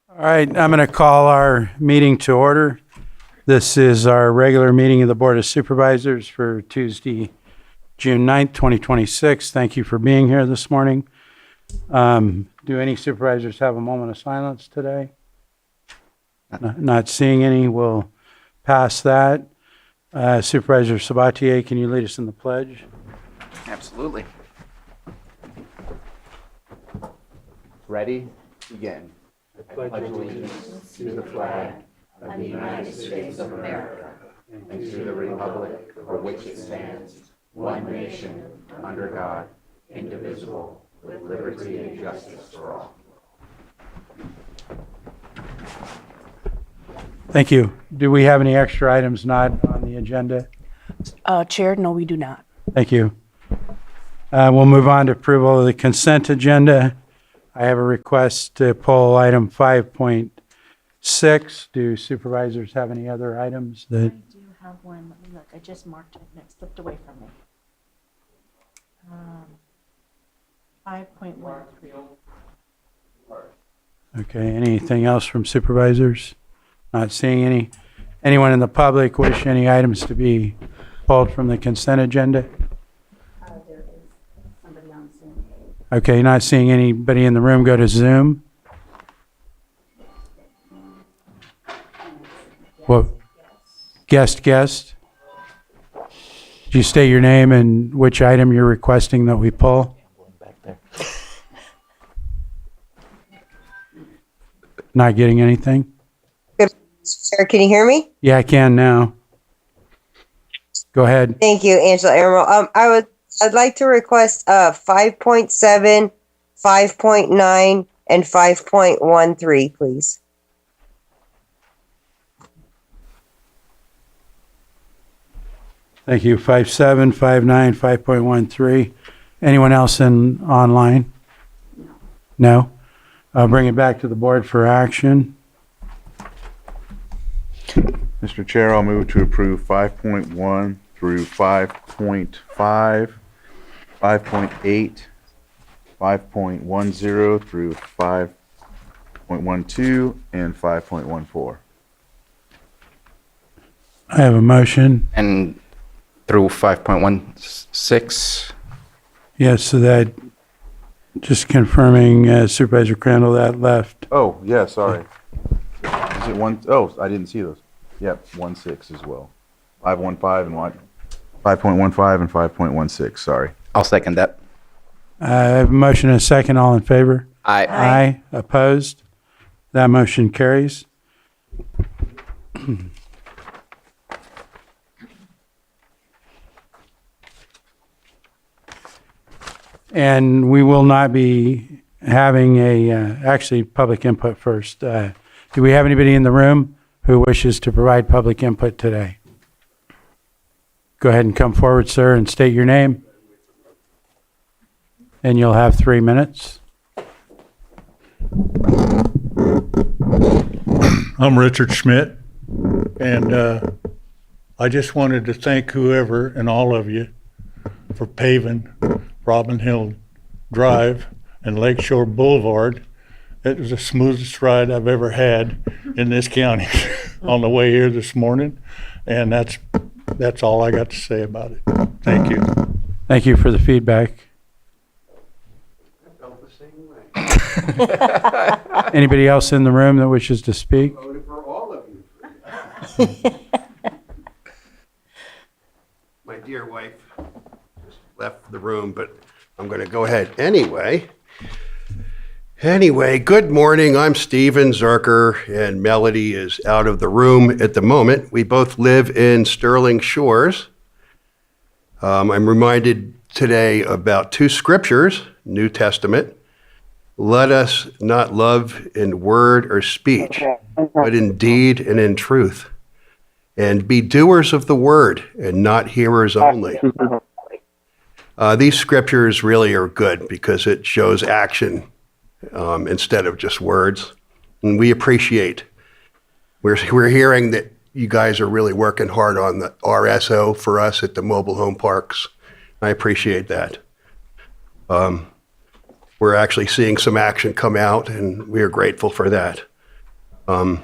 All right, I'm going to call our meeting to order. This is our regular meeting of the Board of Supervisors for Tuesday, June 9th, 2026. Thank you for being here this morning. Do any supervisors have a moment of silence today? Not seeing any, we'll pass that. Supervisor Sabatier, can you lead us in the pledge? Absolutely. Ready? Begin. I pledge allegiance to the flag of the United States of America and to the republic for which it stands, one nation, under God, indivisible, with liberty and justice for all. Thank you. Do we have any extra items not on the agenda? Chair, no, we do not. Thank you. We'll move on to approval of the consent agenda. I have a request to pull item 5.6. Do supervisors have any other items I that? do have one. Let me look. I just marked it and it slipped away from me. 5.13. Okay, anything else from supervisors? Not seeing any. Anyone in the public wish any items to be pulled from the consent agenda? There is somebody on Zoom. Okay, not seeing anybody in the room. Go to Zoom. Well, guest. Do you state your name and which item you're requesting that we pull? Not getting anything? Sir, can you hear me? Yeah, I can now. Go ahead. Thank you, Angela Emerald. I'd like to request 5.7, 5.9, and 5.13, please. Thank you. 5.7, 5.9, 5.13. Anyone else online? No? I'll bring it back to the board for action. Mr. Chair, I'll move to approve 5.1 through 5.5, 5.8, 5.10 through 5.12, and 5.14. I have a motion. And through 5.16. Yes, so that, just confirming Supervisor Crandall, that left. Oh, yeah, sorry. Is it one? Oh, I didn't see those. Yep, 1.6 as well. 5.15 and what? 5.15 and 5.16, sorry. I'll second that. I have a motion and a second. All in favor? Aye. Aye. Opposed? That motion carries. And we will not be having actually public input first. Do we have anybody in the room who wishes to provide public input today? Go ahead and come forward, sir, and state your name. And you'll have 3 minutes. I'm Richard Schmidt, and I just wanted to thank whoever and all of you for paving Robin Hill Drive and Lakeshore Boulevard. It was the smoothest ride I've ever had in this county on the way here this morning, and that's all I got to say about it. Thank you. Thank you for the feedback. Anybody else in the room that wishes to speak? For all of you. My dear wife just left the room, but I'm going to go ahead anyway. Good morning. I'm Steven Zerker, and Melody is out of the room at the moment. We both live in Sterling Shores. I'm reminded today about two scriptures, New Testament. Let us not love in word or speech, but in deed and in truth. And be doers of the word and not hearers only. These scriptures really are good because it shows action instead of just words. And we appreciate. We're hearing that you guys are really working hard on the RSO for us at the mobile home parks. I appreciate that. We're actually seeing some action come out, and we are grateful for that. The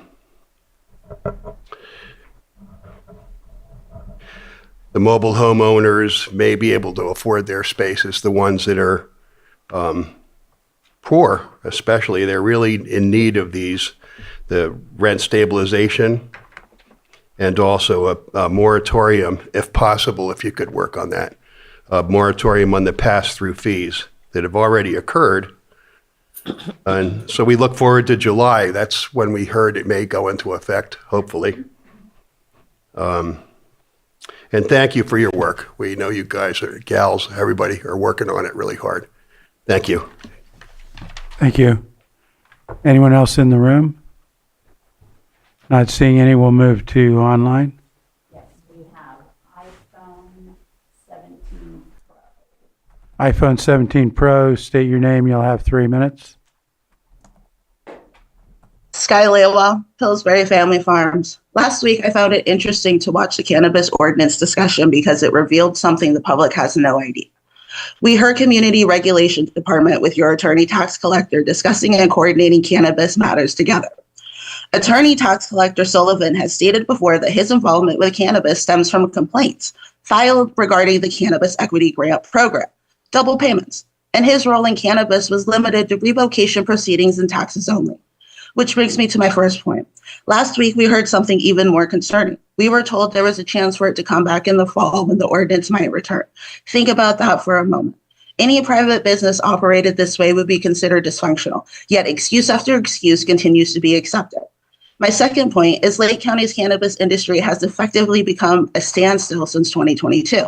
mobile homeowners may be able to afford their spaces. The ones that are poor, especially, they're really in need of these, the rent stabilization and also a moratorium, if possible, if you could work on that. A moratorium on the pass-through fees that have already occurred. And so we look forward to July. That's when we heard it may go into effect, hopefully. And thank you for your work. We know you guys, are gals, everybody are working on it really hard. Thank you. Thank you. Anyone else in the room? Not seeing any, we'll move to online. Yes, we have iPhone 17 Pro. iPhone 17 Pro, state your name, you'll have 3 minutes. Sky Lewa, Pillsbury Family Farms. Last week, I found it interesting to watch the cannabis ordinance discussion because it revealed something the public has no idea. We heard Community Relations Department with your attorney tax collector discussing and coordinating cannabis matters together. Attorney tax collector Sullivan has stated before that his involvement with cannabis stems from complaints filed regarding the Cannabis Equity Grant Program, double payments, and his role in cannabis was limited to revocation proceedings and taxes only. Which brings me to my first point. Last week, we heard something even more concerning. We were told there was a chance for it to come back in the fall when the ordinance might return. Think about that for a moment. Any private business operated this way would be considered dysfunctional, yet excuse after excuse continues to be accepted. My second point is Lake County's cannabis industry has effectively become a standstill since 2022.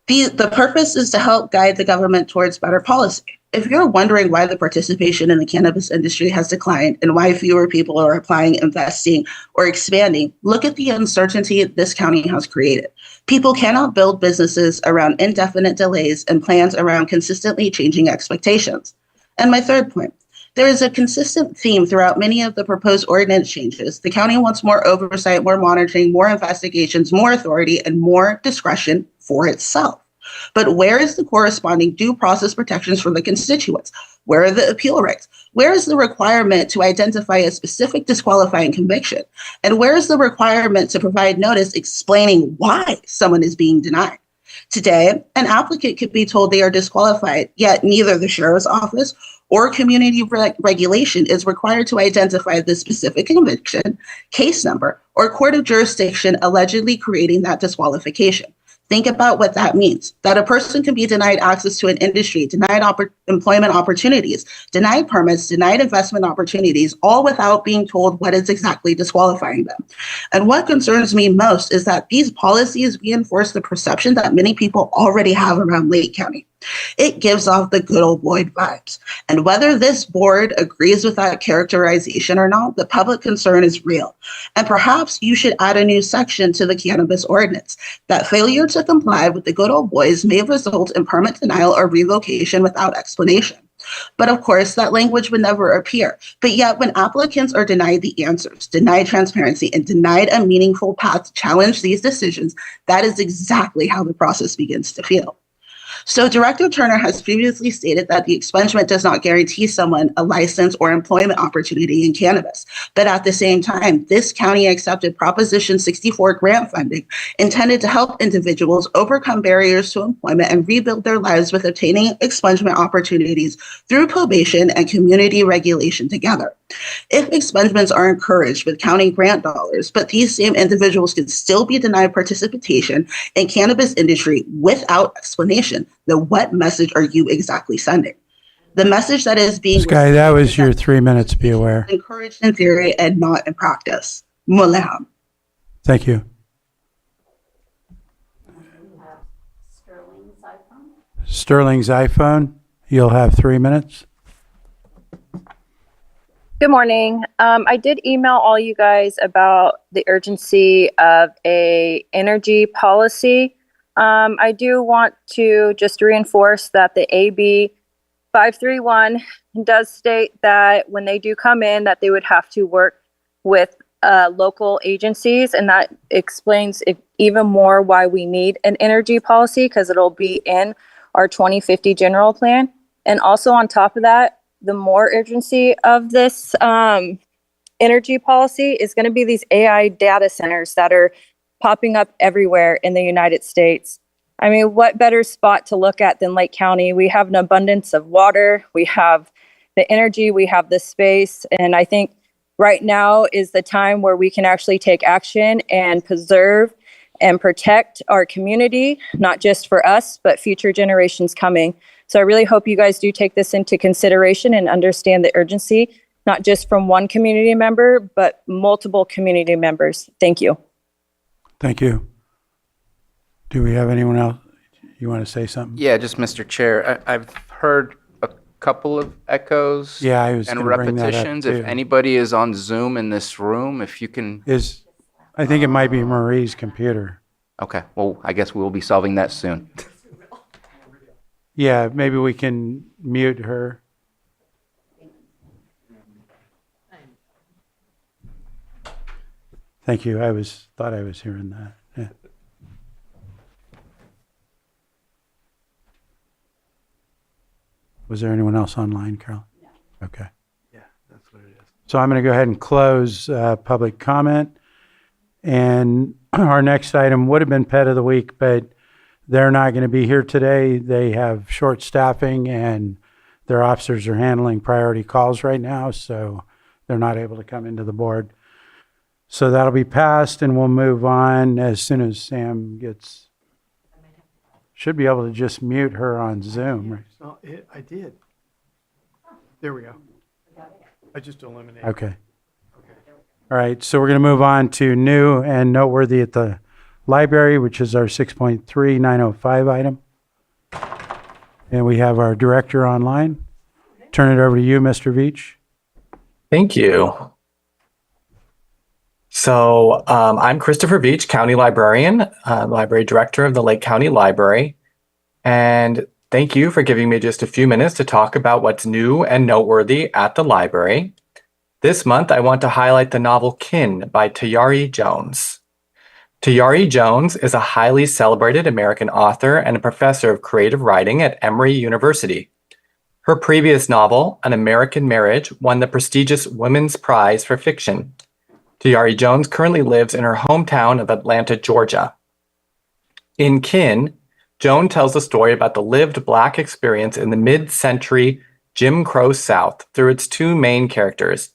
The purpose is to help guide the government towards better policy. If you're wondering why the participation in the cannabis industry has declined and why fewer people are applying, investing, or expanding, look at the uncertainty this county has created. People cannot build businesses around indefinite delays and plans around consistently changing expectations. And my third point, there is a consistent theme throughout many of the proposed ordinance changes. The county wants more oversight, more monitoring, more investigations, more authority, and more discretion for itself. But where is the corresponding due process protections for the constituents? Where are the appeal rights? Where is the requirement to identify a specific disqualifying conviction? And where is the requirement to provide notice explaining why someone is being denied? Today, an applicant could be told they are disqualified, yet neither the sheriff's office or community regulation is required to identify the specific conviction, case number, or court of jurisdiction allegedly creating that disqualification. Think about what that means, that a person can be denied access to an industry, denied employment opportunities, denied permits, denied investment opportunities, all without being told what is exactly disqualifying them. And what concerns me most is that these policies reinforce the perception that many people already have around Lake County. It gives off the good old boy vibes. And whether this board agrees with that characterization or not, the public concern is real. And perhaps you should add a new section to the cannabis ordinance. That failure to comply with the good old boys may result in permit denial or revocation without explanation. But of course, that language would never appear. But yet, when applicants are denied the answers, denied transparency, and denied a meaningful path to challenge these decisions, that is exactly how the process begins to feel. So Director Turner has previously stated that the expungement does not guarantee someone a license or employment opportunity in cannabis. But at the same time, this county accepted Proposition 64 grant funding intended to help individuals overcome barriers to employment and rebuild their lives with obtaining expungement opportunities through probation and community regulation together. If expungements are encouraged with county grant dollars, but these same individuals can still be denied participation in cannabis industry without explanation, then what message are you exactly sending? The message that is being Sky, that was your 3 minutes, be aware. encouraged in theory and not in practice. Muleham. Thank you. We have Sterling's iPhone. Sterling's iPhone, you'll have 3 minutes. Good morning. I did email all you guys about the urgency of a energy policy. I do want to just reinforce that the AB 531 does state that when they do come in, that they would have to work with local agencies, and that explains even more why we need an energy policy, because it'll be in our 2050 general plan. And also on top of that, the more urgency of this energy policy is going to be these AI data centers that are popping up everywhere in the United States. I mean, what better spot to look at than Lake County? We have an abundance of water, we have the energy, we have the space, and I think right now is the time where we can actually take action and preserve and protect our community, not just for us, but future generations coming. So I really hope you guys do take this into consideration and understand the urgency, not just from one community member, but multiple community members. Thank you. Thank you. Do we have anyone else? You want to say something? Yeah, just Mr. Chair, I've heard a couple of echoes Yeah, I was and gonna bring that up, repetitions. If too. anybody is on Zoom in this room, if you can, I think it might be Marie's computer. okay, well, I guess we'll be solving that soon. Yeah, maybe we can mute her. Thank you. Thought I was hearing that. Yeah. Was there anyone else online, Carol? No. Okay. Yeah, that's what it is. So I'm going to go ahead and close public comment. And our next item would have been Pet of the Week, but they're not going to be here today. They have short staffing and their officers are handling priority calls right now, so they're not able to come into the board. So that'll be passed and we'll move on as soon as Sam should be able to just mute her on Zoom. Right? No, I did. There we go. I just eliminated. Okay. All right, so we're going to move on to new and noteworthy at the library, which is our 6.3905 item. And we have our director online. Turn it over to you, Mr. Veach. Thank you. So I'm Christopher Veach, County Librarian, Library Director of the Lake County Library. And thank you for giving me just a few minutes to talk about what's new and noteworthy at the library. This month, I want to highlight the novel Kin by Tayari Jones. Tayari Jones is a highly celebrated American author and a professor of creative writing at Emory University. Her previous novel, An American Marriage, won the prestigious Women's Prize for Fiction. Tayari Jones currently lives in her hometown of Atlanta, Georgia. In Kin, Joan tells a story about the lived Black experience in the mid-century Jim Crow South through its two main characters,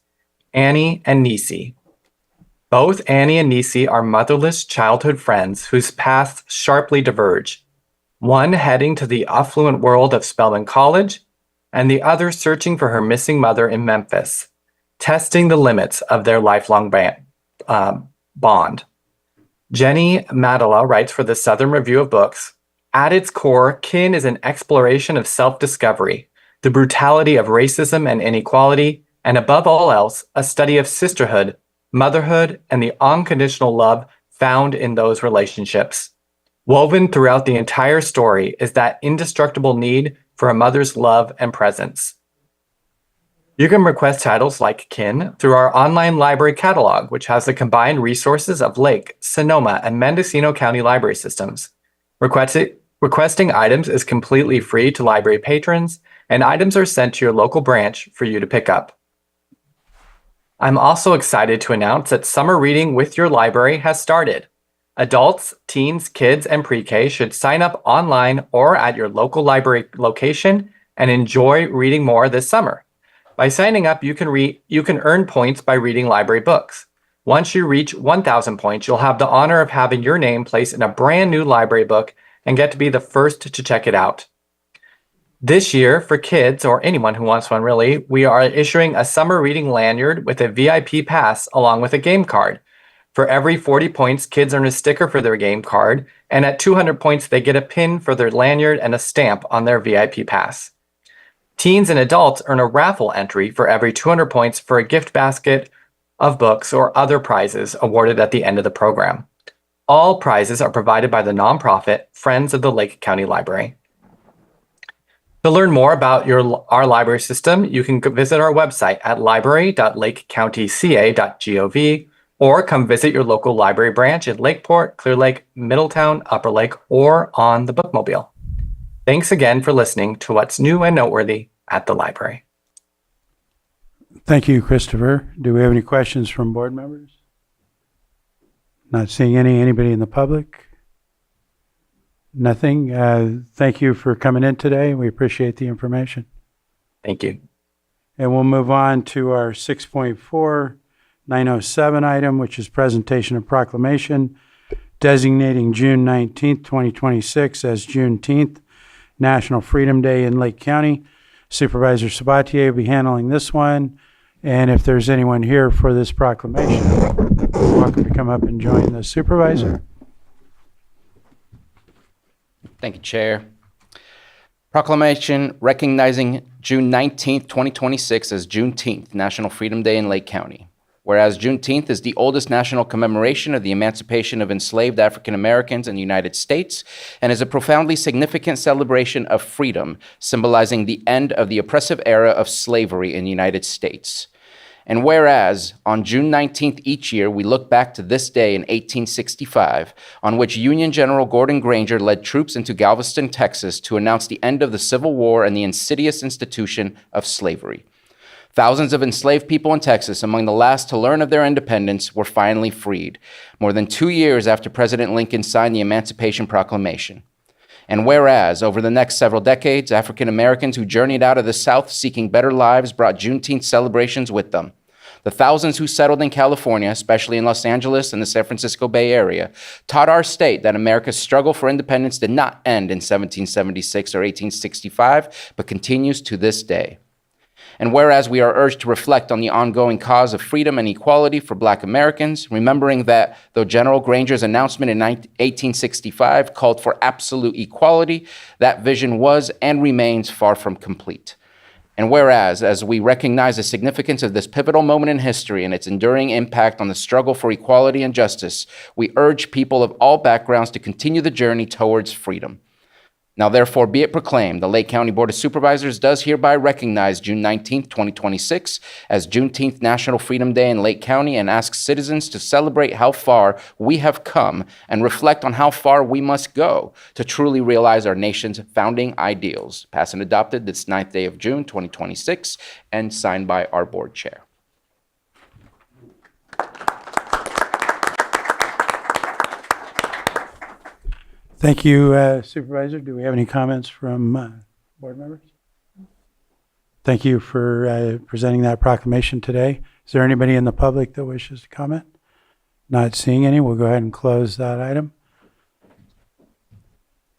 Annie and Niecy. Both Annie and Niecy are motherless childhood friends whose paths sharply diverge, one heading to the affluent world of Spelman College, and the other searching for her missing mother in Memphis, testing the limits of their lifelong bond. Jenny Madela writes for the Southern Review of Books, "At its core, Kin is an exploration of self-discovery, the brutality of racism and inequality, and above all else, a study of sisterhood, motherhood, and the unconditional love found in those relationships. Woven throughout the entire story is that indestructible need for a mother's love and presence." You can request titles like Kin through our online library catalog, which has the combined resources of Lake, Sonoma, and Mendocino County library systems. Requesting items is completely free to library patrons, and items are sent to your local branch for you to pick up. I'm also excited to announce that summer reading with your library has started. Adults, teens, kids, and pre-K should sign up online or at your local library location and enjoy reading more this summer. By signing up, you can earn points by reading library books. Once you reach 1,000 points, you'll have the honor of having your name placed in a brand new library book and get to be the first to check it out. This year, for kids, or anyone who wants one really, we are issuing a summer reading lanyard with a VIP pass along with a game card. For every 40 points, kids earn a sticker for their game card, and at 200 points, they get a pin for their lanyard and a stamp on their VIP pass. Teens and adults earn a raffle entry for every 200 points for a gift basket of books or other prizes awarded at the end of the program. All prizes are provided by the nonprofit Friends of the Lake County Library. To learn more about our library system, you can visit our website at library.lakecountyca.gov or come visit your local library branch in Lakeport, Clear Lake, Middletown, Upper Lake, or on the Bookmobile. Thanks again for listening to what's new and noteworthy at the library. Thank you, Christopher. Do we have any questions from board members? Not seeing anybody in the public? Nothing. Thank you for coming in today. We appreciate the information. Thank you. And we'll move on to our 6.4 907 item, which is presentation of proclamation designating June 19th, 2026 as Juneteenth, National Freedom Day in Lake County. Supervisor Sabatier will be handling this one. And if there's anyone here for this proclamation, you're welcome to come up and join the supervisor. Thank you, Chair. Proclamation recognizing June 19th, 2026 as Juneteenth, National Freedom Day in Lake County. Whereas Juneteenth is the oldest national commemoration of the emancipation of enslaved African Americans in the United States and is a profoundly significant celebration of freedom, symbolizing the end of the oppressive era of slavery in the United States. And whereas on June 19th each year, we look back to this day in 1865, on which Union General Gordon Granger led troops into Galveston, Texas, to announce the end of the Civil War and the insidious institution of slavery. Thousands of enslaved people in Texas, among the last to learn of their independence, were finally freed, more than 2 years after President Lincoln signed the Emancipation Proclamation. And whereas, over the next several decades, African Americans who journeyed out of the South seeking better lives brought Juneteenth celebrations with them. The thousands who settled in California, especially in Los Angeles and the San Francisco Bay Area, taught our state that America's struggle for independence did not end in 1776 or 1865, but continues to this day. And whereas we are urged to reflect on the ongoing cause of freedom and equality for Black Americans, remembering that though General Granger's announcement in 1865 called for absolute equality, that vision was and remains far from complete. And whereas, as we recognize the significance of this pivotal moment in history and its enduring impact on the struggle for equality and justice, we urge people of all backgrounds to continue the journey towards freedom. Now, therefore, be it proclaimed, the Lake County Board of Supervisors does hereby recognize June 19th, 2026 as Juneteenth National Freedom Day in Lake County and asks citizens to celebrate how far we have come and reflect on how far we must go to truly realize our nation's founding ideals. Passed and adopted this 9th day of June, 2026, and signed by our board chair. Thank you, Supervisor. Do we have any comments from board members? Thank you for presenting that proclamation today. Is there anybody in the public that wishes to comment? Not seeing any. We'll go ahead and close that item.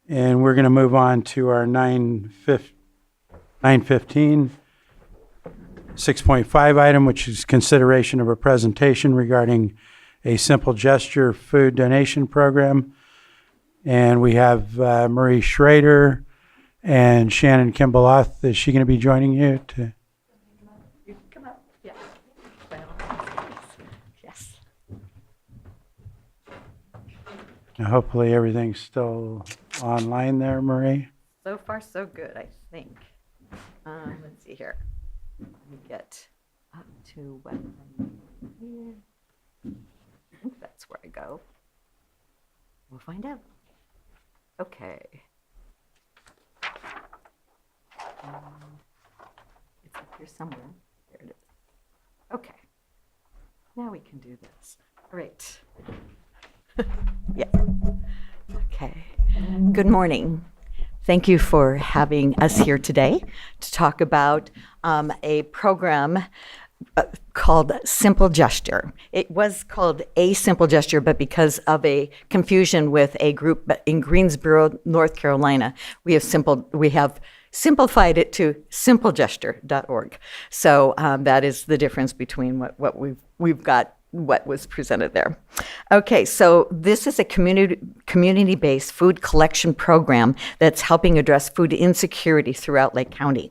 And we're going to move on to our 915, 6.5 item, which is consideration of a presentation regarding a simple gesture food donation program. And we have Marie Schrader and Shannon Kimball-Oth. Is she going to be joining you? You can come up, yeah. Yes. Now, hopefully everything's still online there, Marie. So far, so good, I think. Let's see here. Let me get up to what here. I think that's where I go. We'll find out. Okay. It's up here somewhere. There it is. Okay. Now we can do this. All right. Yeah. Okay. Good morning. Thank you for having us here today to talk about a program called Simple Gesture. It was called A Simple Gesture, but because of a confusion with a group in Greensboro, North Carolina, we have simplified it to simplegesture.org. So that is the difference between what we've got, what was presented there. Okay, so this is a community-based food collection program that's helping address food insecurity throughout Lake County.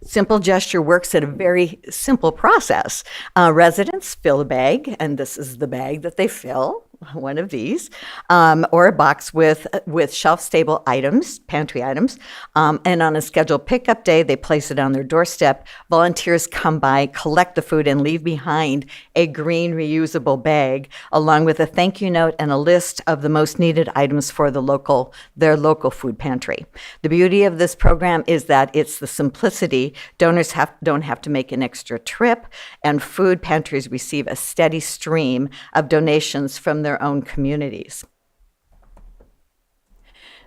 Simple Gesture works at a very simple process. Residents fill a bag, and this is the bag that they fill one of these, or a box with shelf-stable items, pantry items, and on a scheduled pickup day, they place it on their doorstep. Volunteers come by, collect the food, and leave behind a green reusable bag, along with a thank you note and a list of the most needed items for their local food pantry. The beauty of this program is that it's the simplicity. Donors don't have to make an extra trip, and food pantries receive a steady stream of donations from their own communities.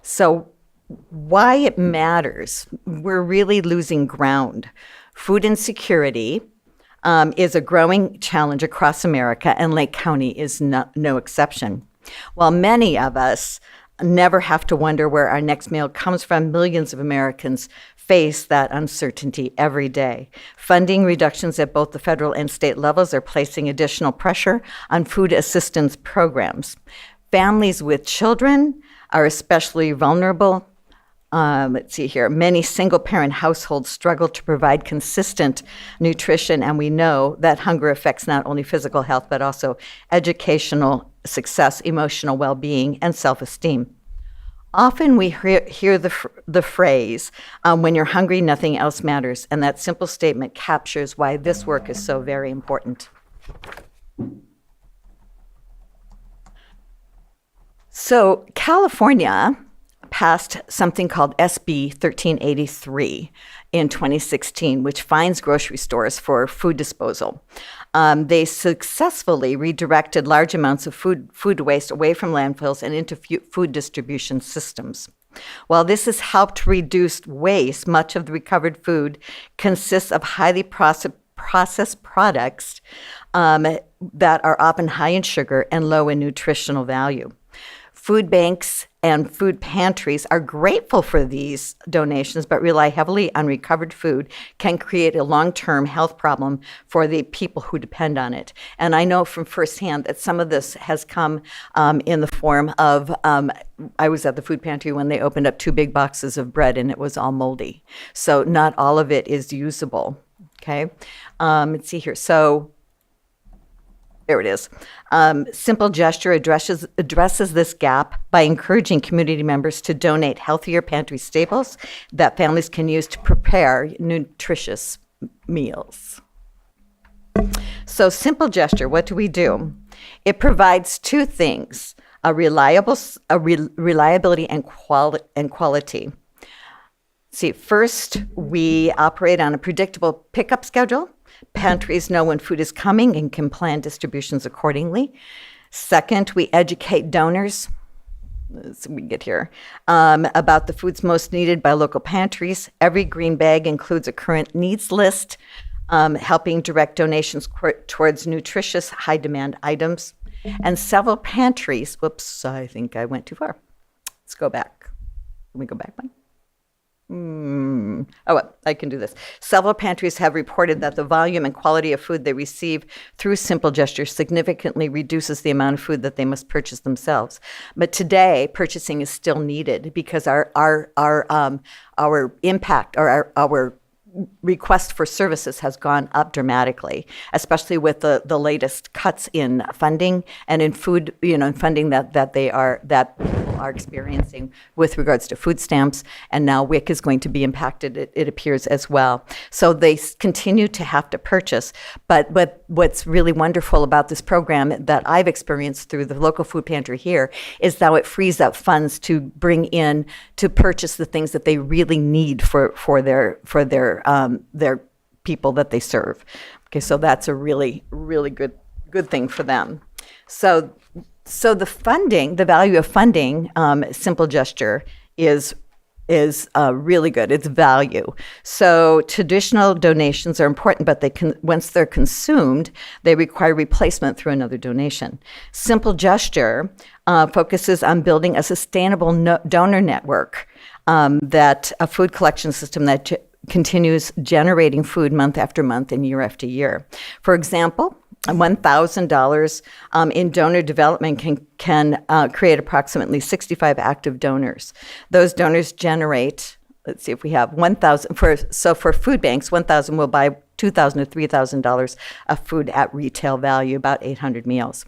So why it matters, we're really losing ground. Food insecurity is a growing challenge across America, and Lake County is no exception. While many of us never have to wonder where our next meal comes from, millions of Americans face that uncertainty every day. Funding reductions at both the federal and state levels are placing additional pressure on food assistance programs. Families with children are especially vulnerable. Let's see here. Many single-parent households struggle to provide consistent nutrition, and we know that hunger affects not only physical health, but also educational success, emotional well-being, and self-esteem. Often we hear the phrase, when you're hungry, nothing else matters, and that simple statement captures why this work is so very important. So California passed something called SB 1383 in 2016, which fines grocery stores for food disposal. They successfully redirected large amounts of food waste away from landfills and into food distribution systems. While this has helped reduce waste, much of the recovered food consists of highly processed products that are often high in sugar and low in nutritional value. Food banks and food pantries are grateful for these donations, but rely heavily on recovered food can create a long-term health problem for the people who depend on it. And I know from firsthand that some of this has come in the form of, I was at the food pantry when they opened up 2 big boxes of bread and it was all moldy. So not all of it is usable, okay? Let's see here. So there it is. Simple Gesture addresses this gap by encouraging community members to donate healthier pantry staples that families can use to prepare nutritious meals. So Simple Gesture, what do we do? It provides 2 things, reliability and quality. See, first, we operate on a predictable pickup schedule. Pantries know when food is coming and can plan distributions accordingly. Second, we educate donors, as we get here, about the foods most needed by local pantries. Every green bag includes a current needs list, helping direct donations towards nutritious, high-demand items. And several pantries, whoops, I think I went too far. Let's go back. Can we go back one? Oh, well, I can do this. Several pantries have reported that the volume and quality of food they receive through Simple Gesture significantly reduces the amount of food that they must purchase themselves. But today, purchasing is still needed because our impact or our request for services has gone up dramatically, especially with the latest cuts in funding and in food, in funding that people are experiencing with regards to food stamps, and now WIC is going to be impacted, it appears, as well. So they continue to have to purchase, but what's really wonderful about this program that I've experienced through the local food pantry here is that it frees up funds to bring in to purchase the things that they really need for their people that they serve. Okay, so that's a really, really good thing for them. So the funding, the value of funding, Simple Gesture is really good. It's value. So traditional donations are important, but once they're consumed, they require replacement through another donation. Simple Gesture focuses on building a sustainable donor network, that a food collection system that continues generating food month after month and year after year. For example, $1,000 in donor development can create approximately 65 active donors. Those donors generate, let's see if we have 1,000, for food banks, 1,000 will buy $2,000 to $3,000 of food at retail value, about 800 meals.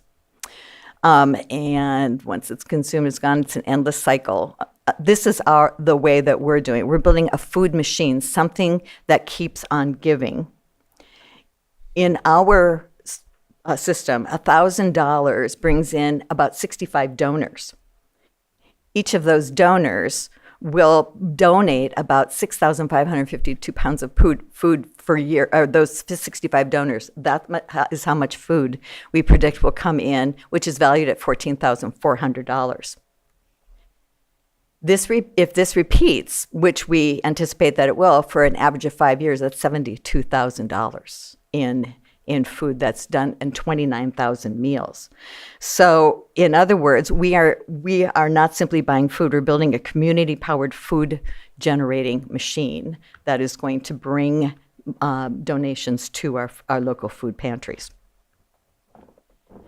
And once it's consumed, it's gone. It's an endless cycle. This is the way that we're doing it. We're building a food machine, something that keeps on giving. In our system, $1,000 brings in about 65 donors. Each of those donors will donate about 6,552 pounds of food for a year, or those 65 donors. That is how much food we predict will come in, which is valued at $14,400. If this repeats, which we anticipate that it will, for an average of 5 years, that's $72,000 in food that's done in 29,000 meals. So in other words, we are not simply buying food, we're building a community-powered food generating machine that is going to bring donations to our local food pantries.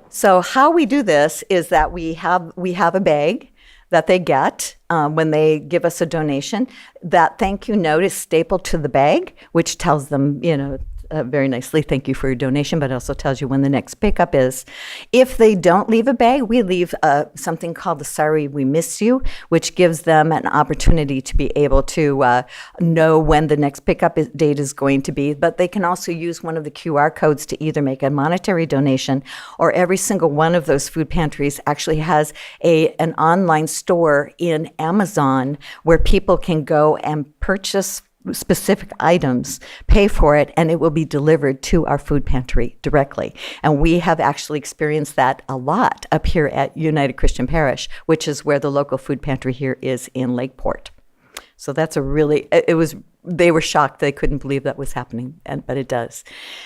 So how we do this is that we have a bag that they get when they give us a donation. That thank you note is stapled to the bag, which tells them, very nicely, thank you for your donation, but it also tells you when the next pickup is. If they don't leave a bag, we leave something called the Sorry We Miss You, which gives them an opportunity to be able to know when the next pickup date is going to be. But they can also use one of the QR codes to either make a monetary donation, or every single one of those food pantries actually has an online store in Amazon where people can go and purchase specific items, pay for it, and it will be delivered to our food pantry directly. And we have actually experienced that a lot up here at United Christian Parish, which is where the local food pantry here is in Lakeport. So that's they were shocked. They couldn't believe that was happening, but it does.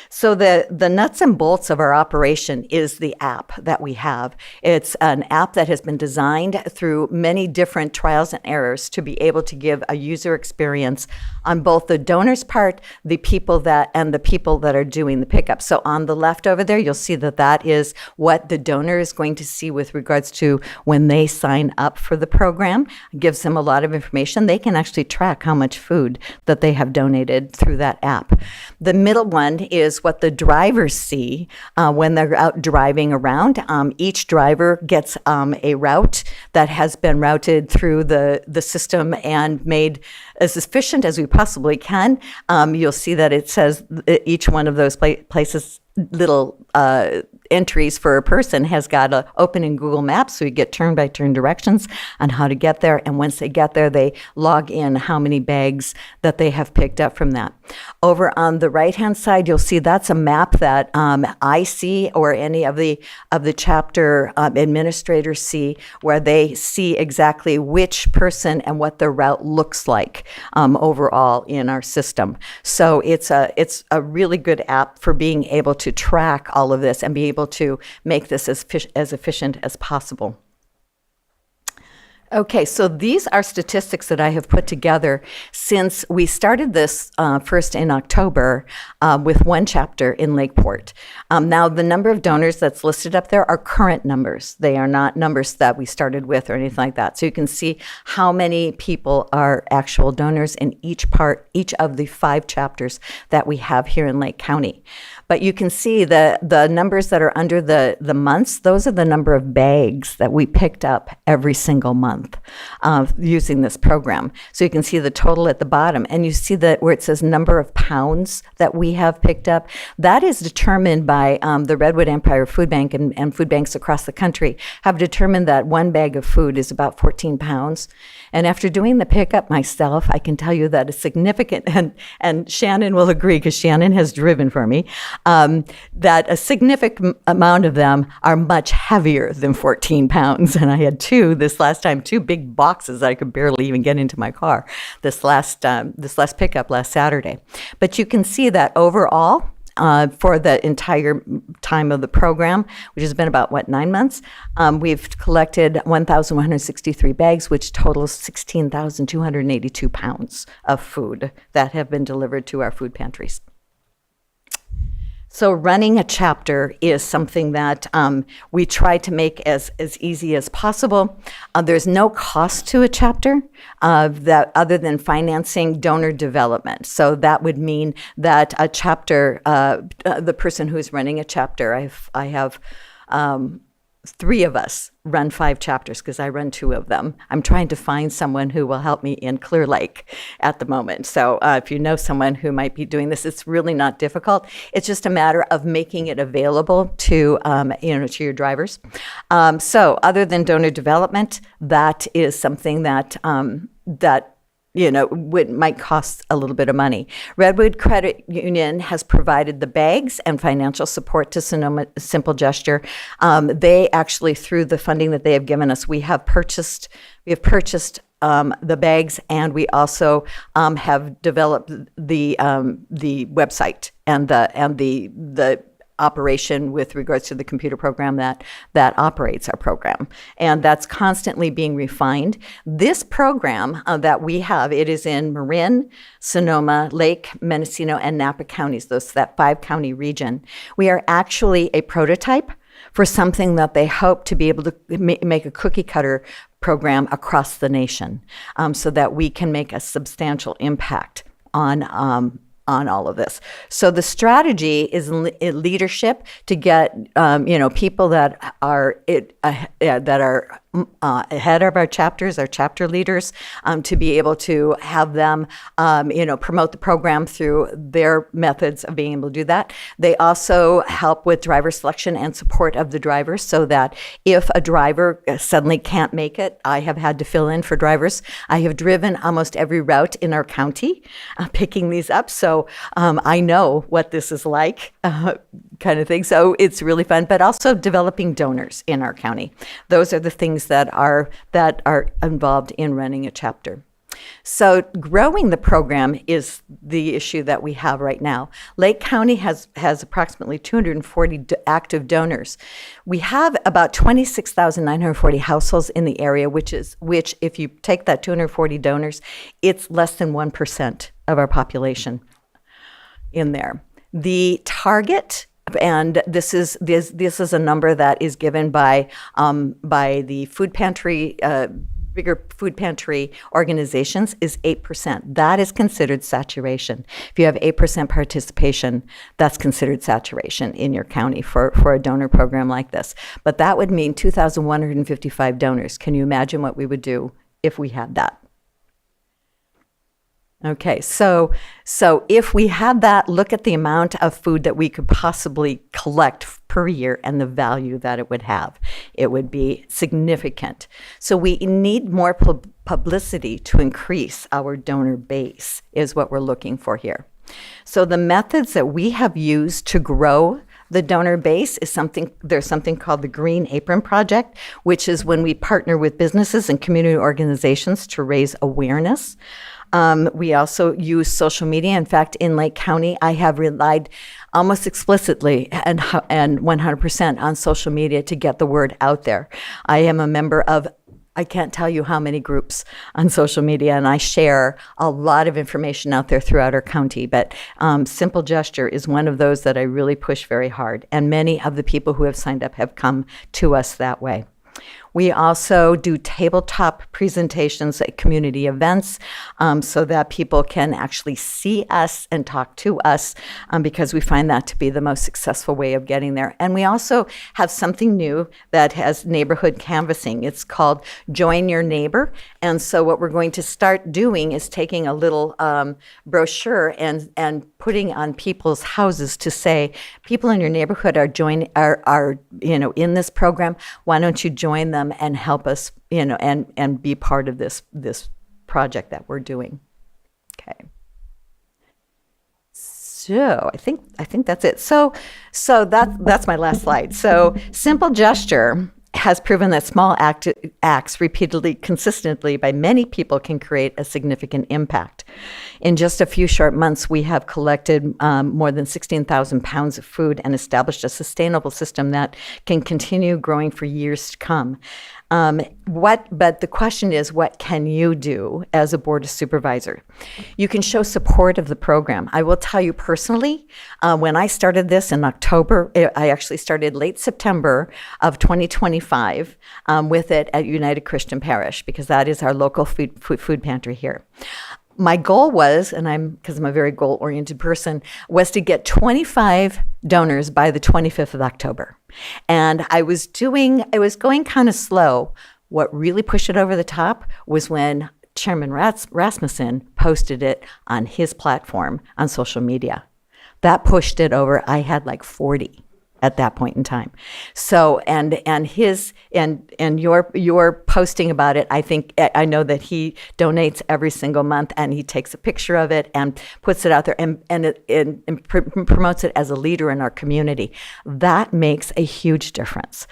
So the nuts and bolts of our operation is the app that we have. It's an app that has been designed through many different trials and errors to be able to give a user experience on both the donor's part, the people that are doing the pickup. So on the left over there, you'll see that is what the donor is going to see with regards to when they sign up for the program. It gives them a lot of information. They can actually track how much food that they have donated through that app. The middle one is what the drivers see when they're out driving around. Each driver gets a route that has been routed through the system and made as efficient as we possibly can. You'll see that it says each one of those places, little entries for a person, has got to open in Google Maps, so you get turn-by-turn directions on how to get there. And once they get there, they log in how many bags that they have picked up from that. Over on the right-hand side, you'll see that's a map that I see, or any of the chapter administrators see, where they see exactly which person and what their route looks like overall in our system. So it's a really good app for being able to track all of this and be able to make this as efficient as possible. Okay, so these are statistics that I have put together since we started this first in October with one chapter in Lakeport. Now, the number of donors that's listed up there are current numbers. They are not numbers that we started with or anything like that. So you can see how many people are actual donors in each of the 5 chapters that we have here in Lake County. But you can see the numbers that are under the months, those are the number of bags that we picked up every single month using this program. So you can see the total at the bottom, and you see that where it says number of pounds that we have picked up. That is determined by the Redwood Empire Food Bank, and food banks across the country have determined that one bag of food is about 14 pounds. And after doing the pickup myself, I can tell you that a significant, and Shannon will agree because Shannon has driven for me, that a significant amount of them are much heavier than 14 pounds. And I had two big boxes that I could barely even get into my car this last pickup last Saturday. But you can see that overall, for the entire time of the program, which has been about, 9 months, we've collected 1,163 bags, which totals 16,282 pounds of food that have been delivered to our food pantries. So running a chapter is something that we try to make as easy as possible. There's no cost to a chapter that other than financing donor development. So that would mean that a chapter, the person who's running a chapter, I have three of us run 5 chapters because I run 2 of them. I'm trying to find someone who will help me in Clear Lake at the moment. So if you know someone who might be doing this, it's really not difficult. It's just a matter of making it available to, to your drivers. So other than donor development, that is something that, might cost a little bit of money. Redwood Credit Union has provided the bags and financial support to Sonoma Simple Gesture. They actually, through the funding that they have given us, we have purchased the bags, and we also have developed the website and the operation with regards to the computer program that operates our program. And that's constantly being refined. This program that we have, it is in Marin, Sonoma, Lake, Mendocino, and Napa counties, that 5-county region. We are actually a prototype for something that they hope to be able to make a cookie cutter program across the nation, so that we can make a substantial impact on all of this. So the strategy is in leadership to get people that are ahead of our chapters, our chapter leaders, to be able to have them promote the program through their methods of being able to do that. They also help with driver selection and support of the drivers, so that if a driver suddenly can't make it, I have had to fill in for drivers. I have driven almost every route in our county picking these up, so I know what this is like, kind of thing. So it's really fun, but also developing donors in our county. Those are the things that are involved in running a chapter. So growing the program is the issue that we have right now. Lake County has approximately 240 active donors. We have about 26,940 households in the area, which if you take that 240 donors, it's less than 1% of our population in there. The target, and this is a number that is given by the food pantry, bigger food pantry organizations, is 8%. That is considered saturation. If you have 8% participation, that's considered saturation in your county for a donor program like this. But that would mean 2,155 donors. Can you imagine what we would do if we had that? Okay, so if we had that, look at the amount of food that we could possibly collect per year and the value that it would have. It would be significant. So we need more publicity to increase our donor base, is what we're looking for here. So the methods that we have used to grow the donor base is there's something called the Green Apron Project, which is when we partner with businesses and community organizations to raise awareness. We also use social media. In fact, in Lake County, I have relied almost explicitly and 100% on social media to get the word out there. I am a member of, I can't tell you how many groups on social media, and I share a lot of information out there throughout our county. But Simple Gesture is one of those that I really push very hard, and many of the people who have signed up have come to us that way. We also do tabletop presentations at community events, so that people can actually see us and talk to us, because we find that to be the most successful way of getting there. And we also have something new that has neighborhood canvassing. It's called Join Your Neighbor. And so what we're going to start doing is taking a little brochure and putting on people's houses to say, people in your neighborhood are in this program. Why don't you join them and help us, and be part of this project that we're doing. Okay. So I think that's it. So that's my last slide. So Simple Gesture has proven that small acts repeatedly, consistently by many people can create a significant impact. In just a few short months, we have collected more than 16,000 pounds of food and established a sustainable system that can continue growing for years to come. But the question is, what can you do as a board of supervisor? You can show support of the program. I will tell you personally, when I started this in October, I actually started late September of 2025 with it at United Christian Parish, because that is our local food pantry here. my goal was, and because I'm a very goal-oriented person, was to get 25 donors by the 25th of October. And I was going kind of slow. What really pushed it over the top was when Chairman Rasmussen posted it on his platform on social media. That pushed it over. I had like 40 at that point in time. So, and your posting about it, I know that he donates every single month, and he takes a picture of it and puts it out there and promotes it as a leader in our community. That makes a huge difference.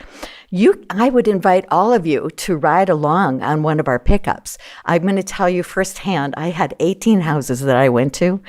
I would invite all of you to ride along on one of our pickups. I'm going to tell you firsthand, I had 18 houses that I went to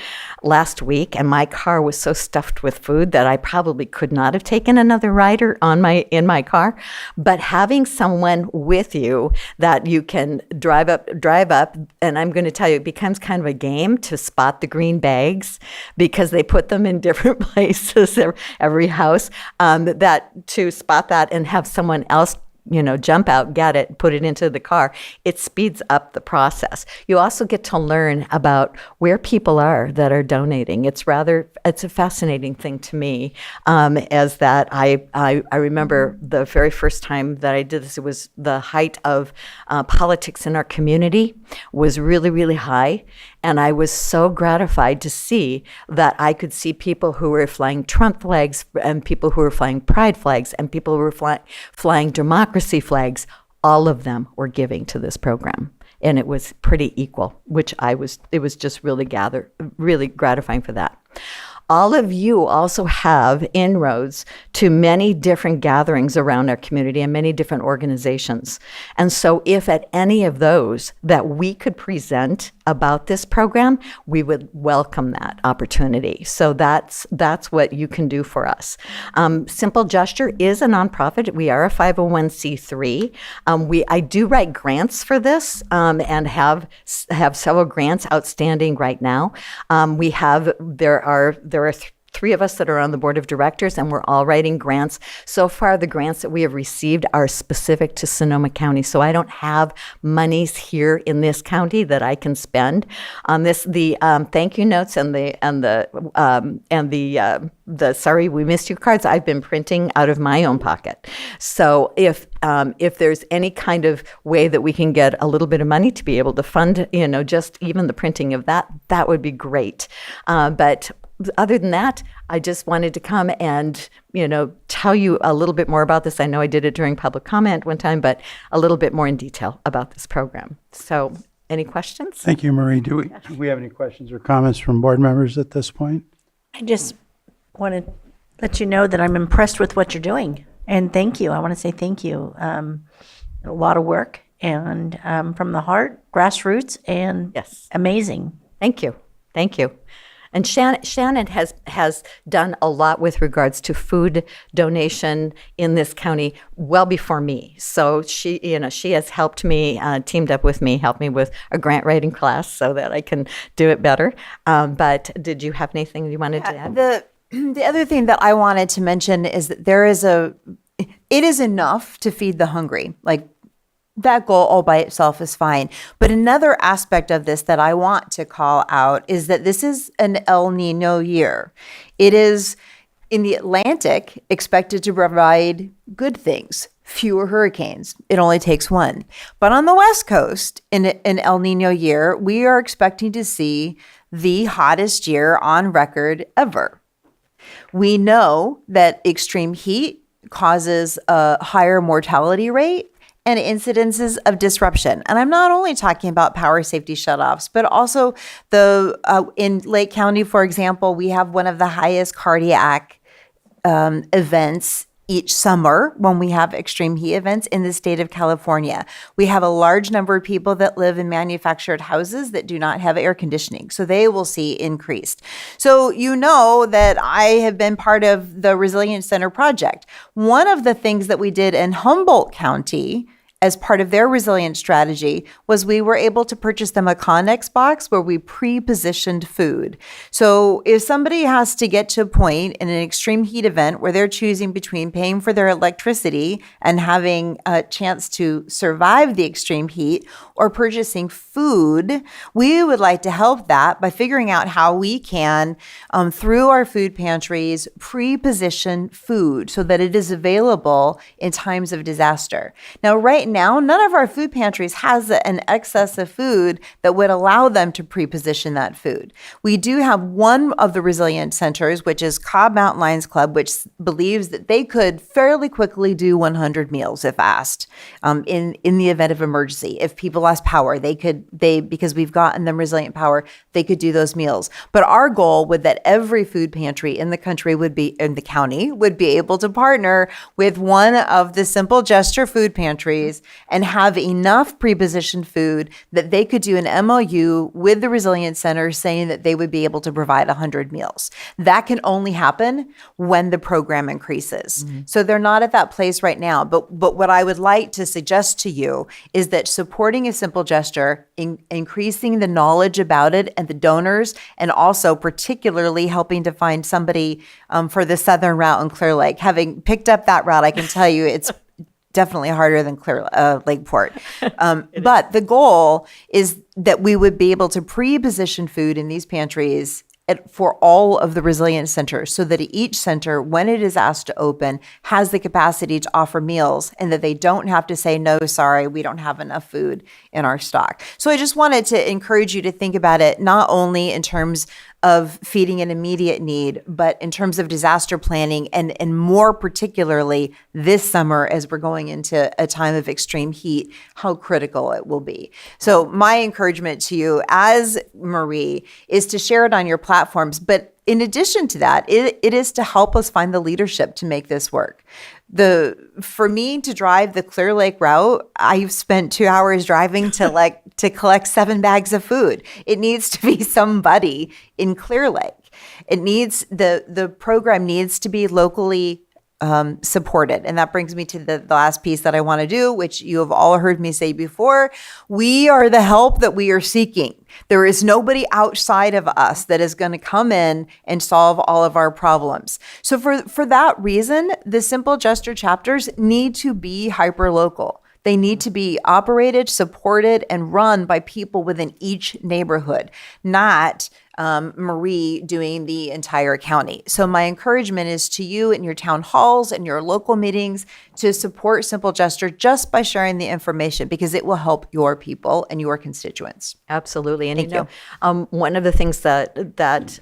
last week, and my car was so stuffed with food that I probably could not have taken another rider in my car. But having someone with you that you can drive up, and I'm going to tell you, it becomes kind of a game to spot the green bags, because they put them in different places, every house, that to spot that and have someone else jump out, get it, put it into the car. It speeds up the process. You also get to learn about where people are that are donating. It's a fascinating thing to me, as that I remember the very first time that I did this, it was the height of politics in our community was really, really high. And I was so gratified to see that I could see people who were flying Trump flags, and people who were flying pride flags, and people who were flying democracy flags. All of them were giving to this program. And it was pretty equal, it was just really gratifying for that. All of you also have inroads to many different gatherings around our community and many different organizations. And so if at any of those that we could present about this program, we would welcome that opportunity. So that's what you can do for us. Simple Gesture is a nonprofit. We are a 501c3. I do write grants for this, and have several grants outstanding right now. There are three of us that are on the board of directors, and we're all writing grants. So far, the grants that we have received are specific to Sonoma County. So I don't have monies here in this county that I can spend on this. The thank you notes and the sorry we missed you cards, I've been printing out of my own pocket. So if there's any kind of way that we can get a little bit of money to be able to fund, just even the printing of that would be great. But other than that, I just wanted to come and, tell you a little bit more about this. I know I did it during public comment one time, but a little bit more in detail about this program. So any questions? Thank you, Marie. Do we have any questions or comments from board members at this point? I just want to let you know that I'm impressed with what you're doing. And thank you. I want to say thank you. A lot of work, and from the heart, grassroots, and Yes. amazing. Thank you. Thank you. And Shannon has done a lot with regards to food donation in this county well before me. So she has helped me, teamed up with me, helped me with a grant writing class so that I can do it better. But did you have anything you wanted to add? The other thing that I wanted to mention is that it is enough to feed the hungry. Like, that goal all by itself is fine. But another aspect of this that I want to call out is that this is an El Nino year. It is, in the Atlantic, expected to provide good things, fewer hurricanes. It only takes one. But on the West Coast, in an El Nino year, we are expecting to see the hottest year on record ever. We know that extreme heat causes a higher mortality rate and incidences of disruption. And I'm not only talking about power safety shutoffs, but also in Lake County, for example, we have one of the highest cardiac events each summer when we have extreme heat events in the state of California. We have a large number of people that live in manufactured houses that do not have air conditioning, so they will see increased. So you know that I have been part of the Resilience Center project. One of the things that we did in Humboldt County as part of their resilience strategy was we were able to purchase them a Connex box where we pre-positioned food. So if somebody has to get to a point in an extreme heat event where they're choosing between paying for their electricity and having a chance to survive the extreme heat or purchasing food, we would like to help that by figuring out how we can, through our food pantries, pre-position food so that it is available in times of disaster. Now, right now, none of our food pantries has an excess of food that would allow them to pre-position that food. We do have one of the resilient centers, which is Cobb Mountain Lions Club, which believes that they could fairly quickly do 100 meals if asked, in the event of emergency. If people lost power, because we've gotten them resilient power, they could do those meals. But our goal would that every food pantry in the county would be able to partner with one of the Simple Gesture food pantries and have enough pre-positioned food that they could do an MOU with the Resilience Center saying that they would be able to provide 100 meals. That can only happen when the program increases. So they're not at that place right now. But what I would like to suggest to you is that supporting a Simple Gesture, increasing the knowledge about it and the donors, and also particularly helping to find somebody for the southern route in Clear Lake. Having picked up that route, I can tell you it's definitely harder than Lakeport. But the goal is that we would be able to pre-position food in these pantries for all of the resilience centers so that each center, when it is asked to open, has the capacity to offer meals and that they don't have to say, no, sorry, we don't have enough food in our stock. So I just wanted to encourage you to think about it, not only in terms of feeding an immediate need, but in terms of disaster planning and more particularly this summer as we're going into a time of extreme heat, how critical it will be. So my encouragement to you as Marie is to share it on your platforms. But in addition to that, it is to help us find the leadership to make this work. For me to drive the Clear Lake route, I've spent 2 hours driving to collect 7 bags of food. It needs to be somebody in Clear Lake. It needs the program needs to be locally supported. And that brings me to the last piece that I want to do, which you have all heard me say before. We are the help that we are seeking. There is nobody outside of us that is going to come in and solve all of our problems. So for that reason, the Simple Gesture chapters need to be hyperlocal. They need to be operated, supported, and run by people within each neighborhood, not Marie doing the entire county. So my encouragement is to you in your town halls and your local meetings to support Simple Gesture just by sharing the information because it will help your people and your constituents. Absolutely. And Thank one of the things that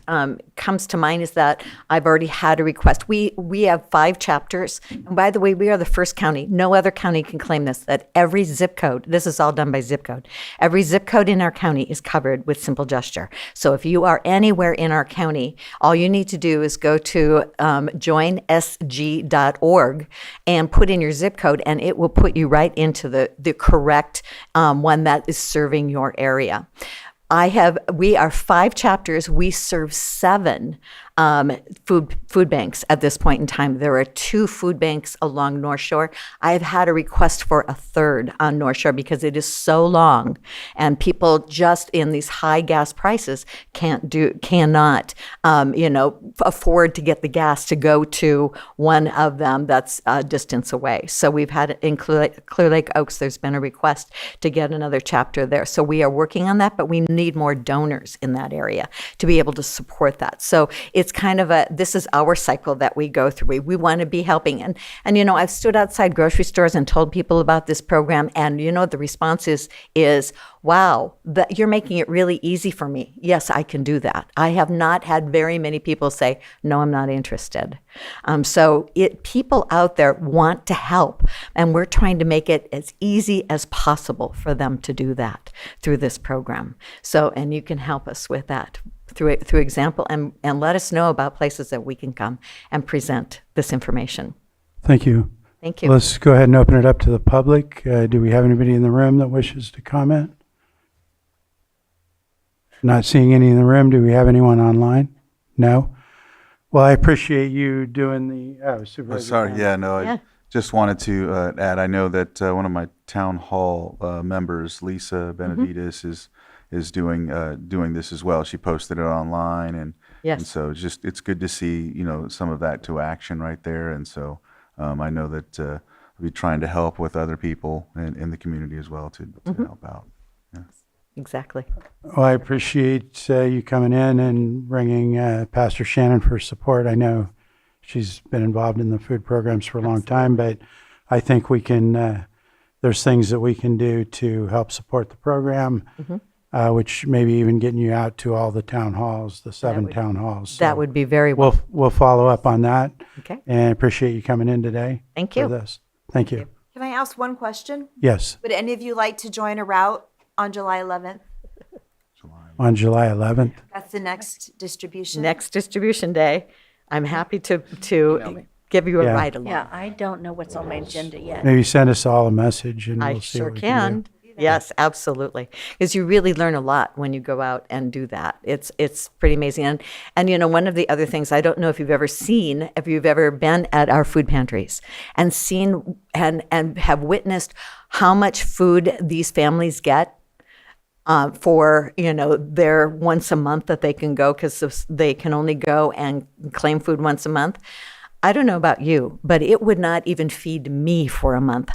comes to mind is that I've already had a request. We have 5 chapters. And by the way, we are the first county. No other county can claim this, that every zip code, this is all done by zip code. Every zip code in our county is covered with Simple Gesture. So if you are anywhere in our county, all you need to do is go to joinsg.org and put in your zip code, and it will put you right into the correct one that is serving your area. We are 5 chapters. We serve 7 food banks at this point in time. There are 2 food banks along North Shore. I've had a request for a 3rd on North Shore because it is so long, and people just in these high gas prices cannot afford to get the gas to go to one of them that's a distance away. So we've had in Clear Lake Oaks, there's been a request to get another chapter there. So we are working on that, but we need more donors in that area to be able to support that. So it's kind of this is our cycle that we go through. We want to be helping. And I've stood outside grocery stores and told people about this program, and the response is wow, you're making it really easy for me. Yes, I can do that. I have not had very many people say, no, I'm not interested. People out there want to help, and we're trying to make it as easy as possible for them to do that through this program. So, and you can help us with that through example, and let us know about places that we can come and present this information. Thank you. Thank you. Let's go ahead and open it up to the public. Do we have anybody in the room that wishes to comment? Not seeing any in the room. Do we have anyone online? No? Well, I appreciate you doing the Supervisor. Sorry, Brown. yeah, no, Yeah. Just wanted to add, I know that one of my town hall members, Lisa Benavides, is doing this as well. She posted it online, and Yes. so it's good to see some of that to action right there. And so I know that we're trying to help with other people in the community as well to help out. Exactly. Well, I appreciate you coming in and bringing Pastor Shannon for support. I know she's been involved in the food programs for a long time, but I think we can, there's things that we can do to help support the program, which maybe even getting you out to all the town halls, the 7 town halls. That So would be very well. we'll follow up on that. Okay. And appreciate you coming in today. Thank for you. this. Thank you. Can I ask one question? Yes, Would any of you like to join a route on July 11th? on July 11th. That's the next distribution. Next distribution day, I'm happy to give you a Yeah. ride along. Yeah, I don't know what's on my agenda yet. Maybe send us all a message and I we'll see sure what we can do. can. Yes, absolutely. Because you really learn a lot when you go out and do that. It's pretty amazing. And one of the other things, I don't know if you've ever been at our food pantries and seen and have witnessed how much food these families get for their once a month that they can go, because they can only go and claim food once a month. I don't know about you, but it would not even feed me for a month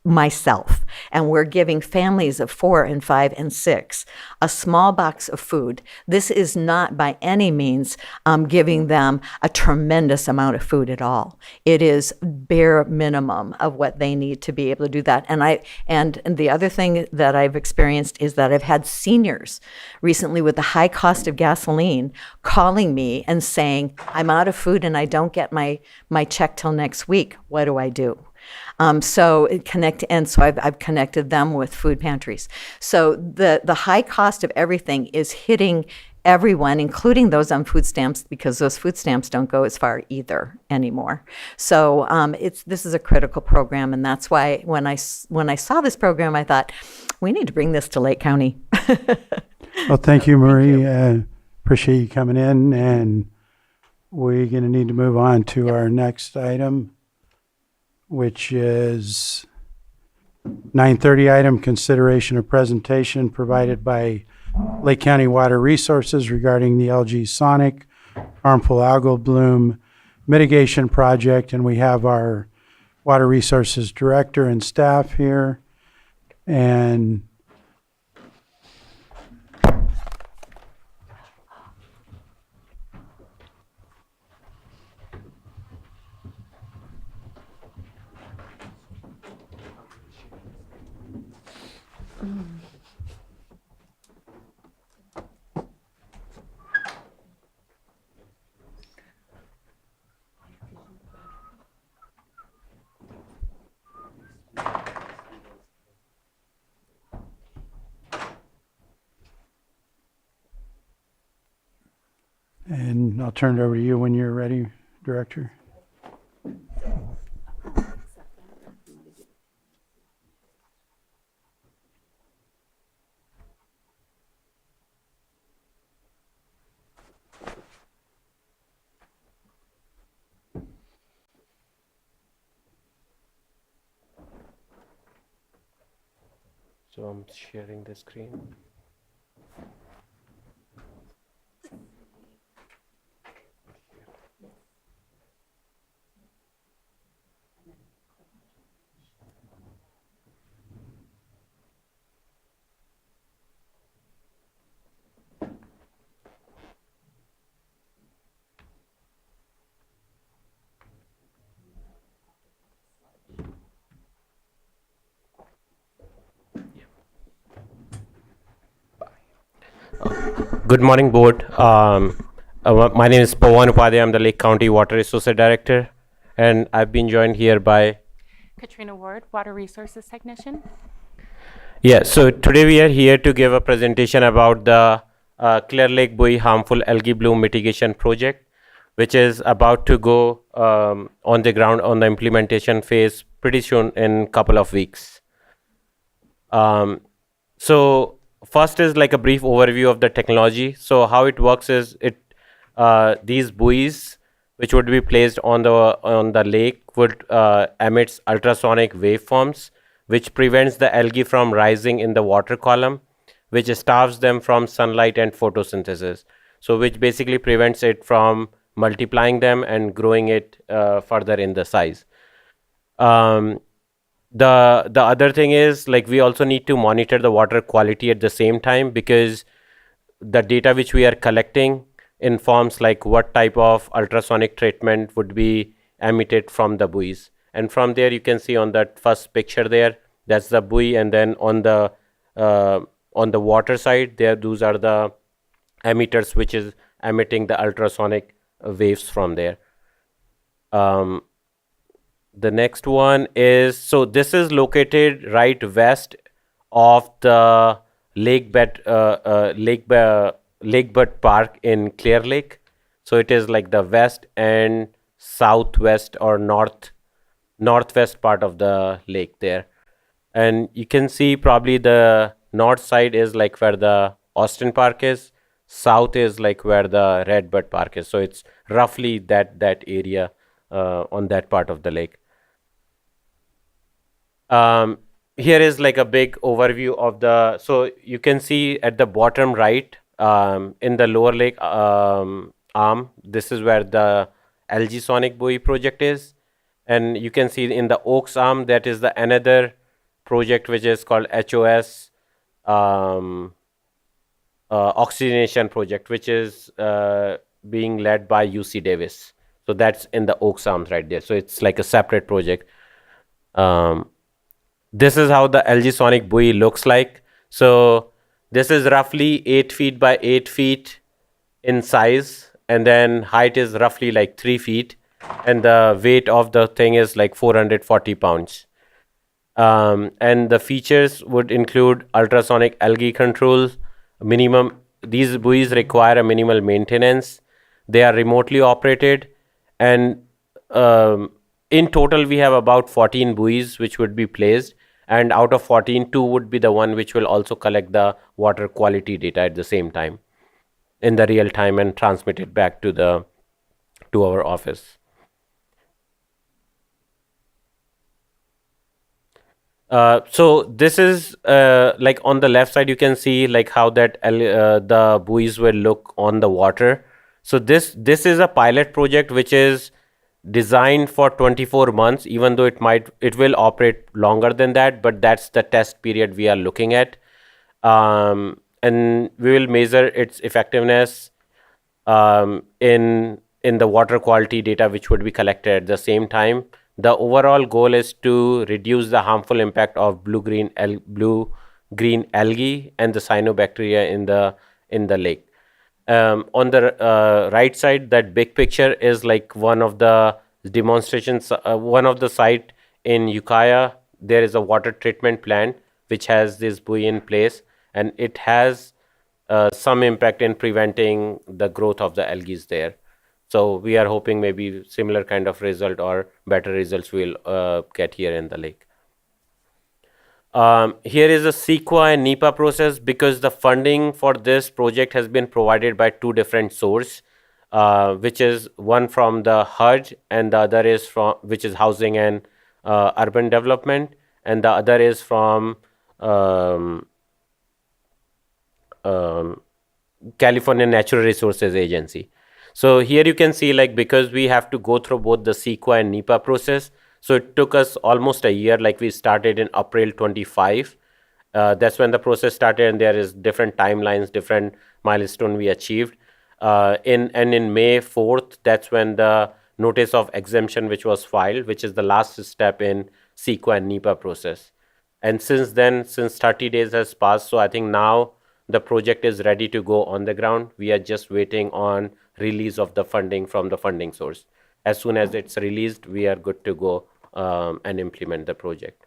myself. And we're giving families of 4 and 5 and 6 a small box of food. This is not by any means giving them a tremendous amount of food at all. It is bare minimum of what they need to be able to do that. And the other thing that I've experienced is that I've had seniors recently, with the high cost of gasoline, calling me and saying, I'm out of food and I don't get my check till next week. What do I do? So I've connected them with food pantries. So the high cost of everything is hitting everyone, including those on food stamps, because those food stamps don't go as far either anymore. So this is a critical program, and that's why when I saw this program, I thought we need to bring this to Lake County. Well, thank you, Marie. Appreciate you coming in, and we're going to need to move on to our next item, which is 9:30 item, consideration of presentation provided by Lake County Water Resources regarding the LG Sonic harmful algal bloom mitigation project. And we have our Water Resources Director and staff here. And I'll turn it over to you when you're ready, Director. So I'm sharing the screen. Good morning, board. My name is Pawan Upadhyay. I'm the Lake County Water Resources Director, and I've been joined here by Katrina Ward, Water Resources Technician. Yeah, so today we are here to give a presentation about the Clear Lake Buoy harmful algae bloom mitigation project, which is about to go on the ground on the implementation phase pretty soon in a couple of weeks. So first is like a brief overview of the technology. So how it works is these buoys which would be placed on the lake would emits ultrasonic waveforms, which prevents the algae from rising in the water column, which starves them from sunlight and photosynthesis. So which basically prevents it from multiplying them and growing it further in the size. The other thing is, like, we also need to monitor the water quality at the same time, because the data which we are collecting informs like what type of ultrasonic treatment would be emitted from the buoys. And from there you can see on that first picture there, that's the buoy, and then on the water side there, those are the emitters which is emitting the ultrasonic waves from there. The next one is, so this is located right west of the Lakebird Park in Clear Lake. So it is like the west and southwest or northwest part of the lake there. And you can see probably the north side is like where the Austin Park is, south is like where the Redbird Park is. So it's roughly that area on that part of the lake. Here is like a big overview of the, so you can see at the bottom right, in the lower lake arm, this is where the algae sonic buoy project is. And you can see in the Oaks arm, that is the another project which is called HOS oxygenation project, which is being led by UC Davis. So that's in the Oaks arms right there. So it's like a separate project. This is how the algae sonic buoy looks like. So this is roughly 8 feet by 8 feet in size, and then height is roughly like 3 feet, and the weight of the thing is like 440 pounds. And the features would include ultrasonic algae control, these buoys require a minimal maintenance. They are remotely operated, and in total we have about 14 buoys which would be placed, and out of 14, 2 would be the one which will also collect the water quality data at the same time in the real time and transmit it back to our office. So this is like on the left side you can see like how that the buoys will look on the water. So this is a pilot project which is designed for 24 months, even though it will operate longer than that, but that's the test period we are looking at. And we will measure its effectiveness in the water quality data which would be collected at the same time. The overall goal is to reduce the harmful impact of blue-green algae and the cyanobacteria in the lake. On the right side, that big picture is like one of the demonstrations, one of the site in Ukiah. There is a water treatment plant which has this buoy in place, and it has some impact in preventing the growth of the algae there. So we are hoping maybe similar kind of result or better results we'll get here in the lake. Here is a CEQA and NEPA process, because the funding for this project has been provided by 2 different sources, which is one from the HUD and the other is from, which is Housing and Urban Development, and the other is from California Natural Resources Agency. So here you can see, like, because we have to go through both the CEQA and NEPA process, so it took us almost a year. Like, we started in April 25. That's when the process started, and there is different timelines, different milestone we achieved. In May 4th, that's when the notice of exemption which was filed, which is the last step in CEQA and NEPA process. And since then, since 30 days has passed, so I think now the project is ready to go on the ground. We are just waiting on release of the funding from the funding source. As soon as it's released, we are good to go and implement the project.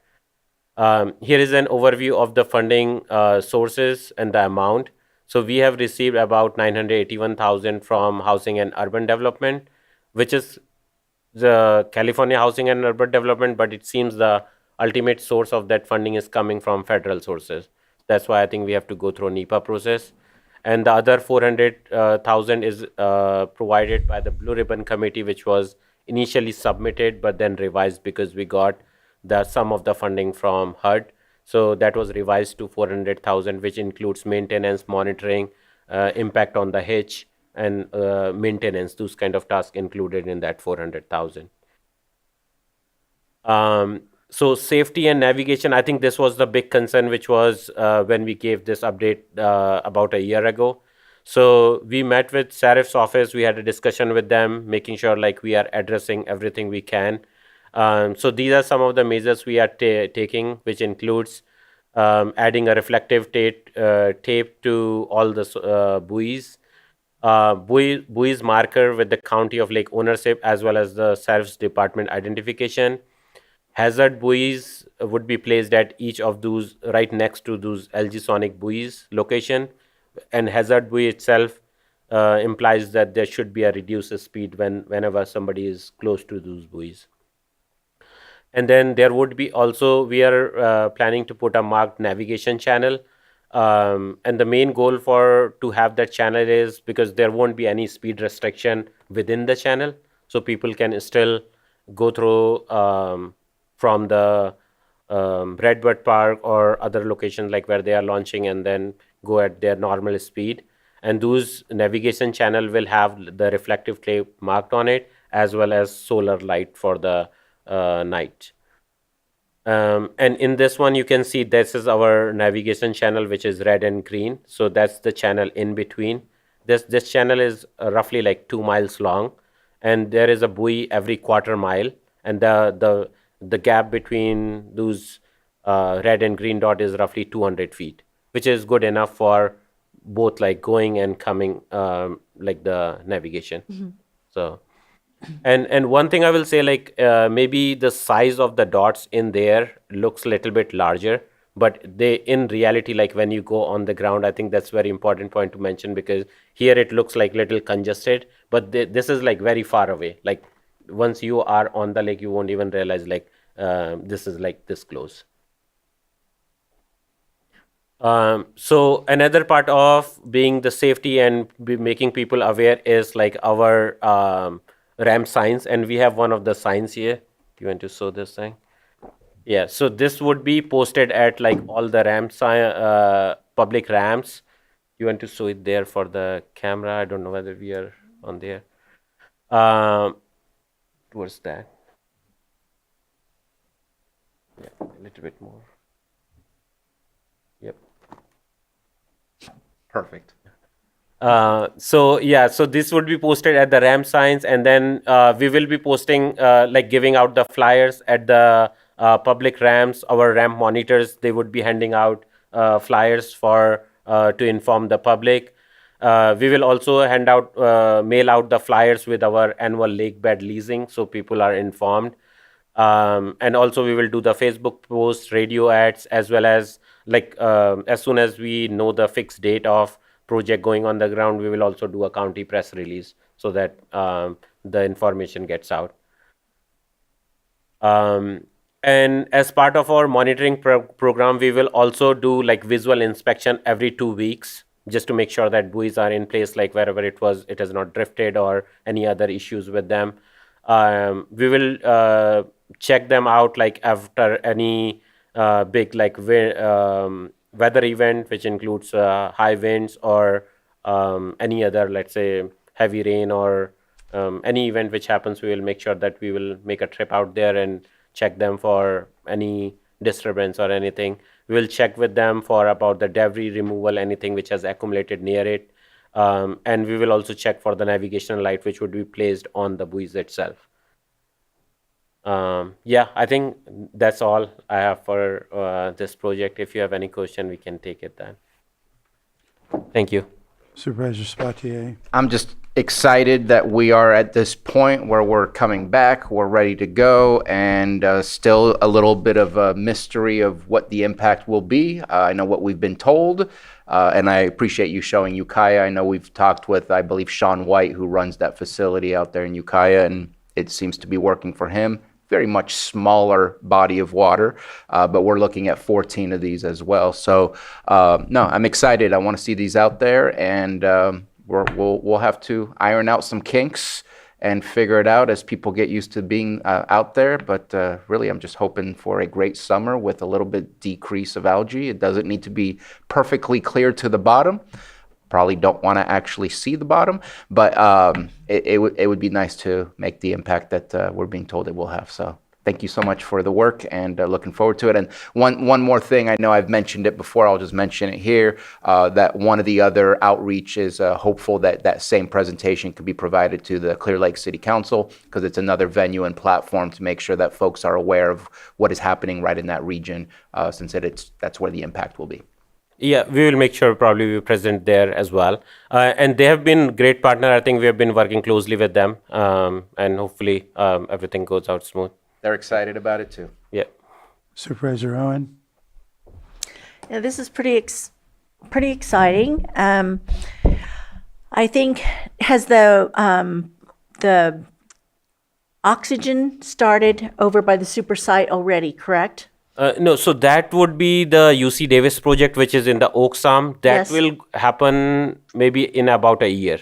Here is an overview of the funding sources and the amount. So we have received about 981,000 from Housing and Urban Development, which is the California Housing and Urban Development, but it seems the ultimate source of that funding is coming from federal sources. That's why I think we have to go through NEPA process. and the other 400,000 is provided by the Blue Ribbon Committee, which was initially submitted but then revised because we got some of the funding from HUD. So that was revised to 400,000, which includes maintenance, monitoring, impact on the hitch, and maintenance. Those kind of tasks included in that 400,000. So safety and navigation, I think this was the big concern, which was when we gave this update about a year ago. So we met with Sheriff's office. We had a discussion with them, making sure like we are addressing everything we can. So these are some of the measures we are taking, which includes adding a reflective tape to all the buoys, buoys marker with the county of lake ownership as well as the Sheriff's Department identification. Hazard buoys would be placed at each of those right next to those LG Sonic buoys location, and hazard buoy itself implies that there should be a reduced speed whenever somebody is close to those buoys. And then there would be also, we are planning to put a marked navigation channel. And the main goal to have that channel is because there won't be any speed restriction within the channel. So people can still go through from the Redbird Park or other locations like where they are launching and then go at their normal speed. And those navigation channel will have the reflective tape marked on it as well as solar light for the night. And in this one, you can see this is our navigation channel, which is red and green. So that's the channel in between. This channel is roughly like 2 miles long, and there is a buoy every quarter mile. And the gap between those red and green dot is roughly 200 feet, which is good enough for both like going and coming, like the navigation. Mm-hmm. So. And one thing I will say, like maybe the size of the dots in there looks a little bit larger, but they in reality, like when you go on the ground, I think that's very important point to mention, because here it looks like little congested, but this is like very far away. Like once you are on the lake, you won't even realize like this is like this close. So another part of being the safety and making people aware is like our ramp signs, and we have one of the signs here. Do you want to show this thing? Yeah, so this would be posted at like all the public ramps. You want to show it there for the camera? I don't know whether we are on there. Towards that. Yeah, a little bit more. Yep. Perfect. So this would be posted at the ramp signs, and then we will be posting like giving out the flyers at the public ramps. Our ramp monitors, they would be handing out flyers for to inform the public. We will also mail out the flyers with our annual lake bed leasing, so people are informed. And also we will do the Facebook posts, radio ads, as well as like as soon as we know the fixed date of project going on the ground, we will also do a county press release so that the information gets out. And as part of our monitoring program, we will also do like visual inspection every 2 weeks, just to make sure that buoys are in place, like wherever it has not drifted or any other issues with them. We will check them out like after any big like weather event, which includes high winds or any other, let's say, heavy rain or any event which happens. We will make sure that we will make a trip out there and check them for any disturbance or anything. We will check with them for about the debris removal, anything which has accumulated near it. And we will also check for the navigational light, which would be placed on the buoys itself. I think that's all I have for this project. If you have any question, we can take it then. Thank you. Supervisor Spatier. I'm just excited that we are at this point where we're coming back, we're ready to go, and still a little bit of a mystery of what the impact will be. I know what we've been told, and I appreciate you showing Ukiah. I know we've talked with, I believe, Sean White, who runs that facility out there in Ukiah, and it seems to be working for him. very much smaller body of water, but we're looking at 14 of these as well. So no, I'm excited. I want to see these out there, and we'll have to iron out some kinks and figure it out as people get used to being out there. But really, I'm just hoping for a great summer with a little bit decrease of algae. It doesn't need to be perfectly clear to the bottom. Probably don't want to actually see the bottom, but it would be nice to make the impact that we're being told it will have. So thank you so much for the work, and looking forward to it. And one more thing, I know I've mentioned it before, I'll just mention it here, that one of the other outreach is hopeful that that same presentation could be provided to the Clear Lake City Council, because it's another venue and platform to make sure that folks are aware of what is happening right in that region, since that's where the impact will be. Yeah, we will make sure probably we present there as well. And they have been great partner. I think we have been working closely with them, and hopefully everything goes out smooth. They're excited about it too. Yeah. Supervisor Owen? Yeah, this is pretty exciting. I think has the oxygen started over by the super site already, correct? No, so that would be the UC Davis project, which is in the Oaks Arm. That Yes. will happen maybe in about a year.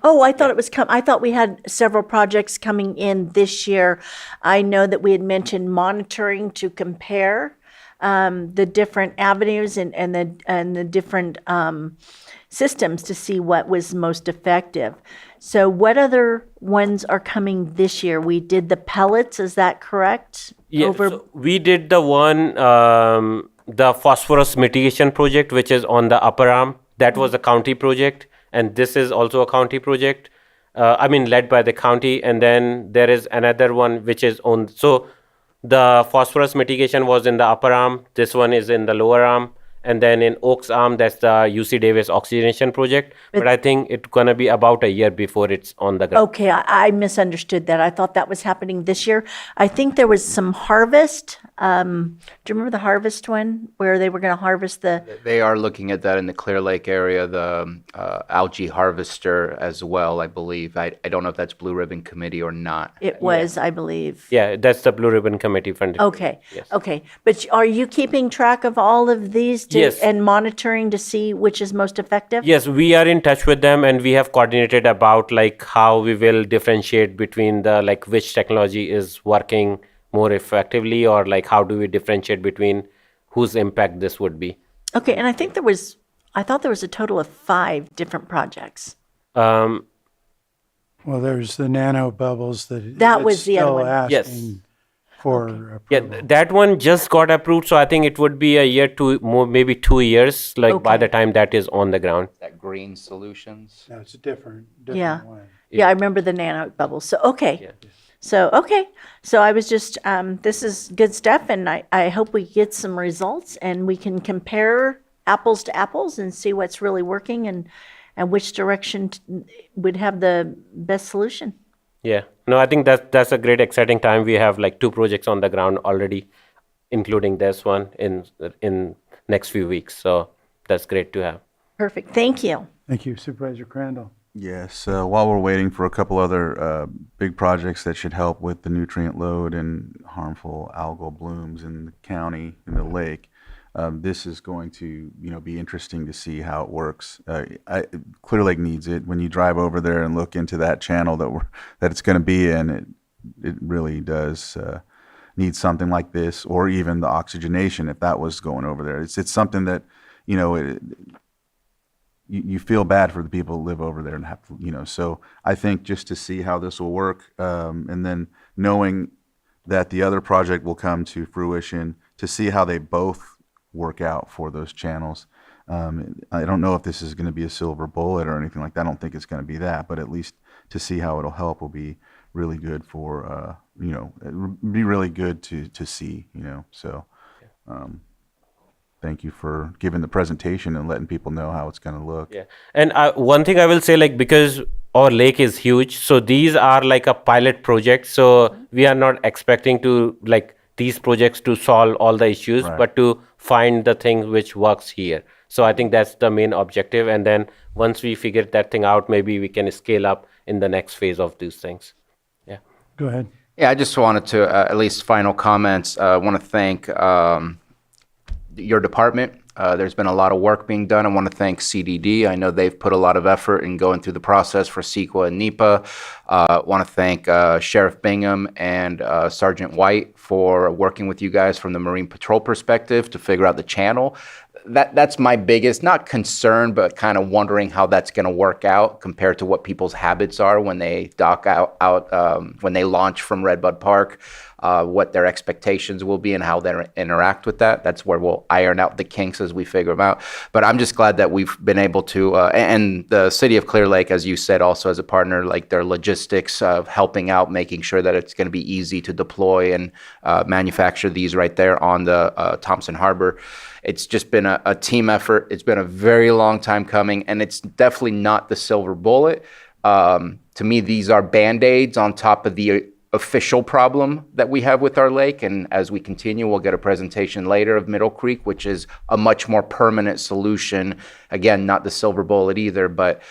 Oh, I thought it was I thought we had several projects coming in this year. I know that we had mentioned monitoring to compare the different avenues and the different systems to see what was most effective. So what other ones are coming this year? We did the pellets, is that correct? Yeah, so we did the one, the phosphorus mitigation project, which is on the upper arm. That was a county project, and this is also a county project. Led by the county. And then there is another one which is on. So the phosphorus mitigation was in the upper arm. This one is in the lower arm. And then in Oaks Arm, that's the UC Davis oxygenation project. But I think it's going to be about a year before it's on the ground. Okay, I misunderstood that. I thought that was happening this year. I think there was some harvest. Do you remember the harvest one where they were going to harvest the? They are looking at that in the Clear Lake area, the algae harvester as well, I believe. I don't know if that's Blue Ribbon Committee or not. It was, I believe. Yeah, that's the Blue Ribbon Committee funded. Okay, Yes. okay. But are you keeping track of all of these Yes. and monitoring to see which is most effective? Yes, we are in touch with them, and we have coordinated about like how we will differentiate between the like which technology is working more effectively, or like how do we differentiate between whose impact this would be. Okay, and I thought there was a total of 5 different projects. Well, there's the nano bubbles That that's was the other still one. Yes. asking for approval. Yeah, that one just got approved, so I think it would be a year to more, maybe 2 years, like by Okay. the time that is on the ground. That Green Solutions. No, it's a different Yeah. one. Yeah, I remember the nano bubbles. So, okay. So I was just, this is good stuff, and I hope we get some results and we can compare apples to apples and see what's really working and which direction would have the best solution. Yeah, no, I think that's a great exciting time. We have like 2 projects on the ground already, including this one in next few weeks. So that's great to have. Perfect. Thank you. Thank you, Supervisor Crandall. Yes, while we're waiting for a couple other big projects that should help with the nutrient load and harmful algal blooms in the county, in the lake, this is going to, be interesting to see how it works. Clear Lake needs it. When you drive over there and look into that channel that it's going to be in, it really does need something like this, or even the oxygenation if that was going over there. It's something that, you feel bad for the people who live over there and have to, so I think just to see how this will work, and then knowing that the other project will come to fruition, to see how they both work out for those channels. I don't know if this is going to be a silver bullet or anything like that. I don't think it's going to be that, but at least to see how it'll help will be really good for, be really good to see, so. Thank you for giving the presentation and letting people know how it's going to look. Yeah, and one thing I will say, like, because our lake is huge, so these are like a pilot project. So we are not expecting to like these projects to solve all the issues, Right. but to find the thing which works here. So I think that's the main objective. And then once we figure that thing out, maybe we can scale up in the next phase of these things. Yeah. Go ahead. Yeah, I just wanted to, at least final comments, want to thank your department. There's been a lot of work being done. I want to thank CDD. I know they've put a lot of effort in going through the process for CEQA and NEPA. Want to thank Sheriff Bingham and Sergeant White for working with you guys from the Marine Patrol perspective to figure out the channel. That's my biggest, not concern, but kind of wondering how that's going to work out compared to what people's habits are when they dock out when they launch from Redbud Park, what their expectations will be and how they interact with that. That's where we'll iron out the kinks as we figure them out. But I'm just glad that we've been able to, and the city of Clear Lake, as you said, also as a partner, like their logistics of helping out, making sure that it's going to be easy to deploy and manufacture these right there on the Thompson Harbor. It's just been a team effort. It's been a very long time coming, and it's definitely not the silver bullet. To me, these are Band-Aids on top of the official problem that we have with our lake. And as we continue, we'll get a presentation later of Middle Creek, which is a much more permanent solution. Again, not the silver bullet either, but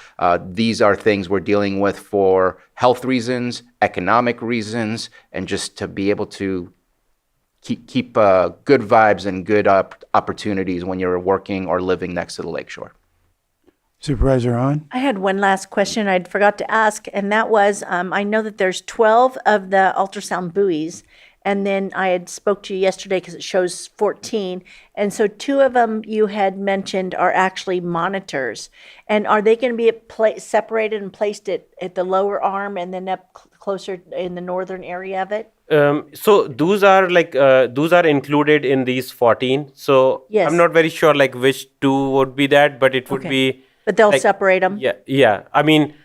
these are things we're dealing with for health reasons, economic reasons, and just to be able to keep good vibes and good opportunities when you're working or living next to the lakeshore. Supervisor Owen? I had one last question I'd forgot to ask, and that was, I know that there's 12 of the ultrasound buoys, and then I had spoke to you yesterday because it shows 14, and so 2 of them you had mentioned are actually monitors. And are they going to be separated and placed at the lower arm and then up closer in the northern area of it? So those are like those are included in these 14. So Yes. I'm not very sure like which 2 would be that, but it would Okay. be. But they'll like, separate them? Yeah. I mean,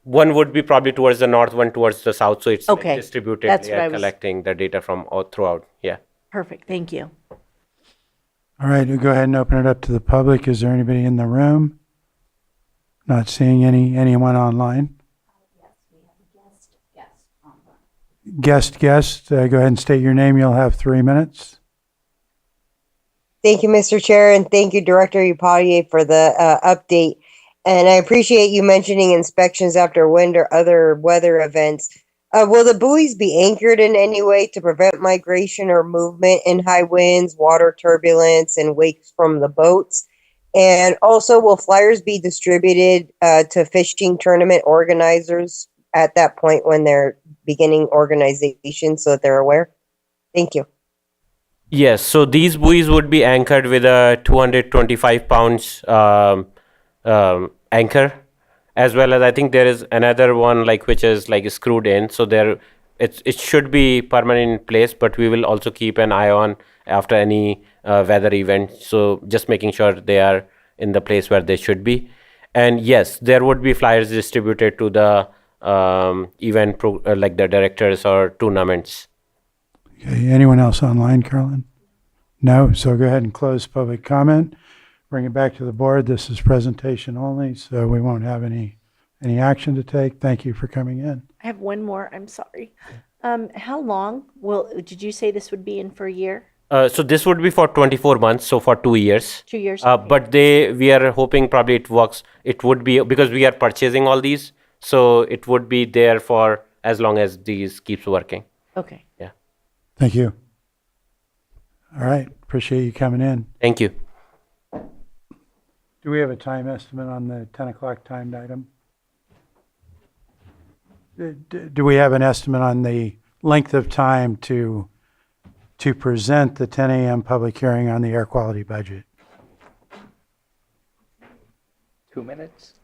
one would be probably towards the north, one towards the south. So it's like, Okay. distributed, That's what I was- collecting the data from all throughout. Yeah. Perfect, thank you. All right, we'll go ahead and open it up to the public. Is there anybody in the room? Not seeing anyone online? Guest, go ahead and state your name. You'll have 3 minutes. Thank you, Mr. Chair, and thank you, Director Upadier, for the update. And I appreciate you mentioning inspections after wind or other weather events. Will the buoys be anchored in any way to prevent migration or movement in high winds, water turbulence, and wakes from the boats? And also, will flyers be distributed to fishing tournament organizers at that point when they're beginning organization so that they're aware? Thank you. Yes. So these buoys would be anchored with a 225 pounds anchor, as well as I think there is another one like which is like screwed in. So it should be permanent in place, but we will also keep an eye on after any weather event. So just making sure they are in the place where they should be. And yes, there would be flyers distributed to the event like the directors or tournaments. Okay, anyone else online, Carolyn? No, so go ahead and close public comment. Bring it back to the board. This is presentation only, so we won't have any action to take. Thank you for coming in. I have one more, I'm sorry. How long did you say this would be in for a year? So this would be for 24 months, so for 2 years. 2 years? But we are hoping probably it works. It would be because we are purchasing all these, so it would be there for as long as these keeps working. Okay. Yeah. Thank you. All right, appreciate you coming in. Thank you. Do we have a time estimate on the 10 o'clock timed item? Do we have an estimate on the length of time to present the 10 a.m. public hearing on the air quality budget? 2 minutes?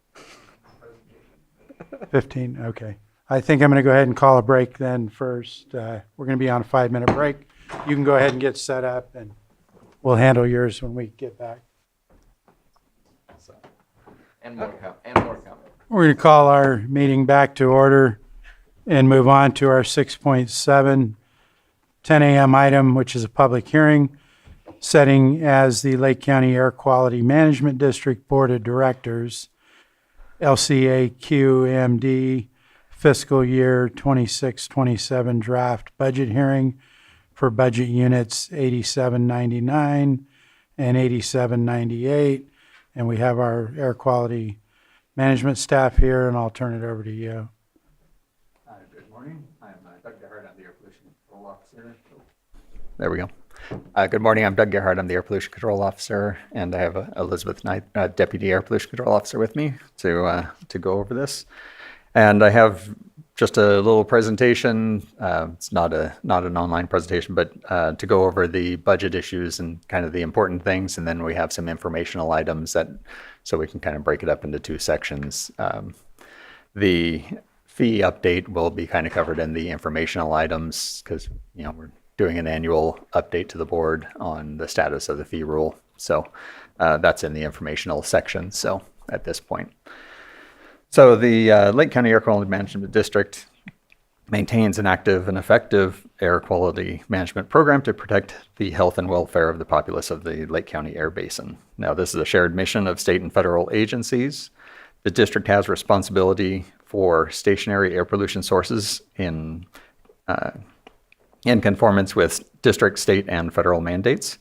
15, okay. I think I'm going to go ahead and call a break then first. We're going to be on a 5-minute break. You can go ahead and get set up, and we'll handle yours when we get back. And more coming. We're going to call our meeting back to order and move on to our 6.7 10 a.m. item, which is a public hearing, setting as the Lake County Air Quality Management District Board of Directors, LCAQMD, fiscal year 26-27 draft budget hearing for budget units 8799 and 8798. And we have our air quality management staff here, and I'll turn it over to you. Good morning. I'm Dr. Hart. I'm the Air Pollution There we go. Good morning. I'm Doug Gerhardt. I'm the Air Pollution Control Officer, and I have Elizabeth Knight, Deputy Air Pollution Control Officer, with me to go over this. And I have just a little presentation. It's not an online presentation, but to go over the budget issues and kind of the important things. And then we have some informational items so we can kind of break it up into two sections. The fee update will be kind of covered in the informational items because, we're doing an annual update to the board on the status of the fee rule. So that's in the informational section. So at this point. So the Lake County Air Quality Management District maintains an active and effective air quality management program to protect the health and welfare of the populace of the Lake County Air Basin. Now, this is a shared mission of state and federal agencies. The district has responsibility for stationary air pollution sources in conformance with district, state, and federal mandates.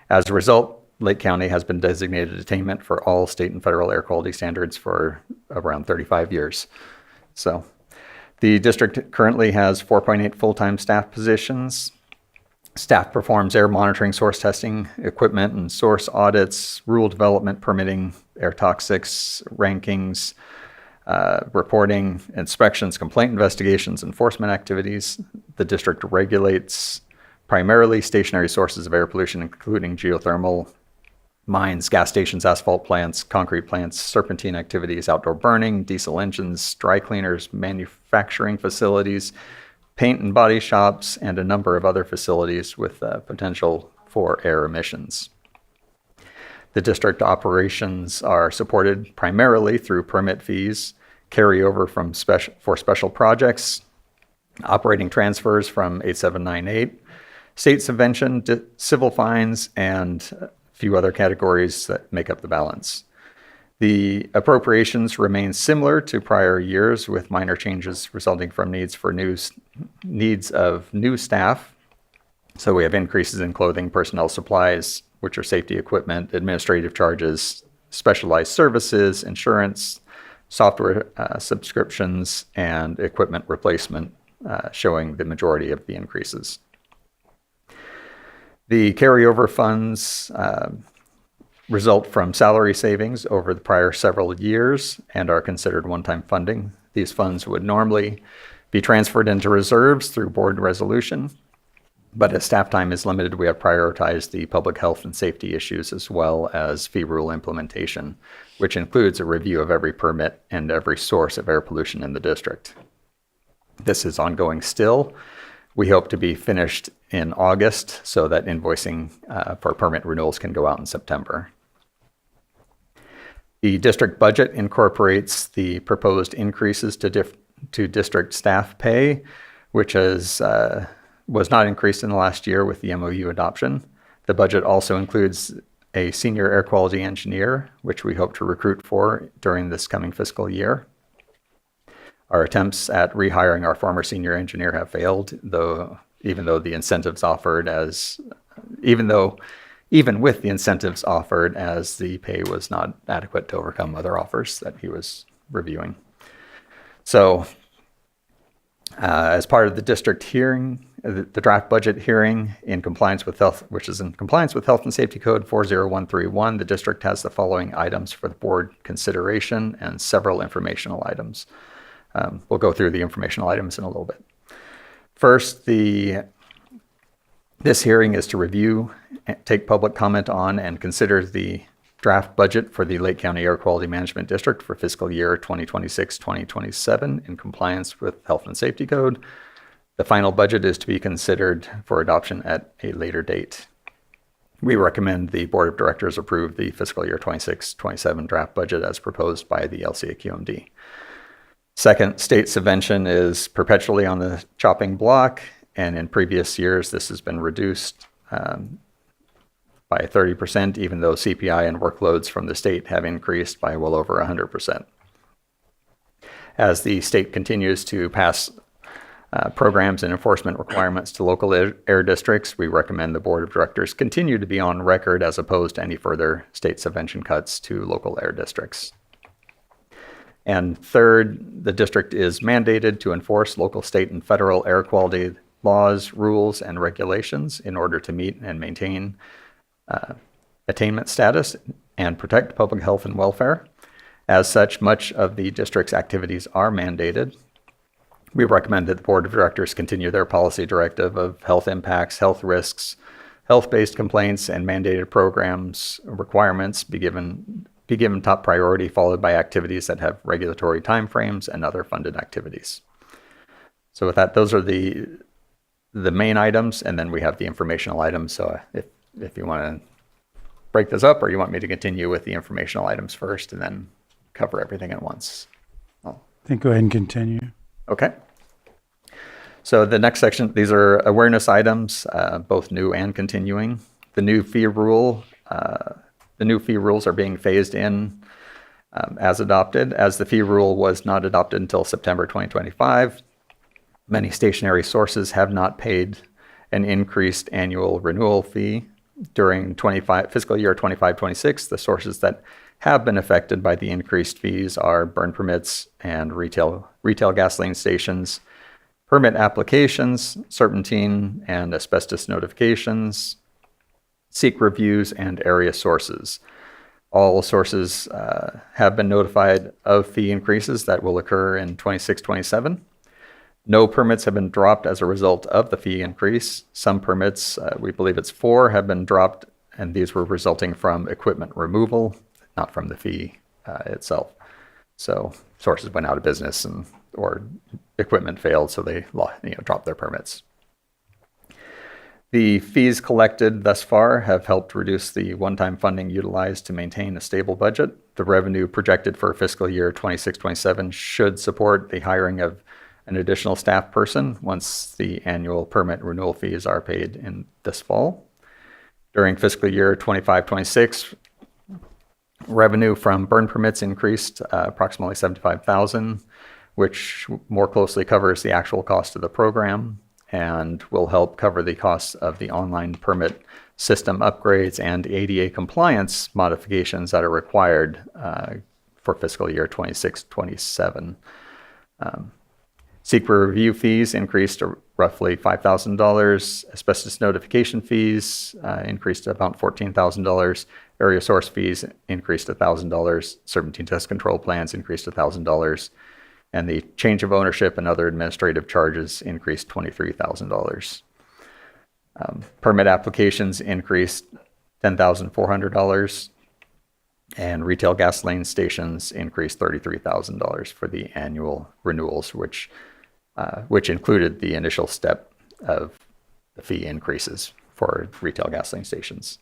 As a result, Lake County has been designated attainment for all state and federal air quality standards for around 35 years. So the district currently has 4.8 full-time staff positions. Staff performs air monitoring, source testing, equipment and source audits, rule development, permitting, air toxics, rankings, reporting, inspections, complaint investigations, enforcement activities. The district regulates primarily stationary sources of air pollution, including geothermal mines, gas stations, asphalt plants, concrete plants, serpentine activities, outdoor burning, diesel engines, dry cleaners, manufacturing facilities, paint and body shops, and a number of other facilities with potential for air emissions. The district operations are supported primarily through permit fees, carryover for special projects, operating transfers from 8798, state subvention, civil fines, and a few other categories that make up the balance. The appropriations remain similar to prior years, with minor changes resulting from needs of new staff. So we have increases in clothing, personnel supplies, which are safety equipment, administrative charges, specialized services, insurance, software subscriptions, and equipment replacement, showing the majority of the increases. The carryover funds result from salary savings over the prior several years and are considered one-time funding. These funds would normally be transferred into reserves through board resolution, but as staff time is limited, we have prioritized the public health and safety issues as well as fee rule implementation, which includes a review of every permit and every source of air pollution in the district. This is ongoing still. We hope to be finished in August so that invoicing for permit renewals can go out in September. The district budget incorporates the proposed increases to district staff pay, which was not increased in the last year with the MOU adoption. The budget also includes a senior air quality engineer, which we hope to recruit for during this coming fiscal year. Our attempts at rehiring our former senior engineer have failed, even with the incentives offered, as the pay was not adequate to overcome other offers that he was reviewing. So, as part of the district hearing, the draft budget hearing which is in compliance with Health and Safety Code 40131, the district has the following items for the board consideration and several informational items. We'll go through the informational items in a little bit. First, this hearing is to review, take public comment on, and consider the draft budget for the Lake County Air Quality Management District for fiscal year 2026-2027 in compliance with Health and Safety Code. The final budget is to be considered for adoption at a later date. We recommend the Board of Directors approve the fiscal year 26-27 draft budget as proposed by the LCAQMD. Second, state subvention is perpetually on the chopping block, and in previous years this has been reduced by 30%, even though CPI and workloads from the state have increased by well over 100%. As the state continues to pass programs and enforcement requirements to local air districts, we recommend the Board of Directors continue to be on record as opposed to any further state subvention cuts to local air districts. And third, the district is mandated to enforce local, state, and federal air quality laws, rules, and regulations in order to meet and maintain attainment status and protect public health and welfare. As such, much of the district's activities are mandated. We recommend that the Board of Directors continue their policy directive of health impacts, health risks, health-based complaints, and mandated programs requirements be given top priority, followed by activities that have regulatory timeframes and other funded activities. So with that, those are the main items, and then we have the informational items. So if you want to break those up, or you want me to continue with the informational items first and then cover everything at once. I think go ahead and continue. Okay. So the next section, these are awareness items, both new and continuing. The new fee rules are being phased in as adopted. As the fee rule was not adopted until September 2025, many stationary sources have not paid an increased annual renewal fee during fiscal year 25-26. The sources that have been affected by the increased fees are burn permits and retail gasoline stations, permit applications, serpentine and asbestos notifications, seek reviews, and area sources. All sources have been notified of fee increases that will occur in 26-27. No permits have been dropped as a result of the fee increase. Some permits, we believe it's 4, have been dropped, and these were resulting from equipment removal, not from the fee itself. So sources went out of business or equipment failed, so they dropped their permits. The fees collected thus far have helped reduce the one-time funding utilized to maintain a stable budget. The revenue projected for fiscal year 26-27 should support the hiring of an additional staff person once the annual permit renewal fees are paid in this fall. During fiscal year 25-26, revenue from burn permits increased approximately $75,000, which more closely covers the actual cost of the program and will help cover the costs of the online permit system upgrades and ADA compliance modifications that are required for fiscal year 26-27. Secret review fees increased to roughly $5,000. Asbestos notification fees increased to about $14,000. Area source fees increased to $1,000. Serpentine test control plans increased to $1,000. And the change of ownership and other administrative charges increased $23,000. Permit applications increased $10,400. And retail gasoline stations increased $33,000 for the annual renewals, which included the initial step of the fee increases for retail gasoline stations.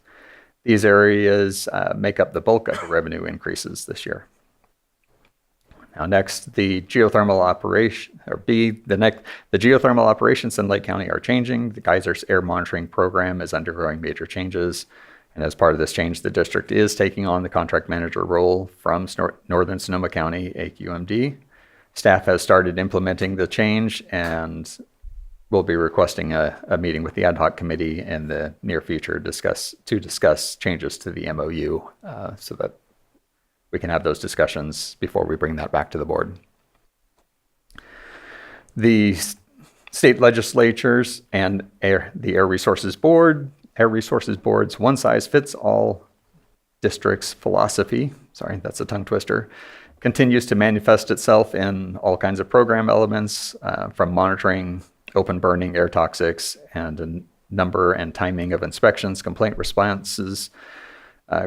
These areas make up the bulk of the revenue increases this year. Now next, the geothermal operation, the geothermal operations in Lake County are changing. The Geysers air monitoring program is undergoing major changes. And as part of this change, the district is taking on the contract manager role from Northern Sonoma County, AQMD. Staff has started implementing the change and will be requesting a meeting with the ad hoc committee in the near future to discuss changes to the MOU so that we can have those discussions before we bring that back to the board. The state legislatures and the Air Resources Board's one-size-fits-all districts philosophy, sorry, that's a tongue twister, continues to manifest itself in all kinds of program elements, from monitoring open burning air toxics and a number and timing of inspections, complaint responses,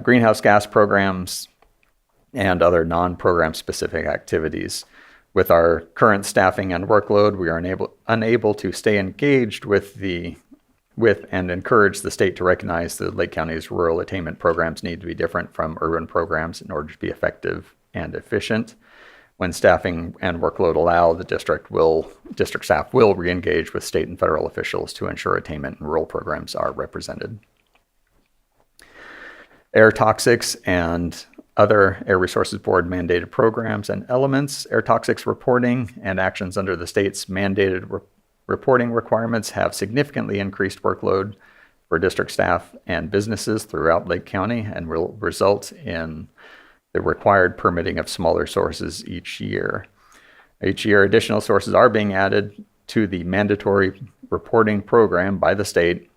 greenhouse gas programs, and other non-program specific activities. With our current staffing and workload, we are unable to stay engaged with and encourage the state to recognize that Lake County's rural attainment programs need to be different from urban programs in order to be effective and efficient. When staffing and workload allow, the district staff will re-engage with state and federal officials to ensure attainment and rural programs are represented. Air toxics and other Air Resources Board mandated programs and elements, air toxics reporting and actions under the state's mandated reporting requirements have significantly increased workload for district staff and businesses throughout Lake County and will result in the required permitting of smaller sources each year. Each year, additional sources are being added to the mandatory reporting program by the state.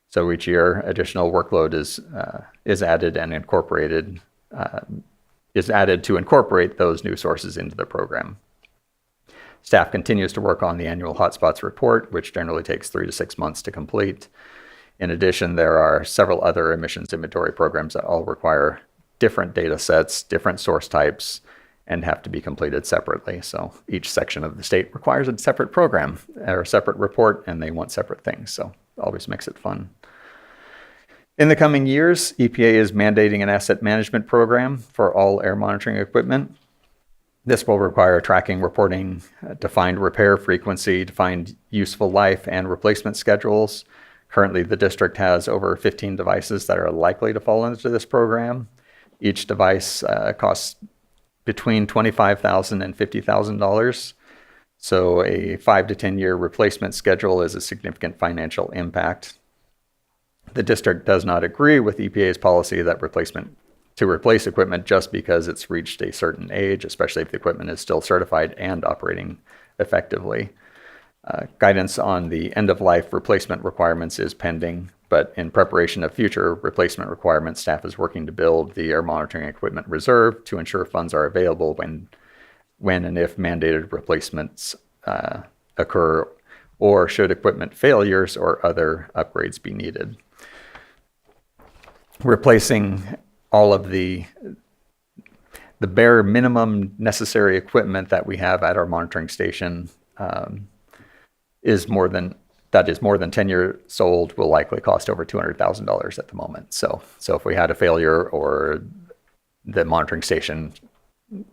So each year, additional workload is added and incorporated, is added to incorporate those new sources into the program. Staff continues to work on the annual hotspots report, which generally takes 3 to 6 months to complete. In addition, there are several other emissions inventory programs that all require different data sets, different source types, and have to be completed separately. So each section of the state requires a separate program or a separate report, and they want separate things. So it always makes it fun. In the coming years, EPA is mandating an asset management program for all air monitoring equipment. This will require tracking, reporting, defined repair frequency, defined useful life, and replacement schedules. Currently, the district has over 15 devices that are likely to fall into this program. Each device costs between $25,000 and $50,000. So a 5 to 10 year replacement schedule is a significant financial impact. The district does not agree with EPA's policy that to replace equipment just because it's reached a certain age, especially if the equipment is still certified and operating effectively. Guidance on the end-of-life replacement requirements is pending, but in preparation of future replacement requirements, staff is working to build the air monitoring equipment reserve to ensure funds are available when and if mandated replacements occur, or should equipment failures or other upgrades be needed. Replacing all of the bare minimum necessary equipment that we have at our monitoring station is more than 10 years old, will likely cost over $200,000 at the moment. So if we had a failure or the monitoring station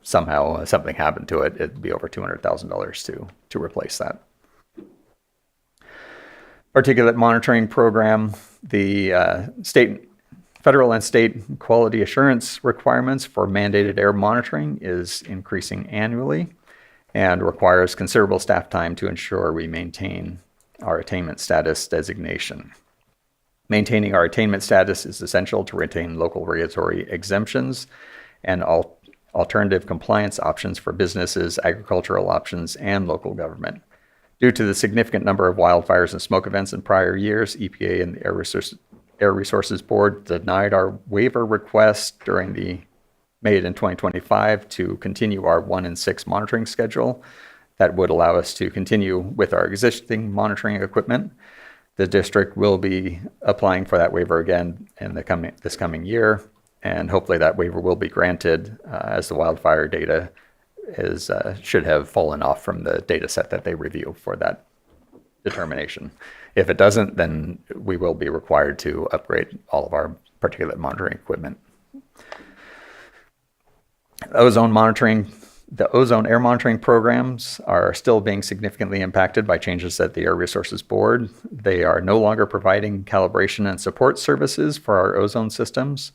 somehow something happened to it, it'd be over $200,000 to replace that. Particulate monitoring program, the federal and state quality assurance requirements for mandated air monitoring is increasing annually and requires considerable staff time to ensure we maintain our attainment status designation. Maintaining our attainment status is essential to retain local regulatory exemptions and alternative compliance options for businesses, agricultural options, and local government. Due to the significant number of wildfires and smoke events in prior years, EPA and the Air Resources Board denied our waiver request made in 2025 to continue our 1 in 6 monitoring schedule. That would allow us to continue with our existing monitoring equipment. The district will be applying for that waiver again in this coming year, and hopefully that waiver will be granted as the wildfire data should have fallen off from the data set that they review for that determination. If it doesn't, then we will be required to upgrade all of our particulate monitoring equipment. The ozone air monitoring programs are still being significantly impacted by changes at the Air Resources Board. They are no longer providing calibration and support services for our ozone systems.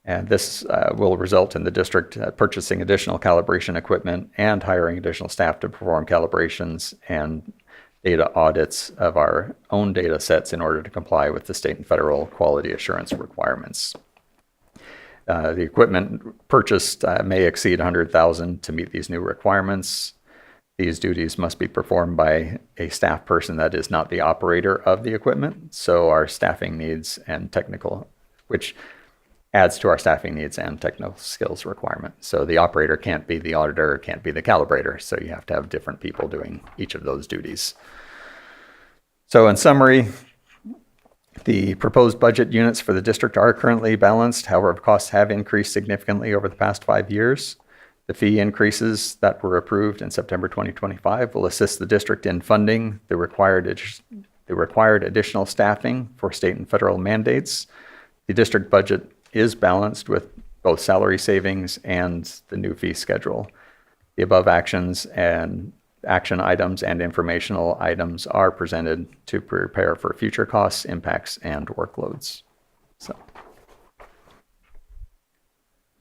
And this will result in the district purchasing additional calibration equipment and hiring additional staff to perform calibrations and data audits of our own data sets in order to comply with the state and federal quality assurance requirements. The equipment purchased may exceed $100,000 to meet these new requirements. These duties must be performed by a staff person that is not the operator of the equipment. So our staffing needs and which adds to our staffing needs and technical skills requirement. So the operator can't be the auditor, can't be the calibrator. So you have to have different people doing each of those duties. So in summary, the proposed budget units for the district are currently balanced. However, costs have increased significantly over the past 5 years. The fee increases that were approved in September 2025 will assist the district in funding the required additional staffing for state and federal mandates. The district budget is balanced with both salary savings and the new fee schedule. The above actions and action items and informational items are presented to prepare for future costs, impacts, and workloads. So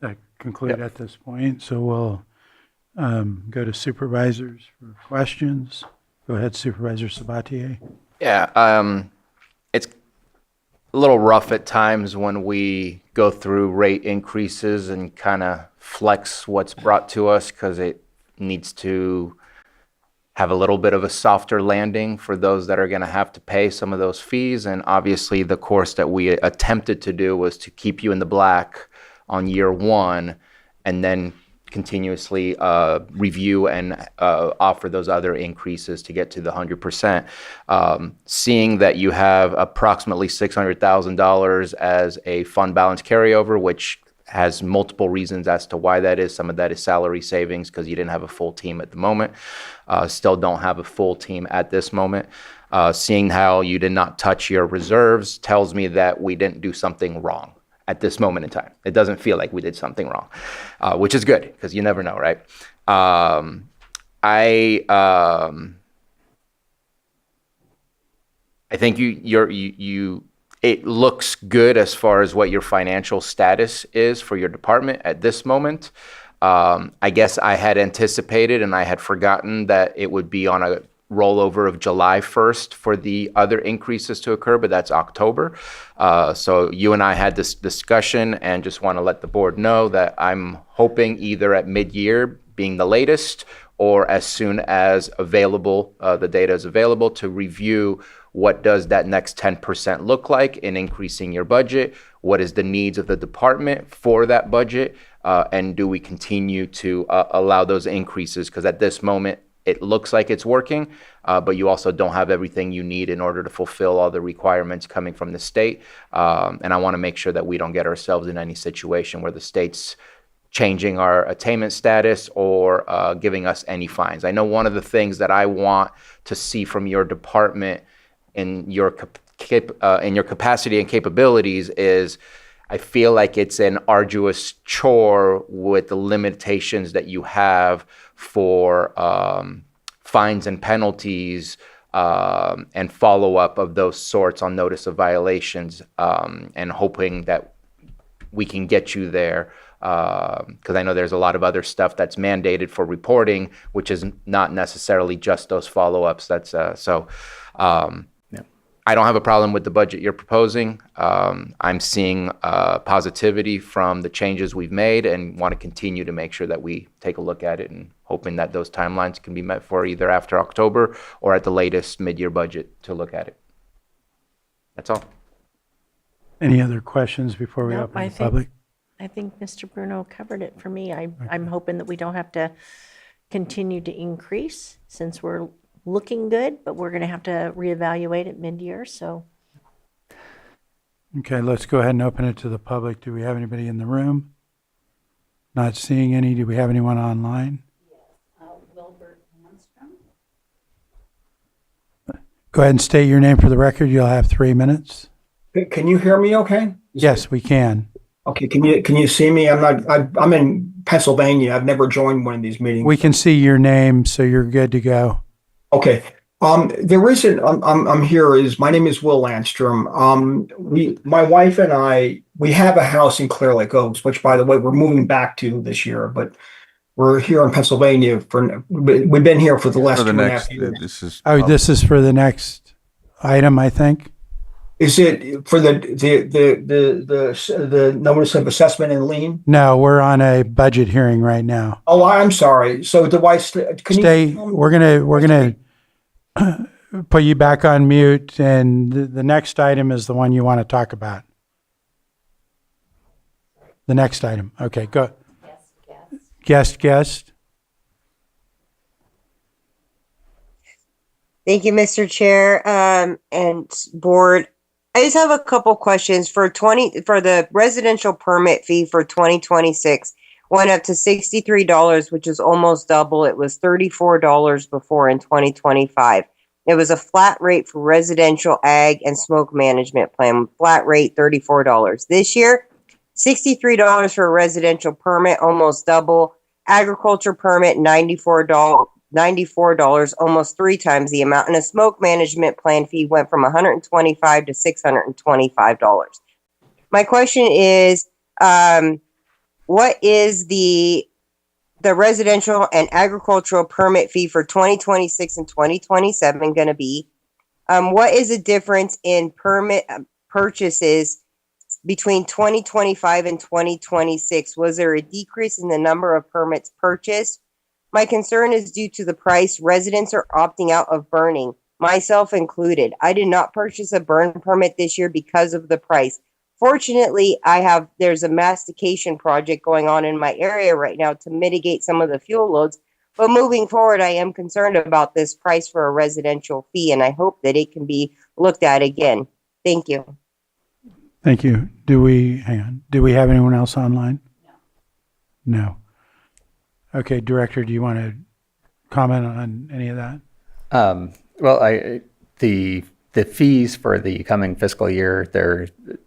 That conclude at this point. So we'll go to supervisors for questions. Go ahead, Supervisor Sabatier. Yeah, it's a little rough at times when we go through rate increases and kind of flex what's brought to us because it needs to have a little bit of a softer landing for those that are going to have to pay some of those fees. And obviously the course that we attempted to do was to keep you in the black on year one and then continuously review and offer those other increases to get to the 100%. Seeing that you have approximately $600,000 as a fund balance carryover, which has multiple reasons as to why that is. Some of that is salary savings because you didn't have a full team at the moment. Still don't have a full team at this moment. Seeing how you did not touch your reserves tells me that we didn't do something wrong at this moment in time. It doesn't feel like we did something wrong, which is good because you never know, right? I think it looks good as far as what your financial status is for your department at this moment. I guess I had anticipated and I had forgotten that it would be on a rollover of July 1st for the other increases to occur, but that's October. So you and I had this discussion and just want to let the board know that I'm hoping either at mid-year being the latest or as soon as available, the data is available to review what does that next 10% look like in increasing your budget? What is the needs of the department for that budget? And do we continue to allow those increases? Because at this moment, it looks like it's working, but you also don't have everything you need in order to fulfill all the requirements coming from the state. And I want to make sure that we don't get ourselves in any situation where the state's changing our attainment status or giving us any fines. I know one of the things that I want to see from your department in your capacity and capabilities is I feel like it's an arduous chore with the limitations that you have for fines and penalties and follow-up of those sorts on notice of violations, and hoping that we can get you there, because I know there's a lot of other stuff that's mandated for reporting, which is not necessarily just those follow-ups. That's I don't have a problem with the budget you're proposing. I'm seeing positivity from the changes we've made and want to continue to make sure that we take a look at it and hoping that those timelines can be met for either after October or at the latest mid-year budget to look at it. That's all. Any other questions before we Nope, open the public? I think Mr. Bruno covered it for me. I'm hoping that we don't have to continue to increase since we're looking good, but we're going to have to reevaluate at mid-year, so. Okay, let's go ahead and open it to the public. Do we have anybody in the room? Not seeing any. Do we have anyone online? Wilbert Hamstrom. Go ahead and state your name for the record. You'll have 3 minutes. Can you hear me okay? Yes, we can. Okay, can you see me? I'm in Pennsylvania. I've never joined one of these meetings. We can see your name, so you're good to go. Okay. The reason I'm here is my name is Will Landstrom. My wife and I, we have a house in Clear Lake Oaks, which by the way, we're moving back to this year, but we're here in Pennsylvania we've been here for the last 2.5 years. This is for the next item, I think. Is it for the notice of assessment and lien? No, we're on a budget hearing right now. Oh, I'm sorry. So do I stay? We're gonna put you back on mute, and the next item is the one you want to talk about. The next item. Okay, go. Guest. Thank you, Mr. Chair, and board. I just have a couple questions for the residential permit fee for 2026 went up to $63, which is almost double. It was $34 before in 2025. It was a flat rate for residential ag and smoke management plan, flat rate $34. This year, $63 for a residential permit, almost double. Agriculture permit, $94, almost 3 times the amount. And a smoke management plan fee went from $125 to $625. My question is, what is the residential and agricultural permit fee for 2026 and 2027 going to be? What is the difference in permit purchases between 2025 and 2026? Was there a decrease in the number of permits purchased? My concern is due to the price. Residents are opting out of burning, myself included. I did not purchase a burn permit this year because of the price. Fortunately, there's a mastication project going on in my area right now to mitigate some of the fuel loads. But moving forward, I am concerned about this price for a residential fee, and I hope that it can be looked at again. Thank you. Thank you. Hang on. Do we have anyone else online? No. Okay, Director, do you want to comment on any of that? Well, the fees for the coming fiscal year,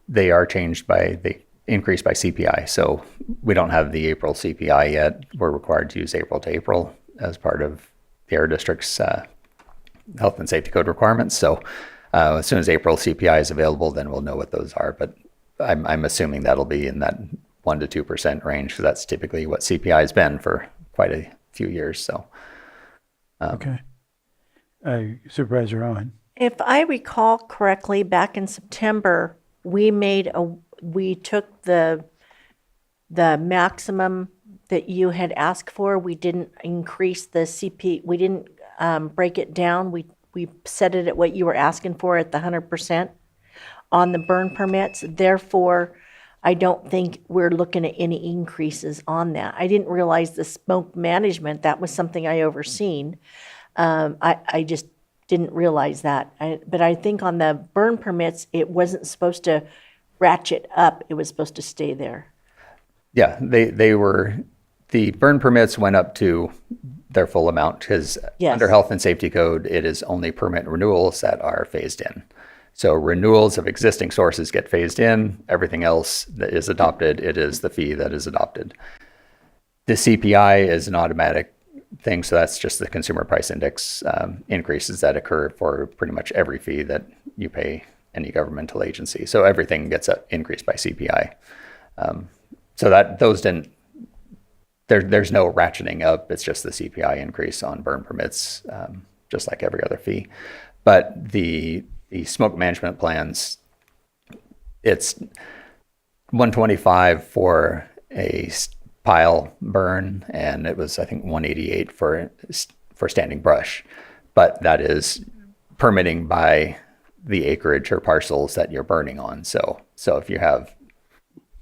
they are changed they increased by CPI. So we don't have the April CPI yet. We're required to use April to April as part of the Air District's health and safety code requirements. So as soon as April CPI is available, then we'll know what those are. But I'm assuming that'll be in that 1% to 2% range, because that's typically what CPI has been for quite a few years. So, okay. Supervisor Owen. If I recall correctly, back in September, we took the maximum that you had asked for. We didn't increase the CP. We didn't break it down. We set it at what you were asking for at the 100% on the burn permits. Therefore, I don't think we're looking at any increases on that. I didn't realize the smoke management, that was something I overseen. I just didn't realize that. But I think on the burn permits, it wasn't supposed to ratchet up. It was supposed to stay there. Yeah, the burn permits went up to their full amount, because under health and safety code, it is only permit renewals that are phased in. So renewals of existing sources get phased in. Everything else that is adopted, it is the fee that is adopted. The CPI is an automatic thing, so that's just the consumer price index increases that occur for pretty much every fee that you pay any governmental agency. So everything gets increased by CPI. So that those didn't. There's no ratcheting up. It's just the CPI increase on burn permits, just like every other fee. But the smoke management plans, it's $125 for a pile burn, and it was, I think, $188 for standing brush. But that is permitting by the acreage or parcels that you're burning on. So if you have,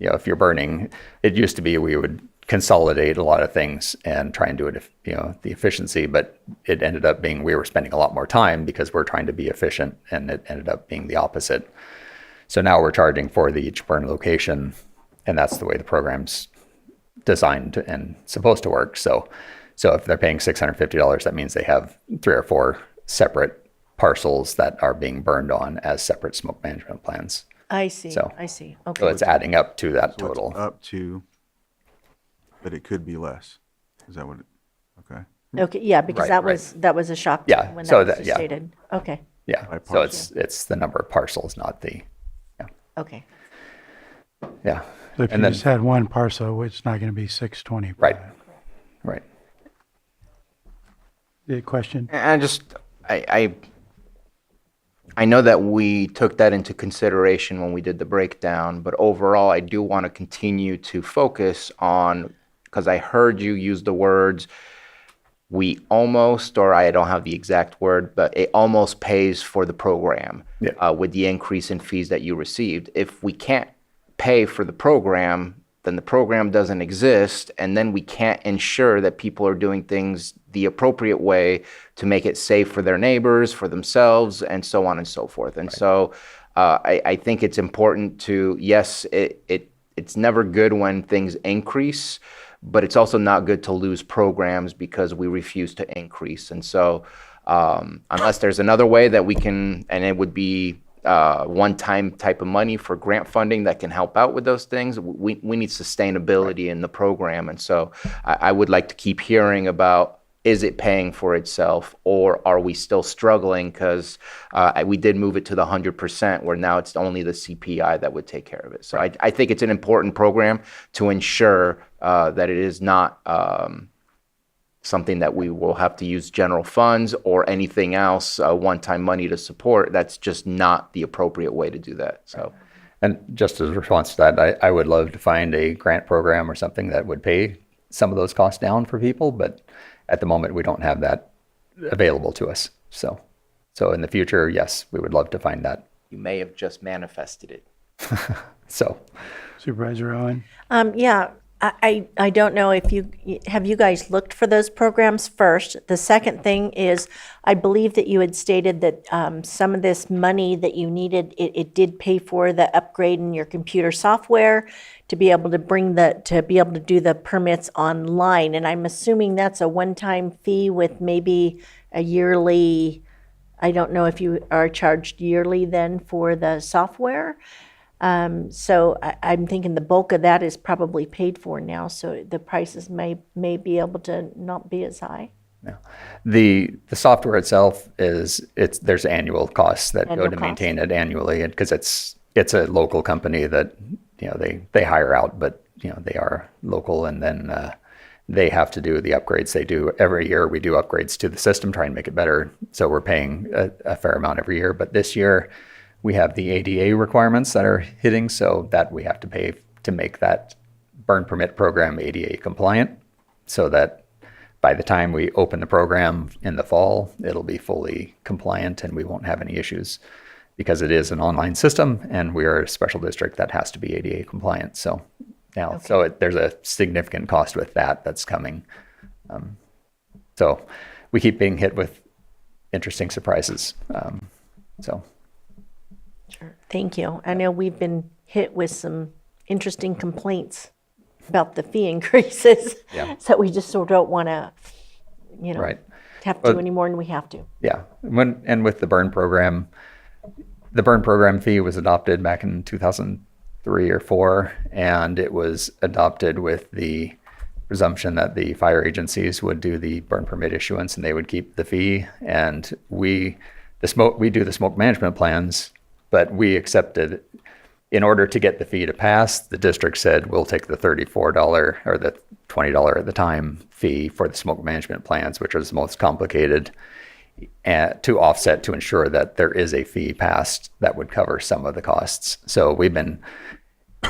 if you're burning, it used to be we would consolidate a lot of things and try and do it, the efficiency, but it ended up being we were spending a lot more time because we're trying to be efficient, and it ended up being the opposite. So now we're charging for each burn location, and that's the way the program's designed and supposed to work. So if they're paying $650, that means they have 3 or 4 separate parcels that are being burned on as separate smoke management plans. I see. So, I see. Okay. So it's adding up to that So total. it's up to, but it could be less. Is that what okay. Okay, yeah, because Right, that was a shock to Yeah, me when so that was that- yeah. stated. Okay, Yeah. By So parcel. it's the number of parcels, not the, okay. yeah. So if you And then- just had one parcel, it's not going to be 620. Right. Right. The question? And I know that we took that into consideration when we did the breakdown, but overall, I do want to continue to focus on, because I heard you use the words, we almost, or I don't have the exact word, but it almost pays for the program with the increase in fees that you received. If we can't pay for the program, then the program doesn't exist, and then we can't ensure that people are doing things the appropriate way to make it safe for their neighbors, for themselves, and so on and so forth. And so I think it's important to, yes, it's never good when things increase, but it's also not good to lose programs because we refuse to increase. And so unless there's another way that we can, and it would be one-time type of money for grant funding that can help out with those things, we need sustainability in the program. And so I would like to keep hearing about, is it paying for itself, or are we still struggling because we did move it to the 100%, where now it's only the CPI that would take care of it. So I think it's an important program to ensure that it is not something that we will have to use general funds or anything else, one-time money to support. That's just not the appropriate way to do that. So, And just as a response to that, I would love to find a grant program or something that would pay some of those costs down for people, but at the moment, we don't have that available to us. So in the future, yes, we would love to find that. You may have just manifested it. So, Supervisor Owen? Yeah, I don't know if have you guys looked for those programs first? The second thing is, I believe that you had stated that some of this money that you needed, it did pay for the upgrade in your computer software to be able to do the permits online. And I'm assuming that's a one-time fee with maybe a yearly, I don't know if you are charged yearly then for the software. So I'm thinking the bulk of that is probably paid for now, so the prices may be able to not be as high. yeah. The software itself there's annual costs that Annual go to costs. maintain it annually, because it's a local company that, they hire out, but, they are local, and then they have to do the upgrades they do every year. We do upgrades to the system, try and make it better. So we're paying a fair amount every year, but this year we have the ADA requirements that are hitting, so that we have to pay to make that burn permit program ADA compliant, so that by the time we open the program in the fall, it'll be fully compliant and we won't have any issues, because it is an online system and we are a special district that has to be ADA compliant. So now, there's a significant cost with that's coming. So we keep being hit with interesting surprises. Sure. Thank you. I know we've been hit with some interesting complaints about the fee increases. Yeah. So we just sort of don't want to, Right. have to do any more than we have to. Yeah. And with the burn program fee was adopted back in 2003 or 4, and it was adopted with the presumption that the fire agencies would do the burn permit issuance and they would keep the fee. And we do the smoke management plans, but we accepted, in order to get the fee to pass, the district said, we'll take the $34 or the $20 at the time fee for the smoke management plans, which is the most complicated, to offset, to ensure that there is a fee passed that would cover some of the costs. So we've been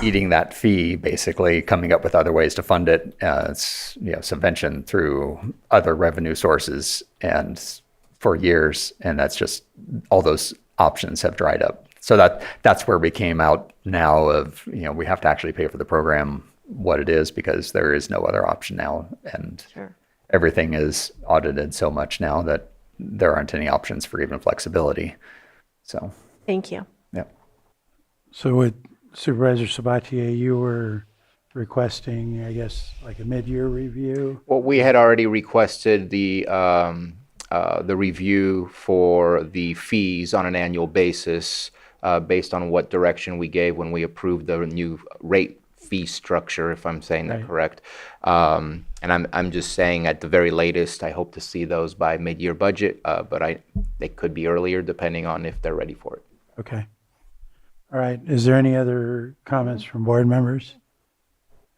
eating that fee, basically coming up with other ways to fund it. It's, subvention through other revenue sources, and for years, and that's just, all those options have dried up. So that's where we came out now of, we have to actually pay for the program what it is, because there is no other option now. And Sure. Everything is audited so much now that there aren't any options for even flexibility. So, Thank you. yeah. So with Supervisor Sabatier, you were requesting, I guess, like a mid-year review? Well, we had already requested the review for the fees on an annual basis, based on what direction we gave when we approved the new rate fee structure, if I'm saying that correct. And I'm just saying, at the very latest, I hope to see those by mid-year budget, but they could be earlier depending on if they're ready for it. Okay. All right. Is there any other comments from board members?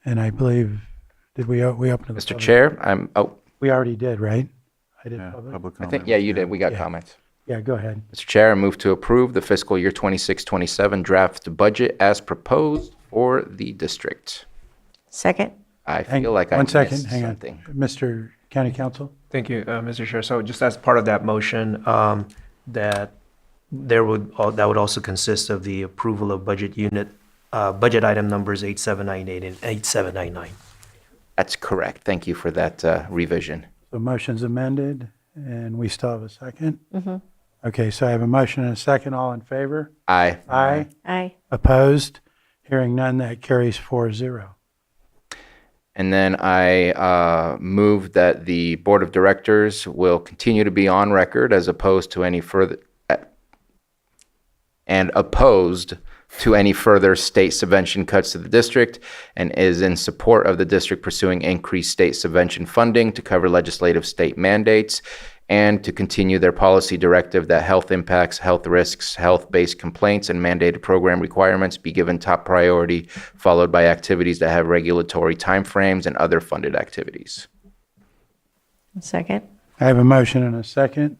And I believe, did we open the Mr. Chair, we already did, right? I did Yeah, public? public I think, comment. yeah, you did. We got comments. Yeah, go ahead. Mr. Chair, I move to approve the fiscal year 26-27 draft budget as proposed for the district. Second. I feel like I One missed second, hang on. something. Mr. County Counsel? Thank you, Mr. Chair. So just as part of that motion, that would also consist of the approval of budget item numbers 8798 and 8799. That's correct. Thank you for that revision. The motion's amended, and we still have a second? Mm-hmm. Okay, so I have a motion and a second. All in favor? Aye. Aye. Aye. Opposed? Hearing none, that carries 4-0. And then I move that the Board of Directors will continue to be on record as opposed to any further state subvention cuts to the district, and is in support of the district pursuing increased state subvention funding to cover legislative state mandates, and to continue their policy directive that health impacts, health risks, health-based complaints, and mandated program requirements be given top priority, followed by activities that have regulatory timeframes and other funded activities. Second. I have a motion and a second.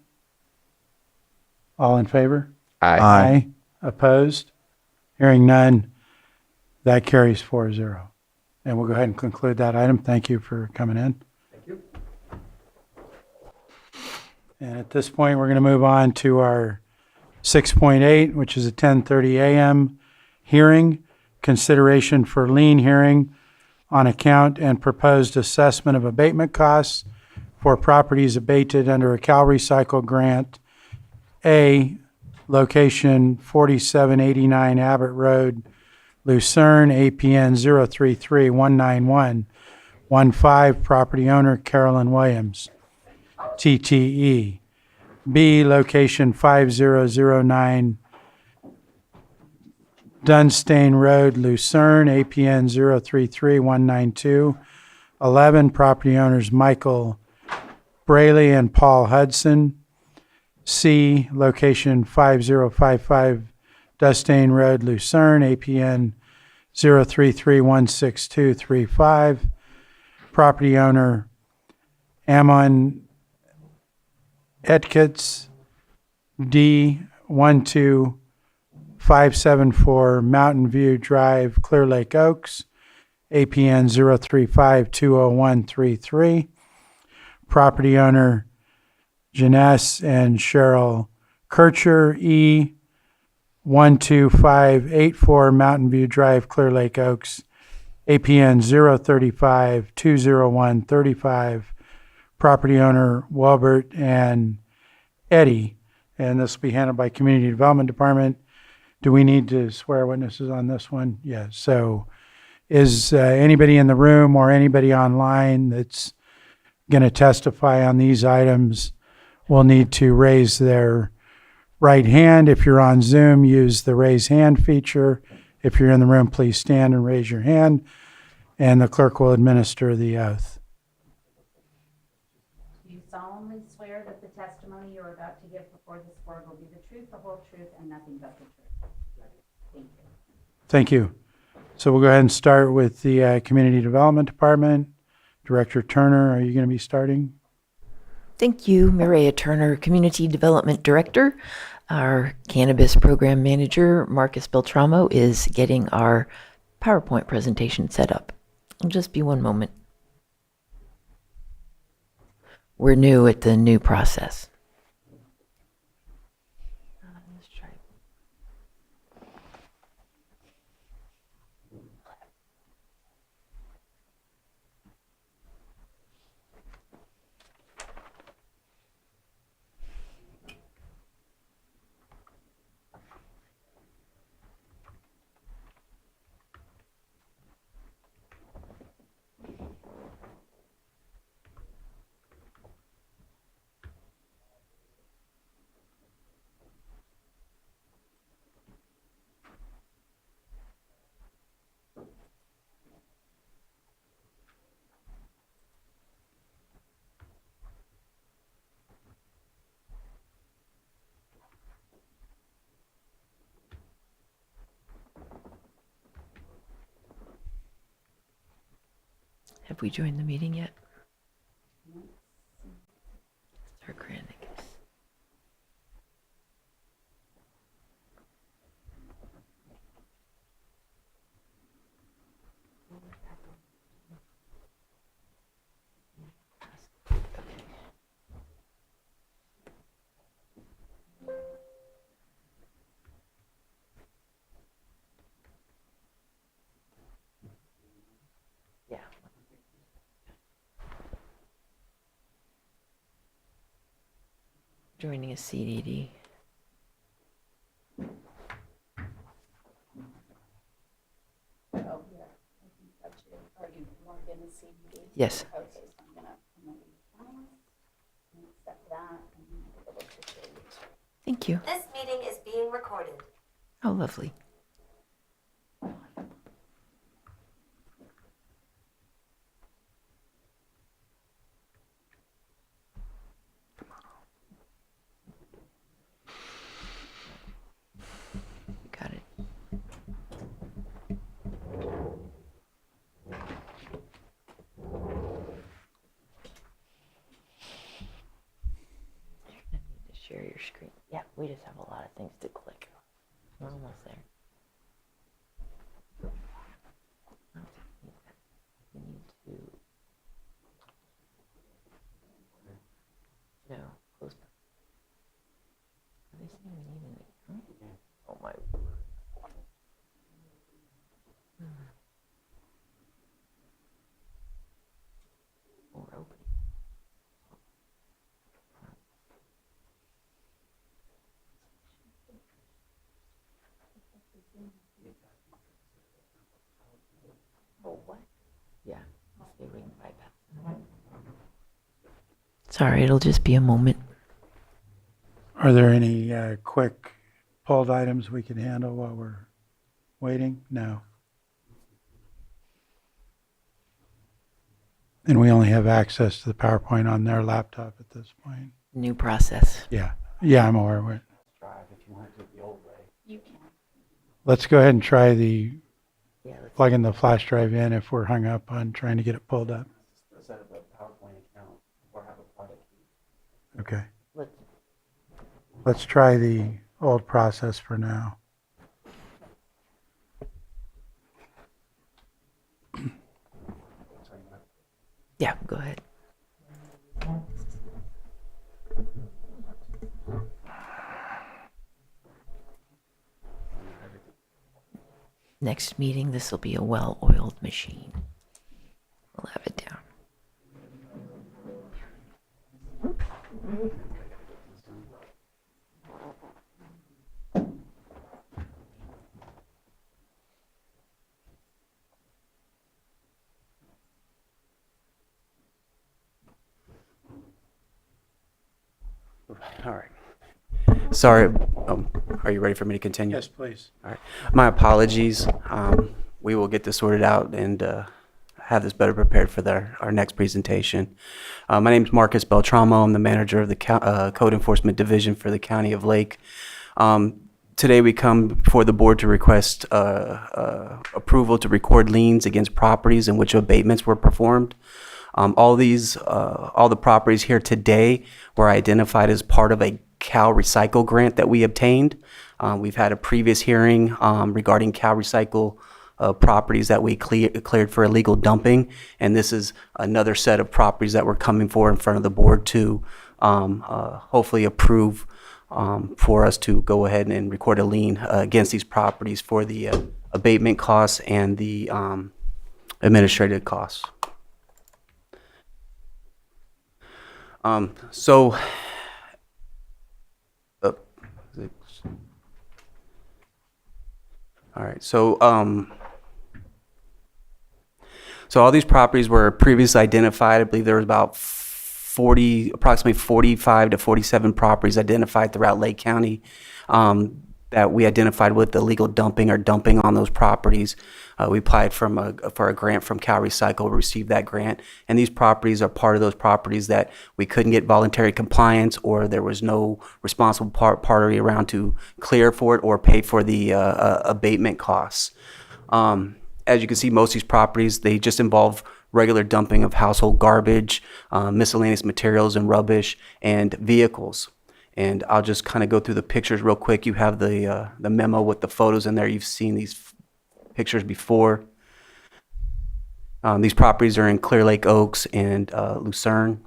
All in favor? Aye. Opposed? Hearing none, that carries 4-0. And we'll go ahead and conclude that item. Thank you for coming in. Thank you. And at this point, we're going to move on to our 6.8, which is a 10:30 a.m. hearing, consideration for lien hearing on account and proposed assessment of abatement costs for properties abated under a Cal Recycle grant. A, location 4789 Abbott Road, Lucerne, APN 033-191-15, property owner Carolyn Williams, TTE. B, location 5009 Dunstane Road, Lucerne, APN 033-192-11, property owners Michael Braley and Paul Hudson. C, location 5055 Dunstane Road, Lucerne, APN 033-162-35, property owner Amon Etkitz. D, 12574 Mountain View Drive, Clear Lake Oaks, APN 035-20133, property owner Janess and Cheryl Kircher. E, 12584 Mountain View Drive, Clear Lake Oaks, APN 035-20135, property owner Welbert and Eddie. And this will be handled by Community Development Department. Do we need to swear witnesses on this one? Yeah. So is anybody in the room or anybody online that's going to testify on these items will need to raise their right hand. If you're on Zoom, use the raise hand feature. If you're in the room, please stand and raise your hand, and the clerk will administer the oath. Do you solemnly swear that the testimony you're about to give before this board will be the truth, the whole truth, and nothing but the truth? Thank you. Thank you. So we'll go ahead and start with the Community Development Department. Director Turner, are you going to be starting? Thank you, Mireya Turner, Community Development Director. Our Cannabis Program Manager, Marcus Beltramo, is getting our PowerPoint presentation set up. It'll just be one moment. We're new at the new process. Let's try. Have we joined the meeting yet? Sir Granicus. Yeah. Joining a CDD. Yes. Thank you. This meeting is being recorded. Oh, lovely. Got it. You're gonna need to share your screen. Yeah, we just have a lot of things to click. We're almost there. We need to. No, close. Sorry, it'll just be a moment. Are there any quick pulled items we can handle while we're waiting? No. And we only have access to the PowerPoint on their laptop at this point. New process. Yeah. Yeah, I'm aware of it. If you want to do it the old way. You can. Let's go ahead and try plugging the flash drive in if we're hung up on trying to get it pulled up. Set up a PowerPoint account or have a product. Okay. Let's try the old process for now. Yeah, go ahead. Next meeting, this will be a well-oiled machine. We'll have it down. All right. Sorry, are you ready for me to continue? Yes, please. All right. My apologies. We will get this sorted out and have this better prepared for our next presentation. My name is Marcus Beltramo. I'm the manager of the Code Enforcement Division for the County of Lake. Today we come before the board to request approval to record liens against properties in which abatements were performed. All the properties here today were identified as part of a Cal Recycle grant that we obtained. We've had a previous hearing regarding Cal Recycle properties that we cleared for illegal dumping, and this is another set of properties that we're coming for in front of the board to hopefully approve for us to go ahead and record a lien against these properties for the abatement costs and the administrative costs. All right, so all these properties were previously identified. I believe there was about approximately 45 to 47 properties identified throughout Lake County that we identified with illegal dumping or dumping on those properties. We applied for a grant from Cal Recycle, received that grant, and these properties are part of those properties that we couldn't get voluntary compliance, or there was no responsible party around to clear for it or pay for the abatement costs. As you can see, most of these properties, they just involve regular dumping of household garbage, miscellaneous materials and rubbish, and vehicles. And I'll just kind of go through the pictures real quick. You have the memo with the photos in there. You've seen these pictures before. These properties are in Clear Lake Oaks and Lucerne.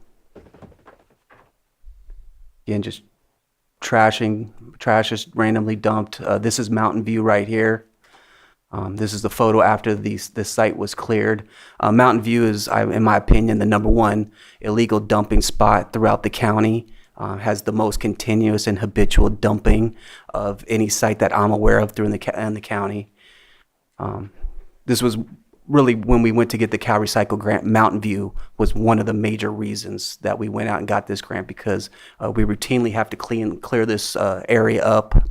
Again, just trash is randomly dumped. This is Mountain View right here. This is the photo after this site was cleared. Mountain View is, in my opinion, the #1 illegal dumping spot throughout the county. Has the most continuous and habitual dumping of any site that I'm aware of in the county. This was really when we went to get the Cal Recycle grant. Mountain View was one of the major reasons that we went out and got this grant, because we routinely have to clear this area up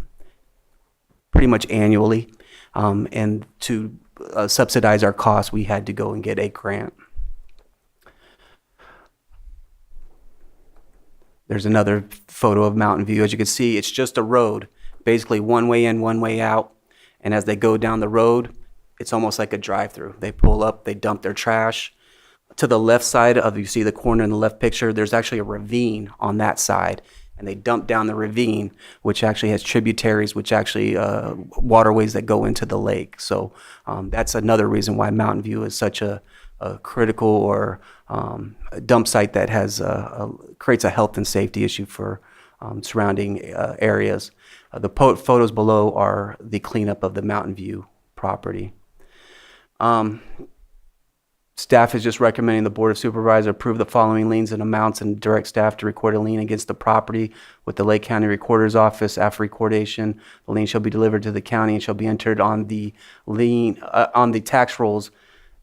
pretty much annually, and to subsidize our costs, we had to go and get a grant. There's another photo of Mountain View. As you can see, it's just a road, basically one way in, one way out. And as they go down the road, it's almost like a drive-through. They pull up, they dump their trash. To the left side of, you see the corner in the left picture, there's actually a ravine on that side. And they dump down the ravine, which actually has tributaries, which actually waterways that go into the lake. So that's another reason why Mountain View is such a critical or a dump site that has creates a health and safety issue for surrounding areas. The photos below are the cleanup of the Mountain View property. Staff is just recommending the Board of Supervisors approve the following liens and amounts and direct staff to record a lien against the property with the Lake County Recorder's Office. After recordation, the lien shall be delivered to the county and shall be entered on the lien on the tax rolls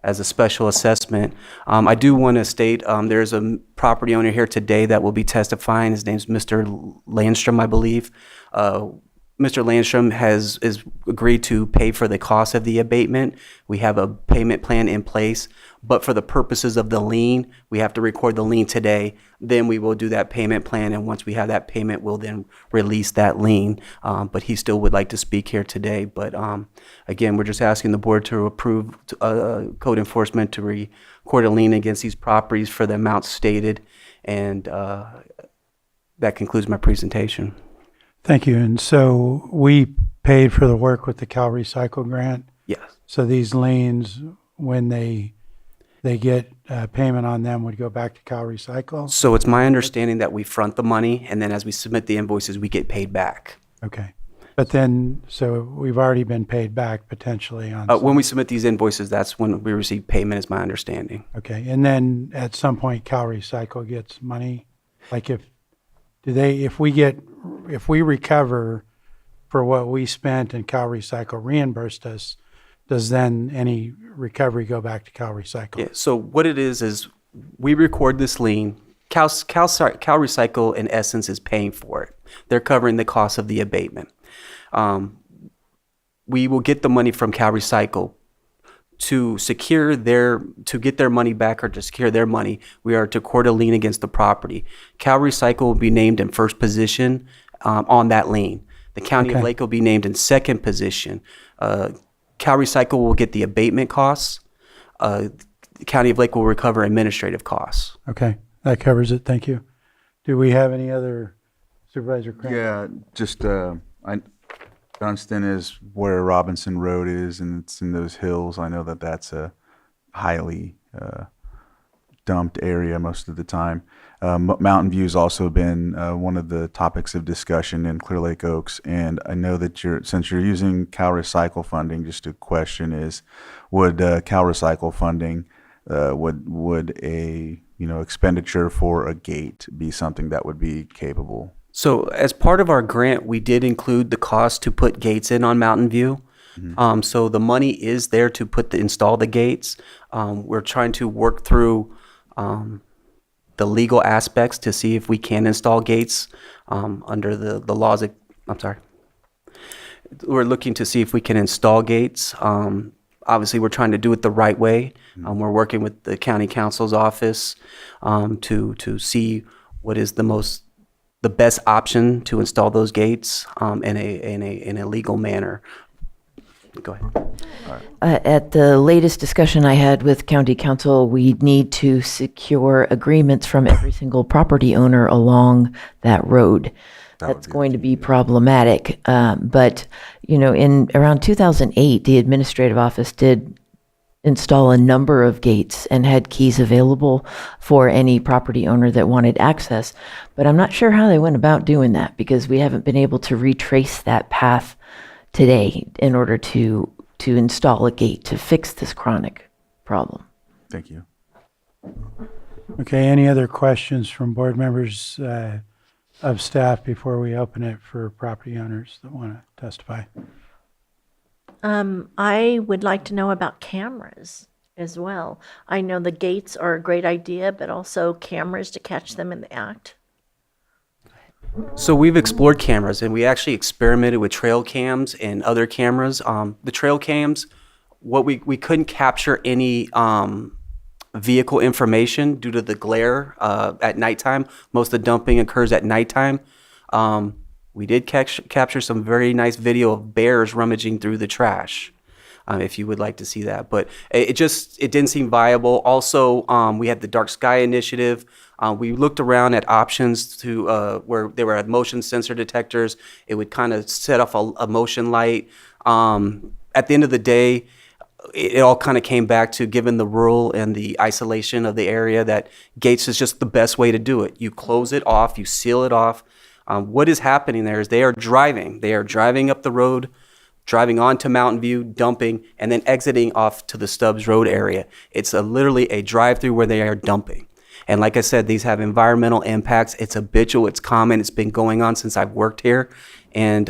as a special assessment. I do want to state there's a property owner here today that will be testifying. His name's Mr. Landstrom, I believe. Mr. Landstrom is agreed to pay for the cost of the abatement. We have a payment plan in place, but for the purposes of the lien, we have to record the lien today. Then we will do that payment plan, and once we have that payment, we'll then release that lien. But he still would like to speak here today. But again, we're just asking the board to approve code enforcement to record a lien against these properties for the amount stated, and that concludes my presentation. Thank you. And so we paid for the work with the Cal Recycle grant. Yes. So these liens, when they get payment on them, would go back to Cal Recycle? So it's my understanding that we front the money, and then as we submit the invoices, we get paid back. Okay. But then, so we've already been paid back potentially on. When we submit these invoices, that's when we receive payment, is my understanding. Okay. And then at some point, Cal Recycle gets money? Like if we recover for what we spent and Cal Recycle reimbursed us, does then any recovery go back to Cal Recycle? Yeah, so what it is we record this lien. Cal Recycle, in essence, is paying for it. They're covering the cost of the abatement. We will get the money from Cal Recycle. To get their money back, or to secure their money, we are to record a lien against the property. Cal Recycle will be named in first position on that lien. The County of Lake will be named in second position. Cal Recycle will get the abatement costs. The County of Lake will recover administrative costs. Okay, that covers it. Thank you. Do we have any other, Supervisor Crank? Yeah, just Dunstan is where Robinson Road is, and it's in those hills. I know that that's a highly dumped area most of the time. Mountain View's also been one of the topics of discussion in Clear Lake Oaks, and I know that since you're using Cal Recycle funding, just a question is, would Cal Recycle funding would a expenditure for a gate be something that would be capable? So as part of our grant, we did include the cost to put gates in on Mountain View. Mm-hmm. So the money is there to install the gates. We're trying to work through the legal aspects to see if we can install gates under the laws. We're looking to see if we can install gates. Obviously, we're trying to do it the right way. We're working with the county council's office to see what is the best option to install those gates in a legal manner. Go ahead. At the latest discussion I had with county council, we need to secure agreements from every single property owner along that road. That's going to be problematic. But, in around 2008, the administrative office did install a number of gates and had keys available for any property owner that wanted access. But I'm not sure how they went about doing that, because we haven't been able to retrace that path today in order to install a gate to fix this chronic problem. Thank you. Okay, any other questions from board members of staff before we open it for property owners that want to testify? I would like to know about cameras as well. I know the gates are a great idea, but also cameras to catch them in the act. So we've explored cameras, and we actually experimented with trail cams and other cameras. The trail cams, we couldn't capture any vehicle information due to the glare at nighttime. Most of the dumping occurs at nighttime. We did capture some very nice video of bears rummaging through the trash, if you would like to see that. But it didn't seem viable. Also, we had the Dark Sky Initiative. We looked around at options to where they were at motion sensor detectors. It would kind of set off a motion light. At the end of the day, it all kind of came back to, given the rural and the isolation of the area, that gates is just the best way to do it. You close it off, you seal it off. What is happening there is they are driving up the road, driving onto Mountain View, dumping, and then exiting off to the Stubbs Road area. It's literally a drive-through where they are dumping. And like I said, these have environmental impacts. It's habitual, it's common, it's been going on since I've worked here. And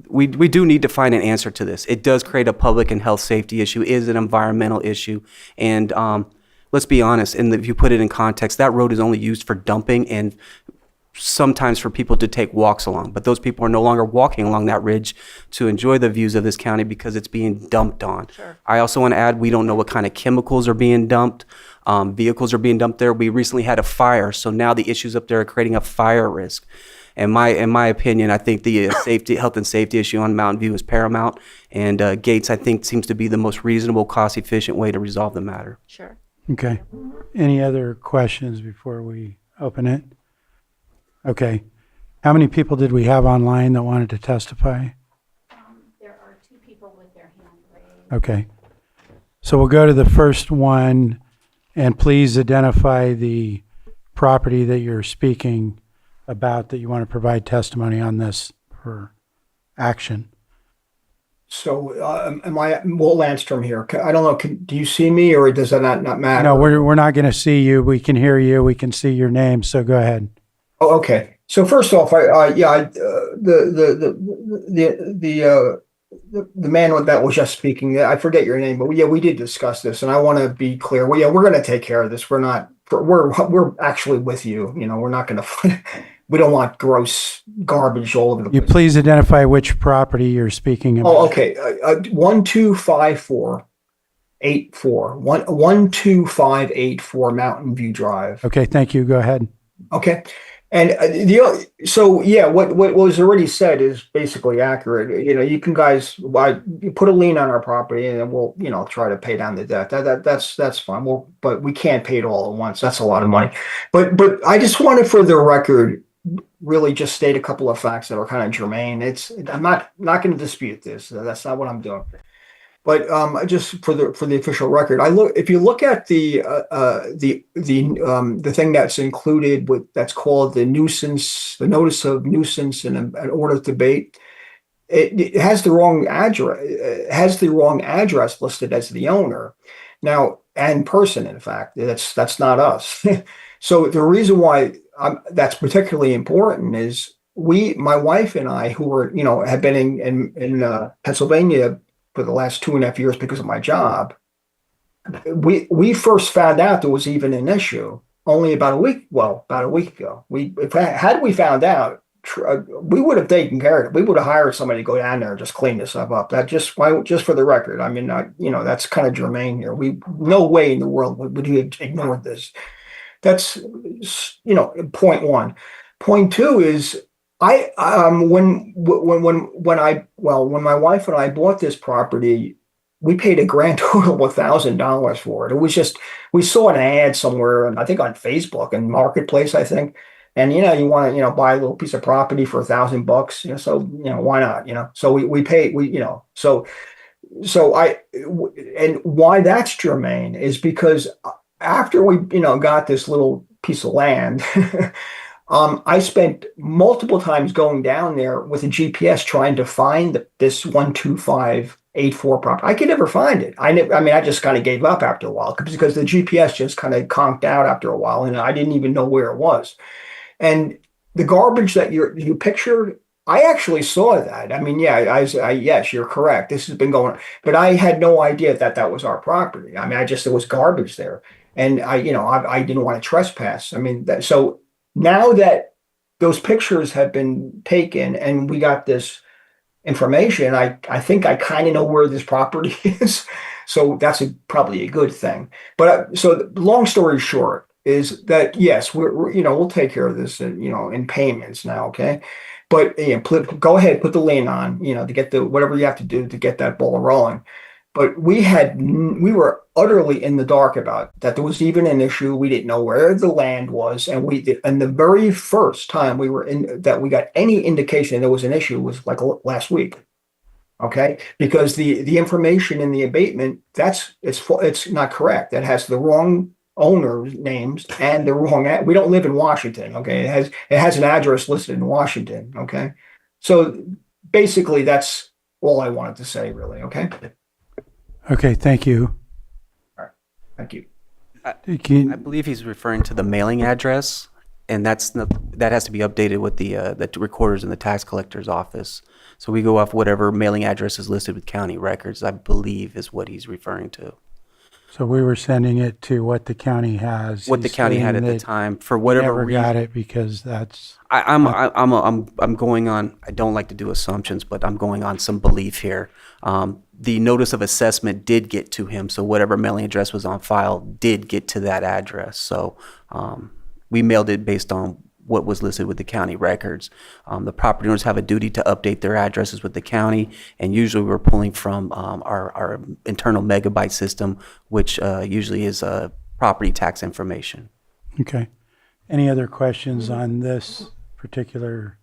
we do need to find an answer to this. It does create a public and health safety issue, it is an environmental issue, and let's be honest, and if you put it in context, that road is only used for dumping and sometimes for people to take walks along, but those people are no longer walking along that ridge to enjoy the views of this county because it's being dumped on. Sure. I also want to add, we don't know what kind of chemicals are being dumped. Vehicles are being dumped there. We recently had a fire, so now the issues up there are creating a fire risk. In my opinion, I think the health and safety issue on Mountain View is paramount, and Gates, I think, seems to be the most reasonable, cost-efficient way to resolve the matter. Sure. Okay. Any other questions before we open it? Okay. How many people did we have online that wanted to testify? There are 2 people with their hand raised. Okay. So we'll go to the first one, and please identify the property that you're speaking about that you want to provide testimony on this for action. So, am I Will Landstrom here? I don't know. Do you see me, or does that not matter? No, we're not going to see you. We can hear you. We can see your name. So go ahead. Oh, okay. So first off, the man that was just speaking, I forget your name, but yeah, we did discuss this, and I want to be clear. Well, yeah, we're going to take care of this. We're actually with you. You know, we're not going to. We don't want gross garbage all over the place. You please identify which property you're speaking about. Oh, okay. 12584 12584 Mountain View Drive. Okay, thank you. Go ahead. Okay. And what was already said is basically accurate. You know, you put a lien on our property, and then we'll, try to pay down the debt. That's fine. But we can't pay it all at once. That's a lot of money. But I just wanted, for the record, really just state a couple of facts that are kind of germane. I'm not going to dispute this. That's not what I'm doing. But just for the official record, if you look at the thing that's included that's called the notice of nuisance and an order of debate, it has the wrong address. It has the wrong address listed as the owner now, and person. In fact, that's not us. So the reason why that's particularly important is my wife and I, who have been in Pennsylvania for the last 2.5 years because of my job, we first found out there was even an issue only about a week ago. Had we found out, we would have taken care of it. We would have hired somebody to go down there and just clean this stuff up. That just for the record. I mean, that's kind of germane here. No way in the world would we have ignored this. That's point one. Point two is when my wife and I bought this property, we paid a grand total of $1,000 for it. It was just, we saw an ad somewhere, and I think on Facebook and Marketplace, I think. And you want to buy a little piece of property for $1,000, so why not? So we paid, and why that's germane is because after we got this little piece of land, I spent multiple times going down there with a GPS trying to find this 12584 property. I could never find it. I just kind of gave up after a while because the GPS just kind of conked out after a while, and I didn't even know where it was. And the garbage that you pictured, I actually saw that. I mean, yes, you're correct. This has been going on, but I had no idea that was our property. I mean, there was garbage there, and I didn't want to trespass. I mean, so now that those pictures have been taken and we got this information, I think I kind of know where this property is. So that's probably a good thing. But so long story short is that, yes, we'll take care of this in payments now. Okay. But go ahead, put the lien on, to get whatever you have to do to get that ball rolling. But we were utterly in the dark about that. There was even an issue. We didn't know where the land was. And the very first time we got any indication there was an issue was like last week. Okay. Because the information in the abatement, it's not correct. That has the wrong owner names and the wrong, we don't live in Washington. Okay. It has an address listed in Washington. Okay. So basically that's all I wanted to say, really. Okay. Okay, thank you. All right, thank you. I believe he's referring to the mailing address. and that has to be updated with the recorders in the tax collector's office. So we go off whatever mailing address is listed with county records, I believe is what he's referring to. So we were sending it to what the county has. What the He's county had saying at the that time, for he whatever never reason. got it because that's. I'm going on, I don't like to do assumptions, but I'm going on some belief here. The notice of assessment did get to him, so whatever mailing address was on file did get to that address. So we mailed it based on what was listed with the county records. The property owners have a duty to update their addresses with the county, and usually we're pulling from our internal megabyte system, which usually is property tax information. Okay. Any other questions on this particular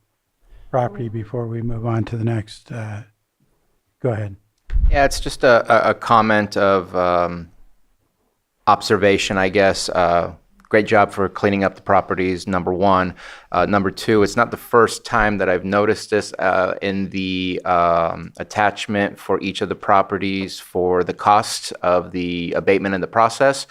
property before we move on to the next? Go ahead. Yeah, it's just a comment of observation, I guess. Great job for cleaning up the properties, number one. Number two, it's not the first time that I've noticed this in the attachment for each of the properties for the cost of the abatement in the process.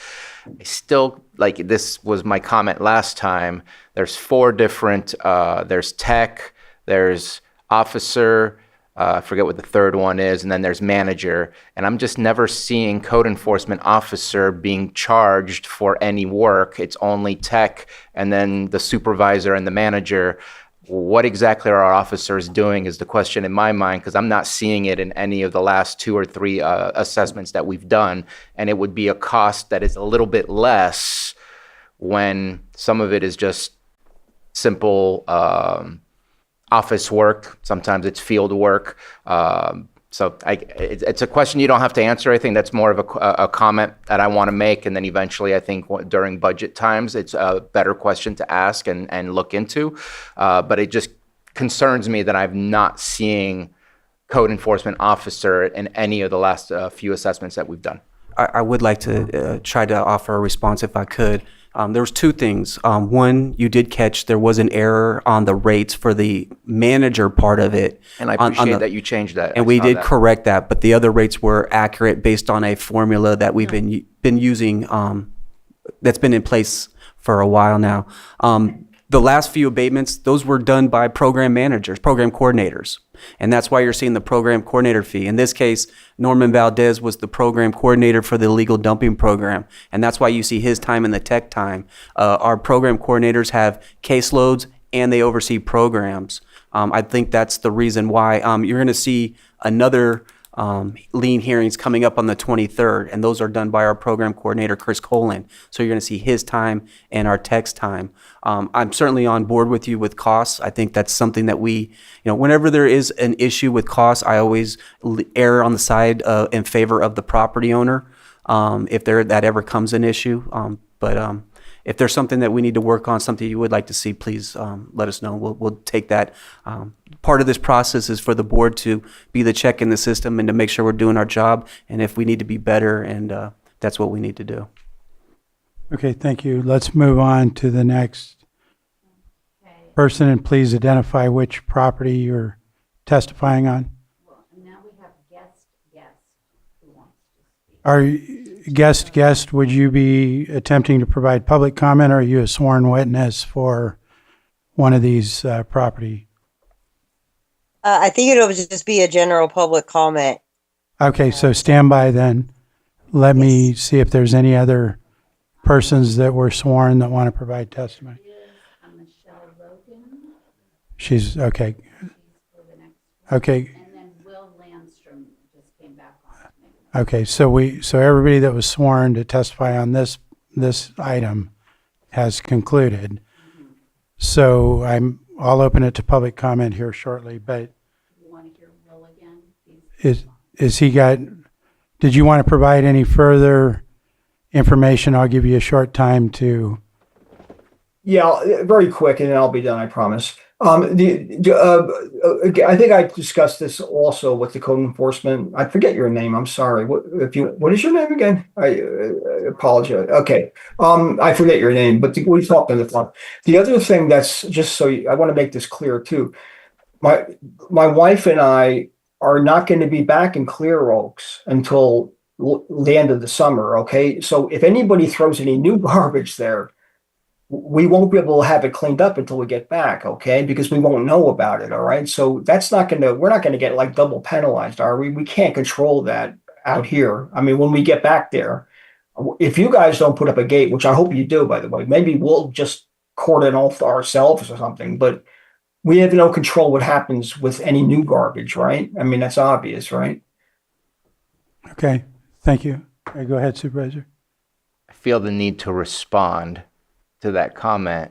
I still, like, this was my comment last time, there's four different, there's tech, there's officer, I forget what the third one is, and then there's manager. And I'm just never seeing code enforcement officer being charged for any work. It's only tech and then the supervisor and the manager. What exactly are our officers doing is the question in my mind, because I'm not seeing it in any of the last 2 or 3 assessments that we've done. And it would be a cost that is a little bit less when some of it is just simple office work. Sometimes it's field work. So it's a question you don't have to answer. I think that's more of a comment that I want to make. And then eventually, I think during budget times, it's a better question to ask and look into. But it just concerns me that I'm not seeing code enforcement officer in any of the last few assessments that we've done. I would like to try to offer a response if I could. There was 2 things. One, you did catch there was an error on the rates for the manager part of it. And I appreciate that you changed that. And we did correct that, but the other rates were accurate based on a formula that we've been using, that's been in place for a while now. The last few abatements, those were done by program managers, program coordinators. And that's why you're seeing the program coordinator fee. In this case, Norman Valdez was the program coordinator for the illegal dumping program. And that's why you see his time and the tech time. Our program coordinators have caseloads and they oversee programs. I think that's the reason why you're going to see another lien hearings coming up on the 23rd, and those are done by our program coordinator, Chris Colin. So you're going to see his time and our tech's time. I'm certainly on board with you with costs. I think that's something that we, whenever there is an issue with costs, I always err on the side in favor of the property owner if that ever comes an issue. But if there's something that we need to work on, something you would like to see, please let us know. We'll take that. Part of this process is for the board to be the check in the system and to make sure we're doing our job. And if we need to be better, and that's what we need to do. Okay, thank you. Let's move on to the next person, and please identify which property you're testifying on. Well, now we have guest who wants to speak. Our guest, would you be attempting to provide public comment, or are you a sworn witness for one of these property? I think it'll just be a general public comment. Okay, so stand by then. Let me see if there's any other persons that were sworn that want to provide testimony. Michelle Logan. She's okay. She's for the next. Okay. And then Will Landstrom just came back on. Okay, so everybody that was sworn to testify on this item has concluded. So I'll open it to public comment here shortly, but You want to hear Will again? did you want to provide any further information? I'll give you a short time to. Yeah, very quick, and then I'll be done, I promise. I think I discussed this also with the code enforcement. I forget your name. I'm sorry. What is your name again? I apologize. Okay. I forget your name, but we talked on the phone. The other thing that's just I want to make this clear too. My wife and I are not going to be back in Clear Oaks until the end of the summer. Okay. So if anybody throws any new garbage there, we won't be able to have it cleaned up until we get back, okay? Because we won't know about it, all right? So we're not gonna get like double penalized, are we? We can't control that out here. I mean, when we get back there, if you guys don't put up a gate, which I hope you do, by the way, maybe we'll just cordon off ourselves or something, but we have no control what happens with any new garbage, right? I mean, that's obvious, right? Okay, thank you. Go ahead, Supervisor. I feel the need to respond to that comment.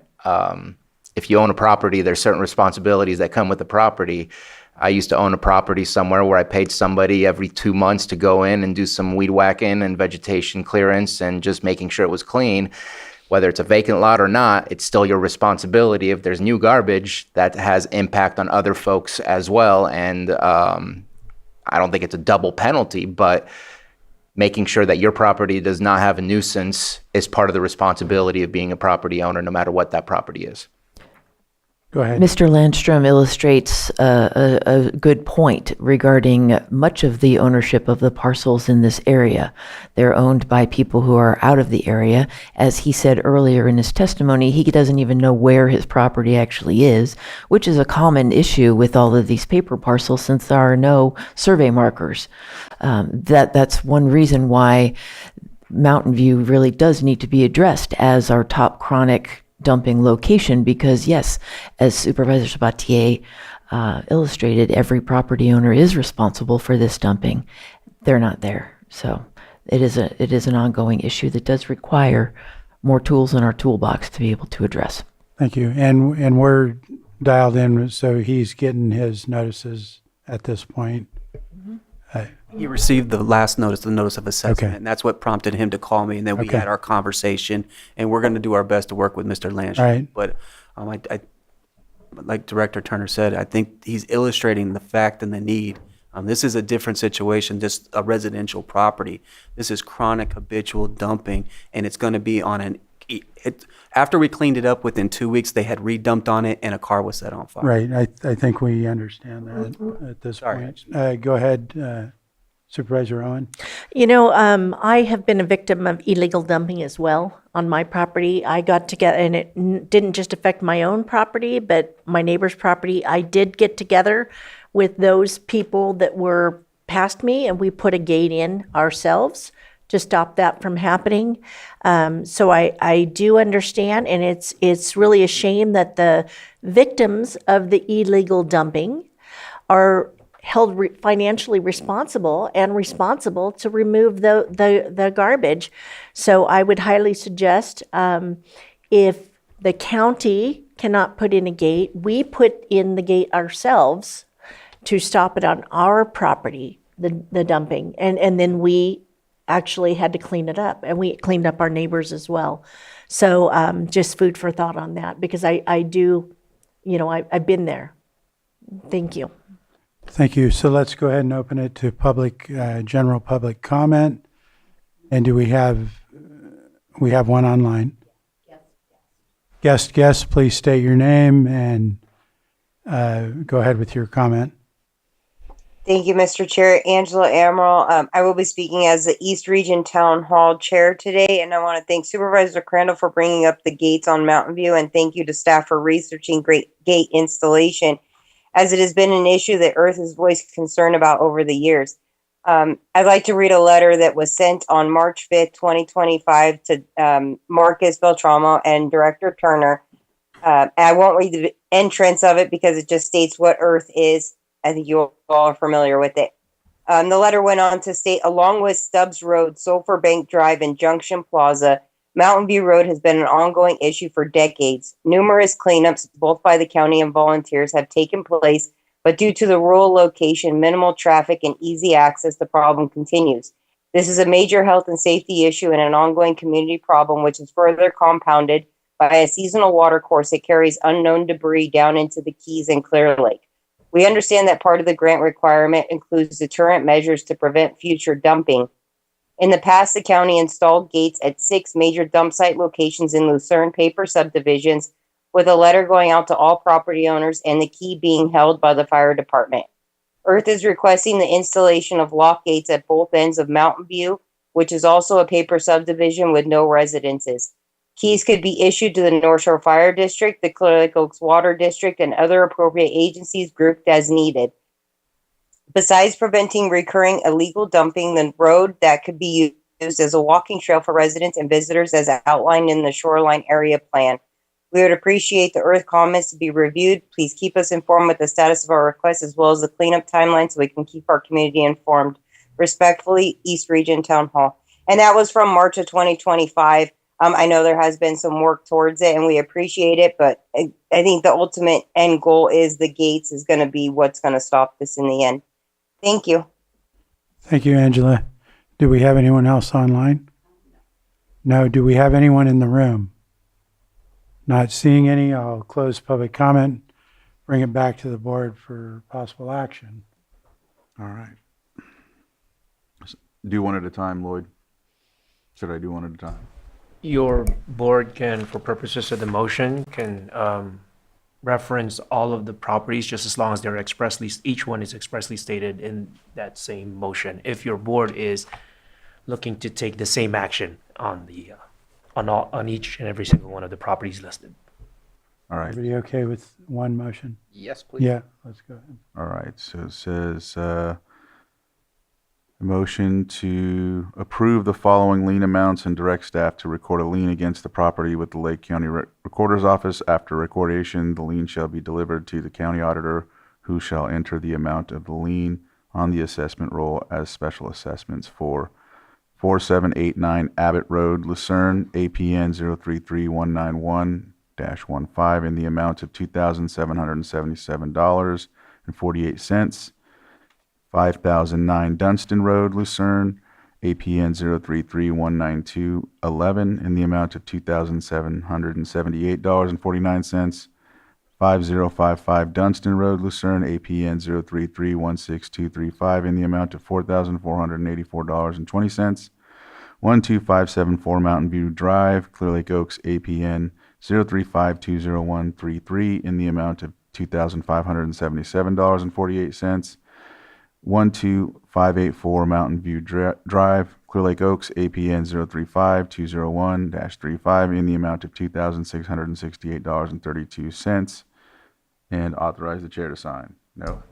If you own a property, there's certain responsibilities that come with the property. I used to own a property somewhere where I paid somebody every 2 months to go in and do some weed whacking and vegetation clearance and just making sure it was clean. Whether it's a vacant lot or not, it's still your responsibility. If there's new garbage, that has impact on other folks as well. And I don't think it's a double penalty, but making sure that your property does not have a nuisance is part of the responsibility of being a property owner, no matter what that property is. Go ahead. Mr. Landstrom illustrates a good point regarding much of the ownership of the parcels in this area. They're owned by people who are out of the area. As he said earlier in his testimony, he doesn't even know where his property actually is, which is a common issue with all of these paper parcels since there are no survey markers. That's one reason why Mountain View really does need to be addressed as our top chronic dumping location, because yes, as Supervisor Sabatier illustrated, every property owner is responsible for this dumping. They're not there. So it is an ongoing issue that does require more tools in our toolbox to be able to address. Thank you. And we're dialed in, so he's getting his notices at this point. He received the last notice, the notice of assessment, Okay. and that's what prompted him to call me, and then we Okay. had our conversation, and we're going to do our best to work with Mr. Landstrom. All right. But like Director Turner said, I think he's illustrating the fact and the need. This is a different situation, just a residential property. This is chronic habitual dumping, and it's going to be on after we cleaned it up, within 2 weeks, they had redumped on it, and a car was set on fire. Right. I think we understand that at this point. Go ahead, Supervisor Owen. You know, I have been a victim of illegal dumping as well on my property. I got together, and it didn't just affect my own property, but my neighbor's property. I did get together with those people that were past me, and we put a gate in ourselves to stop that from happening. So I do understand, and it's really a shame that the victims of the illegal dumping are held financially responsible and responsible to remove the garbage. So I would highly suggest if the county cannot put in a gate, we put in the gate ourselves to stop it on our property, the dumping. And then we actually had to clean it up, and we cleaned up our neighbors as well. So just food for thought on that, because I do, I've been there. Thank you. Thank you. So let's go ahead and open it to public, general public comment. And do we have one online? Guest, please state your name and go ahead with your comment. Thank you, Mr. Chair. Angela Amaral. I will be speaking as the East Region Town Hall Chair today, and I want to thank Supervisor Crandall for bringing up the gates on Mountain View, and thank you to staff for researching great gate installation, as it has been an issue that Earth has voiced concern about over the years. I'd like to read a letter that was sent on March 5th, 2025 to Marcus Beltramo and Director Turner. I won't read the entrance of it because it just states what Earth is. I think you all are familiar with it. The letter went on to state, along with Stubbs Road, Sulphur Bank Drive, and Junction Plaza, Mountain View Road has been an ongoing issue for decades. Numerous cleanups, both by the county and volunteers, have taken place, but due to the rural location, minimal traffic, and easy access, the problem continues. This is a major health and safety issue and an ongoing community problem, which is further compounded by a seasonal water course that carries unknown debris down into the Keys and Clear Lake. We understand that part of the grant requirement includes deterrent measures to prevent future dumping. In the past, the county installed gates at 6 major dump site locations in Lucerne paper subdivisions, with a letter going out to all property owners and the key being held by the fire department. Earth is requesting the installation of lock gates at both ends of Mountain View, which is also a paper subdivision with no residences. Keys could be issued to the North Shore Fire District, the Clear Lake Oaks Water District, and other appropriate agencies grouped as needed. Besides preventing recurring illegal dumping, the road that could be used as a walking trail for residents and visitors as outlined in the shoreline area plan. We would appreciate the earth comments to be reviewed. Please keep us informed with the status of our request as well as the cleanup timeline so we can keep our community informed. Respectfully, East Region Town Hall. And that was from March of 2025. I know there has been some work towards it and we appreciate it, but I think the ultimate end goal is the gates is going to be what's going to stop this in the end. Thank you. Thank you, Angela. Do we have anyone else online? No. Do we have anyone in the room? Not seeing any, I'll close public comment, bring it back to the board for possible action. All right. Do one at a time, Lloyd. Should I do one at a time? Your board can, for purposes of the motion, can reference all of the properties just as long as they're expressly, each one is expressly stated in that same motion. If your board is looking to take the same action on the, on each and every single one of the properties listed. All right. Everybody okay with one motion? Yes, please. Yeah, let's go ahead. All right. So it says, motion to approve the following lien amounts and direct staff to record a lien against the property with the Lake County Recorder's Office. After recordation, the lien shall be delivered to the county auditor, who shall enter the amount of the lien on the assessment roll as special assessments for 4789 Abbott Road, Lucerne, APN 033-191-15 in the amount of $2,777.48. 5009 Dunstan Road, Lucerne, APN 033-192-11 in the amount of $2,778.49. 5055 Dunstan Road, Lucerne, APN 033-16235 in the amount of $4,484.20. 12574 Mountain View Drive, Clear Lake Oaks, APN 035-20133 in the amount of $2,577.48. 12584 Mountain View Drive, Clear Lake Oaks, APN 035-201-35 in the amount of $2,668.32, and authorize the chair to sign. No.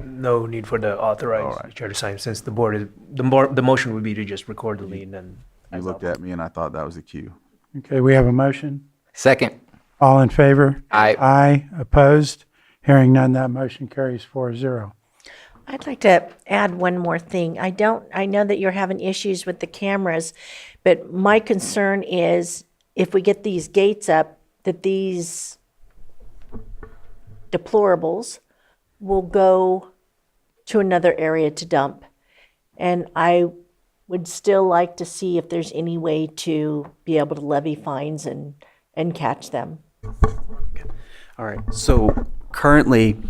No need for the authorized chair to sign, since the board is, the motion would be to just record the lien and. You looked at me and I thought that was the cue. Okay, we have a motion. Second. All in favor? Aye. Aye. Opposed? Hearing none, that motion carries 4-0. I'd like to add one more thing. I know that you're having issues with the cameras, but my concern is if we get these gates up, that these deplorables will go to another area to dump. And I would still like to see if there's any way to be able to levy fines and catch them. All right, so currently,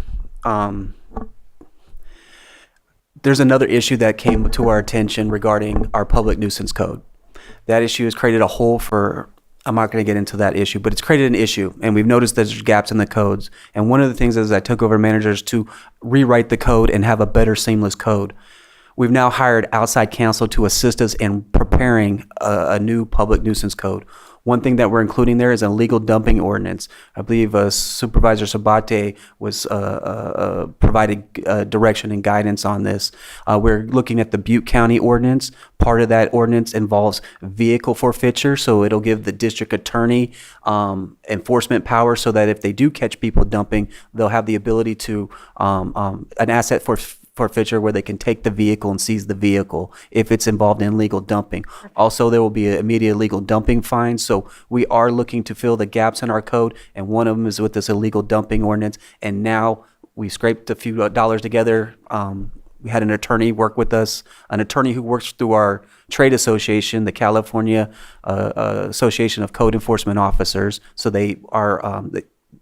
there's another issue that came to our attention regarding our public nuisance code. That issue has created a hole for, I'm not going to get into that issue, but it's created an issue, and we've noticed there's gaps in the codes. And one of the things as I took over managers to rewrite the code and have a better seamless code. We've now hired outside counsel to assist us in preparing a new public nuisance code. One thing that we're including there is a legal dumping ordinance. I believe Supervisor Sabate was provided direction and guidance on this. We're looking at the Butte County ordinance. Part of that ordinance involves vehicle forfeiture, so it'll give the district attorney enforcement power so that if they do catch people dumping, they'll have the ability to an asset forfeiture where they can take the vehicle and seize the vehicle if it's involved in illegal dumping. Also, there will be an immediate illegal dumping fine. So we are looking to fill the gaps in our code, and one of them is with this illegal dumping ordinance. And now we scraped a few dollars together. We had an attorney work with us, an attorney who works through our trade association, the California Association of Code Enforcement Officers. So they are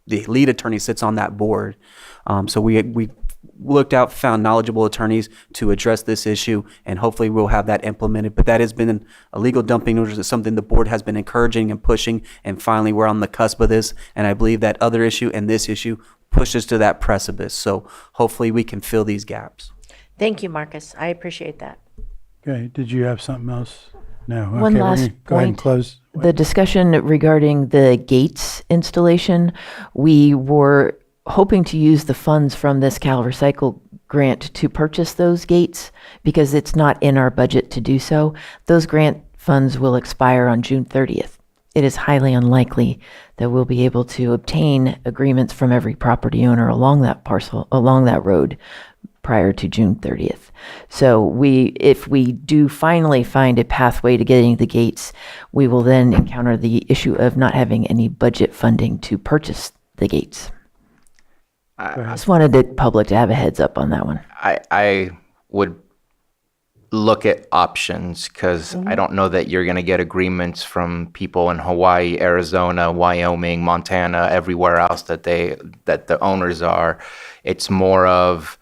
the lead attorney sits on that board. So we looked out, found knowledgeable attorneys to address this issue, and hopefully we'll have that implemented. But that has been a legal dumping order is something the board has been encouraging and pushing, and finally we're on the cusp of this. And I believe that other issue and this issue pushes to that precipice. So hopefully we can fill these gaps. Thank you, Marcus. I appreciate that. Okay, did you have something else? No. One Okay, we're last gonna go ahead and point. close. The discussion regarding the gates installation, we were hoping to use the funds from this Cal Recycle grant to purchase those gates because it's not in our budget to do so. Those grant funds will expire on June 30th. It is highly unlikely that we'll be able to obtain agreements from every property owner along that parcel, along that road prior to June 30th. So if we do finally find a pathway to getting the gates, we will then encounter the issue of not having any budget funding to purchase the gates. I just wanted the public to have a heads up on that one. I would look at options because I don't know that you're going to get agreements from people in Hawaii, Arizona, Wyoming, Montana, everywhere else that the owners are. It's more of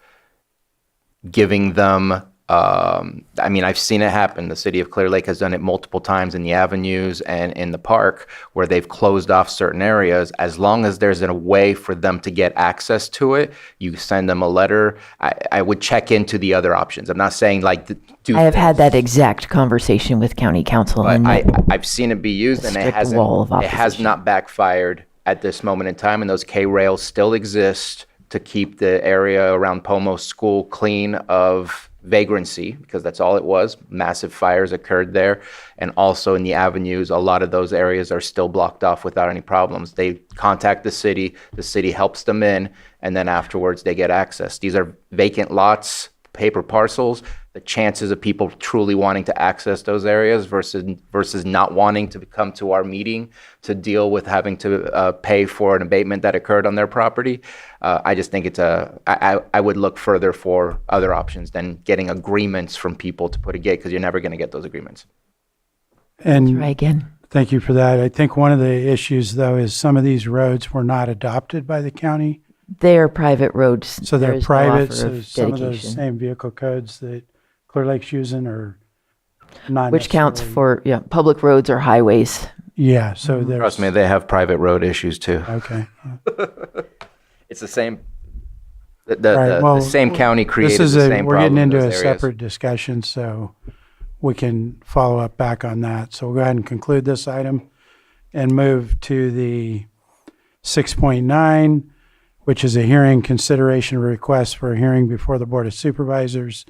giving them, I mean, I've seen it happen. The city of Clear Lake has done it multiple times in the avenues and in the park where they've closed off certain areas. As long as there's a way for them to get access to it, you send them a letter. I would check into the other options. I'm not saying like do I have had that exact conversation with county council, but and I've seen it be used and strict wall of it has not backfired at this moment in time. And those K-rails still exist to keep the area around Pomo School clean of vagrancy, because that's all it was. Massive fires occurred there. And also in the avenues, a lot of those areas are still blocked off without any problems. They contact the city helps them in, and then afterwards they get access. These are vacant lots, paper parcels. The chances of people truly wanting to access those areas versus not wanting to come to our meeting to deal with having to pay for an abatement that occurred on their property, I just think I would look further for other options than getting agreements from people to put a gate, because you're never going to get those agreements. And try again. Thank you for that. I think one of the issues, though, is some of these roads were not adopted by the county. They're private roads. So they're There is no private, offer so of some of those dedication. same vehicle codes that Clear Lake's using are not Which counts necessarily- for, public roads or highways. Yeah, so there's... Trust me, they have private road issues too. Okay. It's the same. Right, The same county created the same we're problem getting in into a those areas. separate discussion, so we can follow up back on that. So we'll go ahead and conclude this item and move to the 6.9, which is a hearing consideration of request for a hearing before the Board of Supervisors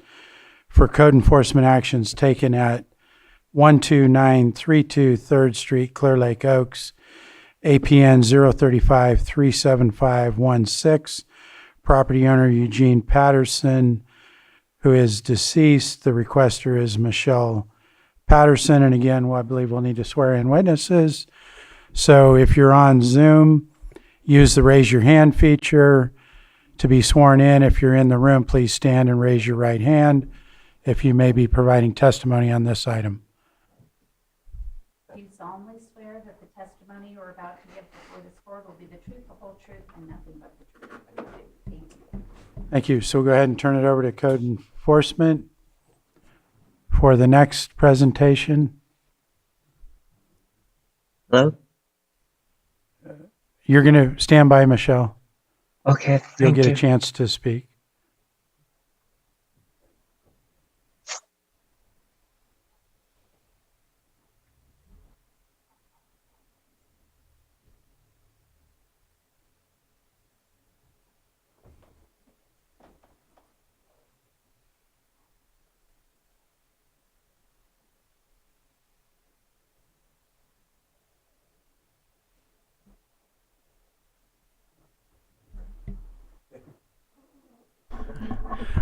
for code enforcement actions taken at 12932 3rd Street, Clear Lake Oaks, APN 035-37516. Property owner Eugene Patterson, who is deceased. The requester is Michelle Patterson. And again, I believe we'll need to swear in witnesses. So if you're on Zoom, use the raise your hand feature to be sworn in. If you're in the room, please stand and raise your right hand if you may be providing testimony on this item. Do you solemnly swear that the testimony you are about to give before this board will be the truth, the whole truth, and nothing but the truth? Thank you. Thank you. So we'll go ahead and turn it over to code enforcement for the next presentation. Hello? You're going to stand by, Michelle. Okay, You'll thank get you. a chance to speak.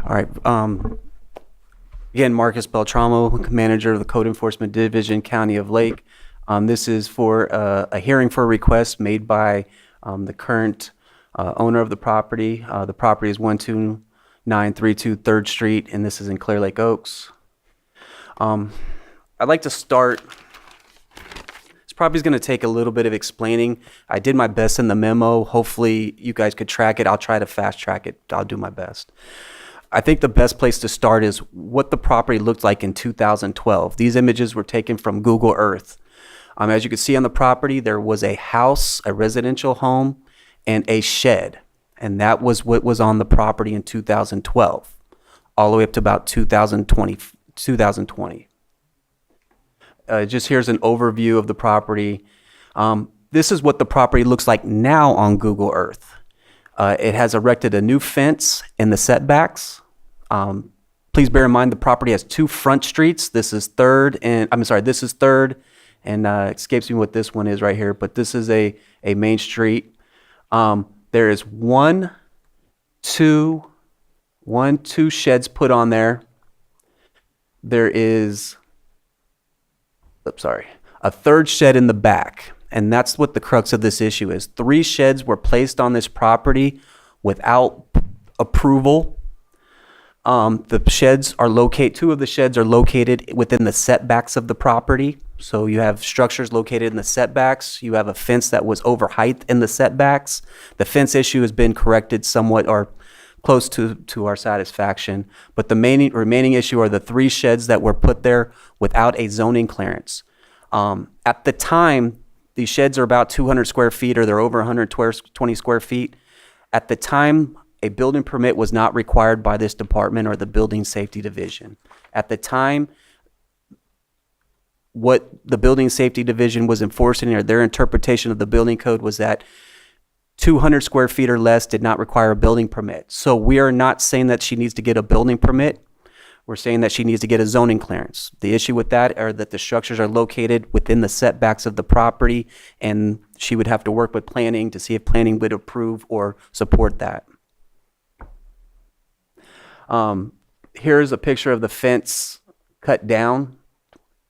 All right. Again, Marcus Beltramo, manager of the Code Enforcement Division, County of Lake. This is for a hearing for a request made by the current owner of the property. The property is 12932 3rd Street, and this is in Clear Lake Oaks. I'd like to start. This probably is going to take a little bit of explaining. I did my best in the memo. Hopefully, you guys could track it. I'll try to fast track it. I'll do my best. I think the best place to start is what the property looked like in 2012. These images were taken from Google Earth. As you can see on the property, there was a house, a residential home, and a shed. And that was what was on the property in 2012, all the way up to about 2020. Just here's an overview of the property. This is what the property looks like now on Google Earth. It has erected a new fence in the setbacks. Please bear in mind the property has 2 front streets. This is Third and escapes me what this one is right here, but this is a main street. There is two sheds put on there. There is, a third shed in the back. And that's what the crux of this issue is. 3 sheds were placed on this property without approval. The sheds are located, 2 of the sheds are located within the setbacks of the property. So you have structures located in the setbacks. You have a fence that was over height in the setbacks. The fence issue has been corrected somewhat or close to our satisfaction. But the remaining issue are the 3 sheds that were put there without a zoning clearance. At the time, these sheds are about 200 square feet, or they're over 120 square feet. At the time, a building permit was not required by this department or the Building Safety Division. At the time, what the Building Safety Division was enforcing, or their interpretation of the building code, was that 200 square feet or less did not require a building permit. So we are not saying that she needs to get a building permit. We're saying that she needs to get a zoning clearance. The issue with that are that the structures are located within the setbacks of the property, and she would have to work with planning to see if planning would approve or support that. Here's a picture of the fence cut down.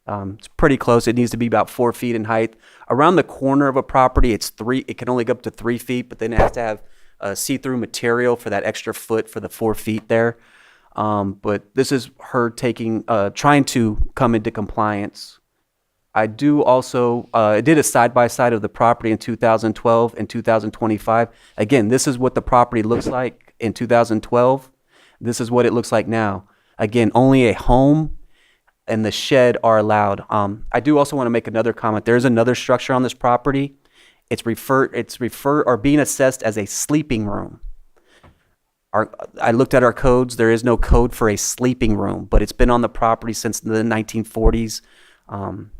It's pretty close. It needs to be about 4 feet in height. Around the corner of a property, it can only go up to 3 feet, but then it has to have see-through material for that extra foot for the 4 feet there. But this is her trying to come into compliance. I do also, I did a side-by-side of the property in 2012 and 2025. Again, this is what the property looks like in 2012. This is what it looks like now. Again, only a home and the shed are allowed. I do also want to make another comment. There's another structure on this property. It's being assessed as a sleeping room. I looked at our codes. There is no code for a sleeping room, but it's been on the property since the 1940s. I'm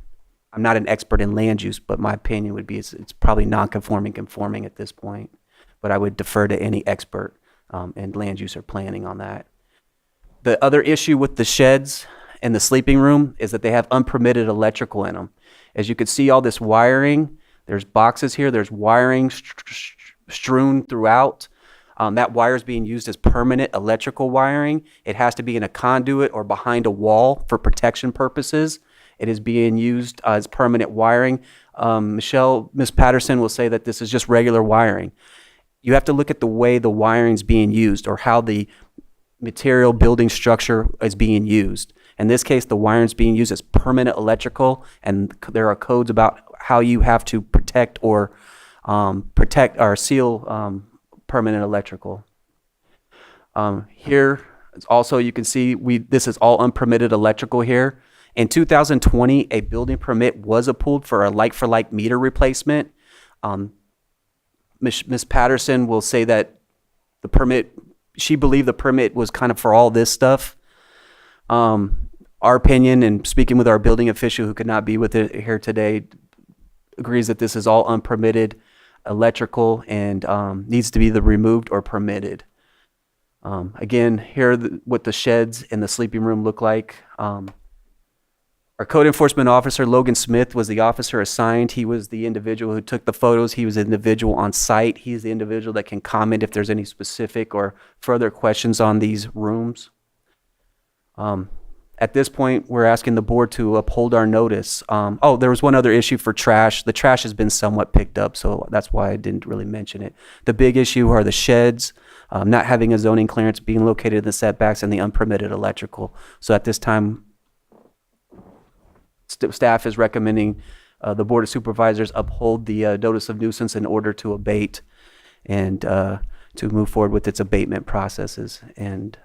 not an expert in land use, but my opinion would be it's probably non-conforming, conforming at this point. But I would defer to any expert in land use or planning on that. The other issue with the sheds and the sleeping room is that they have unpermitted electrical in them. As you can see, all this wiring, there's boxes here, there's wiring strewn throughout. That wire is being used as permanent electrical wiring. It has to be in a conduit or behind a wall for protection purposes. It is being used as permanent wiring. Miss Patterson will say that this is just regular wiring. You have to look at the way the wiring is being used or how the material building structure is being used. In this case, the wiring is being used as permanent electrical, and there are codes about how you have to protect or seal permanent electrical. Here also you can see this is all unpermitted electrical here. In 2020, a building permit was pulled for a like-for-like meter replacement. Ms. Patterson will say that she believed the permit was kind of for all this stuff. Our opinion, and speaking with our building official who could not be with it here today, agrees that this is all unpermitted electrical and needs to be either removed or permitted. Again, here are what the sheds and the sleeping room look like. Our code enforcement officer, Logan Smith, was the officer assigned. He was the individual who took the photos. He was the individual on site. He's the individual that can comment if there's any specific or further questions on these rooms. At this point, we're asking the board to uphold our notice. There was one other issue for trash. The trash has been somewhat picked up, so that's why I didn't really mention it. The big issue are the sheds, not having a zoning clearance, being located in the setbacks, and the unpermitted electrical. So at this time, staff is recommending the Board of Supervisors uphold the notice of nuisance in order to abate and to move forward with its abatement processes. And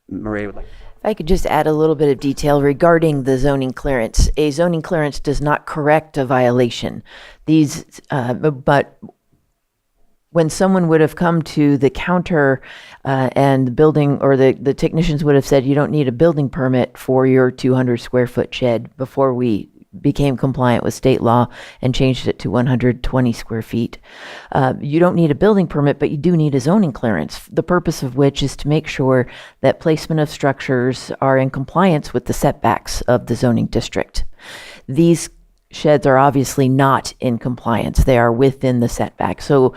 Maria would like. If I could just add a little bit of detail regarding the zoning clearance. A zoning clearance does not correct a violation. But when someone would have come to the counter and the building or the technicians would have said, you don't need a building permit for your 200 square foot shed before we became compliant with state law and changed it to 120 square feet. You don't need a building permit, but you do need a zoning clearance, the purpose of which is to make sure that placement of structures are in compliance with the setbacks of the zoning district. These sheds are obviously not in compliance. They are within the setback. So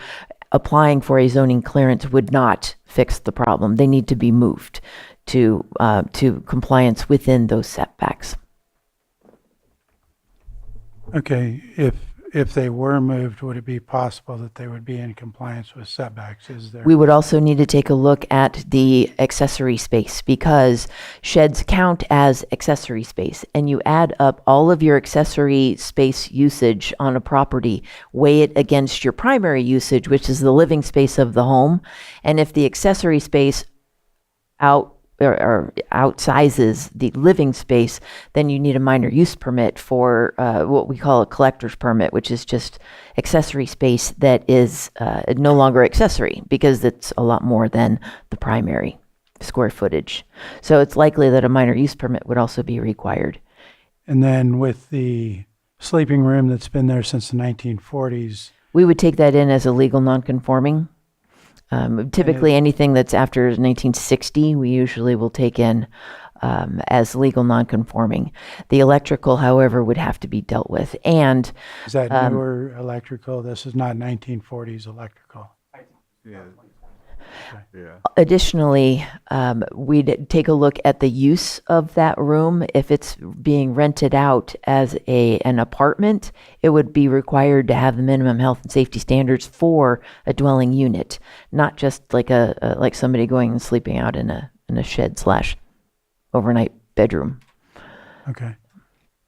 applying for a zoning clearance would not fix the problem. They need to be moved to compliance within those setbacks. Okay, if they were moved, would it be possible that they would be in compliance with setbacks? Is there? We would also need to take a look at the accessory space because sheds count as accessory space, and you add up all of your accessory space usage on a property, weigh it against your primary usage, which is the living space of the home, and if the accessory space outsizes the living space, then you need a minor use permit for what we call a collector's permit, which is just accessory space that is no longer accessory because it's a lot more than the primary square footage. So it's likely that a minor use permit would also be required. And then with the sleeping room that's been there since the 1940s. We would take that in as a legal nonconforming. Typically, anything that's after 1960, we usually will take in as legal nonconforming. The electrical, however, would have to be dealt with. And is that newer electrical? This is not 1940s electrical. Yeah. Yeah. Additionally, we'd take a look at the use of that room. If it's being rented out as an apartment, it would be required to have the minimum health and safety standards for a dwelling unit, not just like like somebody going and sleeping out in a shed / overnight bedroom. Okay.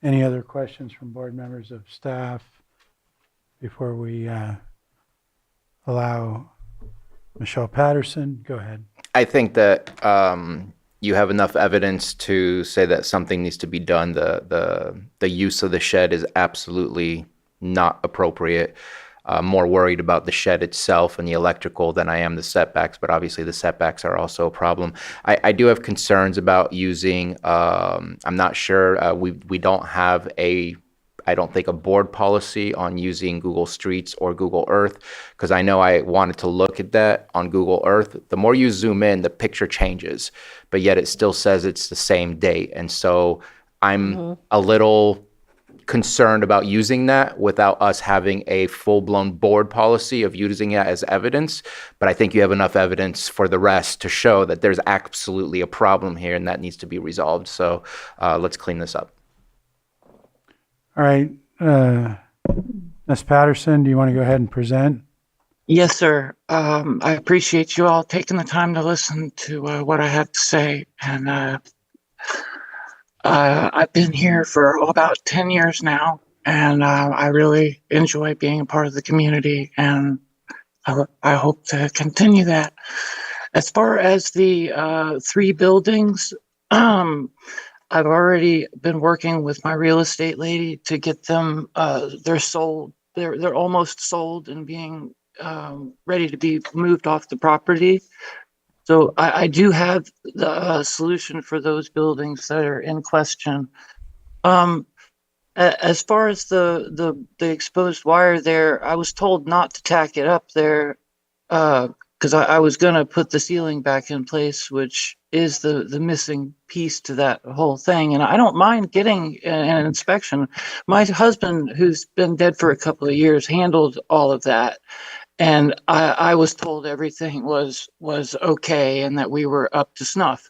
Any other questions from board members of staff before we allow Michelle Patterson? Go ahead. I think that you have enough evidence to say that something needs to be done. The use of the shed is absolutely not appropriate. More worried about the shed itself and the electrical than I am the setbacks, but obviously the setbacks are also a problem. I do have concerns about using, I'm not sure, we don't have I don't think a board policy on using Google Streets or Google Earth, because I know I wanted to look at that on Google Earth. The more you zoom in, the picture changes, but yet it still says it's the same date. And so I'm a little concerned about using that without us having a full-blown board policy of using it as evidence. But I think you have enough evidence for the rest to show that there's absolutely a problem here and that needs to be resolved. So let's clean this up. All right, Ms. Patterson, do you want to go ahead and present? Yes, sir. I appreciate you all taking the time to listen to what I have to say. And I've been here for about 10 years now, and I really enjoy being a part of the community, and I hope to continue that. As far as the 3 buildings, I've already been working with my real estate lady to get them, they're sold. They're almost sold and being ready to be moved off the property. So I do have the solution for those buildings that are in question. As far as the exposed wire there, I was told not to tack it up there because I was going to put the ceiling back in place, which is the missing piece to that whole thing. And I don't mind getting an inspection. My husband, who's been dead for a couple of years, handled all of that. And I was told everything was okay and that we were up to snuff.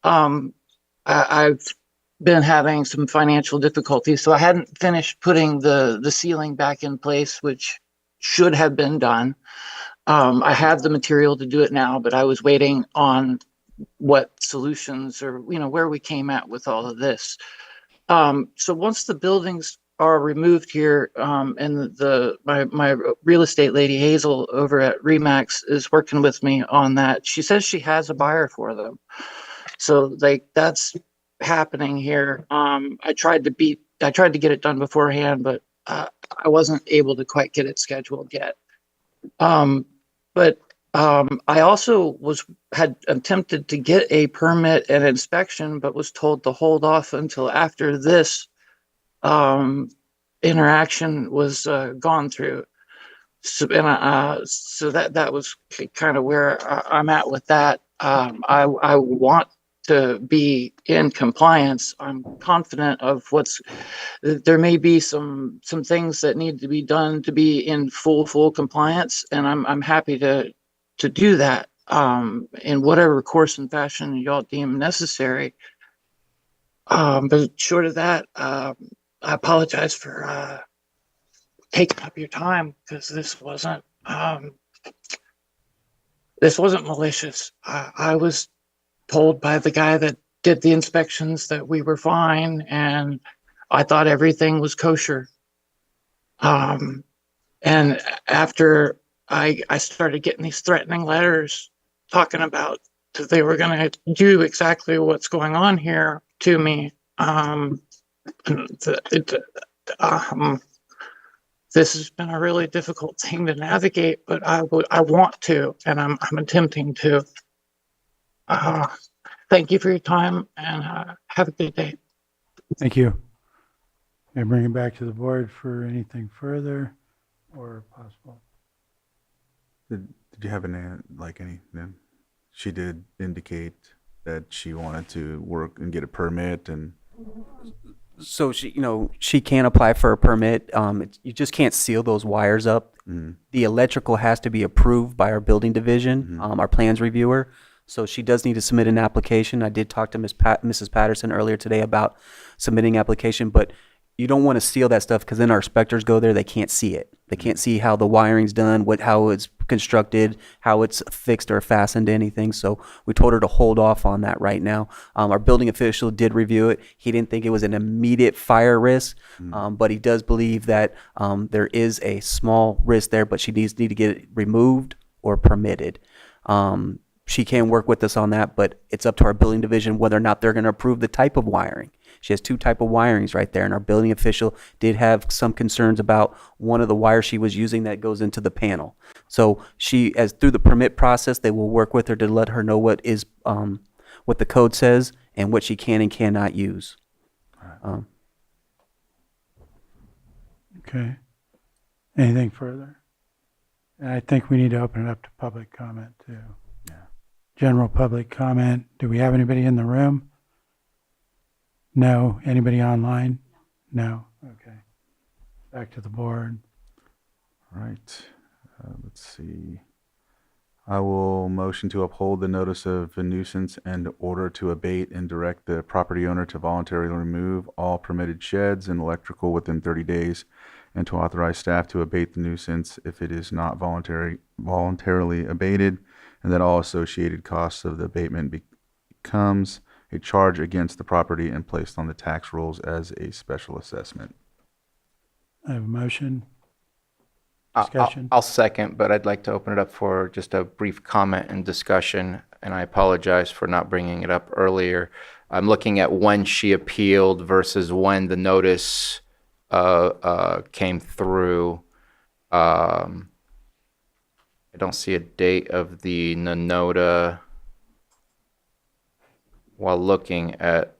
I've been having some financial difficulties, so I hadn't finished putting the ceiling back in place, which should have been done. I have the material to do it now, but I was waiting on what solutions or, where we came at with all of this. So once the buildings are removed here, and my real estate lady, Hazel, over at Remax is working with me on that. She says she has a buyer for them. So that's happening here. I tried to get it done beforehand, but I wasn't able to quite get it scheduled yet. But I also had attempted to get a permit and inspection, but was told to hold off until after this interaction was gone through. So, so that was kind of where I'm at with that. I want to be in compliance. I'm confident of there may be some things that need to be done to be in full compliance, and I'm happy to do that in whatever course and fashion y'all deem necessary. But short of that, I apologize for taking up your time, because this wasn't malicious. I was told by the guy that did the inspections that we were fine, and I thought everything was kosher. And after I started getting these threatening letters talking about that they were going to do exactly what's going on here to me, this has been a really difficult thing to navigate, but I want to, and I'm attempting to. Thank you for your time, and have a good day. Thank you. May I bring it back to the board for anything further or possible? Did you have she did indicate that she wanted to work and get a permit and. So she can apply for a permit. You just can't seal those wires up. The electrical has to be approved by our building division, our plans reviewer. So she does need to submit an application. I did talk to Mrs. Patterson earlier today about submitting application, but you don't want to seal that stuff, because then our inspectors go there, they can't see it. They can't see how the wiring's done, how it's constructed, how it's fixed or fastened to anything. So we told her to hold off on that right now. Our building official did review it. He didn't think it was an immediate fire risk, but he does believe that there is a small risk there, but she needs to get it removed or permitted. She can work with us on that, but it's up to our building division whether or not they're going to approve the type of wiring. She has 2 type of wirings right there, and our building official did have some concerns about one of the wires she was using that goes into the panel. So through the permit process, they will work with her to let her know what the code says and what she can and cannot use. Okay. Anything further? And I think we need to open it up to public comment too. Yeah. General public comment. Do we have anybody in the room? No. Anybody online? No. Okay. Back to the board. All right. Let's see. I will motion to uphold the notice of a nuisance and order to abate and direct the property owner to voluntarily remove all permitted sheds and electrical within 30 days, and to authorize staff to abate the nuisance if it is not voluntarily abated, and that all associated costs of the abatement becomes a charge against the property and placed on the tax rolls as a special assessment. I have a motion. Discussion. I'll second, but I'd like to open it up for just a brief comment and discussion, and I apologize for not bringing it up earlier. I'm looking at when she appealed versus when the notice came through. I don't see a date of the nota while looking at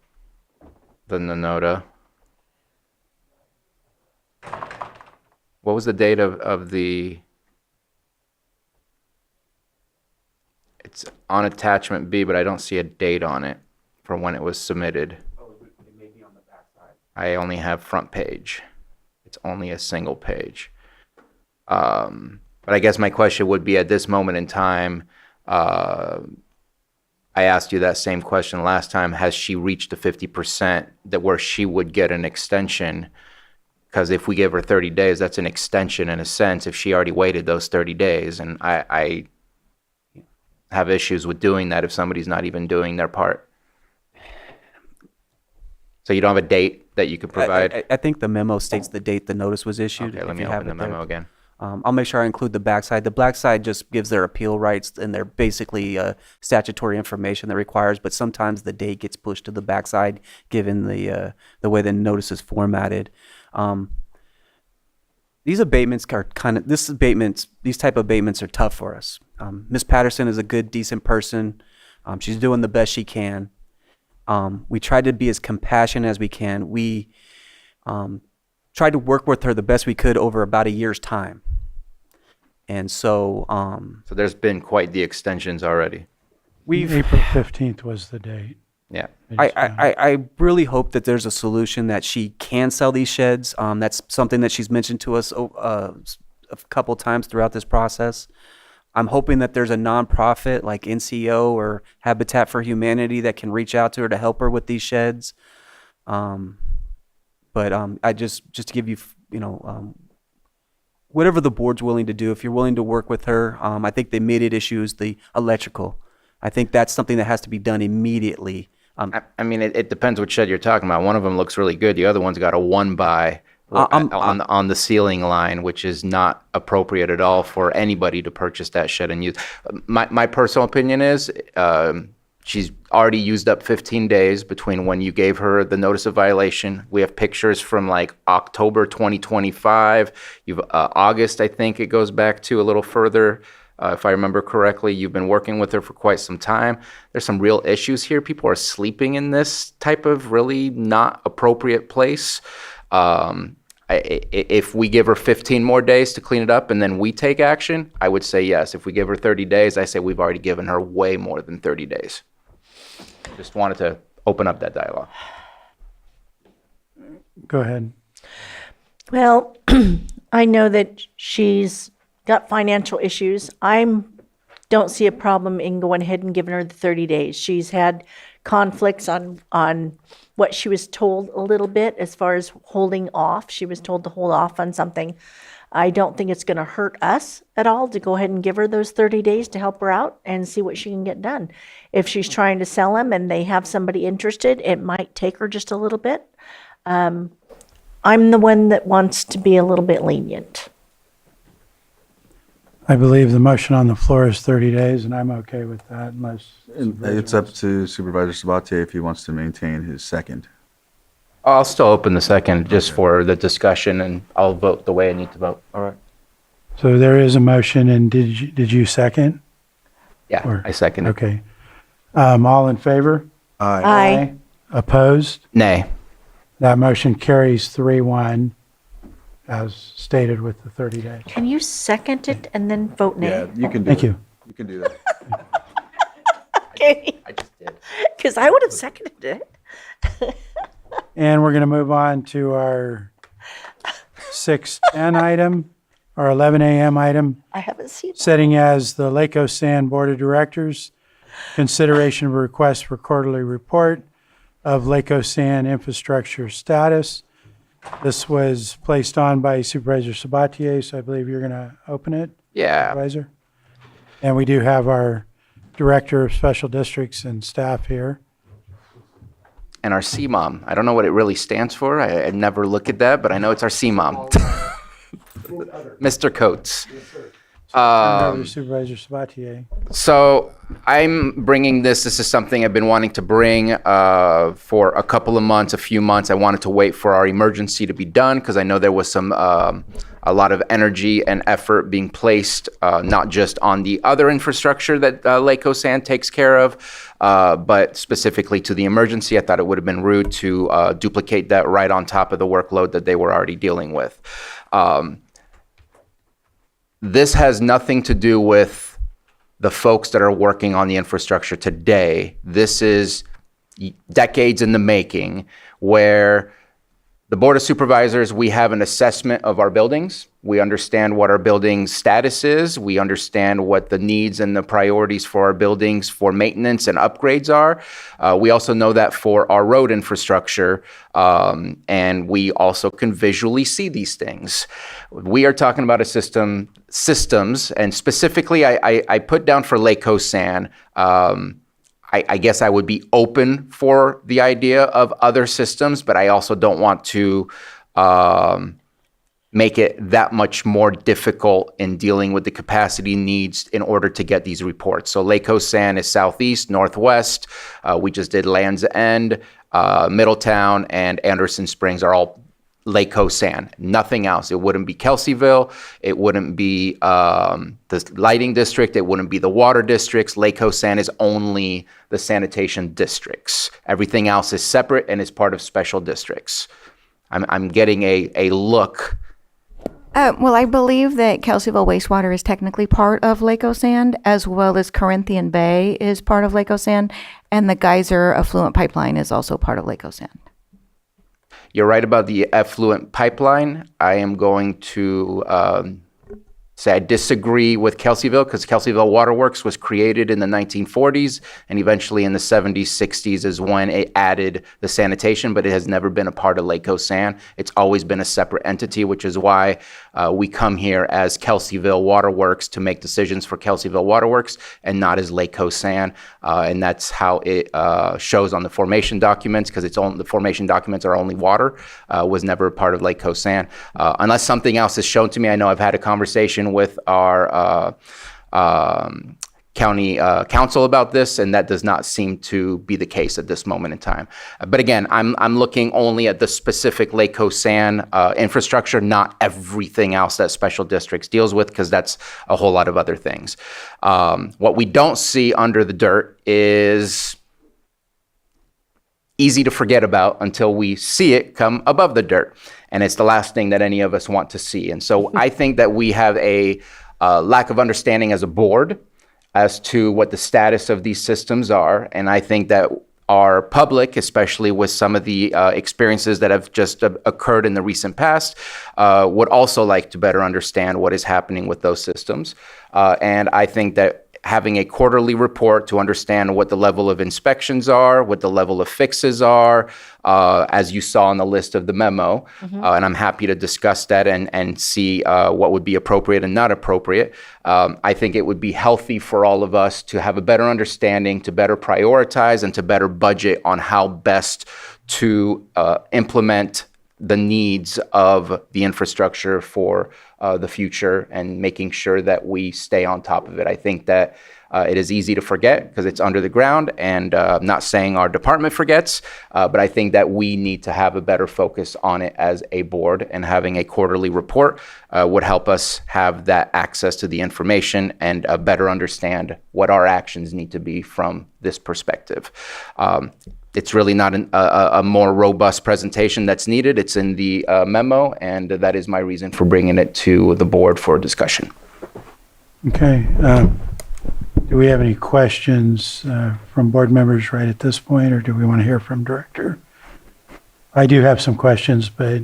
the nota. What was the date of the? It's on attachment B, but I don't see a date on it for when it was submitted. Oh, it may be on the back side. I only have front page. It's only a single page. But I guess my question would be, at this moment in time, I asked you that same question last time. Has she reached the 50% that where she would get an extension? Because if we give her 30 days, that's an extension in a sense if she already waited those 30 days. And I have issues with doing that if somebody's not even doing their part. So you don't have a date that you could provide? I think the memo states the date the notice was issued. Okay, let me open the memo again. I'll make sure I include the backside. The backside just gives their appeal rights, and they're basically statutory information that requires, but sometimes the date gets pushed to the backside given the way the notice is formatted. These abatements are these type of abatements are tough for us. Ms. Patterson is a good, decent person. She's doing the best she can. We tried to be as compassionate as we can. We tried to work with her the best we could over about a year's time. And so... So there's been quite the extensions already. April 15th was the date. Yeah. I really hope that there's a solution that she can sell these sheds. That's something that she's mentioned to us a couple times throughout this process. I'm hoping that there's a nonprofit like NCO or Habitat for Humanity that can reach out to her to help her with these sheds. But I just to give you, whatever the board's willing to do, if you're willing to work with her, I think the immediate issue is the electrical. I think that's something that has to be done immediately. I mean, it depends what shed you're talking about. One of them looks really good. The other one's got a 1x on the ceiling line, which is not appropriate at all for anybody to purchase that shed and use. My personal opinion is she's already used up 15 days between when you gave her the notice of violation. We have pictures from like October 2025. August, I think it goes back to a little further. If I remember correctly, you've been working with her for quite some time. There's some real issues here. People are sleeping in this type of really not appropriate place. If we give her 15 more days to clean it up and then we take action, I would say yes. If we give her 30 days, I say we've already given her way more than 30 days. Just wanted to open up that dialogue. Go ahead. Well, I know that she's got financial issues. Don't see a problem in going ahead and giving her the 30 days. She's had conflicts on what she was told a little bit as far as holding off. She was told to hold off on something. I don't think it's going to hurt us at all to go ahead and give her those 30 days to help her out and see what she can get done. If she's trying to sell them and they have somebody interested, it might take her just a little bit. I'm the one that wants to be a little bit lenient. I believe the motion on the floor is 30 days, and I'm okay with that unless... It's up to Supervisor Sabatier if he wants to maintain his second. I'll still open the second just for the discussion, and I'll vote the way I need to vote. All right. So there is a motion, and did you second? Yeah, I second it. Okay. All in favor? Aye. Aye. Opposed? Nay. That motion carries 3-1 as stated with the 30 days. Can you second it and then vote nay? Yeah, you can do Thank it. you. You can do that. Okay. I just did. Because I would have seconded it. And we're going to move on to our 6:10 item, our 11 a.m. item, I haven't seen that. setting as the Lake Sand Board of Directors, consideration of a request for quarterly report of Lake Sand infrastructure status. This was placed on by Supervisor Sabatier, so I believe you're going to open it, Yeah. Supervisor. And we do have our Director of Special Districts and staff here. And our CMOM. I don't know what it really stands for. I never look at that, but I know it's our CMOM. Mr. Coates. Turn it over to Supervisor Sabatier. So I'm bringing this. This is something I've been wanting to bring for a couple of months, a few months. I wanted to wait for our emergency to be done because I know there was a lot of energy and effort being placed, not just on the other infrastructure that Lake Sand takes care of, but specifically to the emergency. I thought it would have been rude to duplicate that right on top of the workload that they were already dealing with. This has nothing to do with the folks that are working on the infrastructure today. This is decades in the making, where the Board of Supervisors, we have an assessment of our buildings. We understand what our building status is. We understand what the needs and the priorities for our buildings for maintenance and upgrades are. We also know that for our road infrastructure, and we also can visually see these things. We are talking about systems, and specifically, I put down for Lake Sand. I guess I would be open for the idea of other systems, but I also don't want to make it that much more difficult in dealing with the capacity needs in order to get these reports. So Lake Sand is southeast, northwest. We just did Land's End, Middletown, and Anderson Springs are all Lake Coast Sand, nothing else. It wouldn't be Kelseyville. It wouldn't be the lighting district. It wouldn't be the water districts. Lake Coast Sand is only the sanitation districts. Everything else is separate and is part of special districts. I'm getting a look. Well, I believe that Kelseyville wastewater is technically part of Lake Sand, as well as Corinthian Bay is part of Lake Sand, and the Geyser affluent pipeline is also part of Lake Sand. You're right about the effluent pipeline. I am going to say I disagree with Kelseyville, because Kelseyville Waterworks was created in the 1940s, and eventually in the 70s, 60s is when it added the sanitation, but it has never been a part of Lake Coast Sand. It's always been a separate entity, which is why we come here as Kelseyville Waterworks to make decisions for Kelseyville Waterworks and not as Lake Coast Sand. And that's how it shows on the formation documents, because the formation documents are only water, was never a part of Lake Coast Sand. Unless something else is shown to me. I know I've had a conversation with our county council about this, and that does not seem to be the case at this moment in time. But again, I'm looking only at the specific Lake Coast Sand infrastructure, not everything else that special districts deals with, because that's a whole lot of other things. What we don't see under the dirt is easy to forget about until we see it come above the dirt. And it's the last thing that any of us want to see. And so I think that we have a lack of understanding as a board as to what the status of these systems are. And I think that our public, especially with some of the experiences that have just occurred in the recent past, would also like to better understand what is happening with those systems. And I think that having a quarterly report to understand what the level of inspections are, what the level of fixes are, as you saw on the list of the memo. And I'm happy to discuss that and see what would be appropriate and not appropriate. I think it would be healthy for all of us to have a better understanding, to better prioritize, and to better budget on how best to implement the needs of the infrastructure for the future, and making sure that we stay on top of it. I think that it is easy to forget because it's under the ground, and I'm not saying our department forgets, but I think that we need to have a better focus on it as a board, and having a quarterly report would help us have that access to the information and better understand what our actions need to be from this perspective. It's really not a more robust presentation that's needed. It's in the memo, and that is my reason for bringing it to the board for discussion. Okay. Do we have any questions from board members right at this point, or do we want to hear from director? I do have some questions, but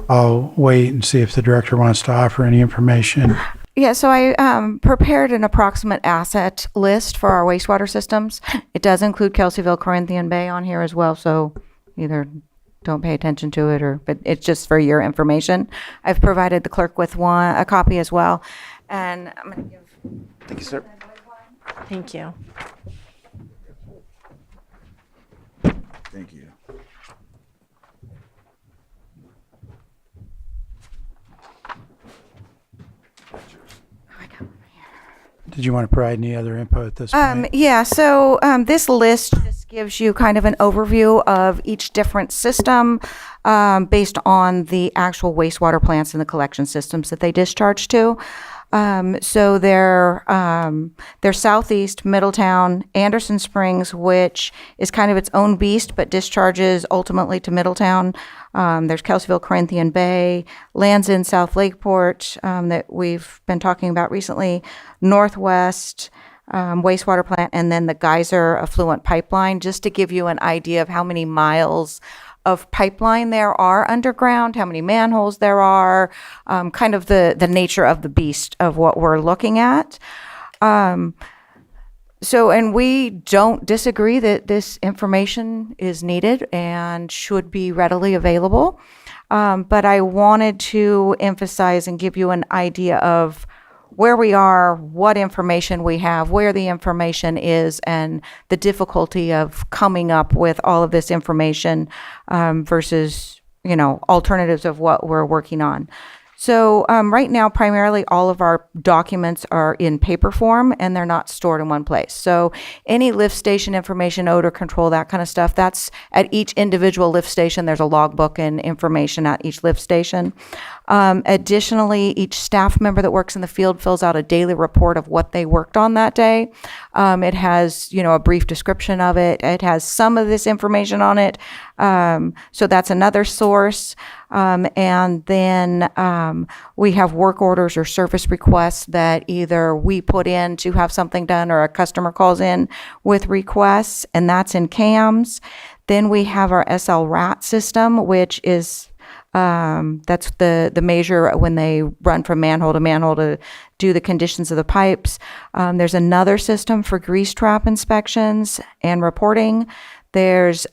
I'll wait and see if the director wants to offer any information. Yeah, so I prepared an approximate asset list for our wastewater systems. It does include Kelseyville, Corinthian Bay on here as well, so either don't pay attention to it, but it's just for your information. I've provided the clerk with a copy as well, and I'm going to give. Thank you, sir. Thank you. Thank you. Did you want to provide any other input at this point? Yeah, so this list just gives you kind of an overview of each different system based on the actual wastewater plants and the collection systems that they discharge to. So they're Southeast, Middletown, Anderson Springs, which is kind of its own beast, but discharges ultimately to Middletown. There's Kelseyville, Corinthian Bay, lands in South Lakeport that we've been talking about recently, Northwest wastewater plant, and then the Geyser affluent pipeline, just to give you an idea of how many miles of pipeline there are underground, how many manholes there are, kind of the nature of the beast of what we're looking at. So, and we don't disagree that this information is needed and should be readily available. But I wanted to emphasize and give you an idea of where we are, what information we have, where the information is, and the difficulty of coming up with all of this information versus, alternatives of what we're working on. So right now, primarily all of our documents are in paper form and they're not stored in one place. So any lift station information, odor control, that kind of stuff, that's at each individual lift station. There's a logbook and information at each lift station. Additionally, each staff member that works in the field fills out a daily report of what they worked on that day. It has, a brief description of it. It has some of this information on it. So that's another source. And then we have work orders or service requests that either we put in to have something done or a customer calls in with requests, and that's in CAMS. Then we have our SL-RAT system, which is that's the measure when they run from manhole to do the conditions of the pipes. There's another system for grease trap inspections and reporting. There's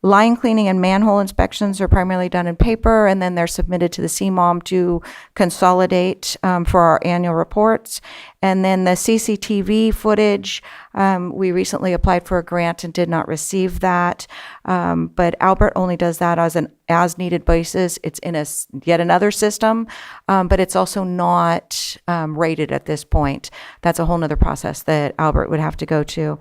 line cleaning and manhole inspections are primarily done in paper, and then they're submitted to the CMOM to consolidate for our annual reports. And then the CCTV footage, we recently applied for a grant and did not receive that. But Albert only does that as an as-needed basis. It's in yet another system, but it's also not rated at this point. That's a whole nother process that Albert would have to go to.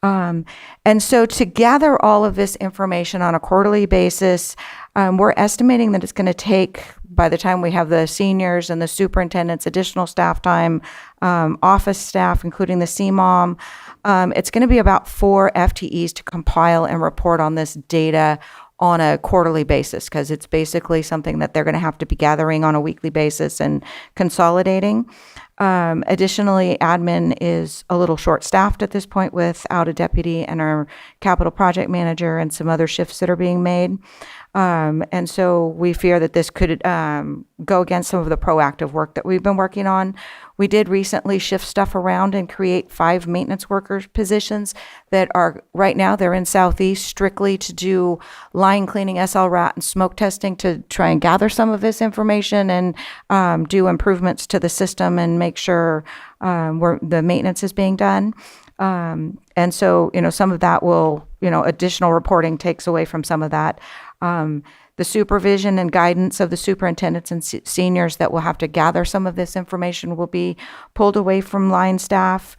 And so to gather all of this information on a quarterly basis, we're estimating that it's going to take, by the time we have the seniors and the superintendents, additional staff time, office staff, including the CMOM, it's going to be about 4 FTEs to compile and report on this data on a quarterly basis, because it's basically something that they're going to have to be gathering on a weekly basis and consolidating. Additionally, admin is a little short-staffed at this point without a deputy and our capital project manager and some other shifts that are being made. And so we fear that this could go against some of the proactive work that we've been working on. We did recently shift stuff around and create 5 maintenance workers positions that are, right now, they're in Southeast strictly to do line cleaning, SL-RAT, and smoke testing to try and gather some of this information and do improvements to the system and make sure the maintenance is being done. And so, some of that will, additional reporting takes away from some of that. The supervision and guidance of the superintendents and seniors that will have to gather some of this information will be pulled away from line staff.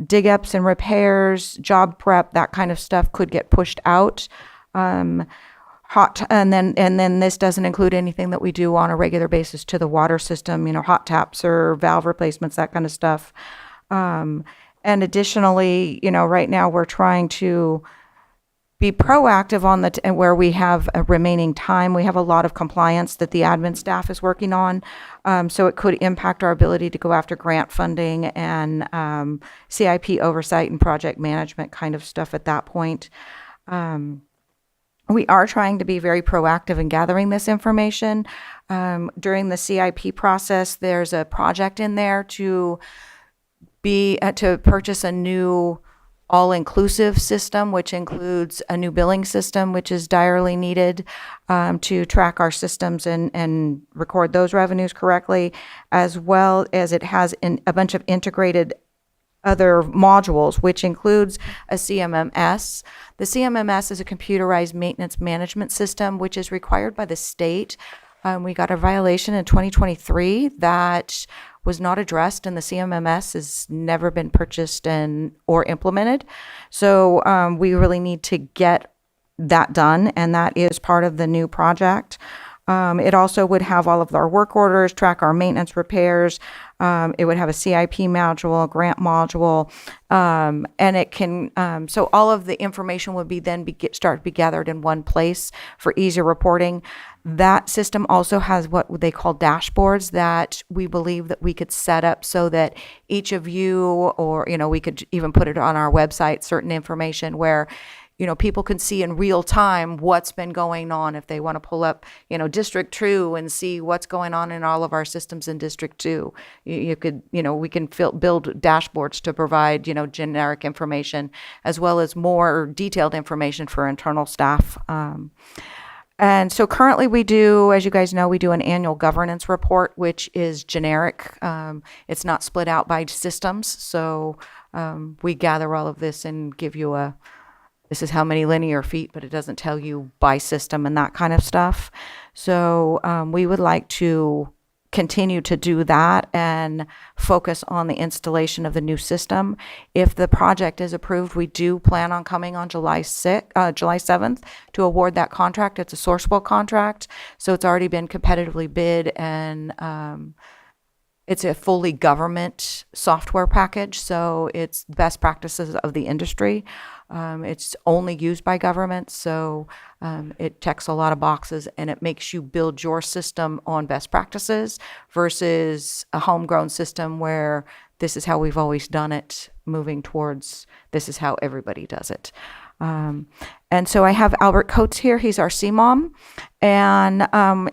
Dig ups and repairs, job prep, that kind of stuff could get pushed out. And then this doesn't include anything that we do on a regular basis to the water system, hot taps or valve replacements, that kind of stuff. And additionally, right now we're trying to be proactive on and where we have a remaining time. We have a lot of compliance that the admin staff is working on. So it could impact our ability to go after grant funding and CIP oversight and project management kind of stuff at that point. We are trying to be very proactive in gathering this information. During the CIP process, there's a project in there to purchase a new all-inclusive system, which includes a new billing system, which is direly needed to track our systems and record those revenues correctly, as well as it has a bunch of integrated other modules, which includes a CMMS. The CMMS is a computerized maintenance management system, which is required by the state. We got a violation in 2023 that was not addressed, and the CMMS has never been purchased or implemented. So we really need to get that done, and that is part of the new project. It also would have all of our work orders, track our maintenance repairs. It would have a CIP module, a grant module, and it can, so all of the information would start to be gathered in one place for easier reporting. That system also has what they call dashboards that we believe that we could set up so that each of you, or, we could even put it on our website, certain information where, people can see in real time what's been going on. If they want to pull up, District 2 and see what's going on in all of our systems in District 2, you could, we can build dashboards to provide, generic information as well as more detailed information for internal staff. And so currently we do, as you guys know, we do an annual governance report, which is generic. It's not split out by systems. So we gather all of this and give you this is how many linear feet, but it doesn't tell you by system and that kind of stuff. So we would like to continue to do that and focus on the installation of the new system. If the project is approved, we do plan on coming on July 7th to award that contract. It's a Sourcewell contract, so it's already been competitively bid, and it's a fully government software package, so it's best practices of the industry. It's only used by governments, so it checks a lot of boxes, and it makes you build your system on best practices versus a homegrown system where this is how we've always done it, moving towards this is how everybody does it. And so I have Albert Coates here. He's our CMOM. And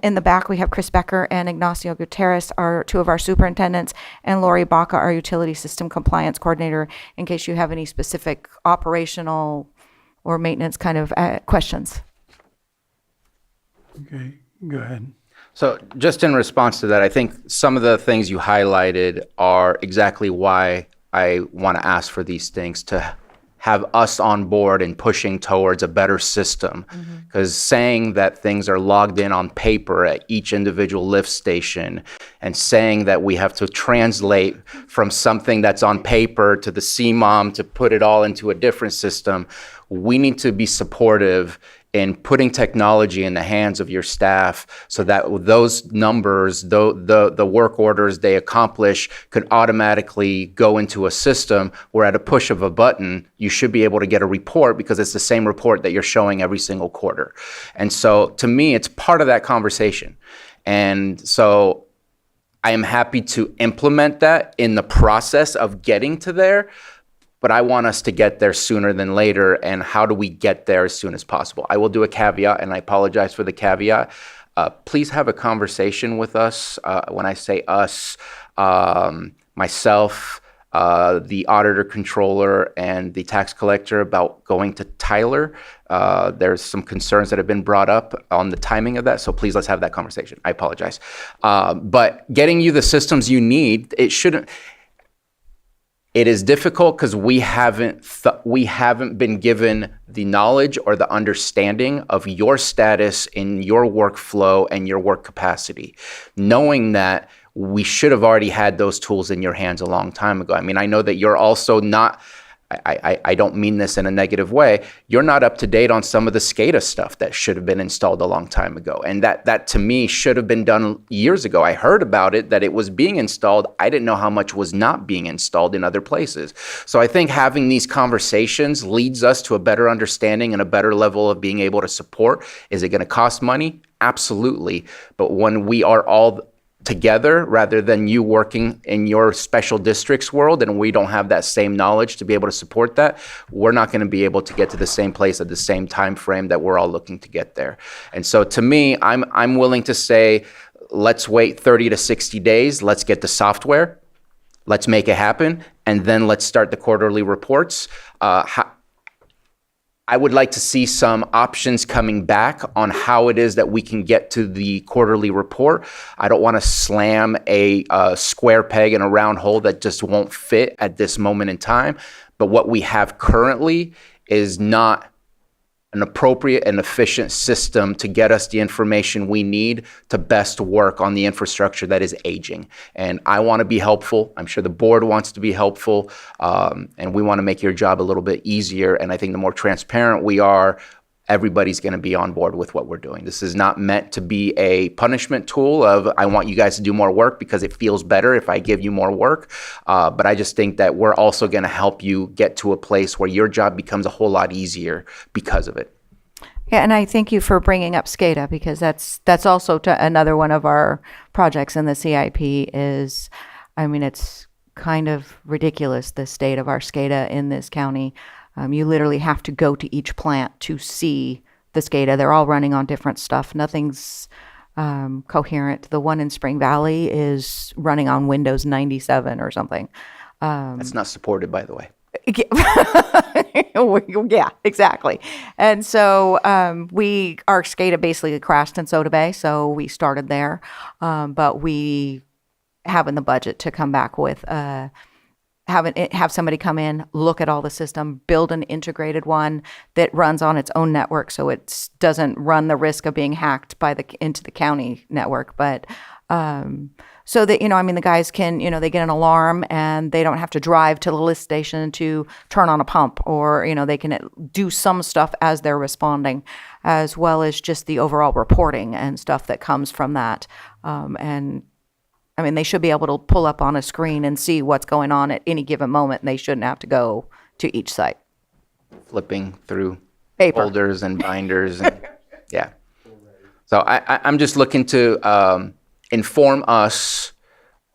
in the back, we have Chris Becker and Ignacio Gutierrez, two of our superintendents, and Lori Baca, our utility system compliance coordinator, in case you have any specific operational or maintenance kind of questions. Okay, go ahead. So just in response to that, I think some of the things you highlighted are exactly why I want to ask for these things, to have us on board and pushing towards a better system. Because saying that things are logged in on paper at each individual lift station and saying that we have to translate from something that's on paper to the CMOM to put it all into a different system, we need to be supportive in putting technology in the hands of your staff so that those numbers, the work orders they accomplish could automatically go into a system where at a push of a button, you should be able to get a report because it's the same report that you're showing every single quarter. And so to me, it's part of that conversation. And so I am happy to implement that in the process of getting to there, but I want us to get there sooner than later. And how do we get there as soon as possible? I will do a caveat, and I apologize for the caveat. Please have a conversation with us. When I say us, myself, the auditor controller, and the tax collector about going to Tyler. There's some concerns that have been brought up on the timing of that. So please, let's have that conversation. I apologize. But getting you the systems you need, it is difficult because we haven't been given the knowledge or the understanding of your status in your workflow and your work capacity. Knowing that, we should have already had those tools in your hands a long time ago. I mean, I know that you're also not, I don't mean this in a negative way, you're not up to date on some of the SCADA stuff that should have been installed a long time ago. And that to me should have been done years ago. I heard about it, that it was being installed. I didn't know how much was not being installed in other places. So I think having these conversations leads us to a better understanding and a better level of being able to support. Is it going to cost money? Absolutely. But when we are all together, rather than you working in your special districts world and we don't have that same knowledge to be able to support that, we're not going to be able to get to the same place at the same time frame that we're all looking to get there. And so to me, I'm willing to say, let's wait 30 to 60 days. Let's get the software. Let's make it happen. And then let's start the quarterly reports. I would like to see some options coming back on how it is that we can get to the quarterly report. I don't want to slam a square peg in a round hole that just won't fit at this moment in time. But what we have currently is not an appropriate and efficient system to get us the information we need to best work on the infrastructure that is aging. And I want to be helpful. I'm sure the board wants to be helpful. And we want to make your job a little bit easier. And I think the more transparent we are, everybody's going to be on board with what we're doing. This is not meant to be a punishment tool of, I want you guys to do more work because it feels better if I give you more work. But I just think that we're also going to help you get to a place where your job becomes a whole lot easier because of it. Yeah, and I thank you for bringing up SCADA, because that's also another one of our projects in the CIP is, I mean, it's kind of ridiculous, the state of our SCADA in this county. You literally have to go to each plant to see the SCADA. They're all running on different stuff. Nothing's coherent. The one in Spring Valley is running on Windows 97 or something. That's not supported, by the way. Yeah, exactly. And so our SCADA basically crashed in Soda Bay, so we started there. But we have in the budget to come back with have somebody come in, look at all the system, build an integrated one that runs on its own network, so it doesn't run the risk of being hacked into the county network. But so that, the guys can, they get an alarm and they don't have to drive to the lift station to turn on a pump, or, they can do some stuff as they're responding, as well as just the overall reporting and stuff that comes from that. They should be able to pull up on a screen and see what's going on at any given moment, and they shouldn't have to go to each site. Flipping through Paper. folders and binders. And, yeah. So I'm just looking to inform us,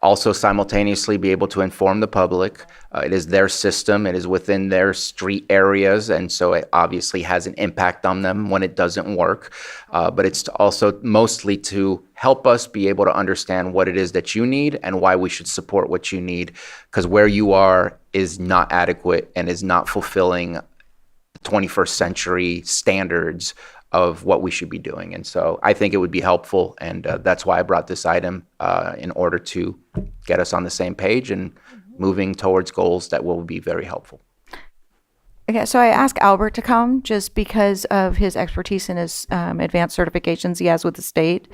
also simultaneously be able to inform the public. It is their system. It is within their street areas, and so it obviously has an impact on them when it doesn't work. But it's also mostly to help us be able to understand what it is that you need and why we should support what you need, because where you are is not adequate and is not fulfilling 21st century standards of what we should be doing. And so I think it would be helpful, and that's why I brought this item in order to get us on the same page and moving towards goals that will be very helpful. Okay, so I asked Albert to come just because of his expertise in his advanced certifications he has with the state.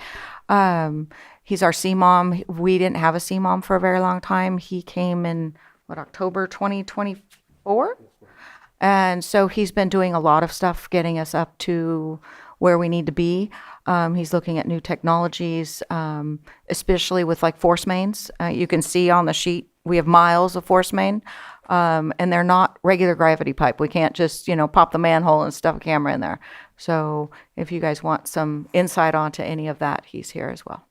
He's our CMOM. We didn't have a CMOM for a very long time. He came in, October 2024? And so he's been doing a lot of stuff getting us up to where we need to be. He's looking at new technologies, especially with like force mains. You can see on the sheet, we have miles of force main, and they're not regular gravity pipe. We can't just, pop the manhole and stuff a camera in there. So if you guys want some insight onto any of that, he's here as well.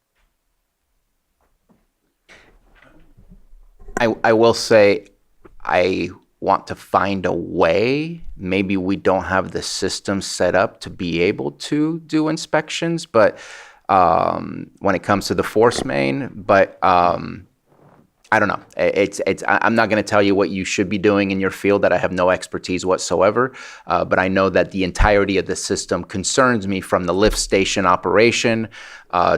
I will say, I want to find a way. Maybe we don't have the system set up to be able to do inspections, but when it comes to the force main, but I don't know. I'm not going to tell you what you should be doing in your field that I have no expertise whatsoever, but I know that the entirety of the system concerns me, from the lift station operation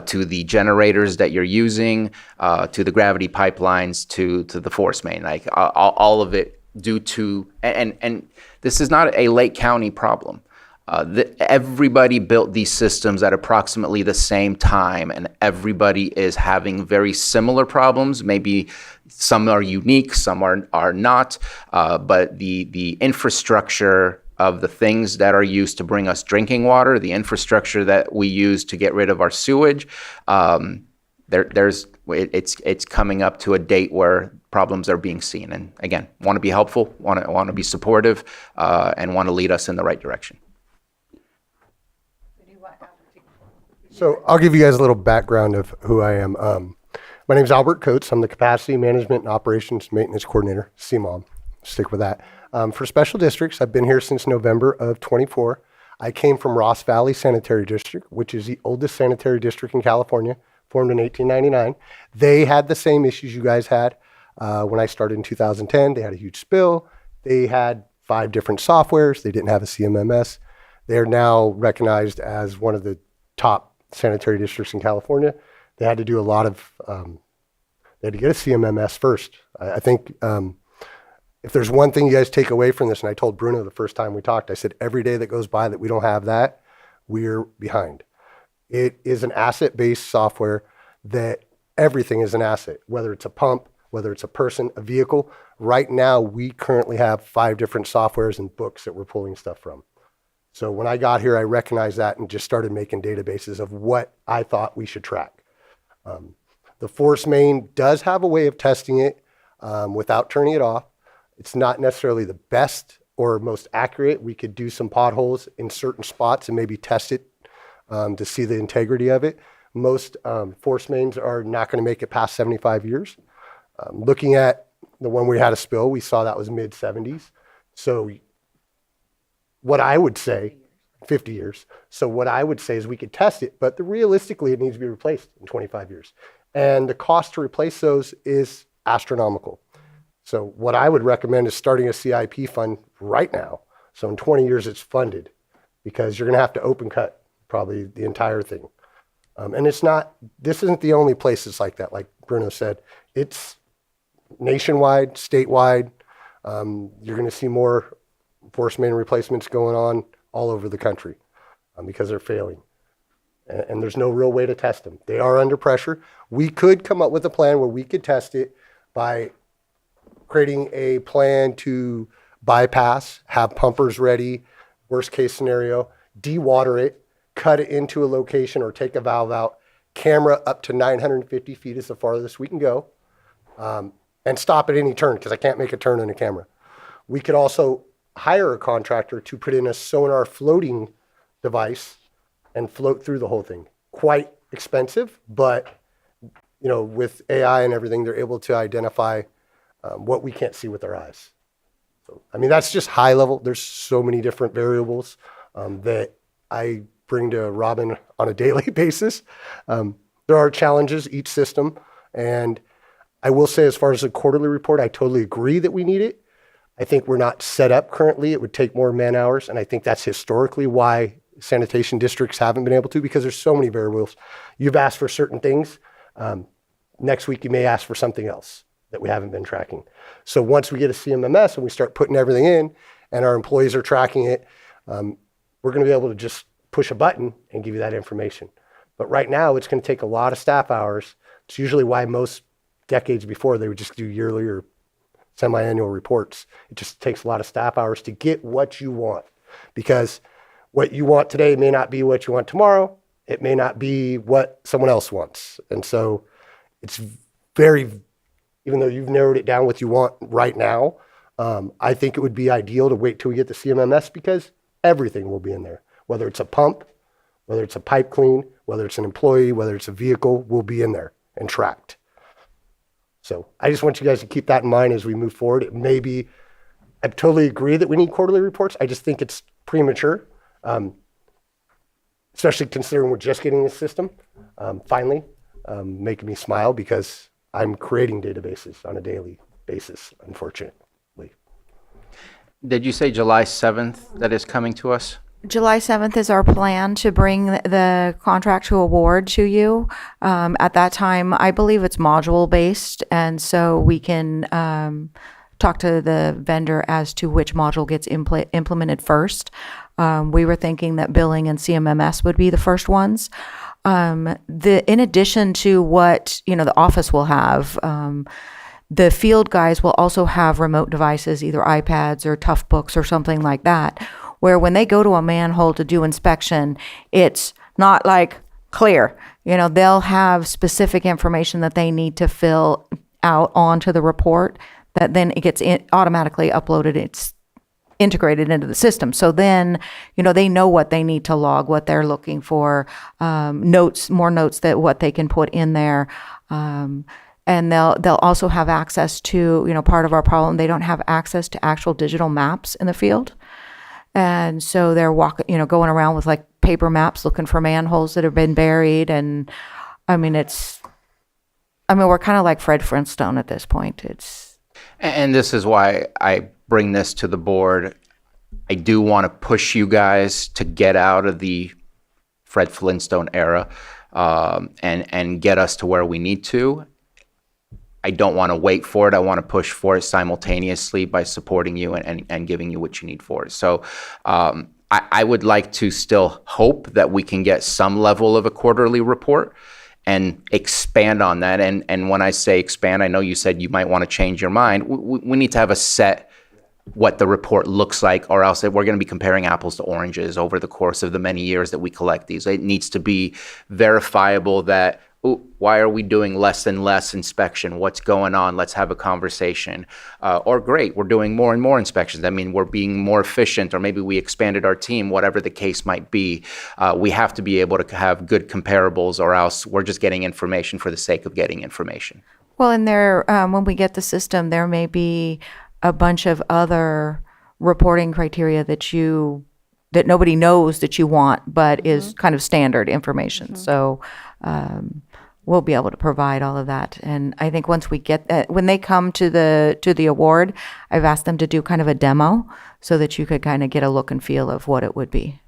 to the generators that you're using, to the gravity pipelines, to the force main, like all of it due to, and this is not a Lake County problem. Everybody built these systems at approximately the same time, and everybody is having very similar problems. Maybe some are unique, some are not, but the infrastructure of the things that are used to bring us drinking water, the infrastructure that we use to get rid of our sewage, it's coming up to a date where problems are being seen. And again, want to be helpful, want to be supportive, and want to lead us in the right direction. So I'll give you guys a little background of who I am. My name is Albert Coates. I'm the Capacity Management and Operations Maintenance Coordinator, CMOM. Stick with that. For special districts, I've been here since November of 24. I came from Ross Valley Sanitary District, which is the oldest sanitary district in California, formed in 1899. They had the same issues you guys had when I started in 2010. They had a huge spill. They had 5 different softwares. They didn't have a CMMS. They're now recognized as one of the top sanitary districts in California. They had to do a lot of, they had to get a CMMS first. I think if there's one thing you guys take away from this, and I told Bruno the first time we talked, I said, every day that goes by that we don't have that, we're behind. It is an asset-based software that everything is an asset, whether it's a pump, whether it's a person, a vehicle. Right now, we currently have 5 different softwares and books that we're pulling stuff from. So when I got here, I recognized that and just started making databases of what I thought we should track. The force main does have a way of testing it without turning it off. It's not necessarily the best or most accurate. We could do some potholes in certain spots and maybe test it to see the integrity of it. Most force mains are not going to make it past 75 years. Looking at the one we had a spill, we saw that was mid 70s. So what I would say, 50 years. So what I would say is we could test it, but realistically it needs to be replaced in 25 years. And the cost to replace those is astronomical. So what I would recommend is starting a CIP fund right now. So in 20 years it's funded, because you're going to have to open cut probably the entire thing. And this isn't the only place that's like that. Like Bruno said, it's nationwide, statewide. You're going to see more force main replacements going on all over the country because they're failing. And there's no real way to test them. They are under pressure. We could come up with a plan where we could test it by creating a plan to bypass, have pumpers ready, worst case scenario, dewater it, cut it into a location or take a valve out, camera up to 950 feet is the farthest we can go, and stop at any turn because I can't make a turn in a camera. We could also hire a contractor to put in a sonar floating device and float through the whole thing. Quite expensive, but with AI and everything, they're able to identify what we can't see with our eyes. So, that's just high level. There's so many different variables that I bring to Robin on a daily basis. There are challenges each system, and I will say as far as the quarterly report, I totally agree that we need it. I think we're not set up currently. It would take more man hours, and I think that's historically why sanitation districts haven't been able to, because there's so many variables. You've asked for certain things. Next week, you may ask for something else that we haven't been tracking. So once we get a CMMS and we start putting everything in and our employees are tracking it, we're going to be able to just push a button and give you that information. But right now, it's going to take a lot of staff hours. It's usually why most decades before they would just do yearly or semi-annual reports. It just takes a lot of staff hours to get what you want, because what you want today may not be what you want tomorrow. It may not be what someone else wants. And so it's even though you've narrowed it down what you want right now, I think it would be ideal to wait till we get the CMMS, because everything will be in there. Whether it's a pump, whether it's a pipe clean, whether it's an employee, whether it's a vehicle, will be in there and tracked. So I just want you guys to keep that in mind as we move forward. It may be, I totally agree that we need quarterly reports. I just think it's premature, especially considering we're just getting this system, finally, making me smile because I'm creating databases on a daily basis, unfortunately. Did you say July 7th that is coming to us? July 7th is our plan to bring the contract to award to you. At that time, I believe it's module based, and so we can talk to the vendor as to which module gets implemented first. We were thinking that billing and CMMS would be the first ones. In addition to what the office will have, the field guys will also have remote devices, either iPads or tough books or something like that, where when they go to a manhole to do inspection, it's not like clear. They'll have specific information that they need to fill out onto the report that then it gets automatically uploaded. It's integrated into the system. So then, they know what they need to log, what they're looking for, more notes that what they can put in there. And they'll also have access to, part of our problem, they don't have access to actual digital maps in the field. And so they're going around with like paper maps looking for manholes that have been buried. And we're kind of like Fred Flintstone at this point. And this is why I bring this to the board. I do want to push you guys to get out of the Fred Flintstone era and get us to where we need to. I don't want to wait for it. I want to push for it simultaneously by supporting you and giving you what you need for it. So I would like to still hope that we can get some level of a quarterly report and expand on that. And when I say expand, I know you said you might want to change your mind. We need to have a set what the report looks like, or else we're going to be comparing apples to oranges over the course of the many years that we collect these. It needs to be verifiable that, why are we doing less and less inspection? What's going on? Let's have a conversation. Or great, we're doing more and more inspections. We're being more efficient, or maybe we expanded our team, whatever the case might be. We have to be able to have good comparables, or else we're just getting information for the sake of getting information. Well, and when we get the system, there may be a bunch of other reporting criteria that nobody knows that you want, but is kind of standard information. So we'll be able to provide all of that. And I think once we get that, when they come to the award, I've asked them to do kind of a demo so that you could kind of get a look and feel of what it would be.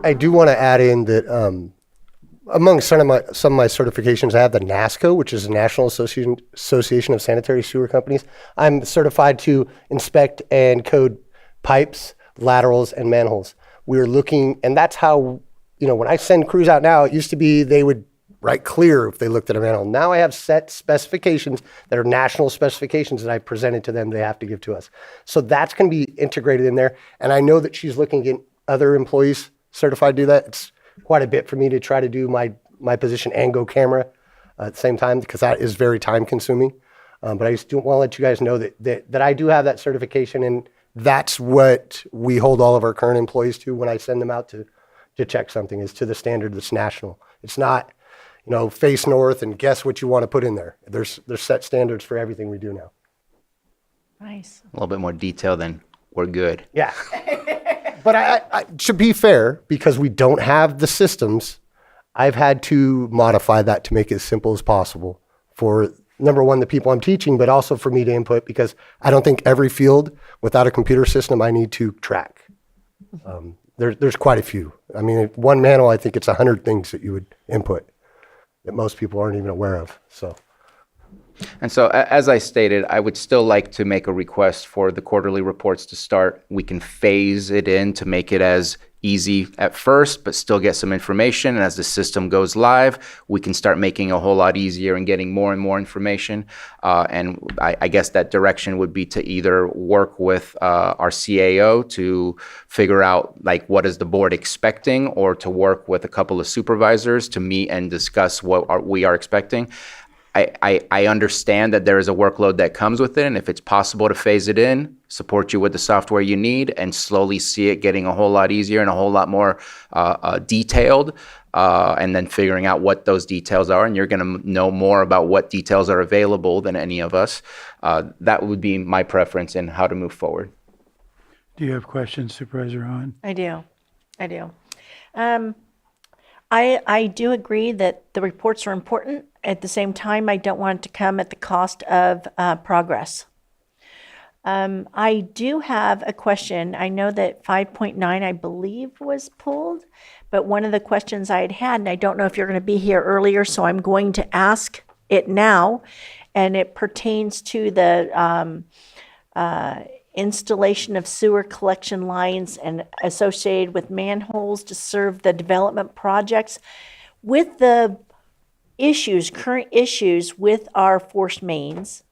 I do want to add in that among some of my certifications, I have the NASCO, which is the National Association of Sanitary Sewer Companies. I'm certified to inspect and code pipes, laterals, and manholes. We're looking, and that's how, when I send crews out now, it used to be they would write clear if they looked at a manhole. Now I have set specifications that are national specifications that I presented to them they have to give to us. So that's going to be integrated in there. And I know that she's looking at other employees certified to do that. It's quite a bit for me to try to do my position and go camera at the same time, because that is very time consuming. But I just do want to let you guys know that I do have that certification, and that's what we hold all of our current employees to when I send them out to check something, is to the standard that's national. It's not, face north and guess what you want to put in there. There's set standards for everything we do now. Nice. A little bit more detail than we're good. Yeah. But I to be fair, because we don't have the systems, I've had to modify that to make it as simple as possible for, number one, the people I'm teaching, but also for me to input, because I don't think every field without a computer system I need to track. There's quite a few. I mean, one manual, I think it's 100 things that you would input that most people aren't even aware of. So. And so, as I stated, I would still like to make a request for the quarterly reports to start. We can phase it in to make it as easy at first, but still get some information. And as the system goes live, we can start making a whole lot easier and getting more and more information. And I guess that direction would be to either work with our CAO to figure out what is the board expecting, or to work with a couple of supervisors to meet and discuss what we are expecting. I understand that there is a workload that comes with it, and if it's possible to phase it in, support you with the software you need, and slowly see it getting a whole lot easier and a whole lot more detailed, and then figuring out what those details are, and you're going to know more about what details are available than any of us. That would be my preference in how to move forward. Do you have questions, Supervisor Hahn? I do. I do agree that the reports are important. At the same time, I don't want it to come at the cost of progress. I do have a question. I know that 5.9, I believe, was pulled, but one of the questions I had, and I don't know if you're going to be here earlier, so I'm going to ask it now, and it pertains to the installation of sewer collection lines and associated with manholes to serve the development projects. With the current issues with our force mains,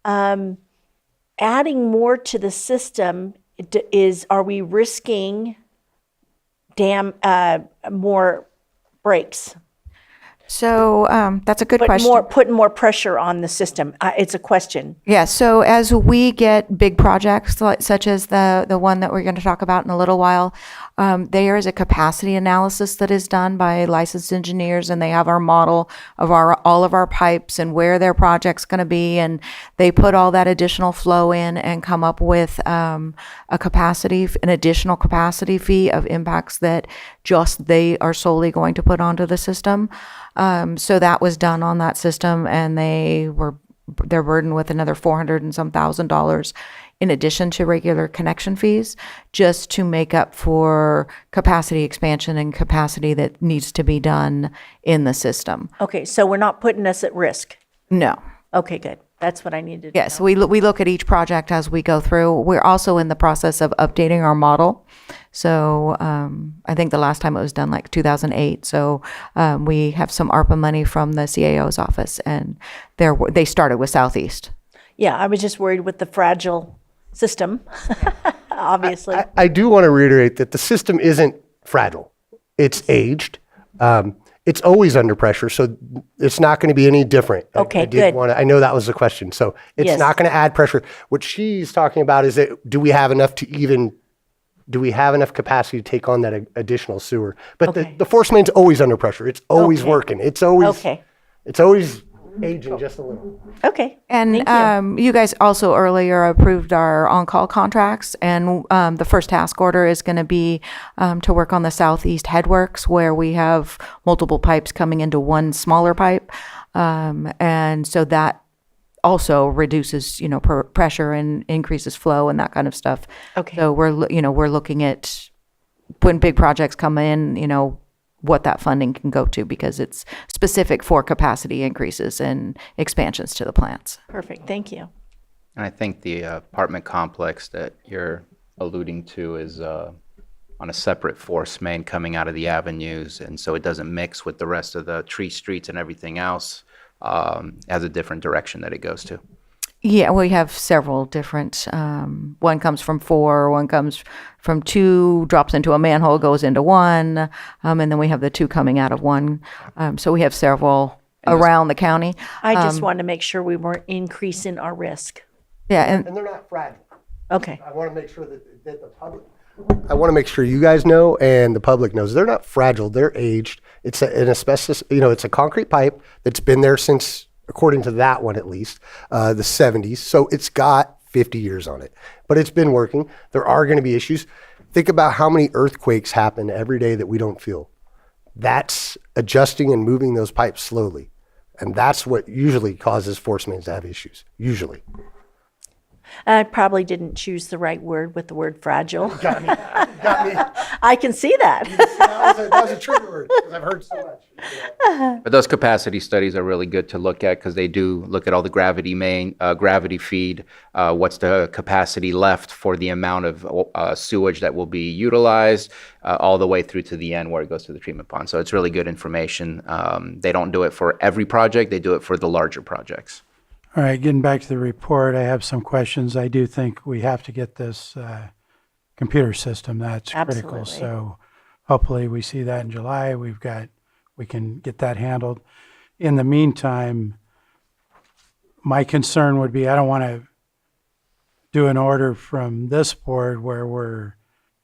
adding more to the system are we risking more breaks? So that's a good question. Putting more pressure on the system. It's a question. Yeah, so as we get big projects such as the one that we're going to talk about in a little while, there is a capacity analysis that is done by licensed engineers, and they have our model of all of our pipes and where their project's going to be, and they put all that additional flow in and come up with an additional capacity fee of impacts that just they are solely going to put onto the system. So that was done on that system, and they're burdened with another $400 and some $1,000 in addition to regular connection fees, just to make up for capacity expansion and capacity that needs to be done in the system. Okay, so we're not putting us at risk. No. Okay, good. That's what I needed. Yes, we look at each project as we go through. We're also in the process of updating our model. So I think the last time it was done 2008. So we have some ARPA money from the CAO's office, and they started with Southeast. Yeah, I was just worried with the fragile system, obviously. I do want to reiterate that the system isn't fragile. It's aged. It's always under pressure, so it's not going to be any different. Okay, good. I know that was the question. So it's not going to add pressure. What she's talking about is that do we have enough capacity to take on that additional sewer? But the force main's always under pressure. It's always working. It's always aging just a little. Okay. And you guys also earlier approved our on-call contracts, and the first task order is going to be to work on the Southeast Headworks, where we have multiple pipes coming into one smaller pipe. And so that also reduces, pressure and increases flow and that kind of stuff. Okay. So we're looking at when big projects come in, what that funding can go to because it's specific for capacity increases and expansions to the plants. Perfect, thank you. And I think the apartment complex that you're alluding to is on a separate force main coming out of the avenues, and so it doesn't mix with the rest of the tree streets and everything else. Has a different direction that it goes to. Yeah, we have several different, one comes from 4, one comes from 2, drops into a manhole, goes into 1, and then we have the 2 coming out of 1. So we have several around the county. I just wanted to make sure we weren't increasing our risk. Yeah, and And they're not fragile. Okay. I want to make sure that the public, I want to make sure you guys know and the public knows they're not fragile. They're aged. It's an asbestos, it's a concrete pipe that's been there since, according to that one at least, the 70s. So it's got 50 years on it, but it's been working. There are going to be issues. Think about how many earthquakes happen every day that we don't feel. That's adjusting and moving those pipes slowly. And that's what usually causes force mains to have issues, usually. I probably didn't choose the right word with the word fragile. Got me. Got me. I can see that. That was a trigger word because I've heard so much. But those capacity studies are really good to look at because they do look at all the gravity feed, what's the capacity left for the amount of sewage that will be utilized, all the way through to the end where it goes to the treatment pond. So it's really good information. They don't do it for every project, they do it for the larger projects. All right, getting back to the report, I have some questions. I do think we have to get this computer system. That's critical. Absolutely. So hopefully we see that in July. We can get that handled. In the meantime, my concern would be I don't want to do an order from this board where we're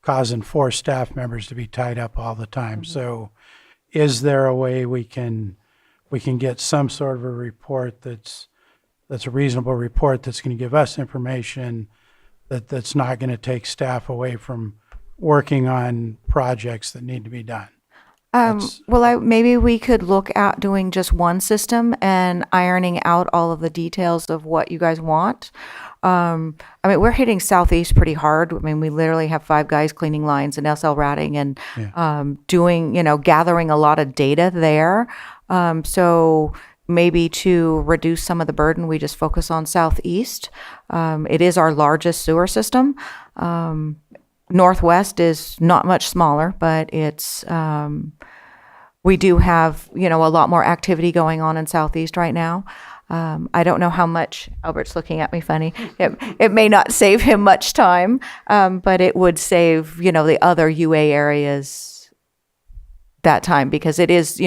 causing 4 staff members to be tied up all the time. So is there a way we can get some sort of a report that's a reasonable report that's going to give us information that's not going to take staff away from working on projects that need to be done? Maybe we could look at doing just one system and ironing out all of the details of what you guys want. We're hitting Southeast pretty hard. We literally have 5 guys cleaning lines and SL ratting and gathering a lot of data there. So maybe to reduce some of the burden, we just focus on Southeast. It is our largest sewer system. Northwest is not much smaller, but it's we do have a lot more activity going on in Southeast right now. I don't know how much. Albert's looking at me funny. It may not save him much time, but it would save the other UA areas that time because it is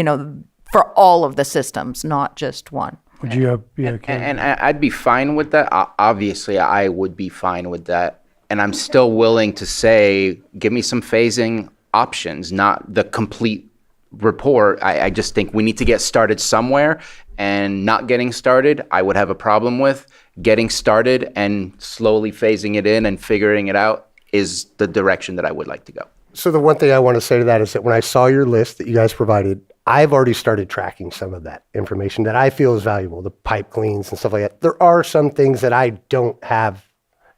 for all of the systems, not just one. Would you be okay? And I'd be fine with that. Obviously, I would be fine with that. And I'm still willing to say, give me some phasing options, not the complete report. I just think we need to get started somewhere, and not getting started, I would have a problem with. Getting started and slowly phasing it in and figuring it out is the direction that I would like to go. So the one thing I want to say to that is that when I saw your list that you guys provided, I've already started tracking some of that information that I feel is valuable, the pipe cleans and stuff like that. There are some things that I don't have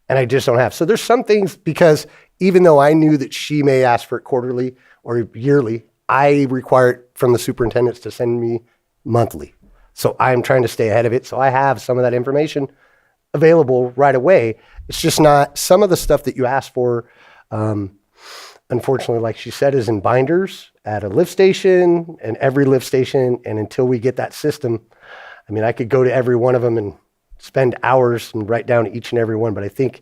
and I just don't have. So there's some things, because even though I knew that she may ask for it quarterly or yearly, I require it from the superintendents to send me monthly. So I'm trying to stay ahead of it. So I have some of that information available right away. It's just not some of the stuff that you asked for. Unfortunately, like she said, is in binders at a lift station and every lift station. And until we get that system, I could go to every one of them and spend hours and write down each and every one. But I think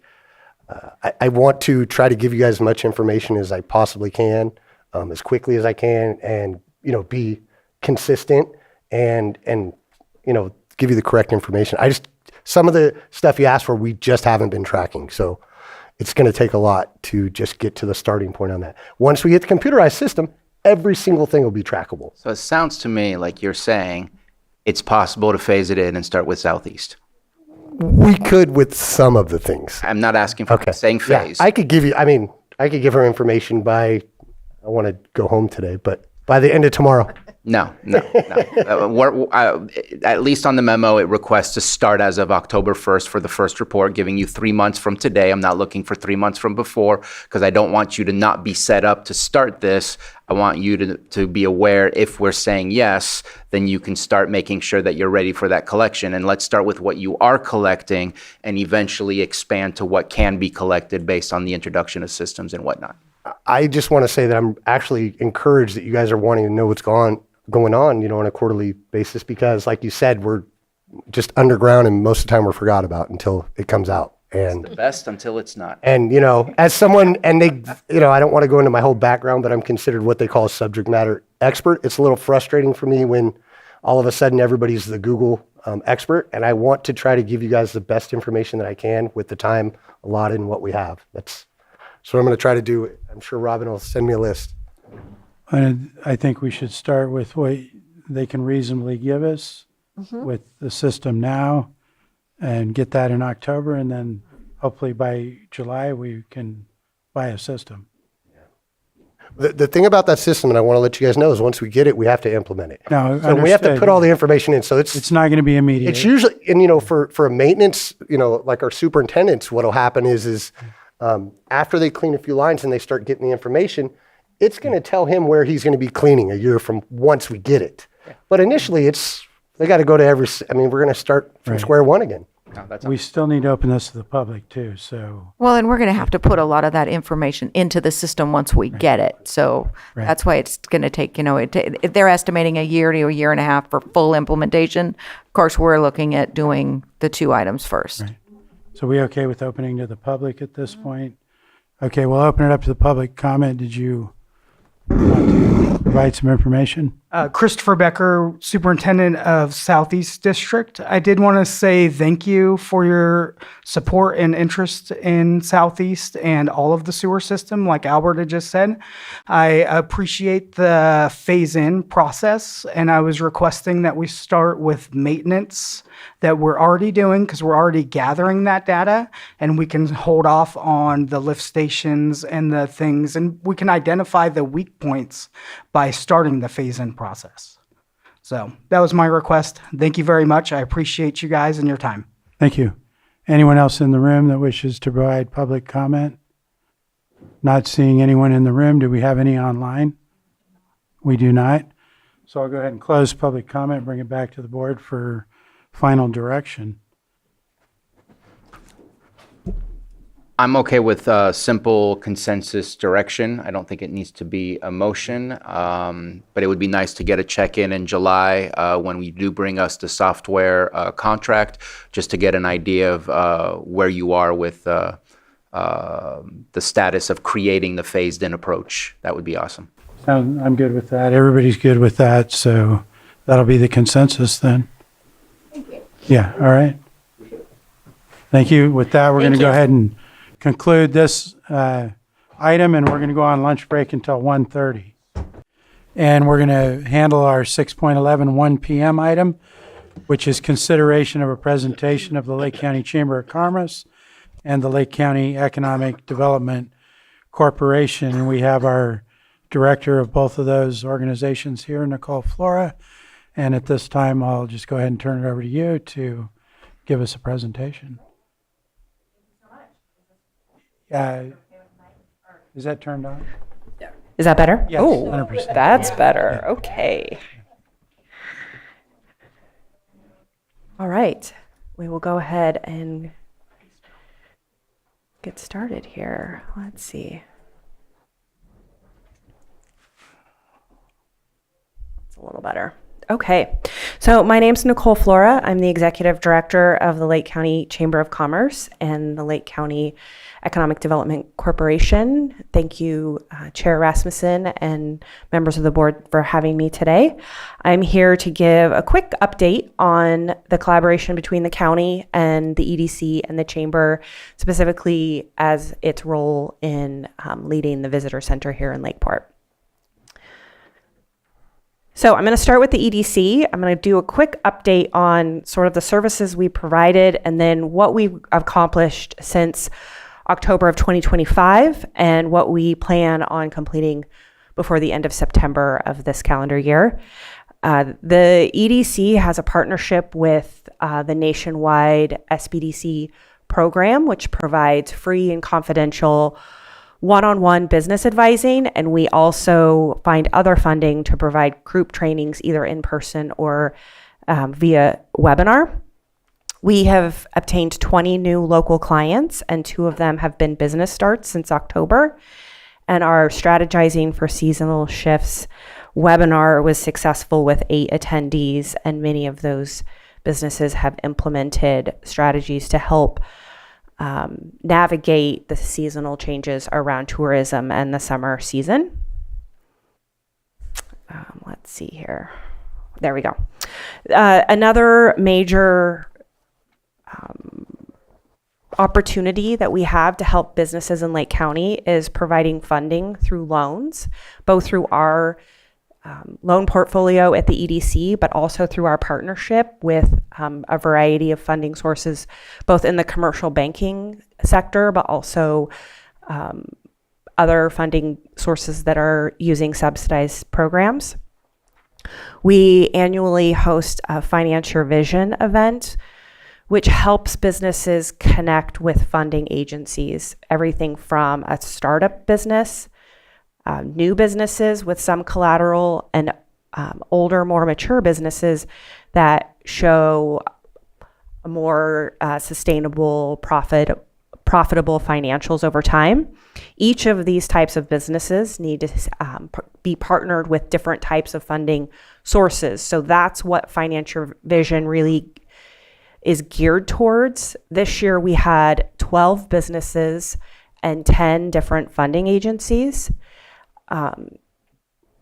I want to try to give you guys as much information as I possibly can, as quickly as I can, and be consistent and give you the correct information. Some of the stuff you asked for, we just haven't been tracking. So it's going to take a lot to just get to the starting point on that. Once we get the computerized system, every single thing will be trackable. So it sounds to me like you're saying it's possible to phase it in and start with Southeast. We could with some of the things. I'm not asking for saying phase. Yeah, I could give you, I could give her information by, I want to go home today, but by the end of tomorrow. No. At least on the memo, it requests to start as of October 1st for the first report, giving you 3 months from today. I'm not looking for 3 months from before because I don't want you to not be set up to start this. I want you to be aware if we're saying yes, then you can start making sure that you're ready for that collection. And let's start with what you are collecting and eventually expand to what can be collected based on the introduction of systems and whatnot. I just want to say that I'm actually encouraged that you guys are wanting to know what's going on, on a quarterly basis, because like you said, we're just underground and most of the time we're forgot about until it comes out. And It's the best until it's not. And, as someone, and they, I don't want to go into my whole background, but I'm considered what they call a subject matter expert. It's a little frustrating for me when all of a sudden everybody's the Google expert. And I want to try to give you guys the best information that I can with the time allotted and what we have. That's what I'm going to try to do. I'm sure Robin will send me a list. And I think we should start with what they can reasonably give us with the system now and get that in October. And then hopefully by July, we can buy a system. The thing about that system, and I want to let you guys know, is once we get it, we have to implement it. No, so we have to put all the information in. So it's not going to be immediate. It's usually, and for a maintenance, like our superintendents, what'll happen is after they clean a few lines and they start getting the information, it's going to tell him where he's going to be cleaning a year from once we get it. But initially, they got to go to we're going to start from square one again. We still need to open this to the public too, so. Well, and we're going to have to put a lot of that information into the system once we get it. So that's why it's going to take, if they're estimating a year to a year and a half for full implementation, of course, we're looking at doing the 2 items first. Right. So we okay with opening to the public at this point? Okay, we'll open it up to the public comment. Did you want to provide some information? Christopher Becker, Superintendent of Southeast District. I did want to say thank you for your support and interest in Southeast and all of the sewer system, like Albert had just said. I appreciate the phase-in process, and I was requesting that we start with maintenance that we're already doing because we're already gathering that data, and we can hold off on the lift stations and the things, and we can identify the weak points by starting the phase-in process. So that was my request. Thank you very much. I appreciate you guys and your time. Thank you. Anyone else in the room that wishes to provide public comment? Not seeing anyone in the room. Do we have any online? We do not. So I'll go ahead and close public comment, bring it back to the board for final direction. I'm okay with simple consensus direction. I don't think it needs to be a motion, but it would be nice to get a check-in in July when we do bring us the software contract, just to get an idea of where you are with the status of creating the phased-in approach. That would be awesome. I'm good with that. Everybody's good with that, so that'll be the consensus then. Thank you. Yeah, all right. Thank you. With that, we're going to go ahead and conclude this item, and we're going to go on lunch break until 1:30. And we're going to handle our 6.11 1 p.m. item, which is consideration of a presentation of the Lake County Chamber of Commerce and the Lake County Economic Development Corporation. And we have our director of both of those organizations here, Nicole Flora. And at this time, I'll just go ahead and turn it over to you to give us a presentation. Is that turned on? Is that better? Yes, Oh, 100%. that's better. Okay. All right. We will go ahead and get started here. Let's see. It's a little better. Okay. So my name's Nicole Flora. I'm the Executive Director of the Lake County Chamber of Commerce and the Lake County Economic Development Corporation. Thank you, Chair Rasmussen and members of the board for having me today. I'm here to give a quick update on the collaboration between the county and the EDC and the Chamber, specifically as its role in leading the visitor center here in Lakeport. So I'm going to start with the EDC. I'm going to do a quick update on sort of the services we provided and then what we've accomplished since October of 2025 and what we plan on completing before the end of September of this calendar year. The EDC has a partnership with the nationwide SBDC program, which provides free and confidential one-on-one business advising, and we also find other funding to provide group trainings either in person or via webinar. We have obtained 20 new local clients, and 2 of them have been business starts since October, and our strategizing for seasonal shifts webinar was successful with 8 attendees, and many of those businesses have implemented strategies to help navigate the seasonal changes around tourism and the summer season. Let's see here. There we go. Another major opportunity that we have to help businesses in Lake County is providing funding through loans, both through our loan portfolio at the EDC, but also through our partnership with a variety of funding sources, both in the commercial banking sector, but also other funding sources that are using subsidized programs. We annually host a Finance Your Vision event, which helps businesses connect with funding agencies, everything from a startup business, new businesses with some collateral, and older, more mature businesses that show a more sustainable, profitable financials over time. Each of these types of businesses need to be partnered with different types of funding sources. So that's what Financial Vision really is geared towards. This year we had 12 businesses and 10 different funding agencies.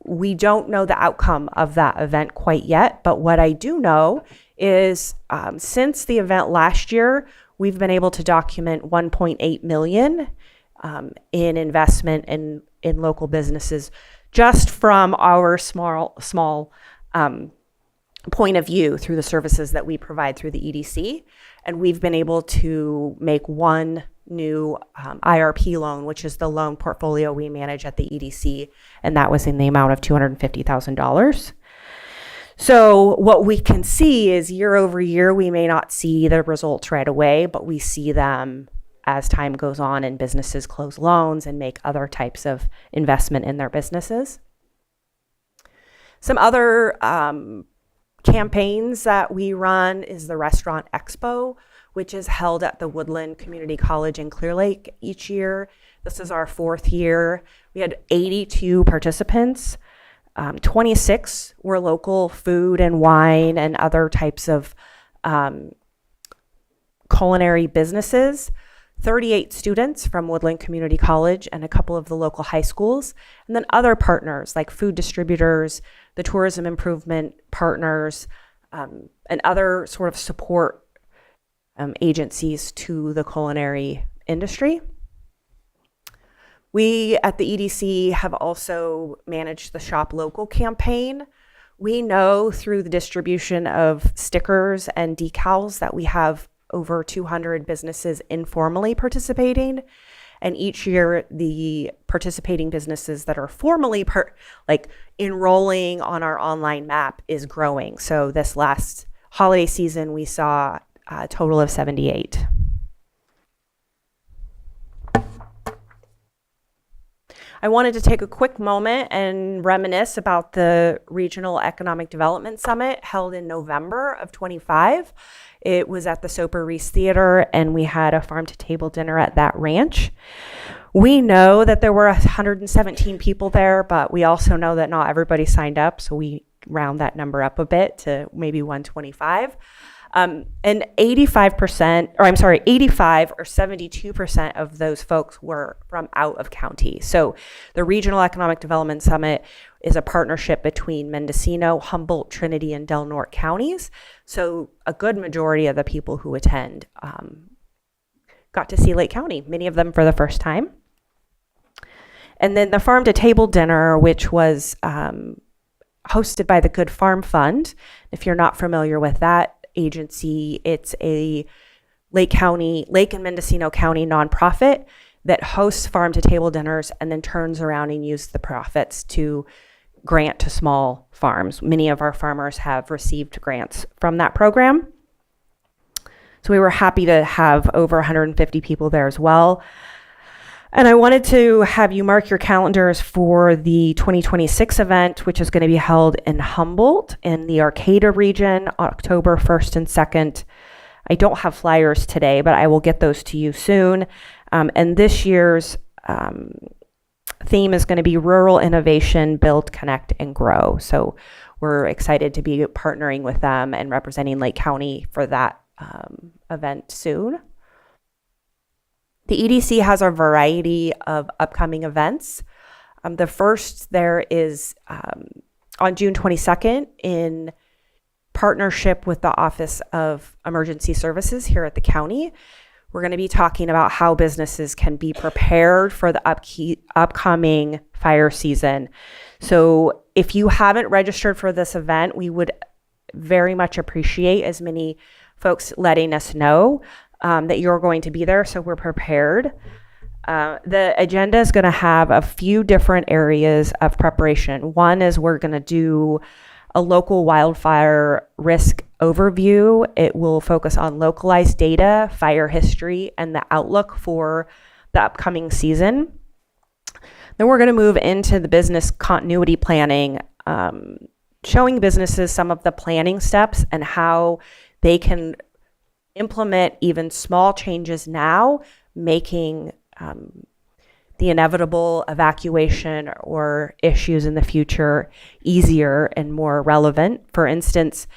We don't know the outcome of that event quite yet, but what I do know is since the event last year, we've been able to document 1.8 million in investment in local businesses, just from our small point of view through the services that we provide through the EDC. And we've been able to make one new IRP loan, which is the loan portfolio we manage at the EDC, and that was in the amount of $250,000. So what we can see is year over year, we may not see the results right away, but we see them as time goes on and businesses close loans and make other types of investment in their businesses. Some other campaigns that we run is the Restaurant Expo, which is held at the Woodland Community College in Clear Lake each year. This is our 4th year. We had 82 participants. 26 were local food and wine and other types of culinary businesses. 38 students from Woodland Community College and a couple of the local high schools, and then other partners like food distributors, the tourism improvement partners, and other sort of support agencies to the culinary industry. We at the EDC have also managed the Shop Local campaign. We know through the distribution of stickers and decals that we have over 200 businesses informally participating. And each year, the participating businesses that are formally enrolling on our online map is growing. So this last holiday season, we saw a total of 78. I wanted to take a quick moment and reminisce about the Regional Economic Development Summit held in November of 25. It was at the Soper Reese Theater, and we had a farm-to-table dinner at that ranch. We know that there were 117 people there, but we also know that not everybody signed up, so we round that number up a bit to maybe 125. And 85 or 72% of those folks were from out of county. So the Regional Economic Development Summit is a partnership between Mendocino, Humboldt, Trinity, and Del Norte counties. So a good majority of the people who attend got to see Lake County, many of them for the first time. And then the Farm to Table Dinner, which was hosted by the Good Farm Fund. If you're not familiar with that agency, it's a Lake and Mendocino County nonprofit that hosts farm to table dinners and then turns around and uses the profits to grant to small farms. Many of our farmers have received grants from that program. So we were happy to have over 150 people there as well. And I wanted to have you mark your calendars for the 2026 event, which is going to be held in Humboldt in the Arcata region, October 1st and 2nd. I don't have flyers today, but I will get those to you soon. And this year's theme is going to be Rural Innovation, Build, Connect, and Grow. So we're excited to be partnering with them and representing Lake County for that event soon. The EDC has a variety of upcoming events. The first there is on June 22nd in partnership with the Office of Emergency Services here at the county. We're going to be talking about how businesses can be prepared for the upcoming fire season. So if you haven't registered for this event, we would very much appreciate as many folks letting us know that you're going to be there so we're prepared. The agenda is going to have a few different areas of preparation. One is we're going to do a local wildfire risk overview. It will focus on localized data, fire history, and the outlook for the upcoming season. Then we're going to move into the business continuity planning, showing businesses some of the planning steps and how they can implement even small changes now, making the inevitable evacuation or issues in the future easier and more relevant. For instance,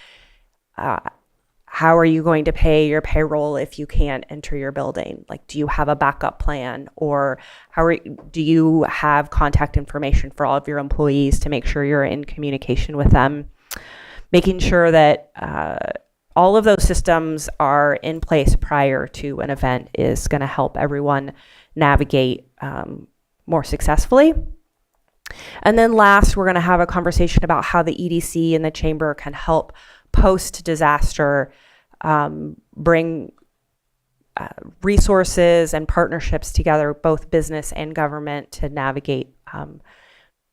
how are you going to pay your payroll if you can't enter your building? Like, do you have a backup plan? Or do you have contact information for all of your employees to make sure you're in communication with them? Making sure that all of those systems are in place prior to an event is going to help everyone navigate more successfully. And then last, we're going to have a conversation about how the EDC and the Chamber can help post-disaster bring resources and partnerships together, both business and government, to navigate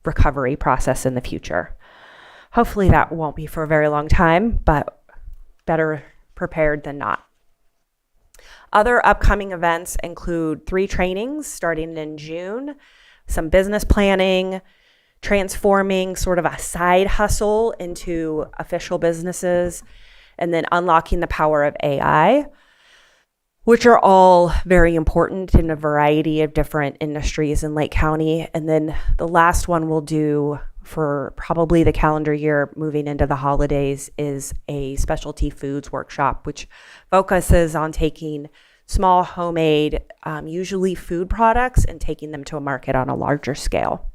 recovery process in the future. Hopefully that won't be for a very long time, but better prepared than not. Other upcoming events include 3 trainings starting in June, some business planning, transforming sort of a side hustle into official businesses, and then unlocking the power of AI, which are all very important in a variety of different industries in Lake County. And then the last one we'll do for probably the calendar year moving into the holidays is a specialty foods workshop, which focuses on taking small homemade, usually food products, and taking them to a market on a larger scale.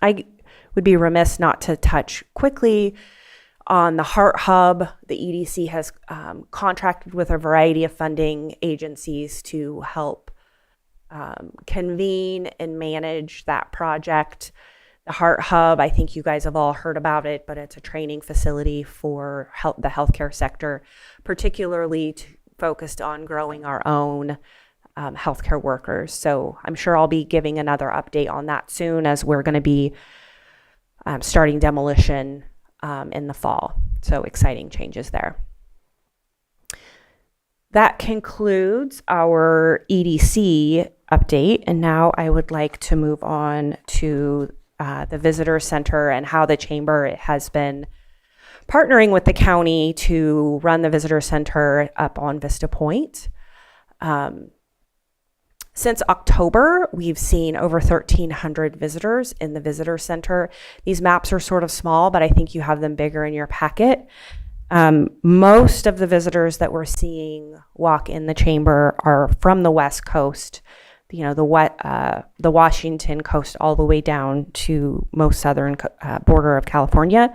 I would be remiss not to touch quickly on the Heart Hub. The EDC has contracted with a variety of funding agencies to help convene and manage that project. The Heart Hub, I think you guys have all heard about it, but it's a training facility for the healthcare sector, particularly focused on growing our own healthcare workers. So I'm sure I'll be giving another update on that soon, as we're going to be starting demolition in the fall. So exciting changes there. That concludes our EDC update. And now I would like to move on to the Visitor Center and how the Chamber has been partnering with the county to run the Visitor Center up on Vista Point. Since October, we've seen over 1,300 visitors in the Visitor Center. These maps are sort of small, but I think you have them bigger in your packet. Most of the visitors that we're seeing walk in the Chamber are from the West Coast, the Washington coast all the way down to most southern border of California.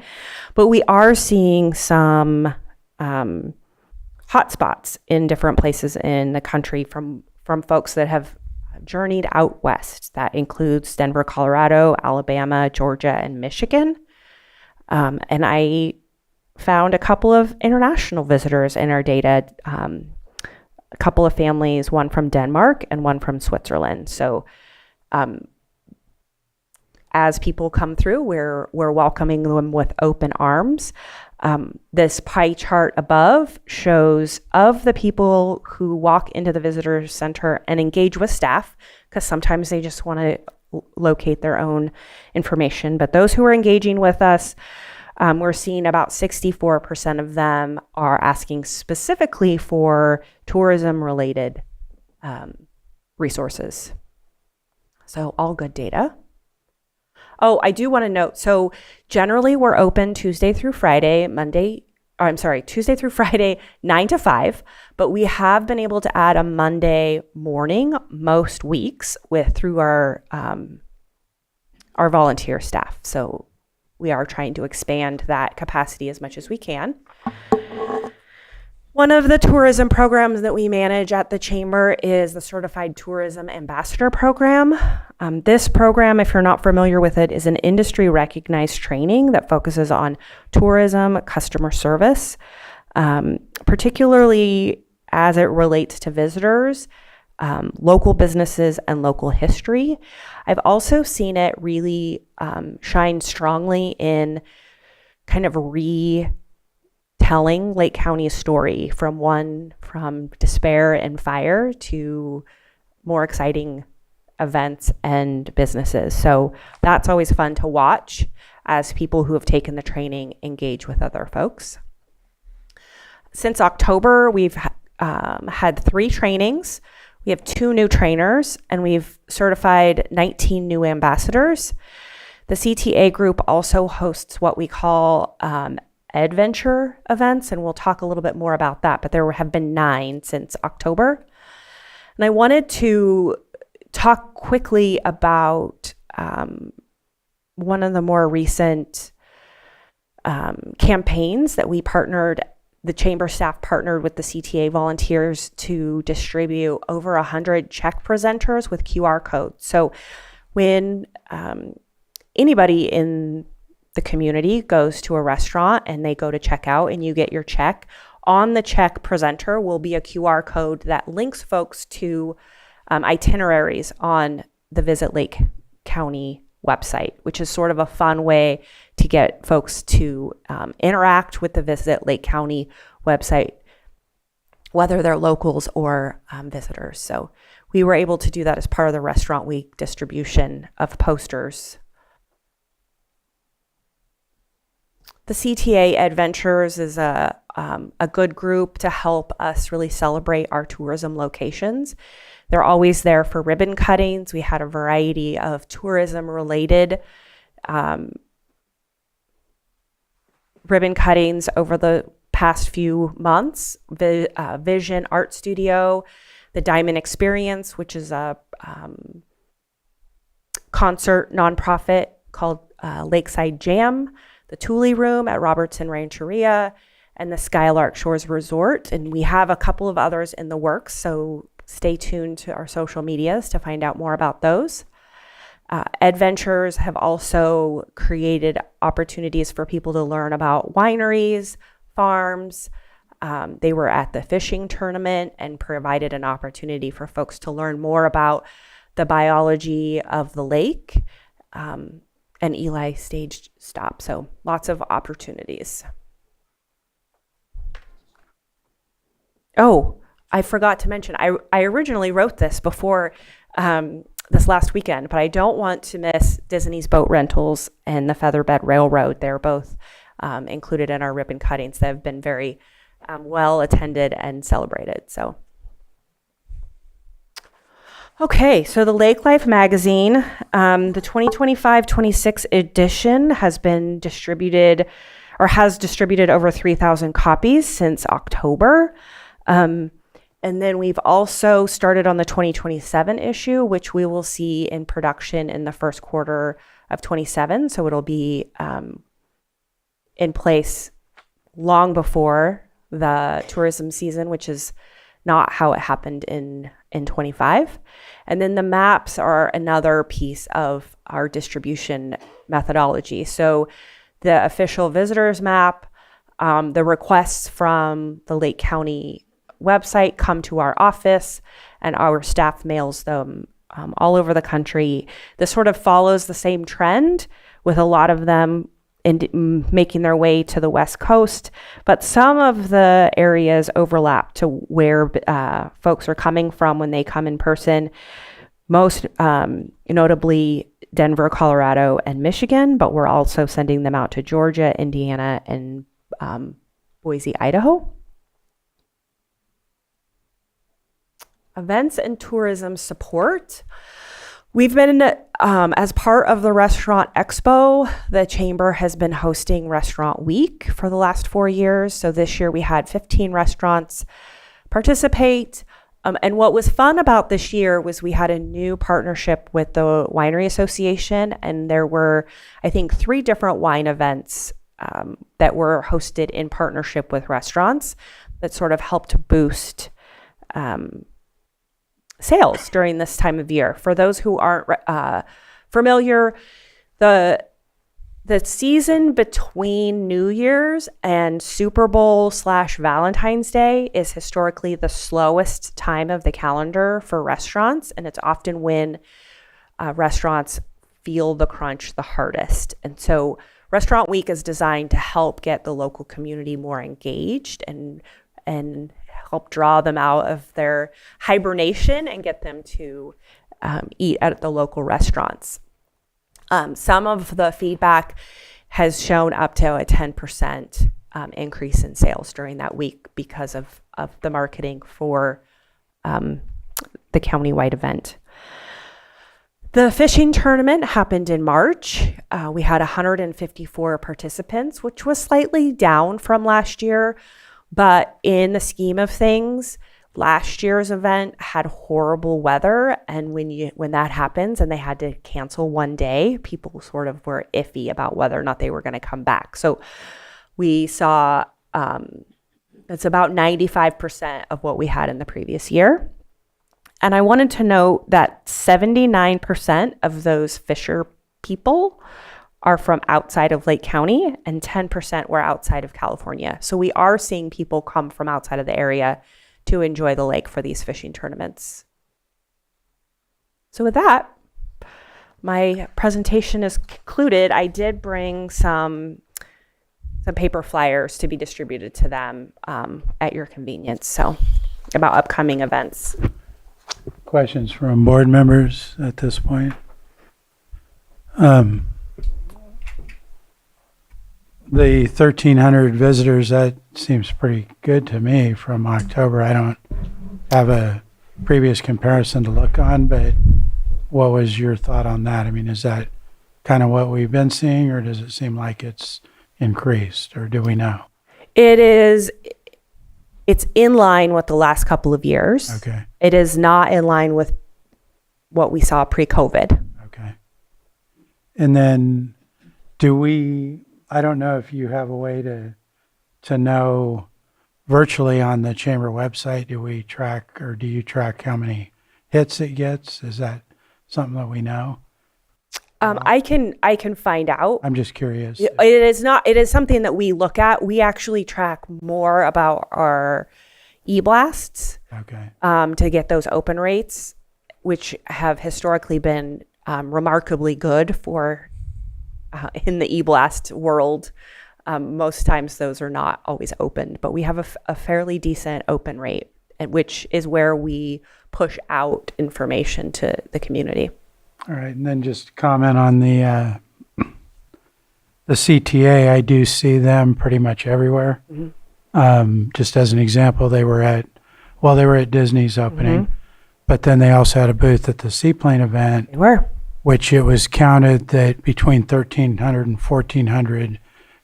But we are seeing some hotspots in different places in the country from folks that have journeyed out west. That includes Denver, Colorado, Alabama, Georgia, and Michigan. And I found a couple of international visitors in our data couple of families, one from Denmark and one from Switzerland. So as people come through, we're welcoming them with open arms. This pie chart above shows of the people who walk into the visitor center and engage with staff, because sometimes they just want to locate their own information. But those who are engaging with us, we're seeing about 64% of them are asking specifically for tourism-related resources. So all good data. Oh, I do want to note, so generally we're open Tuesday through Friday, Tuesday through Friday, 9 to 5, but we have been able to add a Monday morning most weeks through our volunteer staff. So we are trying to expand that capacity as much as we can. One of the tourism programs that we manage at the Chamber is the Certified Tourism Ambassador Program. This program, if you're not familiar with it, is an industry recognized training that focuses on tourism, customer service, particularly as it relates to visitors, local businesses, and local history. I've also seen it really shine strongly in kind of telling Lake County's story from despair and fire to more exciting events and businesses. So that's always fun to watch as people who have taken the training engage with other folks. Since October, we've had 3 trainings. We have 2 new trainers, and we've certified 19 new ambassadors. The CTA group also hosts what we call adventure events, and we'll talk a little bit more about that, but there have been 9 since October. And I wanted to talk quickly about one of the more recent campaigns that the Chamber staff partnered with the CTA volunteers to distribute over 100 check presenters with QR codes. So when anybody in the community goes to a restaurant and they go to check out and you get your check, on the check presenter will be a QR code that links folks to itineraries on the Visit Lake County website, which is sort of a fun way to get folks to interact with the Visit Lake County website, whether they're locals or visitors. So we were able to do that as part of the Restaurant Week distribution of posters. The CTA Adventures is a good group to help us really celebrate our tourism locations. They're always there for ribbon cuttings. We had a variety of tourism-related ribbon cuttings over the past few months. Vision Art Studio, the Diamond Experience, which is a concert nonprofit called Lakeside Jam, the Thule Room at Robertson Rancheria, and the Skylark Shores Resort. And we have a couple of others in the works, so stay tuned to our social medias to find out more about those. Adventures have also created opportunities for people to learn about wineries, farms. They were at the fishing tournament and provided an opportunity for folks to learn more about the biology of the lake. And Eli staged stop. So lots of opportunities. Oh, I forgot to mention, I originally wrote this before this last weekend, but I don't want to miss Disney's Boat Rentals and the Featherbed Railroad. They're both included in our ribbon cuttings that have been very well attended and celebrated. So. Okay, so the Lake Life magazine, the 2025-26 edition has been distributed or has distributed over 3,000 copies since October. And then we've also started on the 2027 issue, which we will see in production in the first quarter of 27. So it'll be in place long before the tourism season, which is not how it happened in 25. And then the maps are another piece of our distribution methodology. So the official visitors map, the requests from the Lake County website come to our office, and our staff mails them all over the country. This sort of follows the same trend, with a lot of them making their way to the West Coast, but some of the areas overlap to where folks are coming from when they come in person, most notably Denver, Colorado, and Michigan, but we're also sending them out to Georgia, Indiana, and Boise, Idaho. Events and tourism support. We've been, as part of the Restaurant Expo, the Chamber has been hosting Restaurant Week for the last 4 years. So this year we had 15 restaurants participate. And what was fun about this year was we had a new partnership with the Winery Association, and there were, I think, 3 different wine events that were hosted in partnership with restaurants that sort of helped to boost sales during this time of year. For those who aren't familiar, the season between New Year's and Super Bowl / Valentine's Day is historically the slowest time of the calendar for restaurants, and it's often when restaurants feel the crunch the hardest. And so Restaurant Week is designed to help get the local community more engaged and help draw them out of their hibernation and get them to eat at the local restaurants. Some of the feedback has shown up to a 10% increase in sales during that week because of the marketing for the countywide event. The fishing tournament happened in March. We had 154 participants, which was slightly down from last year. But in the scheme of things, last year's event had horrible weather, and when that happens and they had to cancel one day, people sort of were iffy about whether or not they were going to come back. So we saw it's about 95% of what we had in the previous year. And I wanted to note that 79% of those fisher people are from outside of Lake County, and 10% were outside of California. So we are seeing people come from outside of the area to enjoy the lake for these fishing tournaments. So with that, my presentation is concluded. I did bring some paper flyers to be distributed to them at your convenience, so about upcoming events. Questions from board members at this point? The 1,300 visitors, that seems pretty good to me from October. I don't have a previous comparison to look on, but what was your thought on that? I mean, is that kind of what we've been seeing, or does it seem like it's increased, or do we know? It's in line with the last couple of years. Okay. It is not in line with what we saw pre-COVID. Okay. And then I don't know if you have a way to know virtually on the chamber website, do you track how many hits it gets? Is that something that we know? I can find out. I'm just curious. It is something that we look at. We actually track more about our e-blasts. Okay. To get those open rates, which have historically been remarkably good for in the e-blast world. Most times those are not always opened, but we have a fairly decent open rate, which is where we push out information to the community. All right, and then just comment on the CTA. I do see them pretty much everywhere. Mm-hmm. Just as an example, they were at Disney's opening, mm-hmm. but then they also had a booth at the Seaplane event. They were. Which it was counted that between 1,300 and 1,400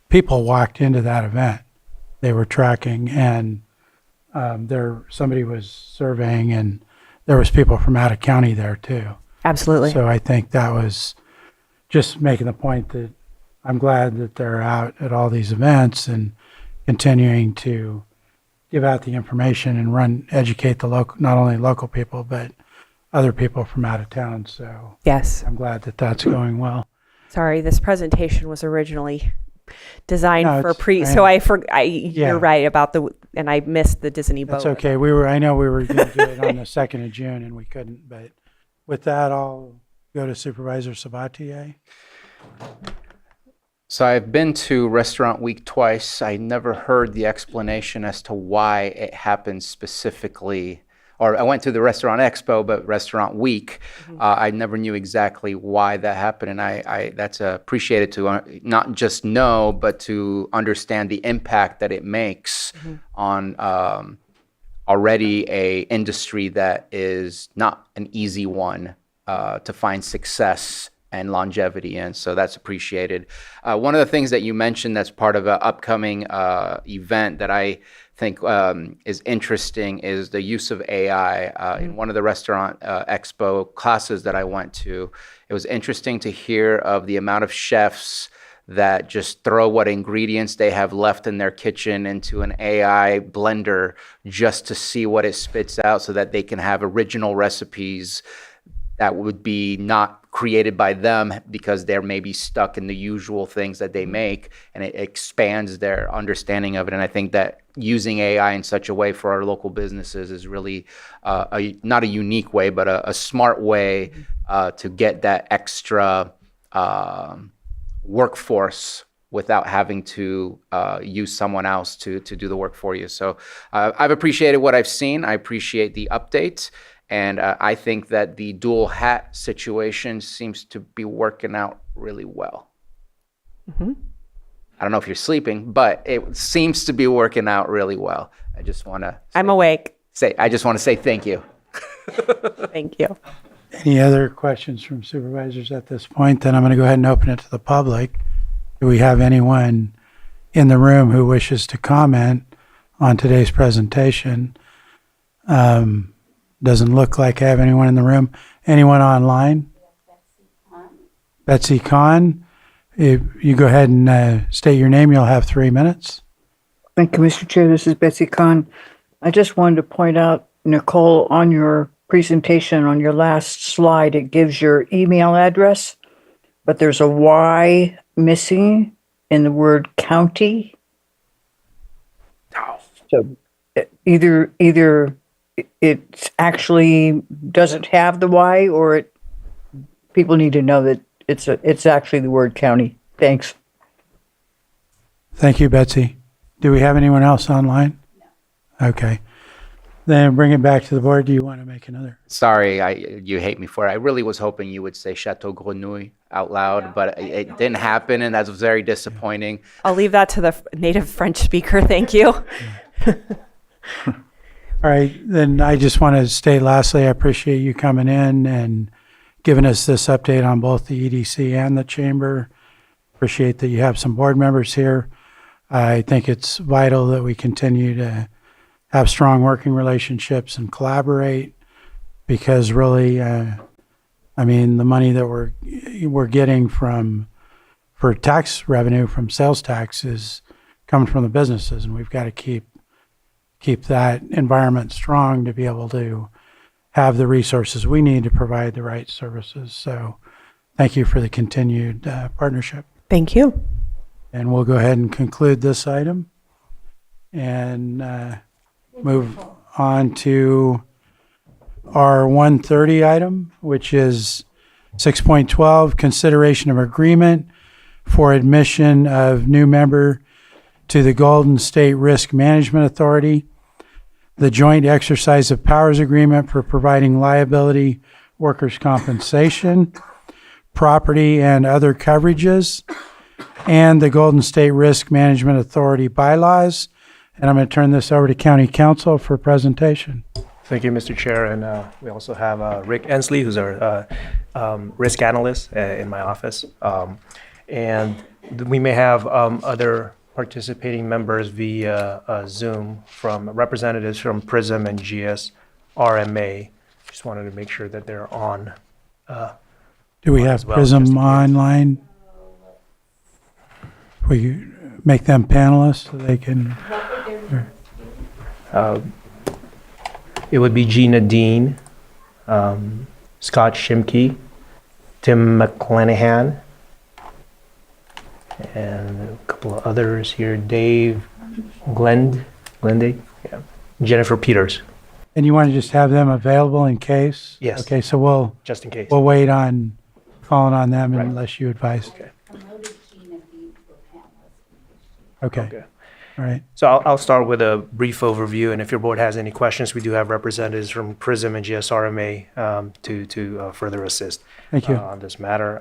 people walked into that event. They were tracking, and somebody was surveying, and there was people from out of county there too. Absolutely. So I think that was just making the point that I'm glad that they're out at all these events and continuing to give out the information and educate not only local people, but other people from out of town. So yes, I'm glad that that's going well. Sorry, this presentation was originally designed for you're right about and I missed the Disney boat. That's okay. I know we were going to do it on the 2nd of June and we couldn't, but with that, I'll go to Supervisor Sabatier. So I've been to Restaurant Week twice. I never heard the explanation as to why it happened specifically. Or I went to the Restaurant Expo, but Restaurant Week, I never knew exactly why that happened. And I that's appreciated to not just know, but to understand the impact that it makes on already a industry that is not an easy one to find success and longevity in. So that's appreciated. One of the things that you mentioned that's part of an upcoming event that I think is interesting is the use of AI. In one of the Restaurant Expo classes that I went to, it was interesting to hear of the amount of chefs that just throw what ingredients they have left in their kitchen into an AI blender just to see what it spits out so that they can have original recipes that would be not created by them because they're maybe stuck in the usual things that they make, and it expands their understanding of it. And I think that using AI in such a way for our local businesses is really not a unique way, but a smart way to get that extra workforce without having to use someone else to do the work for you. So I've appreciated what I've seen. I appreciate the update. And I think that the dual hat situation seems to be working out really well. I don't know if you're sleeping, but it seems to be working out really well. I just want to. I'm awake. I just want to say thank you. Thank you. Any other questions from supervisors at this point? Then I'm going to go ahead and open it to the public. Do we have anyone in the room who wishes to comment on today's presentation? Doesn't look like I have anyone in the room. Anyone online? Betsy Kahn. If you go ahead and state your name, you'll have 3 minutes. Thank you, Mr. Chair. This is Betsy Kahn. I just wanted to point out, Nicole, on your presentation, on your last slide, it gives your email address, but there's a Y missing in the word county. So either it actually doesn't have the Y, or people need to know that it's actually the word county. Thanks. Thank you, Betsy. Do we have anyone else online? No. Okay. Then bring it back to the board. Do you want to make another? Sorry, you hate me for it. I really was hoping you would say Chateau Grenouille out loud, but it didn't happen, and that was very disappointing. I'll leave that to the native French speaker. Thank you. All right, then I just want to state lastly, I appreciate you coming in and giving us this update on both the EDC and the chamber. Appreciate that you have some board members here. I think it's vital that we continue to have strong working relationships and collaborate, because really, I mean, the money that we're getting for tax revenue from sales tax is coming from the businesses, and we've got to keep that environment strong to be able to have the resources we need to provide the right services. So thank you for the continued partnership. Thank you. And we'll go ahead and conclude this item and move on to our 130 item, which is 6.12, consideration of agreement for admission of new member to the Golden State Risk Management Authority, the joint exercise of powers agreement for providing liability, workers' compensation, property and other coverages, and the Golden State Risk Management Authority bylaws. And I'm going to turn this over to County Counsel for presentation. Thank you, Mr. Chair. And we also have Rick Ensley, who's our risk analyst in my office. And we may have other participating members via Zoom from representatives from PRISM and GSRMA. Just wanted to make sure that they're on. Do we have PRISM online? We make them panelists so they can. It would be Gina Dean, Scott Shimke, Tim McClanahan, and a couple of others here, Dave Glend, Lindy? Yeah. Jennifer Peters, And you want to just have them available in case? Yes. Okay, so we'll, just in case. we'll wait on calling on them Right. unless you advise. Okay. Okay, Okay. all right. So I'll start with a brief overview, and if your board has any questions, we do have representatives from PRISM and GSRMA to further assist Thank you. on this matter.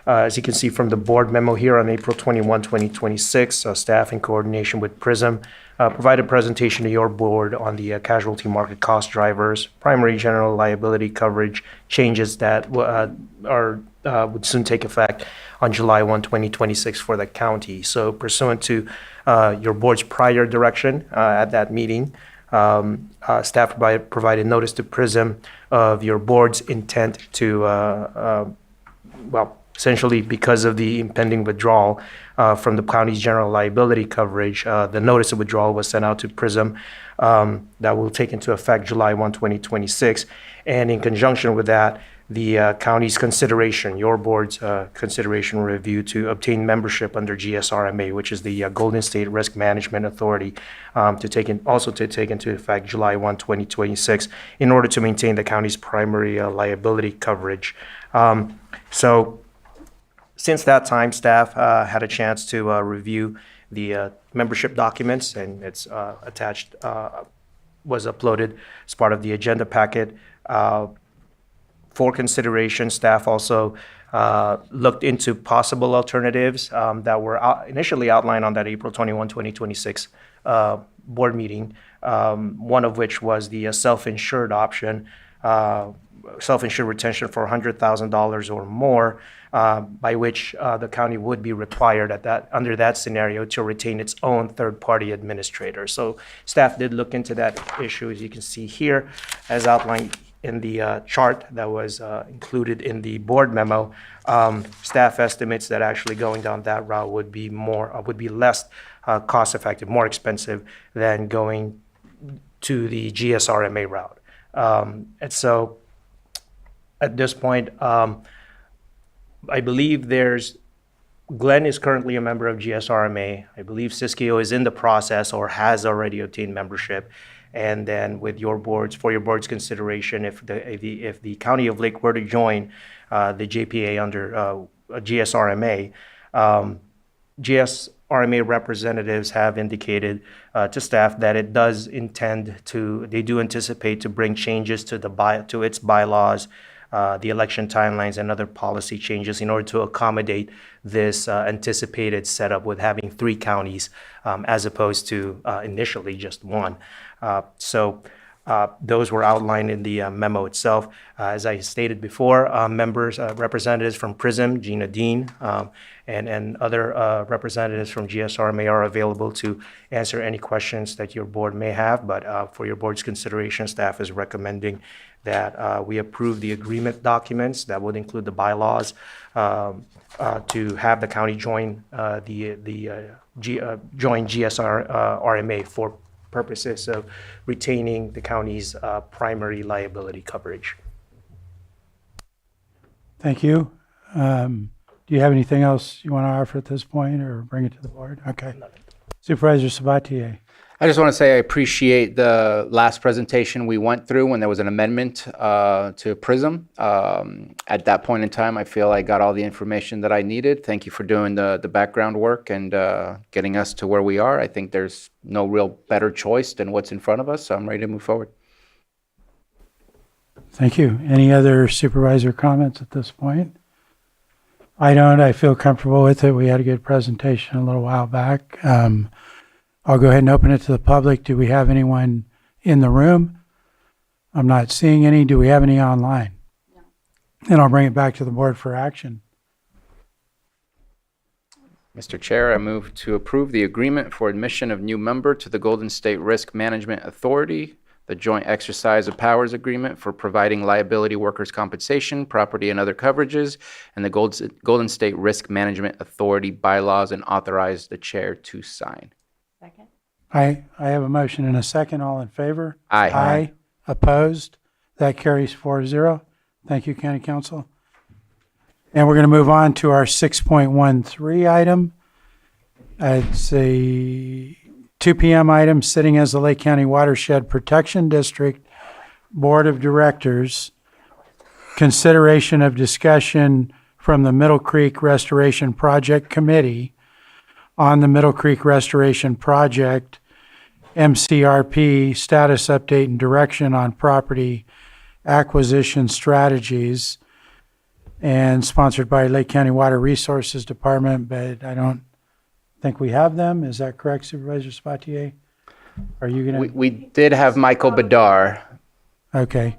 As you can see from the board memo here on April 21, 2026, staff in coordination with PRISM provided presentation to your board on the casualty market cost drivers, primary general liability coverage changes that would soon take effect on July 1, 2026 for the county. So pursuant to your board's prior direction at that meeting, staff provided notice to PRISM of your board's intent to, essentially because of the impending withdrawal from the county's general liability coverage, the notice of withdrawal was sent out to PRISM that will take into effect July 1, 2026. And in conjunction with that, the county's consideration, your board's consideration review to obtain membership under GSRMA, which is the Golden State Risk Management Authority, to take into effect July 1, 2026, in order to maintain the county's primary liability coverage. So since that time, staff had a chance to review the membership documents, and it's attached, was uploaded as part of the agenda packet. For consideration, staff also looked into possible alternatives that were initially outlined on that April 21, 2026 board meeting, one of which was the self-insured option, self-insured retention for $100,000 or more, by which the county would be required under that scenario to retain its own third-party administrator. So staff did look into that issue, as you can see here, as outlined in the chart that was included in the board memo. Staff estimates that actually going down that route would be less cost-effective, more expensive than going to the GSRMA route. And so at this point, I believe Glenn is currently a member of GSRMA. I believe Siskiyou is in the process or has already obtained membership. And then for your board's consideration, if the County of Lake were to join the JPA under GSRMA, GSRMA representatives have indicated to staff that they do anticipate to bring changes to its bylaws, the election timelines, and other policy changes in order to accommodate this anticipated setup with having 3 counties as opposed to initially just 1. So those were outlined in the memo itself. As I stated before, representatives from PRISM, Gina Dean, and other representatives from GSRMA are available to answer any questions that your board may have. But for your board's consideration, staff is recommending that we approve the agreement documents that would include the bylaws to have the county join join GSRMA for purposes of retaining the county's primary liability coverage. Thank you. Do you have anything else you want to offer at this point or bring it to the board? Okay. Supervisor Sabatier. I just want to say I appreciate the last presentation we went through when there was an amendment to PRISM. At that point in time, I feel I got all the information that I needed. Thank you for doing the background work and getting us to where we are. I think there's no real better choice than what's in front of us, so I'm ready to move forward. Thank you. Any other supervisor comments at this point? I don't. I feel comfortable with it. We had a good presentation a little while back. I'll go ahead and open it to the public. Do we have anyone in the room? I'm not seeing any. Do we have any online? No. And I'll bring it back to the board for action. Mr. Chair, I move to approve the agreement for admission of new member to the Golden State Risk Management Authority, the joint exercise of powers agreement for providing liability workers' compensation, property, and other coverages, and the Golden State Risk Management Authority bylaws, and authorize the chair to sign. Second. I have a motion and a second. All in favor? Aye. Aye. Opposed? That carries 4-0. Thank you, County Council. And we're going to move on to our 6.13 item. It's a 2 p.m. item, sitting as the Lake County Watershed Protection District Board of Directors, consideration of discussion from the Middle Creek Restoration Project Committee on the Middle Creek Restoration Project, MCRP, status update and direction on property acquisition strategies, and sponsored by Lake County Water Resources Department, but I don't think we have them. Is that correct, Supervisor Sabatier? Are you going to? We did have Michael Bedar. Okay.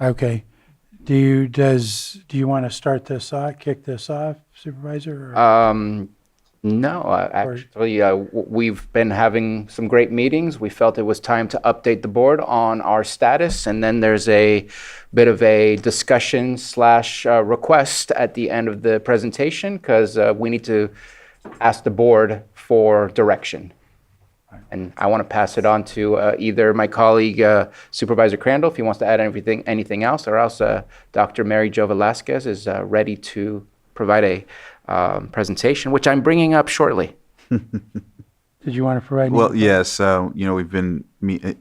Okay. Do you want to start this off, kick this off, Supervisor? Or? No, actually, we've been having some great meetings. We felt it was time to update the board on our status, and then there's a bit of a discussion / request at the end of the presentation, because we need to ask the board for direction. And I want to pass it on to either my colleague Supervisor Crandall, if he wants to add anything else, or else Dr. Mary Jo Velasquez is ready to provide a presentation, which I'm bringing up shortly. Did you want to provide? Well, yes. We've been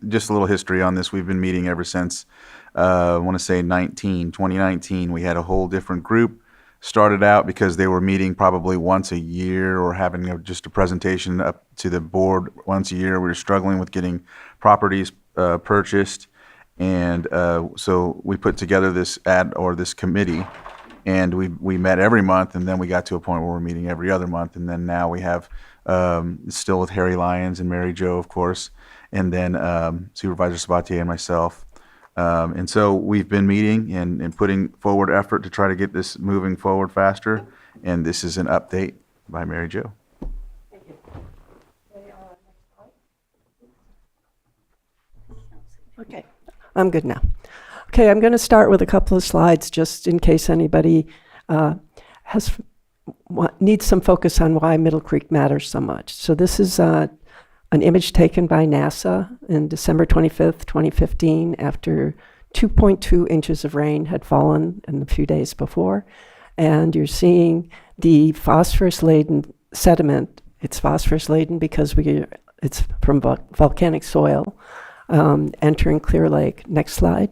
just a little history on this. We've been meeting ever since I want to say 2019. We had a whole different group. Started out because they were meeting probably once a year or having just a presentation up to the board once a year. We were struggling with getting properties purchased, and so we put together this this committee. And we met every month, and then we got to a point where we're meeting every other month, and then now we have still with Harry Lyons and Mary Jo, of course, and then Supervisor Sabatier and myself. And so we've been meeting and putting forward effort to try to get this moving forward faster, and this is an update by Mary Jo. Okay, I'm good now. Okay, I'm going to start with a couple of slides just in case anybody needs some focus on why Middle Creek matters so much. So this is an image taken by NASA in December 25th, 2015, after 2.2 inches of rain had fallen in the few days before. And you're seeing the phosphorus-laden sediment. It's phosphorus-laden because it's from volcanic soil entering Clear Lake. Next slide.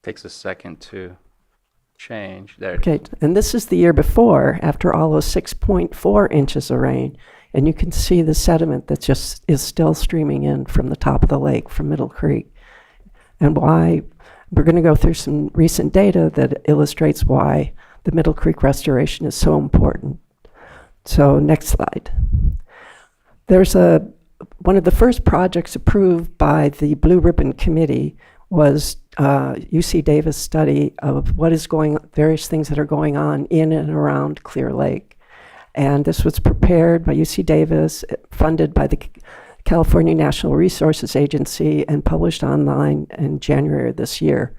Takes a second to change. There. Okay, and this is the year before, after all those 6.4 inches of rain, and you can see the sediment that just is still streaming in from the top of the lake from Middle Creek. And why, we're going to go through some recent data that illustrates why the Middle Creek restoration is so important. So next slide. There's one of the first projects approved by the Blue Ribbon Committee was UC Davis study of various things that are going on in and around Clear Lake. And this was prepared by UC Davis, funded by the California National Resources Agency, and published online in January of this year.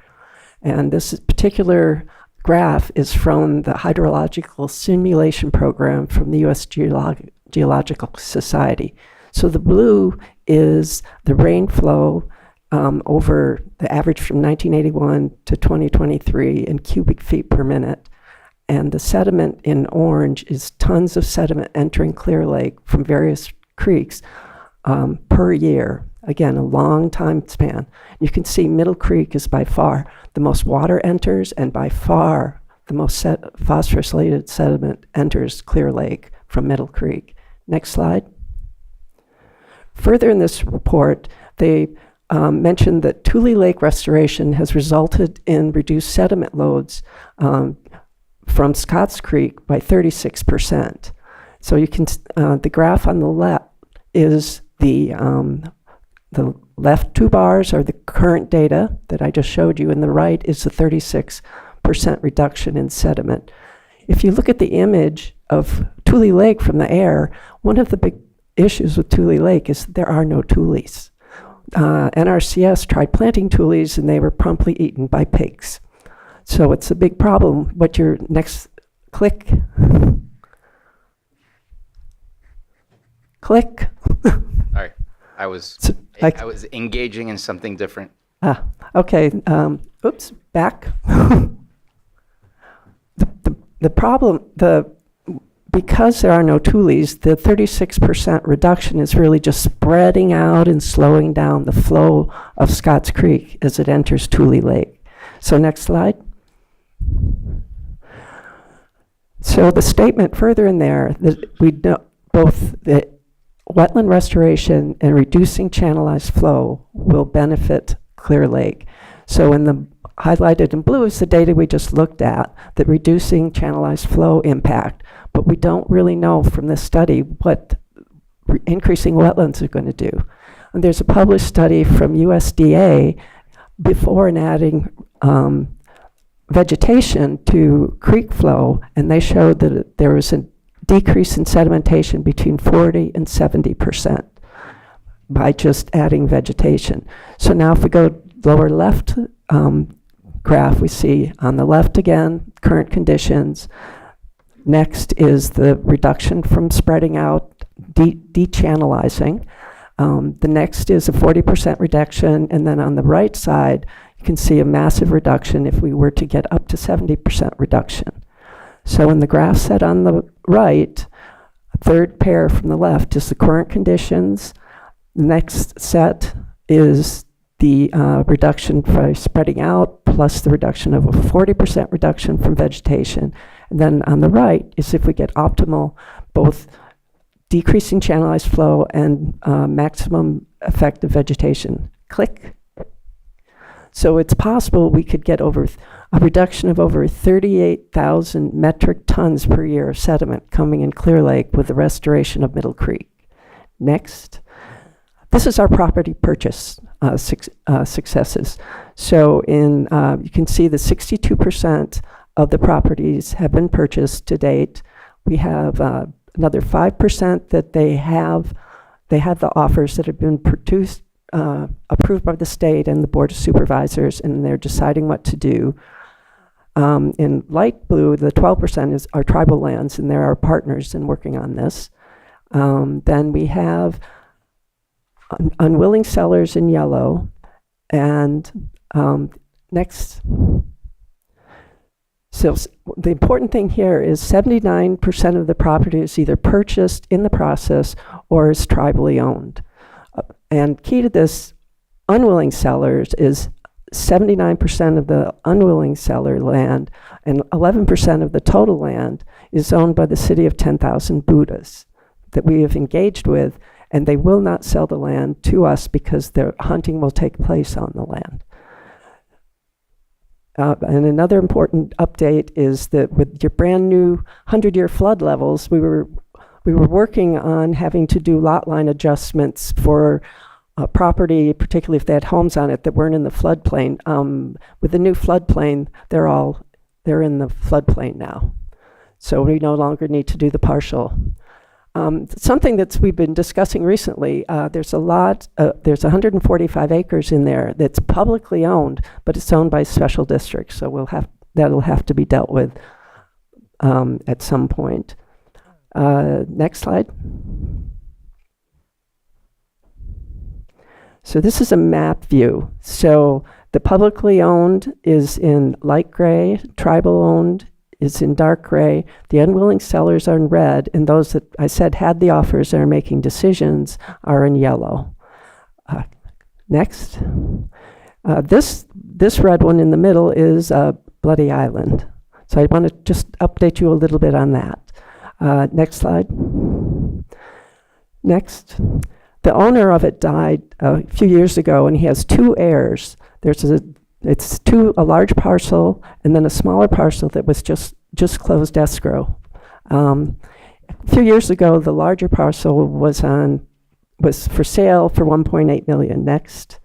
And this particular graph is from the hydrological simulation program from the U.S. Geological Society. So the blue is the rainflow over the average from 1981 to 2023 in cubic feet per minute. And the sediment in orange is tons of sediment entering Clear Lake from various creeks per year. Again, a long time span. You can see Middle Creek is by far the most water enters, and by far the most phosphorus-laden sediment enters Clear Lake from Middle Creek. Next slide. Further in this report, they mentioned that Tule Lake restoration has resulted in reduced sediment loads from Scotts Creek by 36%. So you can, the graph on the left is the left two bars are the current data that I just showed you, and the right is the 36% reduction in sediment. If you look at the image of Tule Lake from the air, one of the big issues with Tule Lake is there are no tules. NRCS tried planting tules and they were promptly eaten by pigs. So it's a big problem. What your next click? Click. Sorry, I was engaging in something different. Okay. Oops. Back. the problem, because there are no tules, the 36% reduction is really just spreading out and slowing down the flow of Scotts Creek as it enters Tule Lake. So next slide. So the statement further in there that we know both the wetland restoration and reducing channelized flow will benefit Clear Lake. So in the highlighted in blue is the data we just looked at, that reducing channelized flow impact, but we don't really know from this study what increasing wetlands are going to do. And there's a published study from USDA before and adding vegetation to creek flow, and they showed that there was a decrease in sedimentation between 40 and 70% by just adding vegetation. So now if we go lower left graph, we see on the left again, current conditions. Next is the reduction from spreading out, dechannelizing. The next is a 40% reduction, and then on the right side, you can see a massive reduction if we were to get up to 70% reduction. So in the graph set on the right, third pair from the left is the current conditions. The next set is the reduction by spreading out plus the reduction of a 40% reduction from vegetation. And then on the right is if we get optimal, both decreasing channelized flow and maximum effective vegetation. Click. So it's possible we could get over a reduction of over 38,000 metric tons per year of sediment coming in Clear Lake with the restoration of Middle Creek. Next. This is our property purchase successes. So in you can see the 62% of the properties have been purchased to date. We have another 5% that they have the offers that have been produced, approved by the state and the Board of Supervisors, and they're deciding what to do. In light blue, the 12% is our tribal lands, and they're our partners in working on this. Then we have unwilling sellers in yellow, and next. So the important thing here is 79% of the property is either purchased in the process or is tribally owned. And key to this unwilling sellers is 79% of the unwilling seller land and 11% of the total land is owned by the city of 10,000 Buddhas that we have engaged with, and they will not sell the land to us because their hunting will take place on the land. And another important update is that with your brand new 100-year flood levels, we were working on having to do lot line adjustments for property, particularly if they had homes on it that weren't in the floodplain. With the new floodplain, they're in the floodplain now. So we no longer need to do the partial. Something we've been discussing recently, there's 145 acres in there that's publicly owned, but it's owned by special districts. So that'll have to be dealt with at some point. Next slide. So this is a map view. So the publicly owned is in light gray, tribal owned is in dark gray, the unwilling sellers are in red, and those that I said had the offers and are making decisions are in yellow. Next. This red one in the middle is Bloody Island. So I want to just update you a little bit on that. Next slide. Next. The owner of it died a few years ago, and he has two heirs. It's a large parcel and then a smaller parcel that was just closed escrow. A few years ago, the larger parcel was for sale for $1.8 million. Next.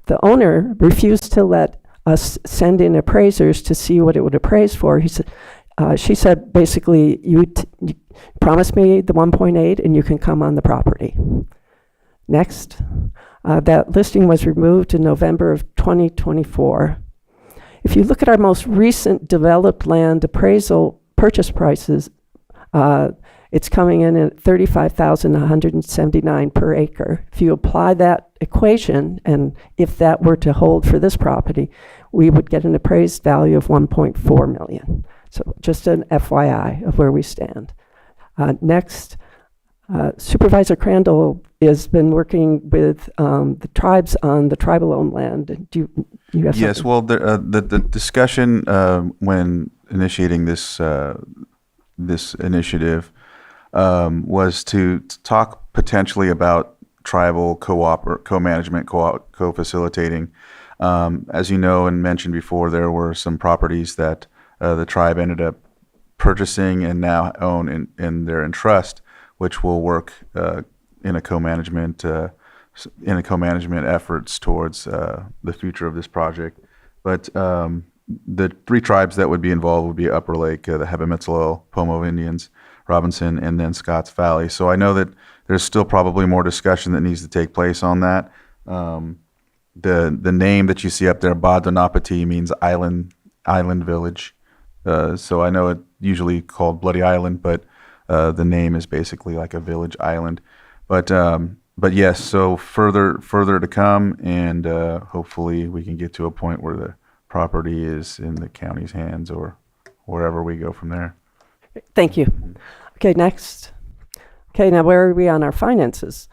The owner refused to let us send in appraisers to see what it would appraise for. She said, basically, you promised me the 1.8 and you can come on the property. Next. That listing was removed in November of 2024. If you look at our most recent developed land appraisal purchase prices, it's coming in at $35,179 per acre. If you apply that equation, and if that were to hold for this property, we would get an appraised value of 1.4 million. So just an FYI of where we stand. Next, Supervisor Crandall has been working with the tribes on the tribal-owned land. Do you have Yes, something? well, the discussion when initiating this this initiative was to talk potentially about tribal co-management, co-facilitating. As you know and mentioned before, there were some properties that the tribe ended up purchasing and now own in their in trust, which will work in a co-management efforts towards the future of this project. But the three tribes that would be involved would be Upper Lake, the Hebe-Mitzel, Pomo Indians, Robinson, and then Scotts Valley. So I know that there's still probably more discussion that needs to take place on that. The name that you see up there, Badonapati, means island village. So I know it usually called Bloody Island, but the name is basically like a village island. But yes, so further to come, and hopefully we can get to a point where the property is in the county's hands or wherever we go from there. Thank you. Okay, next. Okay, now where are we on our finances?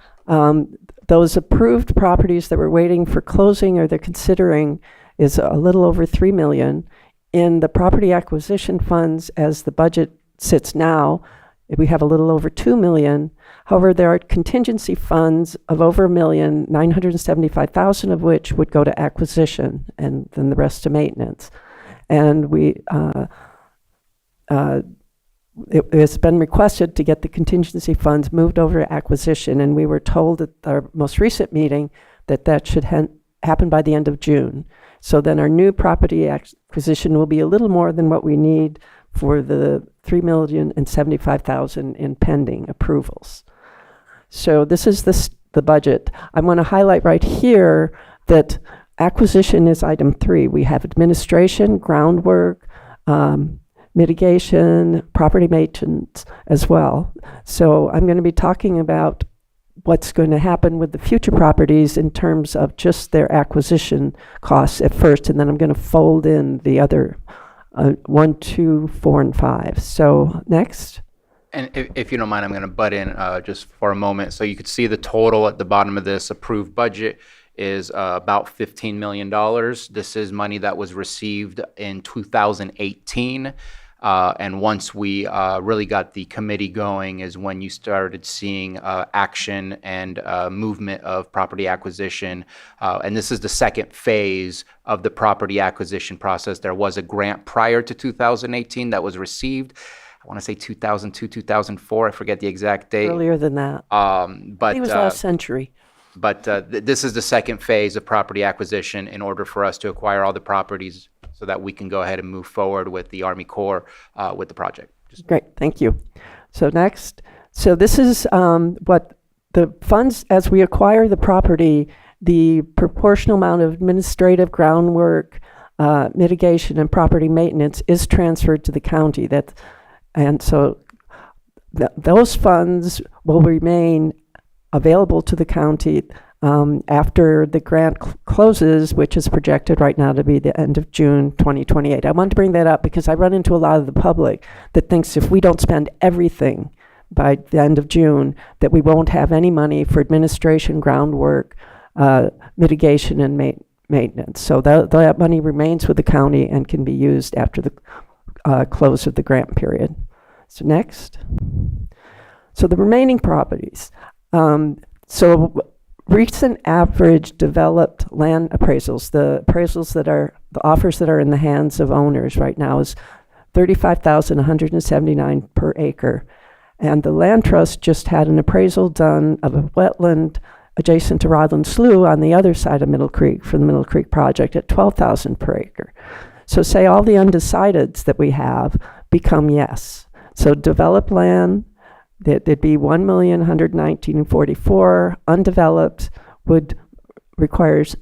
Those approved properties that we're waiting for closing or they're considering is a little over 3 million. In the property acquisition funds, as the budget sits now, we have a little over 2 million. However, there are contingency funds of over 1,975,000 of which would go to acquisition and then the rest to maintenance. And it has been requested to get the contingency funds moved over to acquisition, and we were told at our most recent meeting that should happen by the end of June. So then our new property acquisition will be a little more than what we need for the 3,075,000 in pending approvals. So this is the budget. I want to highlight right here that acquisition is item 3. We have administration, groundwork, mitigation, property maintenance as well. So I'm going to be talking about what's going to happen with the future properties in terms of just their acquisition costs at first, and then I'm going to fold in the other 1, 2, 4, and 5. So next. And if you don't mind, I'm going to butt in just for a moment. So you could see the total at the bottom of this approved budget is about $15 million. This is money that was received in 2018. And once we really got the committee going is when you started seeing action and movement of property acquisition. And this is the second phase of the property acquisition process. There was a grant prior to 2018 that was received. I want to say 2002, 2004. I forget the exact date. Earlier than that. But it was last century. But this is the second phase of property acquisition in order for us to acquire all the properties so that we can go ahead and move forward with the Army Corps with the project. Great, thank you. So next, so this is what the funds, as we acquire the property, the proportional amount of administrative groundwork, mitigation, and property maintenance is transferred to the county. And so those funds will remain available to the county after the grant closes, which is projected right now to be the end of June 2028. I want to bring that up because I run into a lot of the public that thinks if we don't spend everything by the end of June, that we won't have any money for administration, groundwork, mitigation, and maintenance. So that money remains with the county and can be used after the close of the grant period. So next. So the remaining properties. So recent average developed land appraisals, the offers that are in the hands of owners right now is $35,179 per acre. And the land trust just had an appraisal done of a wetland adjacent to Rodland Slough on the other side of Middle Creek for the Middle Creek project at $12,000 per acre. So say all the undecideds that we have become yes. So developed land, there'd be 1,119,044. Undeveloped would requires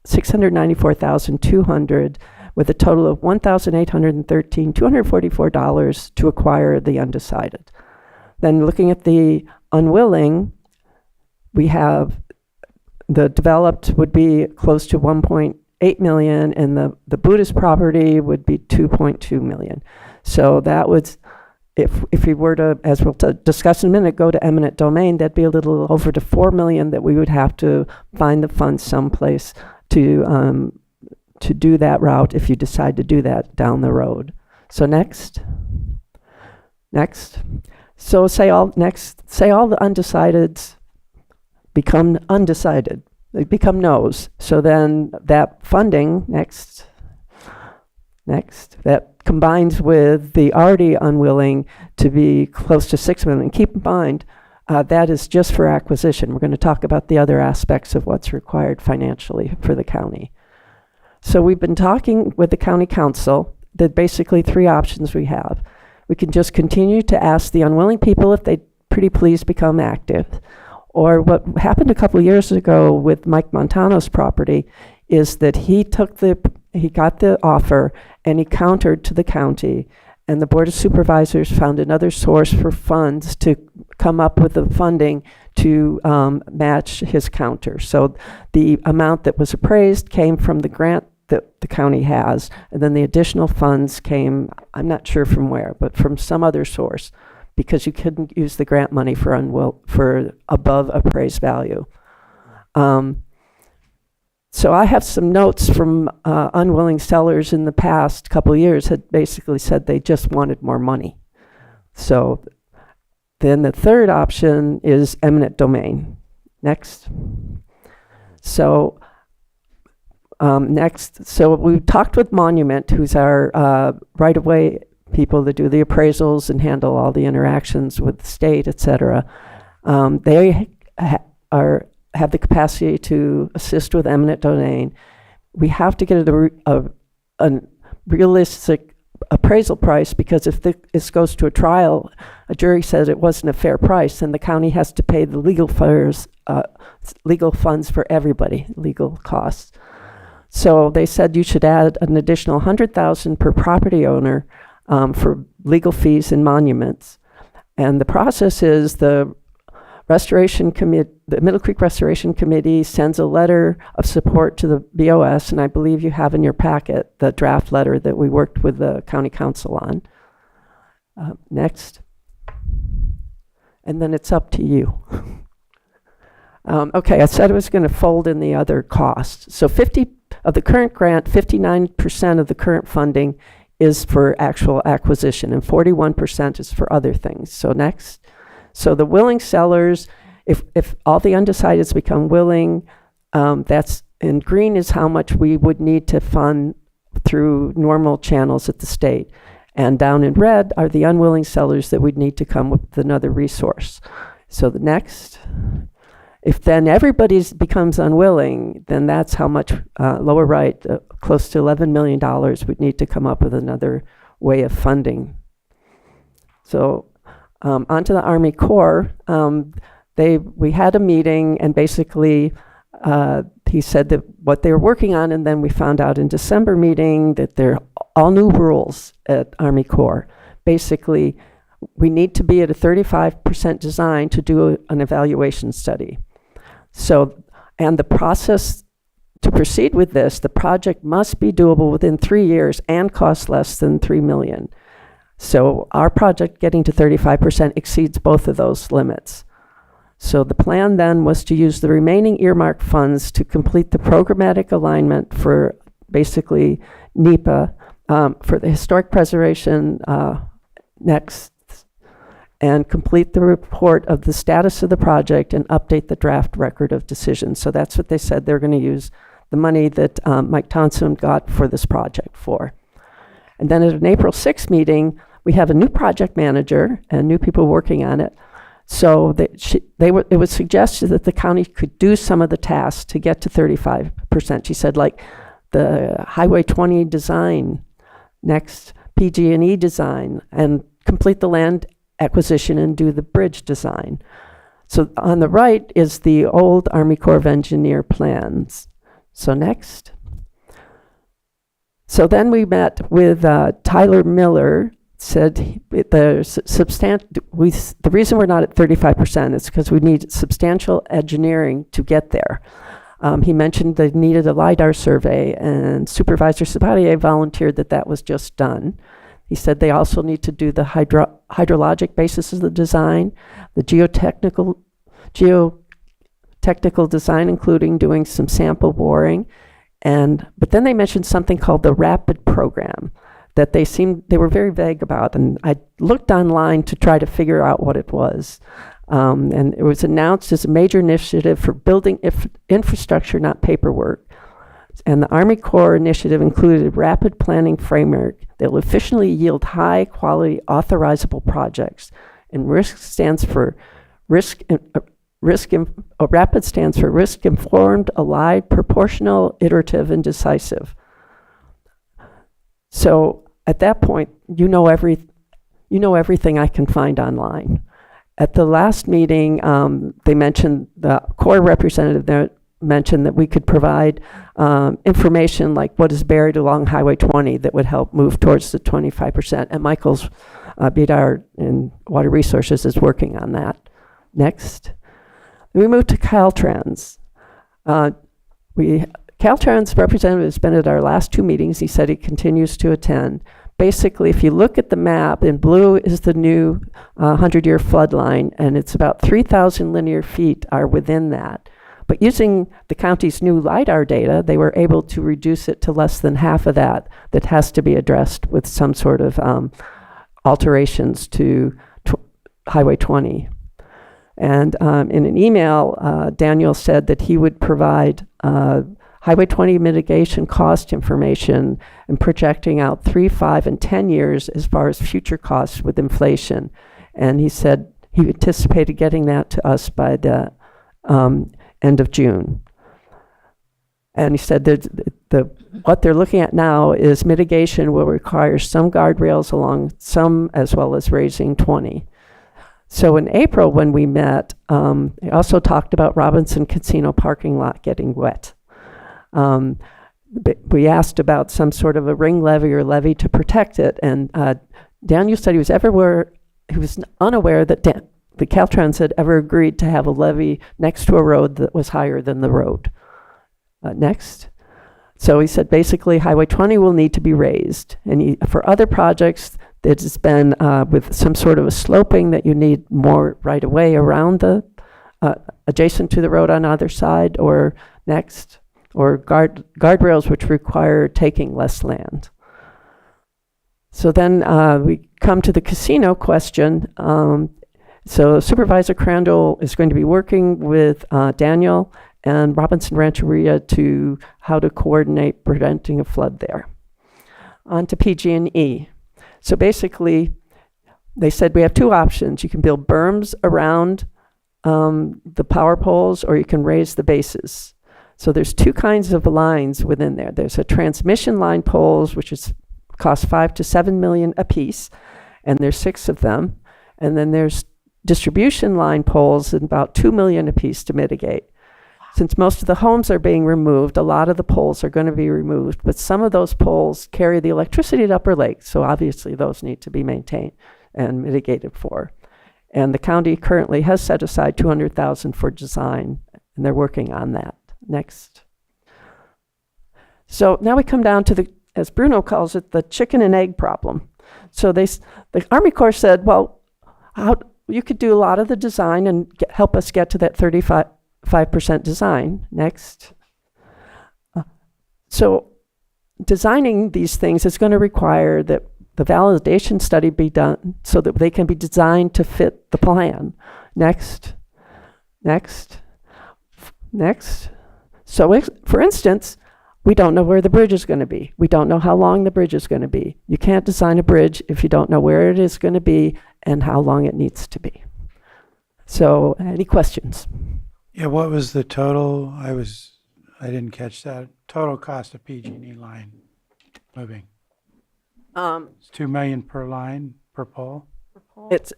694,200, with a total of $1,813,244 to acquire the undecided. Then looking at the unwilling, we have the developed would be close to 1.8 8 million, and the Buddhist property would be 2.2 million. So that would, if we were to, as we'll discuss in a minute, go to eminent domain, that'd be a little over to 4 million that we would have to find the funds someplace to do that route if you decide to do that down the road. So next. So say all the undecideds become undecided. They become no's. So then that funding, next, that combines with the already unwilling to be close to 6 million. Keep in mind, that is just for acquisition. We're going to talk about the other aspects of what's required financially for the county. So we've been talking with the county council. There are basically 3 options we have. We can just continue to ask the unwilling people if they'd pretty please become active. Or what happened a couple of years ago with Mike Montano's property is that he got the offer and he countered to the county, and the Board of Supervisors found another source for funds to come up with the funding to match his counter. So the amount that was appraised came from the grant that the county has, and then the additional funds came, I'm not sure from where, but from some other source, because you couldn't use the grant money for above appraised value. So I have some notes from unwilling sellers in the past couple of years had basically said they just wanted more money. So then the third option is eminent domain. Next. So so we talked with Monument, who's our right-of-way people that do the appraisals and handle all the interactions with the state, et cetera. They have the capacity to assist with eminent domain. We have to get a realistic appraisal price, because if this goes to a trial, a jury says it wasn't a fair price, then the county has to pay the legal funds for everybody, legal costs. So they said you should add an additional $100,000 per property owner for legal fees and monuments. And the process is the Middle Creek Restoration Committee sends a letter of support to the BOS, and I believe you have in your packet the draft letter that we worked with the county council on. Next. And then it's up to you. Okay, I said I was going to fold in the other costs. So 50 of the current grant, 59% of the current funding is for actual acquisition, and 41% is for other things. So next. So the willing sellers, if all the undecideds become willing, that's in green is how much we would need to fund through normal channels at the state. And down in red are the unwilling sellers that we'd need to come up with another resource. So the next. If then everybody becomes unwilling, then that's how much, lower right, close to $11 million we'd need to come up with another way of funding. So onto the Army Corps, we had a meeting, and basically he said that what they were working on, and then we found out in December meeting that they're all new rules at Army Corps. Basically, we need to be at a 35% design to do an evaluation study. So, and the process to proceed with this, the project must be doable within 3 years and cost less than $3 million. So our project getting to 35% exceeds both of those limits. So the plan then was to use the remaining earmarked funds to complete the programmatic alignment for basically NEPA, for the historic preservation next, and complete the report of the status of the project and update the draft record of decision. So that's what they said they're going to use the money that Mike Thompson got for this project for. And then at an April 6th meeting, we have a new project manager and new people working on it. So it was suggested that the county could do some of the tasks to get to 35%. She said, like the Highway 20 design, next PG&E design, and complete the land acquisition and do the bridge design. So on the right is the old Army Corps of Engineer plans. So next. So then we met with Tyler Miller, said the reason we're not at 35% is because we need substantial engineering to get there. He mentioned they needed a LiDAR survey, and Supervisor Sabatier volunteered that that was just done. He said they also need to do the hydrologic basis of the design, the geotechnical design, including doing some sample boring, but then they mentioned something called the RAPID program that they were very vague about, and I looked online to try to figure out what it was. And it was announced as a major initiative for building infrastructure, not paperwork. And the Army Corps initiative included a rapid planning framework that will efficiently yield high-quality, authorizable projects. And RISK stands for RAPID stands for risk-informed, allied, proportional, iterative, and decisive. So at that point, you know everything I can find online. At the last meeting, they mentioned, the Corps representative there mentioned that we could provide information like what is buried along Highway 20 that would help move towards the 25%. And Michael's Bidar in Water Resources is working on that. Next. We move to Caltrans. Caltrans representative has been at our last two meetings. He said he continues to attend. Basically, if you look at the map, in blue is the new 100-year flood line, and it's about 3,000 linear feet are within that. But using the county's new LiDAR data, they were able to reduce it to less than half of that has to be addressed with some sort of alterations to Highway 20. And in an email, Daniel said that he would provide Highway 20 mitigation cost information and projecting out 3, 5, and 10 years as far as future costs with inflation. And he said he anticipated getting that to us by the end of June. And he said that what they're looking at now is mitigation will require some guardrails along some as well as raising 20. So in April when we met, they also talked about Robinson Casino parking lot getting wet. We asked about some sort of a ring levee or levee to protect it, and Daniel said he was unaware that the Caltrans had ever agreed to have a levee next to a road that was higher than the road. Next. So he said basically Highway 20 will need to be raised, and for other projects that has been with some sort of a sloping that you need more right away around the adjacent to the road on either side, or next. Or guardrails which require taking less land. So then we come to the casino question. So Supervisor Crandall is going to be working with Daniel and Robinson Rancheria to how to coordinate preventing a flood there. On to PG&E. So basically, they said we have two options. You can build berms around the power poles, or you can raise the bases. So there's two kinds of lines within there. There's a transmission line poles, which cost $5 to $7 million a piece, and there's 6 of them. And then there's distribution line poles, and about $2 million a piece to mitigate. Since most of the homes are being removed, a lot of the poles are going to be removed, but some of those poles carry the electricity to Upper Lake, so obviously those need to be maintained and mitigated for. And the county currently has set aside $200,000 for design, and they're working on that. Next. So now we come down to as Bruno calls it, the chicken and egg problem. So the Army Corps said, well, you could do a lot of the design and help us get to that 35% design. Next. So designing these things is going to require that the validation study be done so that they can be designed to fit the plan. Next. Next. Next. So for instance, we don't know where the bridge is going to be. We don't know how long the bridge is going to be. You can't design a bridge if you don't know where it is going to be and how long it needs to be. So any questions? Yeah, what was the total? I didn't catch that. Total cost of PG&E line moving. It's $2 million per line, per pole. It's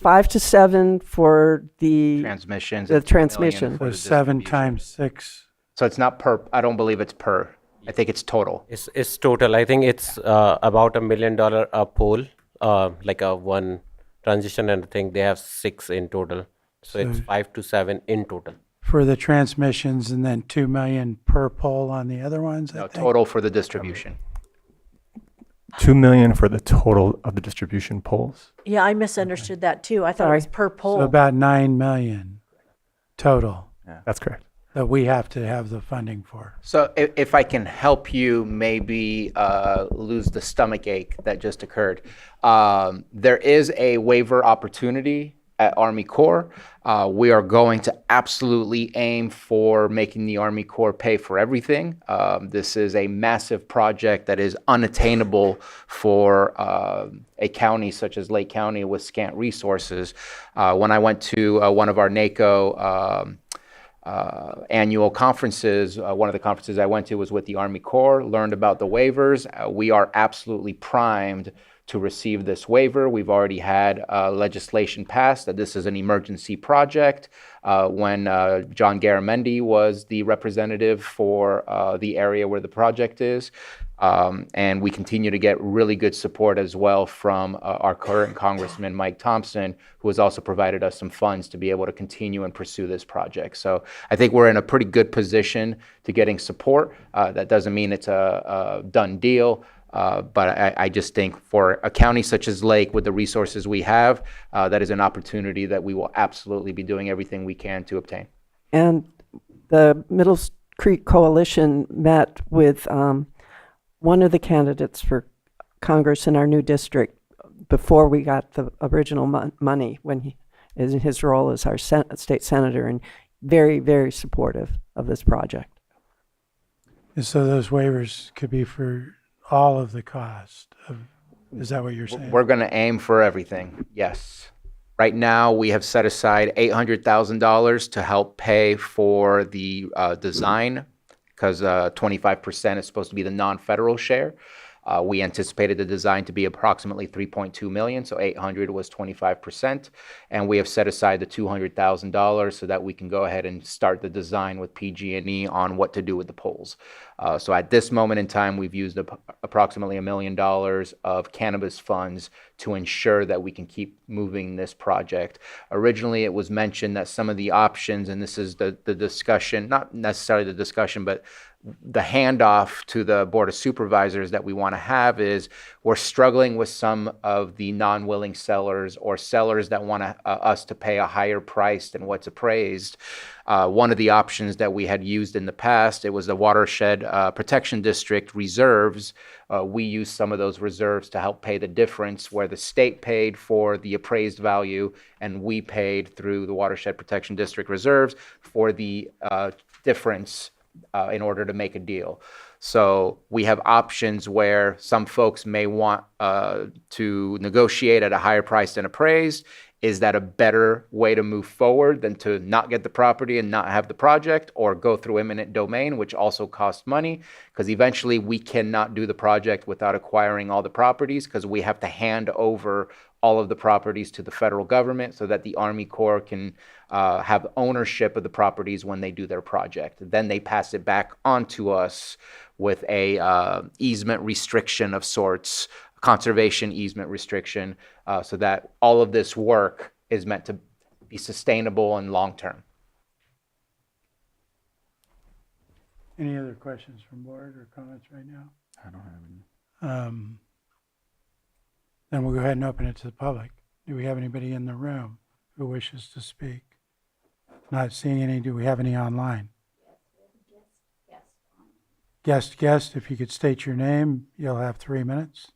5 to 7 for the Transmissions. The and $2 million transmission. for the So 7 distribution. times 6. So it's not per, I don't believe it's per. I think it's total. It's total. I think it's about $1 million a pole, like a one transition, and I think they have 6 in total. So it's 5 to 7 in total. for the transmissions and then 2 million per pole on the other ones, I No, think? total for the distribution. 2 million for the total of the distribution poles. Yeah, I misunderstood that too. I thought it was per pole. So about 9 million total That's correct. that we have to have the funding for. So if I can help you maybe lose the stomach ache that just occurred, there is a waiver opportunity at Army Corps. We are going to absolutely aim for making the Army Corps pay for everything. This is a massive project that is unattainable for a county such as Lake County with scant resources. When I went to one of our NACO annual conferences, one of the conferences I went to was with the Army Corps, learned about the waivers. We are absolutely primed to receive this waiver. We've already had legislation passed that this is an emergency project. When John Garamendi was the representative for the area where the project is. And we continue to get really good support as well from our current Congressman, Mike Thompson, who has also provided us some funds to be able to continue and pursue this project. So I think we're in a pretty good position to getting support. That doesn't mean it's a done deal. But I just think for a county such as Lake, with the resources we have, that is an opportunity that we will absolutely be doing everything we can to obtain. And the Middle Creek Coalition met with one of the candidates for Congress in our new district before we got the original money, when he is in his role as our state senator, and very, very supportive of this project. And so those waivers could be for all of the cost of, is that what you're saying? We're going to aim for everything, yes. Right now, we have set aside $800,000 to help pay for the design, because 25% is supposed to be the non-federal share. We anticipated the design to be approximately 3.2 million, so 800 was 25, and we have set aside the $200,000 so that we can go ahead and start the design with PG&E on what to do with the poles. So at this moment in time, we've used approximately $1 million of cannabis funds to ensure that we can keep moving this project. Originally, it was mentioned that some of the options, and this is the discussion, not necessarily the discussion, but the handoff to the Board of Supervisors that we want to have is we're struggling with some of the non-willing sellers or sellers that want us to pay a higher price than what's appraised. One of the options that we had used in the past, it was the Watershed Protection District reserves. We used some of those reserves to help pay the difference where the state paid for the appraised value and we paid through the Watershed Protection District reserves for the difference in order to make a deal. So we have options where some folks may want to negotiate at a higher price than appraised. Is that a better way to move forward than to not get the property and not have the project, or go through eminent domain, which also costs money? Because eventually we cannot do the project without acquiring all the properties, because we have to hand over all of the properties to the federal government so that the Army Corps can have ownership of the properties when they do their project. Then they pass it back onto us with a easement restriction of sorts, conservation easement restriction, so that all of this work is meant to be sustainable and long-term. Any other questions from board or comments right now? I don't have any. Then we'll go ahead and open it to the public. Do we have anybody in the room who wishes to speak? Not seeing any. Do we have any online? Guest, if you could state your name, you'll have 3 minutes.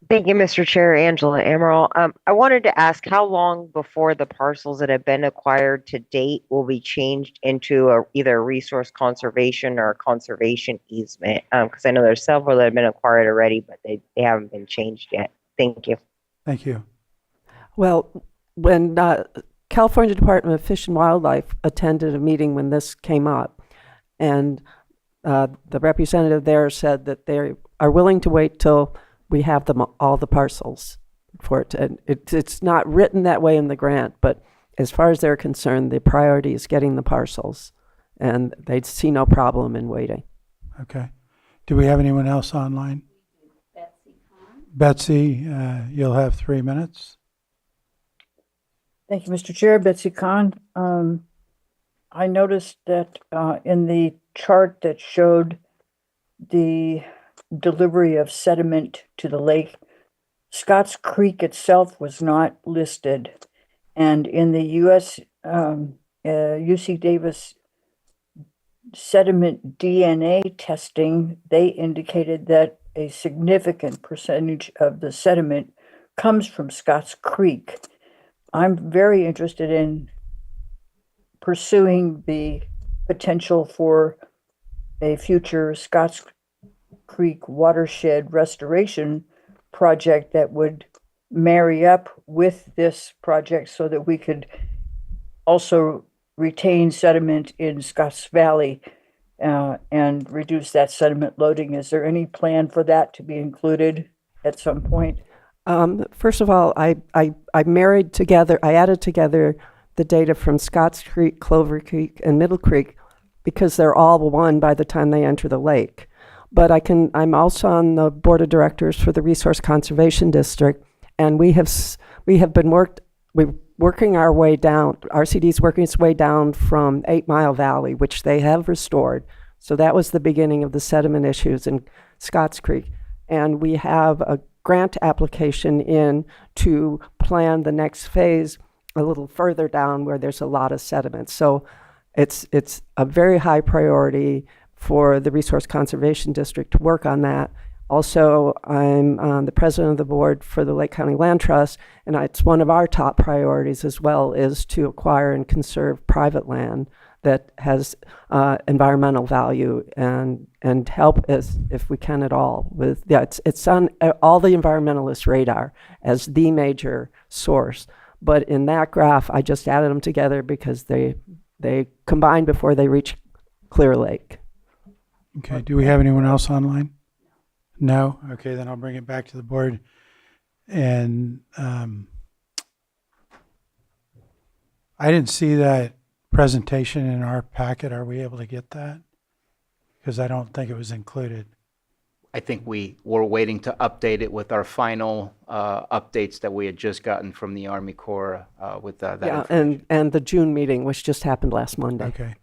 Thank you, Mr. Chair. Angela Amaral. I wanted to ask how long before the parcels that have been acquired to date will be changed into either a resource conservation or a conservation easement? Because I know there's several that have been acquired already, but they haven't been changed yet. Thank you. Thank you. Well, when California Department of Fish and Wildlife attended a meeting when this came up, and the representative there said that they are willing to wait till we have them all the parcels for it. And it's not written that way in the grant, but as far as they're concerned, the priority is getting the parcels, and they'd see no problem in waiting. Okay. Do we have anyone else online? Betsy, you'll have 3 minutes. Thank you, Mr. Chair. Betsy Kahn. I noticed that in the chart that showed the delivery of sediment to the lake, Scotts Creek itself was not listed. And in the UC Davis sediment DNA testing, they indicated that a significant percentage of the sediment comes from Scotts Creek. I'm very interested in pursuing the potential for a future Scotts Creek watershed restoration project that would marry up with this project so that we could also retain sediment in Scotts Valley and reduce that sediment loading. Is there any plan for that to be included at some point? First of all, I added together the data from Scotts Creek, Clover Creek, and Middle Creek because they're all one by the time they enter the lake. But I'm also on the board of directors for the Resource Conservation District, and we're working our way down. RCD's working its way down from 8 Mile Valley, which they have restored. So that was the beginning of the sediment issues in Scotts Creek. And we have a grant application in to plan the next phase a little further down where there's a lot of sediment. So it's a very high priority for the Resource Conservation District to work on that. Also, I'm the president of the board for the Lake County Land Trust, and it's one of our top priorities as well is to acquire and conserve private land that has environmental value and help as if we can at all with it's on all the environmentalist radar as the major source. But in that graph, I just added them together because they combine before they reach Clear Lake. Okay, do we have anyone else online? No? Okay, then I'll bring it back to the board. And I didn't see that presentation in our packet. Are we able to get that? Because I don't think it was included. I think we were waiting to update it with our final updates that we had just gotten from the Army Corps with that. Yeah, and the June meeting, which just happened last Monday. Okay.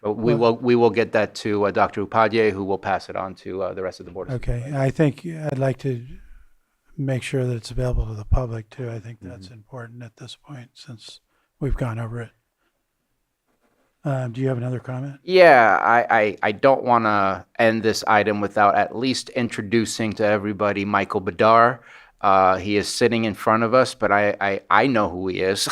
But we will get that to Dr. Upadhyay, who will pass it on to the rest of the board. Okay, I think I'd like to make sure that it's available to the public too. I think that's important at this point since we've gone over it. Do you have another comment? Yeah, I don't want to end this item without at least introducing to everybody Michael Badar. He is sitting in front of us, but I know who he is.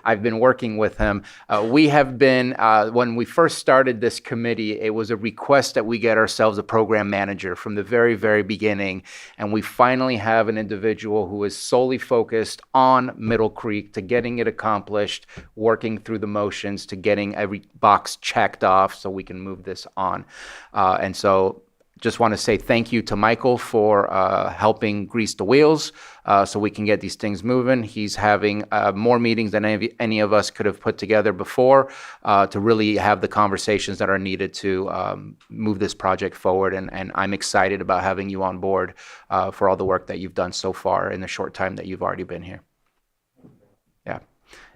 I've been working with him. We have been, when we first started this committee, it was a request that we get ourselves a program manager from the very, very beginning. And we finally have an individual who is solely focused on Middle Creek to getting it accomplished, working through the motions to getting every box checked off so we can move this on. And so just want to say thank you to Michael for helping grease the wheels so we can get these things moving. He's having more meetings than any of us could have put together before to really have the conversations that are needed to move this project forward. And I'm excited about having you on board for all the work that you've done so far in the short time that you've already been here. Yeah.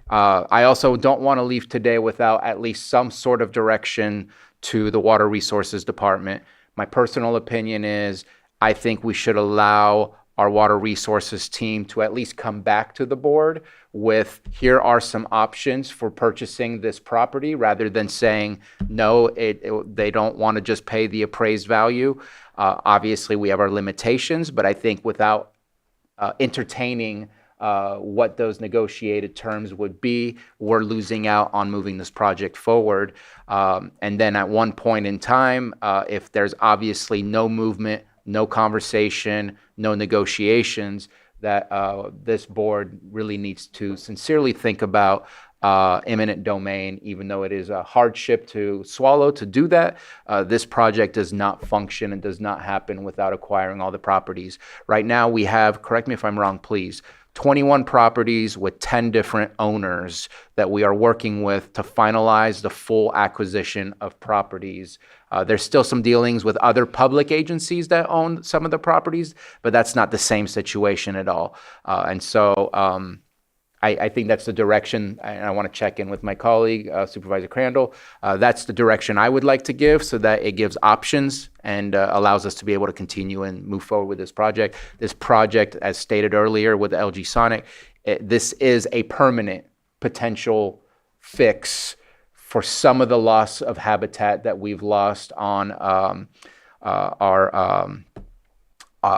I also don't want to leave today without at least some sort of direction to the Water Resources Department. My personal opinion is I think we should allow our water resources team to at least come back to the board with here are some options for purchasing this property rather than saying no, they don't want to just pay the appraised value. Obviously, we have our limitations, but I think without entertaining what those negotiated terms would be, we're losing out on moving this project forward. And then at one point in time, if there's obviously no movement, no conversation, no negotiations, that this board really needs to sincerely think about eminent domain, even though it is a hardship to swallow to do that. This project does not function and does not happen without acquiring all the properties. Right now we have, correct me if I'm wrong, please, 21 properties with 10 different owners that we are working with to finalize the full acquisition of properties. There's still some dealings with other public agencies that own some of the properties, but that's not the same situation at all. And so I think that's the direction, and I want to check in with my colleague, Supervisor Crandall. That's the direction I would like to give so that it gives options and allows us to be able to continue and move forward with this project. This project, as stated earlier with LG Sonic, this is a permanent potential fix for some of the loss of habitat that we've lost on our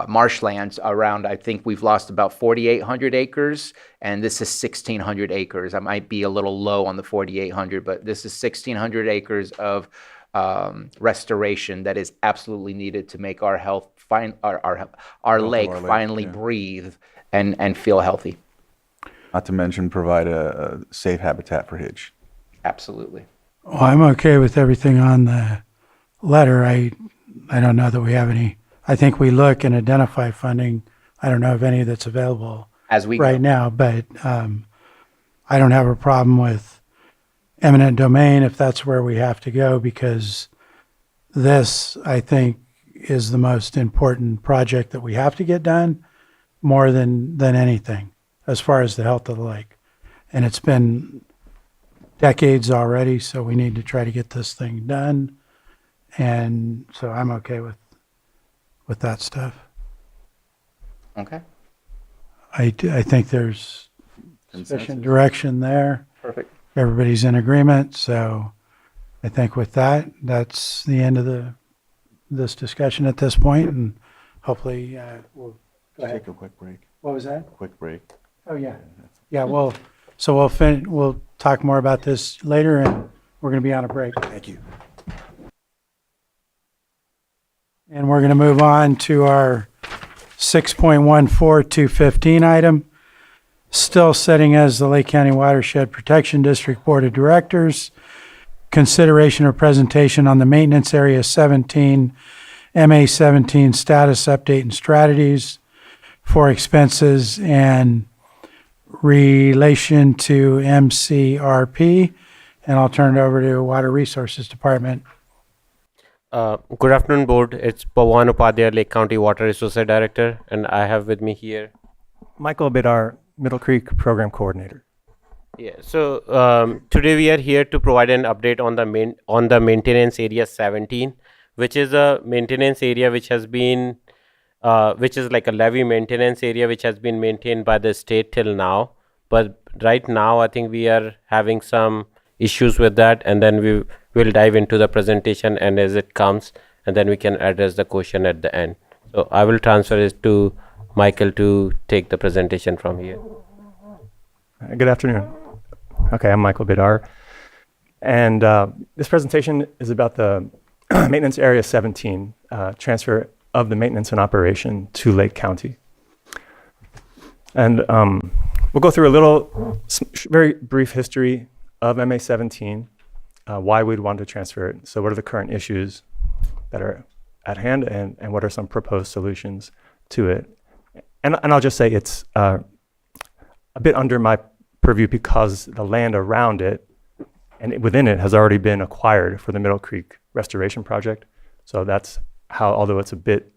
marshlands around. I think we've lost about 4,800 acres, and this is 1,600 acres. I might be a little low on the 4,800, but this is 1,600 acres of restoration that is absolutely needed to make our health our lake finally breathe and feel healthy. Not to mention provide a safe habitat for Hitch. Absolutely. Well, I'm okay with everything on the letter. I don't know that we have any. I think we look and identify funding. I don't know of any that's available As we right go. now, but I don't have a problem with eminent domain if that's where we have to go, because this, I think, is the most important project that we have to get done more than anything as far as the health of the lake. And it's been decades already, so we need to try to get this thing done. And so I'm okay with that stuff. Okay. I think there's sufficient direction there. Perfect. Everybody's in agreement, so I think with that, that's the end of this discussion at this point, and hopefully we'll go ahead. Take a quick break. What was that? Quick break. Oh, yeah. Yeah, we'll talk more about this later, and we're going to be on a break. Thank you. And we're going to move on to our 6.14215 item, still sitting as the Lake County Watershed Protection District Board of Directors. Consideration or presentation on the Maintenance Area 17, MA 17 status update and strategies for expenses and relation to MCRP. And I'll turn it over to Water Resources Department. Good afternoon, board. It's Pawan Upadhyay, Lake County Water Resources Director, and I have with me here Michael Bidar, Middle Creek Program Coordinator. Yeah. So today we are here to provide an update on the maintenance area 17, which is a maintenance area which has been which is like a levee maintenance area which has been maintained by the state till now. But right now, I think we are having some issues with that, and then we will dive into the presentation and as it comes, and then we can address the question at the end. So I will transfer it to Michael to take the presentation from here. Good afternoon. Okay, I'm Michael Bidar. And this presentation is about the Maintenance Area 17, transfer of the maintenance and operation to Lake County. And we'll go through a little, very brief history of MA 17, why we'd want to transfer it. So what are the current issues that are at hand, and what are some proposed solutions to it? And I'll just say it's a bit under my purview because the land around it and within it has already been acquired for the Middle Creek Restoration Project. So that's how, although it's a bit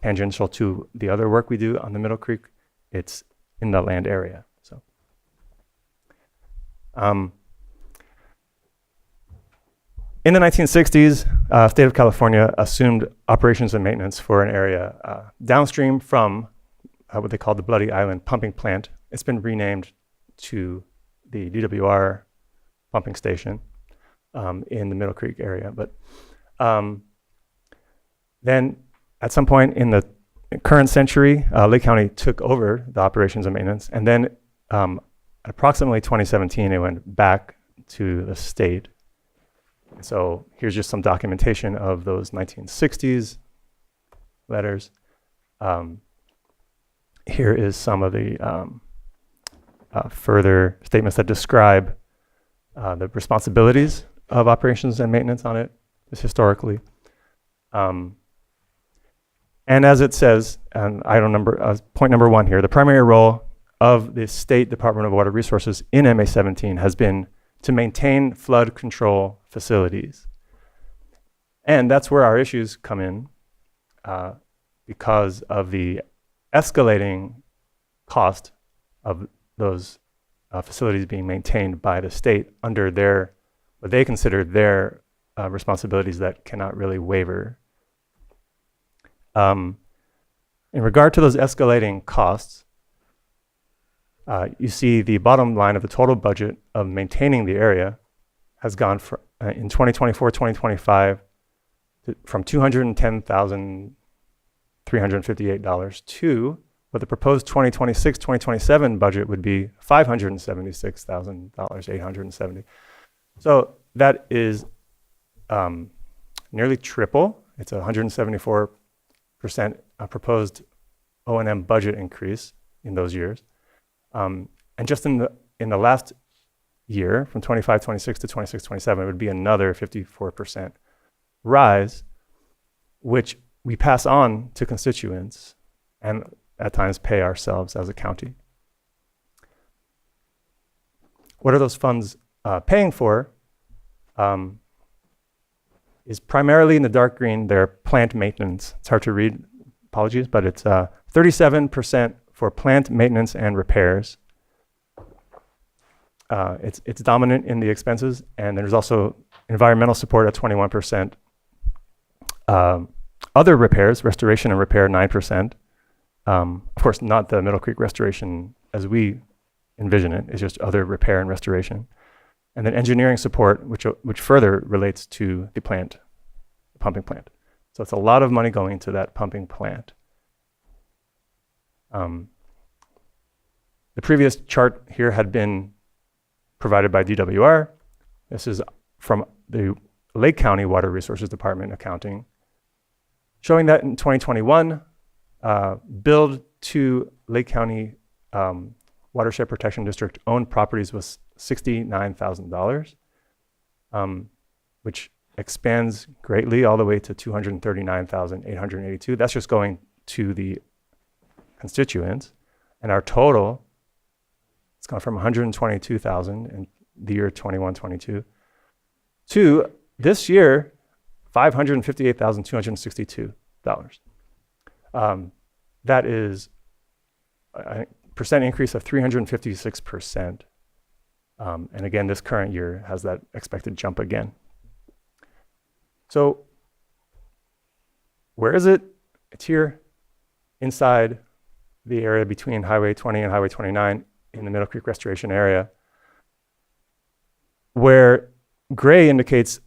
tangential to the other work we do on the Middle Creek, it's in the land area. So, in the 1960s, state of California assumed operations and maintenance for an area downstream from what they called the Bloody Island pumping plant. It's been renamed to the DWR pumping station in the Middle Creek area. But then at some point in the current century, Lake County took over the operations and maintenance. And then at approximately 2017, it went back to the state. So here's just some documentation of those 1960s letters. Here is some of the further statements that describe the responsibilities of operations and maintenance on it, just historically. And as it says, and point number 1 here, the primary role of the State Department of Water Resources in MA 17 has been to maintain flood control facilities. And that's where our issues come in because of the escalating cost of those facilities being maintained by the state under their, what they consider their responsibilities that cannot really waiver. In regard to those escalating costs, you see the bottom line of the total budget of maintaining the area has gone in 2024-2025 from $210,358 to what the proposed 2026-2027 budget would be $576,870. So that is nearly triple. It's a 174% proposed O&M budget increase in those years. And just in the last year, from 25-26 to 26-27, it would be another 54% rise, which we pass on to constituents and at times pay ourselves as a county. What are those funds paying for? Is primarily in the dark green, their plant maintenance. It's hard to read, apologies, but it's 37% for plant maintenance and repairs. It's dominant in the expenses, and there's also environmental support at 21%. Other repairs, restoration and repair, 9%. Of course, not the Middle Creek restoration as we envision it. It's just other repair and restoration. And then engineering support, which further relates to the plant, the pumping plant. So it's a lot of money going to that pumping plant. The previous chart here had been provided by DWR. This is from the Lake County Water Resources Department accounting, showing that in 2021, billed to Lake County Watershed Protection District owned properties was $69,000, which expands greatly all the way to $239,882. That's just going to the constituents. And our total, it's gone from $122,000 in the year 21-22 to this year, $558,262. That is a percent increase of 356%. And again, this current year has that expected jump again. So where is it? It's here inside the area between Highway 20 and Highway 29 in the Middle Creek Restoration area, where gray indicates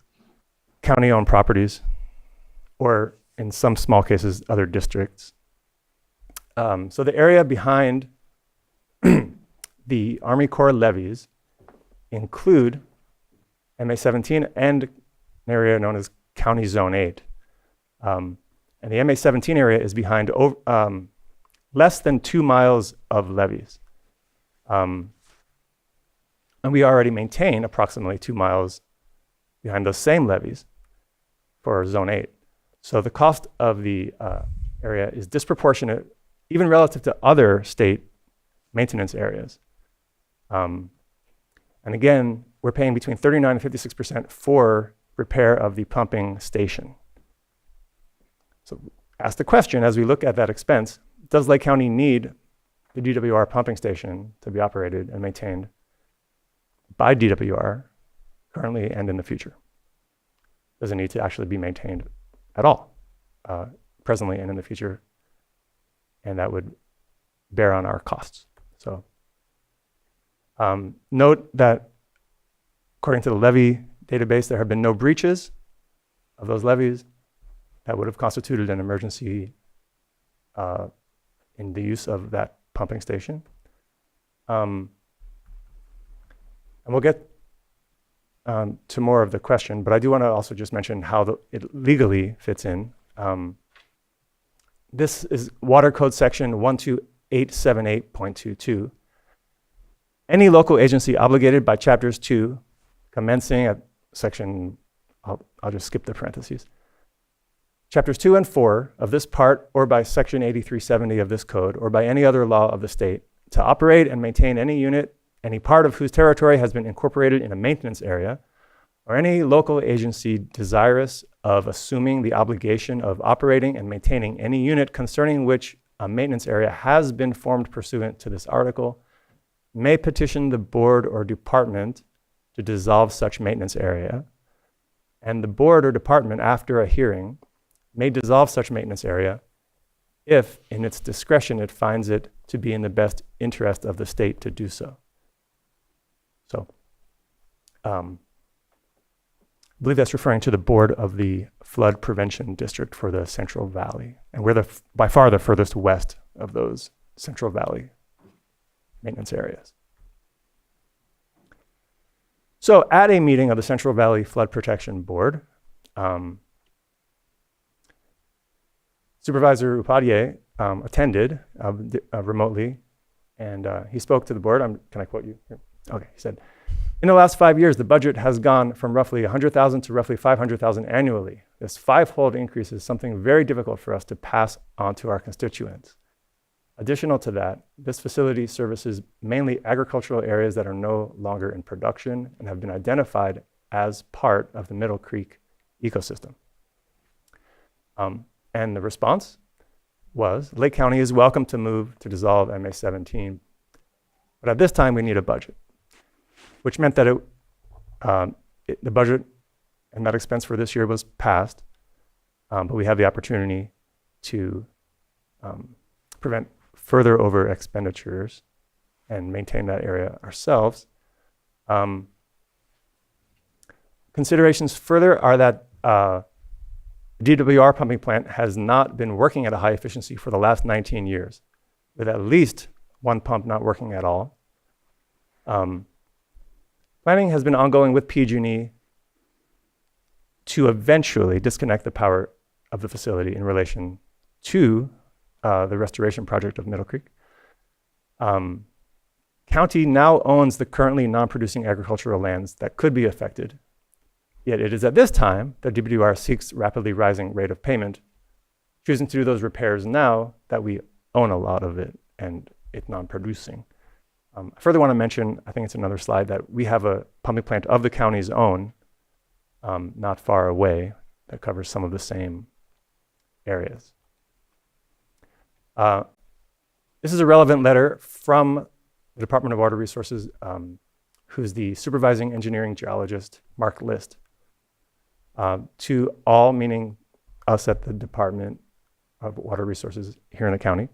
county-owned properties, or in some small cases, other districts. So the area behind the Army Corps levees include MA-17 and an area known as County Zone 8. And the MA-17 area is behind less than 2 miles of levees. And we already maintain approximately 2 miles behind those same levees for Zone 8. So the cost of the area is disproportionate, even relative to other state maintenance areas. And again, we're paying between 39 and 56% for repair of the pumping station. So ask the question as we look at that expense, does Lake County need the DWR pumping station to be operated and maintained by DWR currently and in the future? Does it need to actually be maintained at all, presently and in the future? And that would bear on our costs. So note that according to the levy database, there have been no breaches of those levees that would have constituted an emergency in the use of that pumping station. And we'll get to more of the question, but I do want to also just mention how it legally fits in. This is Water Code Section 12878.22. Any local agency obligated by Chapters 2, commencing at section, I'll just skip the parentheses. Chapters 2 and 4 of this part, or by Section 8370 of this code, or by any other law of the state, to operate and maintain any unit, any part of whose territory has been incorporated in a maintenance area, or any local agency desirous of assuming the obligation of operating and maintaining any unit concerning which a maintenance area has been formed pursuant to this article, may petition the board or department to dissolve such maintenance area, and the board or department, after a hearing, may dissolve such maintenance area if, in its discretion, it finds it to be in the best interest of the state to do so. So, I believe that's referring to the board of the flood prevention district for the Central Valley. And we're by far the furthest west of those Central Valley maintenance areas. So at a meeting of the Central Valley Flood Protection Board, Supervisor Upadhyay attended remotely, and he spoke to the board. Can I quote you here? Okay, he said, "In the last 5 years, the budget has gone from roughly 100,000 to roughly 500,000 annually. This five-fold increase is something very difficult for us to pass on to our constituents. Additional to that, this facility services mainly agricultural areas that are no longer in production and have been identified as part of the Middle Creek ecosystem." And the response was, Lake County is welcome to move to dissolve MA-17, but at this time we need a budget, which meant that the budget and that expense for this year was passed, but we have the opportunity to prevent further over expenditures and maintain that area ourselves. Considerations further are that DWR pumping plant has not been working at a high efficiency for the last 19 years, with at least one pump not working at all. Planning has been ongoing with PG&E to eventually disconnect the power of the facility in relation to the restoration project of Middle Creek. County now owns the currently non-producing agricultural lands that could be affected. Yet it is at this time that DWR seeks rapidly rising rate of payment, choosing to do those repairs now that we own a lot of it and it's non-producing. I further want to mention, I think it's another slide, that we have a pumping plant of the county's own, not far away, that covers some of the same areas. This is a relevant letter from the Department of Water Resources, who's the supervising engineering geologist, Mark List, to all, meaning us at the Department of Water Resources here in the county.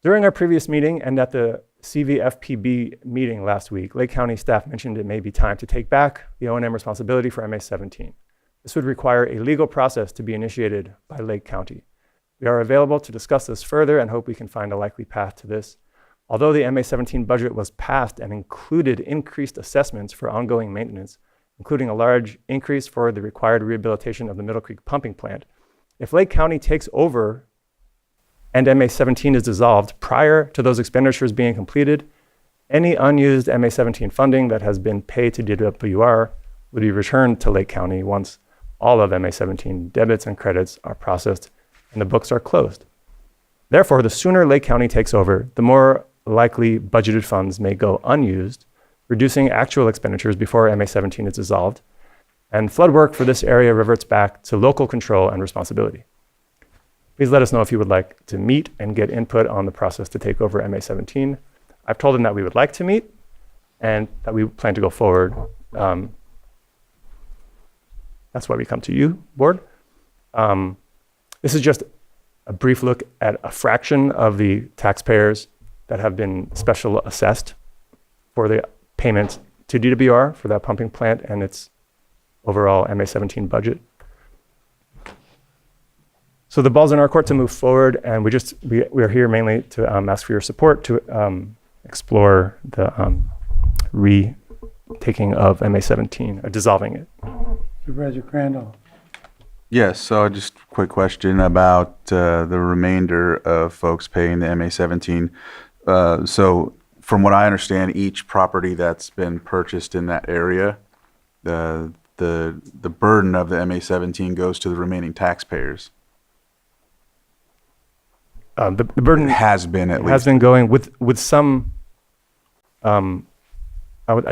During our previous meeting and at the CVFPB meeting last week, Lake County staff mentioned it may be time to take back the O&M responsibility for MA-17. This would require a legal process to be initiated by Lake County. We are available to discuss this further and hope we can find a likely path to this. Although the MA-17 budget was passed and included increased assessments for ongoing maintenance, including a large increase for the required rehabilitation of the Middle Creek pumping plant, if Lake County takes over and MA-17 is dissolved prior to those expenditures being completed, any unused MA-17 funding that has been paid to DWR would be returned to Lake County once all of MA-17 debits and credits are processed and the books are closed. Therefore, the sooner Lake County takes over, the more likely budgeted funds may go unused, reducing actual expenditures before MA-17 is dissolved, and flood work for this area reverts back to local control and responsibility. Please let us know if you would like to meet and get input on the process to take over MA-17. I've told them that we would like to meet and that we plan to go forward. That's why we come to you, board. This is just a brief look at a fraction of the taxpayers that have been special assessed for the payments to DWR for that pumping plant and its overall MA-17 budget. So the ball's in our court to move forward, and we are here mainly to ask for your support to explore the retaking of MA-17, dissolving it. Supervisor Crandall. Yes, so just a quick question about the remainder of folks paying the MA-17. So from what I understand, each property that's been purchased in that area, the burden of the MA-17 goes to the remaining taxpayers. The burden has been at least has been going with some. I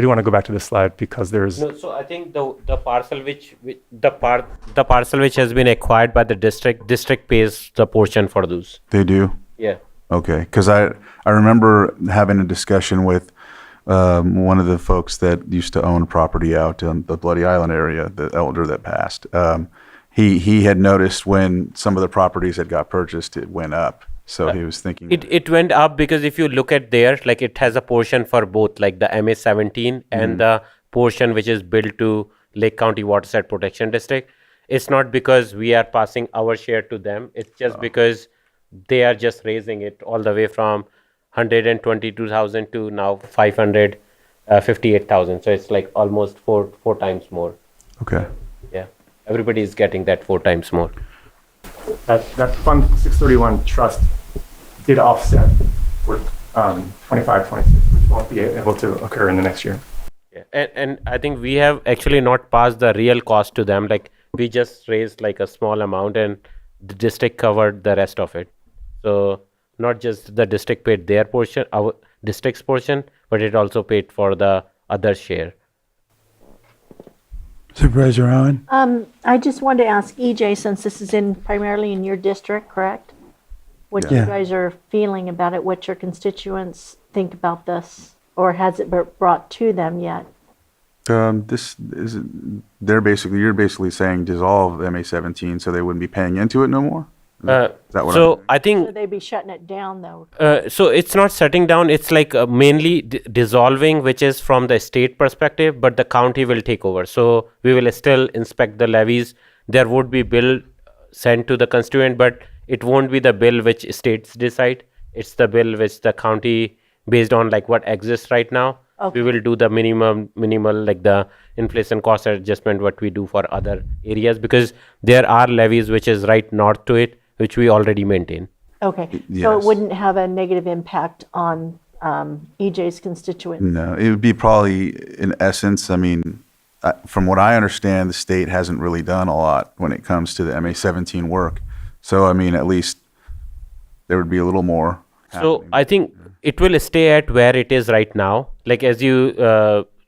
do want to go back to this slide because there's. No, so I think the parcel the parcel which has been acquired by the district pays the portion for those. They do? Yeah. Okay, because I remember having a discussion with one of the folks that used to own property out in the Bloody Island area, the elder that passed, he had noticed when some of the properties that got purchased, it went up. So he was thinking it went up because if you look at there, like it has a portion for both, like the MA-17 and the portion which is built to Lake County Watershed Protection District. It's not because we are passing our share to them. It's just because they are just raising it all the way from 122,000 to now 558,000. So it's like almost four times more. Okay. Yeah, everybody is getting that 4 times more. That Fund 631 trust did offset for 25, 26, which won't be able to occur in the next year. Yeah, and I think we have actually not passed the real cost to them. Like we just raised like a small amount and the district covered the rest of it. So not just the district paid their portion, our district's portion, but it also paid for the other share. Supervisor Owen? I just wanted to ask EJ, since this is primarily in your district, correct? What you guys are feeling about it, what your constituents think about this, or has it been brought to them yet? This is you're basically saying dissolve MA-17 so they wouldn't be paying into it no more. Is that what So I think So they'd be shutting it down though. so it's not shutting down. It's like mainly dissolving, which is from the state perspective, but the county will take over. So we will still inspect the levies. There would be bill sent to the constituent, but it won't be the bill which states decide. It's the bill which the county, based on like what exists right now. Okay. We will do the minimal like the inflation cost adjustment what we do for other areas, because there are levies which is right north to it, which we already maintain. Okay, so Yes. it wouldn't have a negative impact on EJ's constituents? No, it would be probably, in essence, I mean, from what I understand, the state hasn't really done a lot when it comes to the MA-17 work. So, I mean, at least there would be a little more. So I think it will stay at where it is right now. Like as you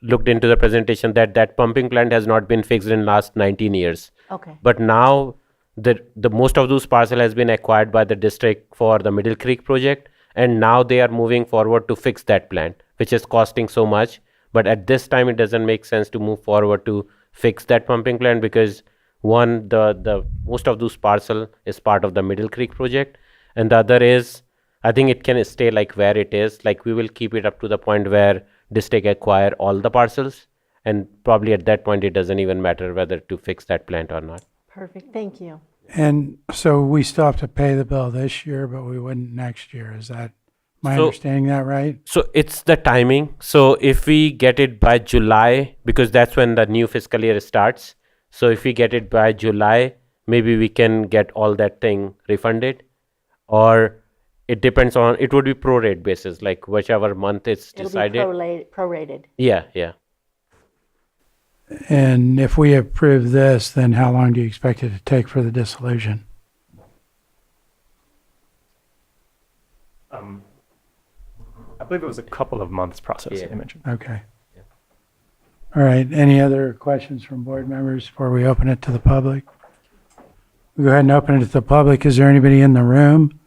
looked into the presentation, that pumping plant has not been fixed in last 19 years. Okay. But now the most of those parcel has been acquired by the district for the Middle Creek project, and now they are moving forward to fix that plant, which is costing so much. But at this time, it doesn't make sense to move forward to fix that pumping plant because one, the most of those parcel is part of the Middle Creek project, and the other is, I think it can stay like where it is. Like we will keep it up to the point where district acquire all the parcels, and probably at that point it doesn't even matter whether to fix that plant or not. Perfect, thank you. And so we still have to pay the bill this year, but we wouldn't next year. Is that my understanding that right? So it's the timing. So if we get it by July, because that's when the new fiscal year starts. So if we get it by July, maybe we can get all that thing refunded, or it depends on, it would be prorate basis, like whichever month it's decided. It'll be prorated. Yeah. And if we approve this, then how long do you expect it to take for the dissolution? I believe it was a couple of months process I mentioned. Okay. All right. Any other questions from board members before we open it to the public? We'll go ahead and open it to the public. Is there anybody in the room?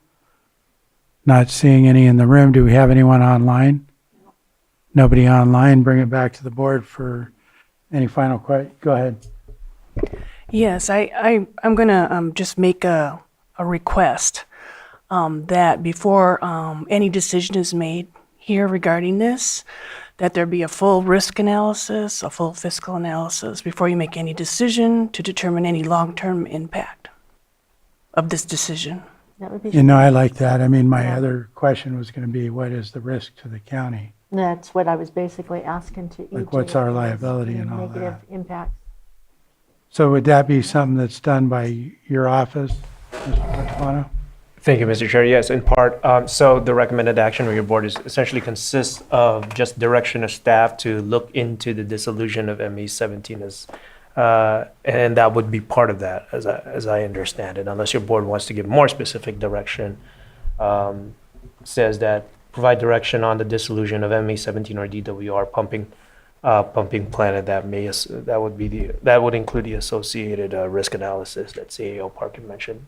Not seeing any in the room. Do we have anyone online? Nobody online. Bring it back to the board for any final questions. Go ahead. Yes, I'm going to just make a request that before any decision is made here regarding this, that there be a full risk analysis, a full fiscal analysis before you make any decision to determine any long-term impact of this decision. That would be. You know, I like that. I mean, my other question was going to be, what is the risk to the county? That's what I was basically asking to EJ. Like, what's our liability and all Negative that? impacts. So would that be something that's done by your office, Mr. Portofano? Thank you, Mr. Chair. Yes, in part. So the recommended action of your board is essentially consists of just direction of staff to look into the dissolution of ME-17 as, and that would be part of that, as I understand it, unless your board wants to give more specific direction. Says that provide direction on the dissolution of ME-17 or DWR pumping plant that would include the associated risk analysis that CAO Parkin mentioned.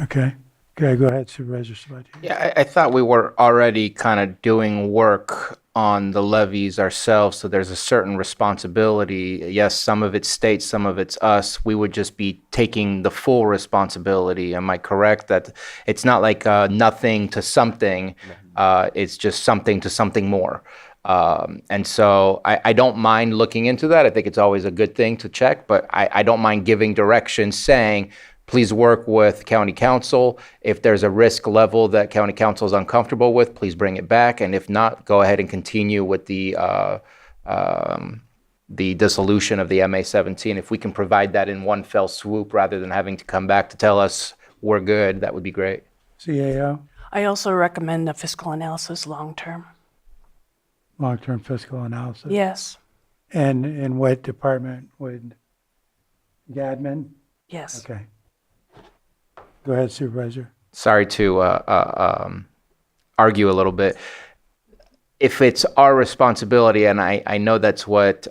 Okay. Okay, go ahead, Supervisor Sabatier. Yeah, I thought we were already kind of doing work on the levies ourselves, so there's a certain responsibility. Yes, some of it's state, some of it's us. We would just be taking the full responsibility. Am I correct that it's not like nothing to something, it's just something to something more? And so I don't mind looking into that. I think it's always a good thing to check, but I don't mind giving direction saying, please work with county council. If there's a risk level that county council is uncomfortable with, please bring it back. And if not, go ahead and continue with the dissolution of the MA-17. If we can provide that in one fell swoop rather than having to come back to tell us we're good, that would be great. CAO, I also recommend a fiscal analysis long-term. long-term fiscal analysis. Yes, And in what department would, admin? yes. Okay. Go ahead, Supervisor. Sorry to argue a little bit. If it's our responsibility, and I know that's what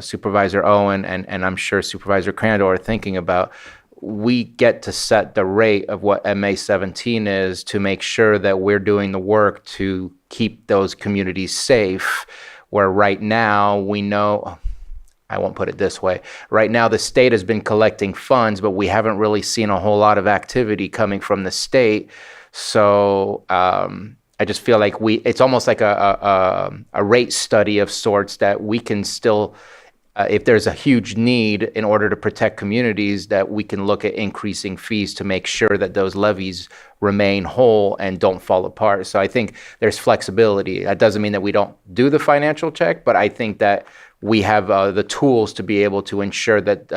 Supervisor Owen and I'm sure Supervisor Crandall are thinking about, we get to set the rate of what MA-17 is to make sure that we're doing the work to keep those communities safe, where right now we know, I won't put it this way. Right now, the state has been collecting funds, but we haven't really seen a whole lot of activity coming from the state. So I just feel like it's almost like a rate study of sorts that we can still, if there's a huge need in order to protect communities, that we can look at increasing fees to make sure that those levies remain whole and don't fall apart. So I think there's flexibility. That doesn't mean that we don't do the financial check, but I think that we have the tools to be able to ensure that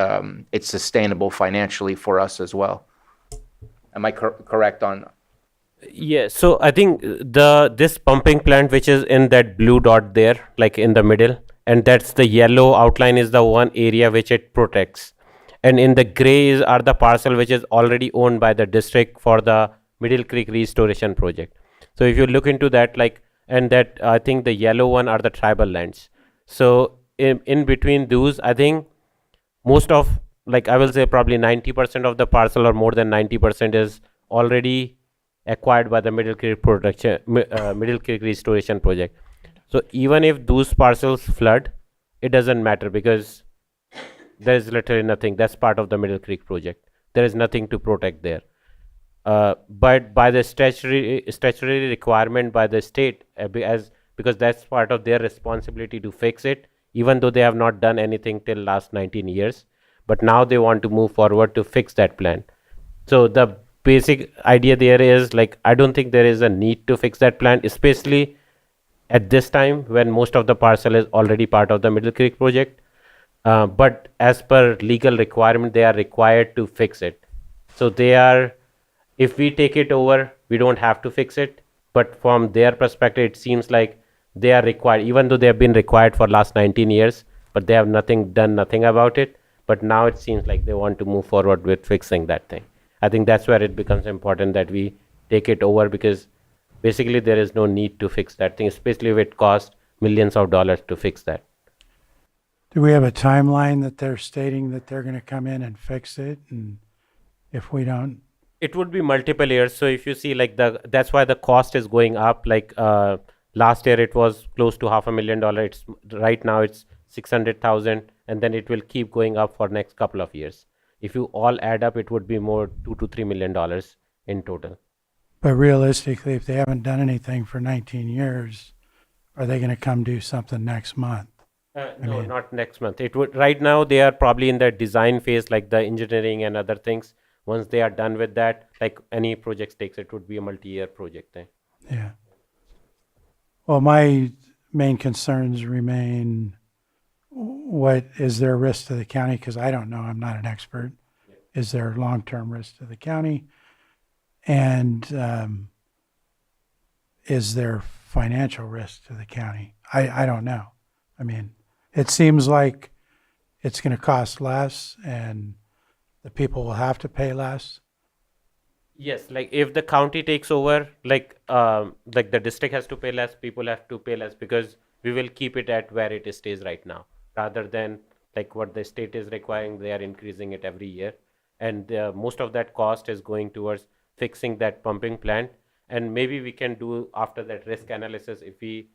it's sustainable financially for us as well. Am I correct on? Yeah, so I think this pumping plant which is in that blue dot there, like in the middle, and that's the yellow outline is the one area which it protects. And in the gray are the parcel which is already owned by the district for the Middle Creek Restoration Project. So if you look into that, like, and that I think the yellow one are the tribal lands. So in between those, I think most of, like I will say probably 90% of the parcel or more than 90% is already acquired by the Middle Creek Restoration Project. So even if those parcels flood, it doesn't matter because there is literally nothing. That's part of the Middle Creek project. There is nothing to protect there. But by the statutory requirement by the state, because that's part of their responsibility to fix it, even though they have not done anything till last 19 years. But now they want to move forward to fix that plan. So the basic idea there is, like, I don't think there is a need to fix that plan, especially at this time when most of the parcel is already part of the Middle Creek project. But as per legal requirement, they are required to fix it. So they are, if we take it over, we don't have to fix it. But from their perspective, it seems like they are required, even though they have been required for last 19 years, but they have done nothing about it. But now it seems like they want to move forward with fixing that thing. I think that's where it becomes important that we take it over, because basically there is no need to fix that thing, especially if it costs millions of dollars to fix that. Do we have a timeline that they're stating that they're going to come in and fix it? And if we don't? It would be multiple years. So if you see, like, that's why the cost is going up. Like last year it was close to $500,000. It's right now it's 600,000, and then it will keep going up for next couple of years. If you all add up, it would be more $2 to $3 million in total. But realistically, if they haven't done anything for 19 years, are they going to come do something next month? No, not next month. It would, right now they are probably in the design phase, like the engineering and other things. Once they are done with that, like any project takes, it would be a multi-year project thing. Yeah. Well, my main concerns remain, what is there a risk to the county? Because I don't know, I'm not an expert. Yeah. Is there a long-term risk to the county? And is there financial risk to the county? I don't know. I mean, it seems like it's going to cost less and the people will have to pay less. Yes, like if the county takes over, like the district has to pay less, people have to pay less, because we will keep it at where it stays right now, rather than like what the state is requiring. They are increasing it every year, and most of that cost is going towards fixing that pumping plant. And maybe we can do after that risk analysis, if we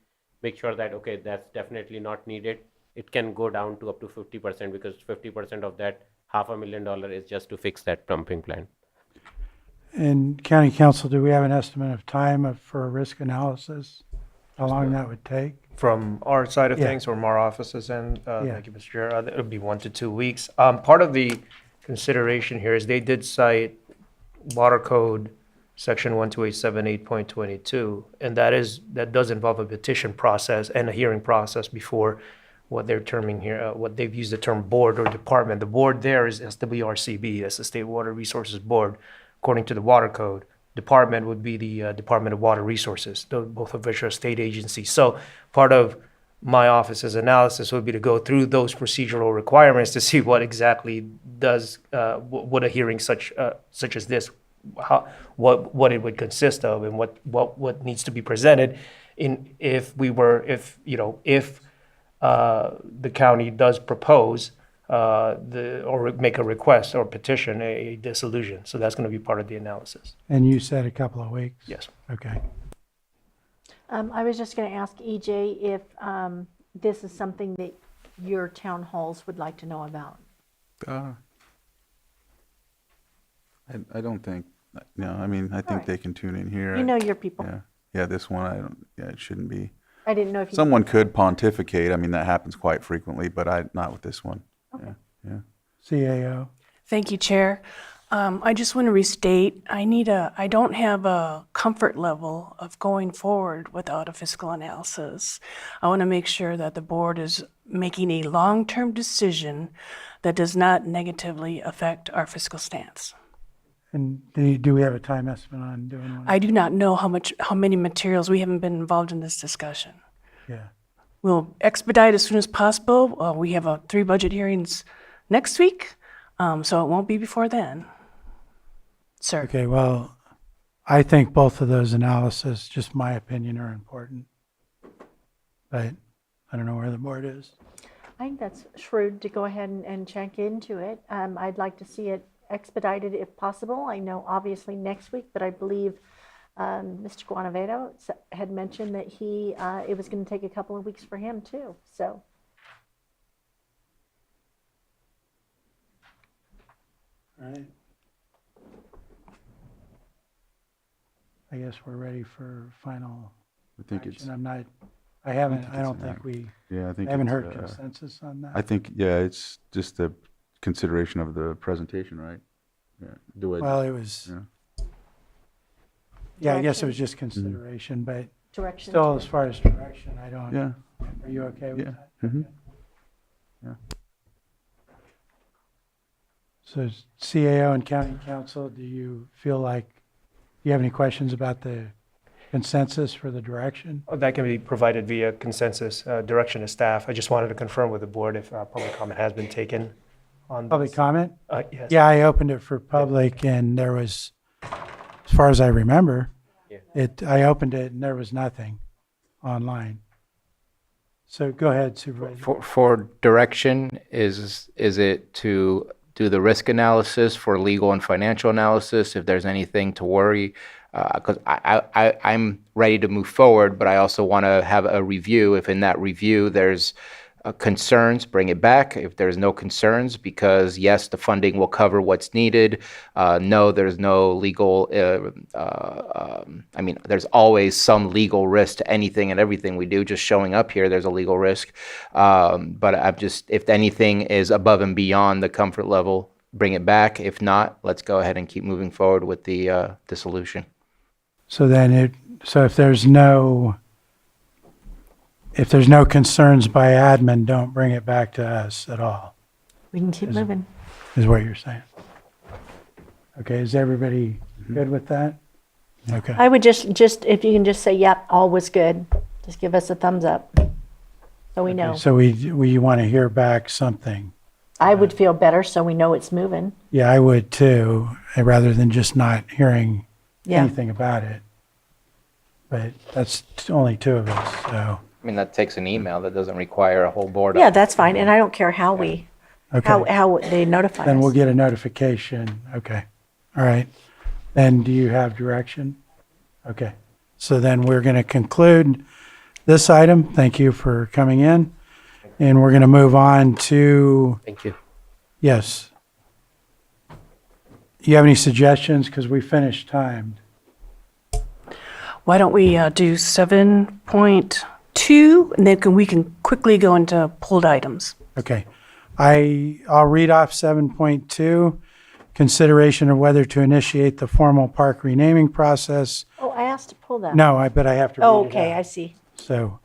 make sure that, okay, that's definitely not needed. It can go down to up to 50% because 50% of that $500,000 is just to fix that pumping plant. And County Council, do we have an estimate of time for a risk analysis? How long that would take? From our side of Yeah. things, from our offices, and Yeah. thank you, Mr. Chair, it would be 1 to 2 weeks. Part of the consideration here is they did cite Water Code Section 12878.22, and that does involve a petition process and a hearing process before what they're terming here, what they've used the term board or department. The board there is SWRCB, that's the State Water Resources Board, according to the Water Code. Department would be the Department of Water Resources, both of which are state agencies. So part of my office's analysis would be to go through those procedural requirements to see what exactly does, what a hearing such as this, what it would consist of, and what needs to be presented if the county does propose or make a request or petition a dissolution. So that's going to be part of the analysis. And you said a couple of weeks? Yes. Okay. I was just going to ask EJ if this is something that your town halls would like to know about. I don't think, no, I mean, I think right. they can tune in here. You know your people. Yeah, yeah, this one, it shouldn't be. I didn't know if you. Someone could pontificate, I mean, that happens quite frequently, but not with this one. Okay. Yeah. CAO. Thank you, Chair. I just want to restate, I don't have a comfort level of going forward without a fiscal analysis. I want to make sure that the board is making a long-term decision that does not negatively affect our fiscal stance. And do we have a time estimate on doing one? I do not know how many materials, we haven't been involved in this discussion. Yeah. We'll expedite as soon as possible. We have 3 budget hearings next week, so it won't be before then. Sir. Okay, well, I think both of those analyses, just my opinion, are important. But I don't know where the board is. I think that's shrewd to go ahead and check into it. I'd like to see it expedited if possible. I know obviously next week, but I believe Mr. Guanavedo had mentioned that it was going to take a couple of weeks for him too. So. All right. I guess we're ready for final I think action. it's. I don't think we, Yeah, I think I haven't it's, heard consensus on that. I think, yeah, it's just the consideration of the presentation, right? Yeah. Well, it was, yeah, I guess it was just consideration, but Direction. still, as far as direction, I don't. Yeah. Are you okay with Yeah. that? Mm-hmm. Okay. So CAO and County Council, do you have any questions about the consensus for the direction? That can be provided via consensus direction to staff. I just wanted to confirm with the board if public comment has been taken on Public this. comment? Yes. Yeah, I opened it for public and there was, as far as I remember, I opened it and there was nothing online. So go ahead, Supervisor. For direction, is it to do the risk analysis for legal and financial analysis, if there's anything to worry? Because I'm ready to move forward, but I also want to have a review. If in that review there's concerns, bring it back. If there's no concerns, because yes, the funding will cover what's needed. No, there's no legal, I mean, there's always some legal risk to anything and everything we do. Just showing up here, there's a legal risk. But I'm just, if anything is above and beyond the comfort level, bring it back. If not, let's go ahead and keep moving forward with the solution. So then so if there's no concerns by admin, don't bring it back to us at all, We can keep moving. is what you're saying. Okay, is everybody good with that? Okay. I would just if you can just say, yep, all was good. Just give us a thumbs up. So we know. So we want to hear back something. I would feel better so we know it's moving. Yeah, I would too, rather than just not hearing Yeah. anything about it. But that's only 2 of us, so. I mean, that takes an email. That doesn't require a whole board. Yeah, that's fine. And I don't care how Okay. how they notify Then us. we'll get a notification. Okay. All right. Then do you have direction? Okay. So then we're going to conclude this item. Thank you for coming in. And we're going to move on to, Thank you. yes. You have any suggestions? Because we finished timed. Why don't we do 7.2, and then we can quickly go into pulled items. Okay. I'll read off 7.2. Consideration of whether to initiate the formal park renaming process. Oh, I asked to pull that. No, but I have to read Oh, it okay, out. I see. So,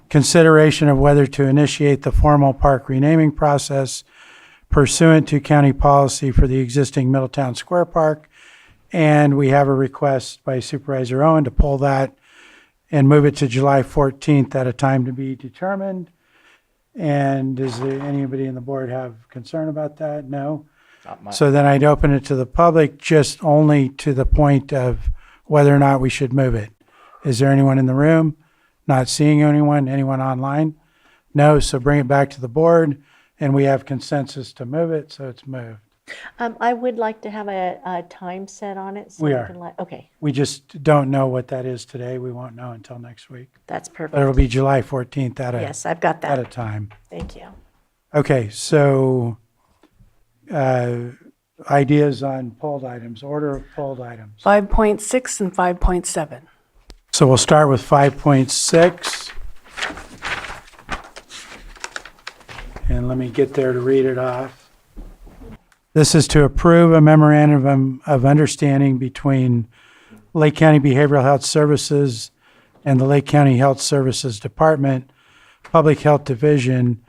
consideration of whether to initiate the formal park renaming process pursuant to county policy for the existing Middletown Square Park. And we have a request by Supervisor Owen to pull that and move it to July 14th at a time to be determined. And does anybody in the board have concern about that? No? So then I'd open it to the public, just only to the point of whether or not we should move it. Is there anyone in the room? Not seeing anyone? Anyone online? No, so bring it back to the board, and we have consensus to move it, so it's moved. I would like to have a time set on it. So We we are. can okay, We just don't know what that is today. We won't know until next week. that's perfect. But it'll be July 14th at Yes, I've got at a that. time. Thank you. Okay, so ideas on pulled items, order of pulled items. 5.6 and 5.7. So we'll start with 5.6. And let me get there to read it off. This is to approve a memorandum of understanding between Lake County Behavioral Health Services and the Lake County Health Services Department, Public Health Division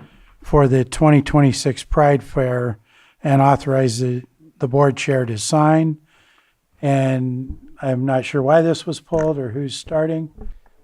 for the 2026 Pride Fair, and authorize the board chair to sign. And I'm not sure why this was pulled or who's starting.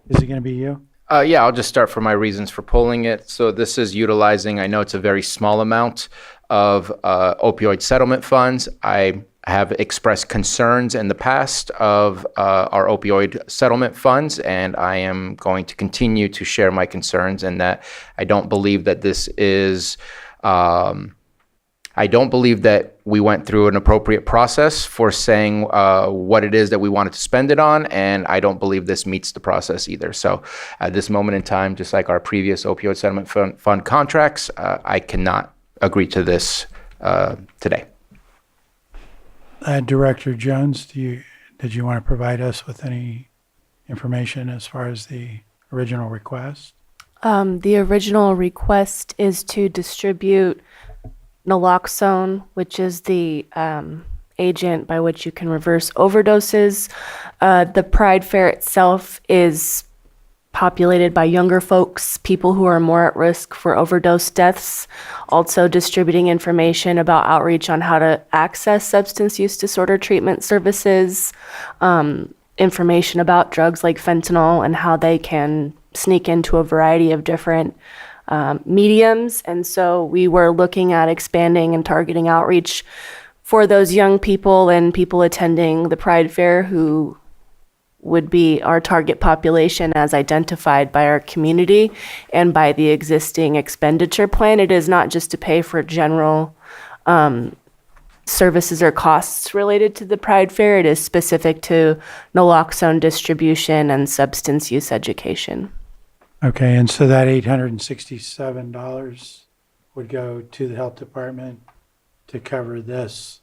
Is it going to be you? Yeah, I'll just start for my reasons for pulling it. So this is utilizing, I know it's a very small amount of opioid settlement funds. I have expressed concerns in the past of our opioid settlement funds, and I am going to continue to share my concerns in that I don't believe that this is, I don't believe that we went through an appropriate process for saying what it is that we wanted to spend it on, and I don't believe this meets the process either. So at this moment in time, just like our previous opioid settlement fund contracts, I cannot agree to this today. Director Jones, did you want to provide us with any information as far as the original request? The original request is to distribute naloxone, which is the agent by which you can reverse overdoses. The Pride Fair itself is populated by younger folks, people who are more at risk for overdose deaths, also distributing information about outreach on how to access substance use disorder treatment services, information about drugs like fentanyl and how they can sneak into a variety of different mediums. And so we were looking at expanding and targeting outreach for those young people and people attending the Pride Fair who would be our target population as identified by our community and by the existing expenditure plan. It is not just to pay for general services or costs related to the Pride Fair. It is specific to naloxone distribution and substance use education. Okay, and so that $867 would go to the health department to cover this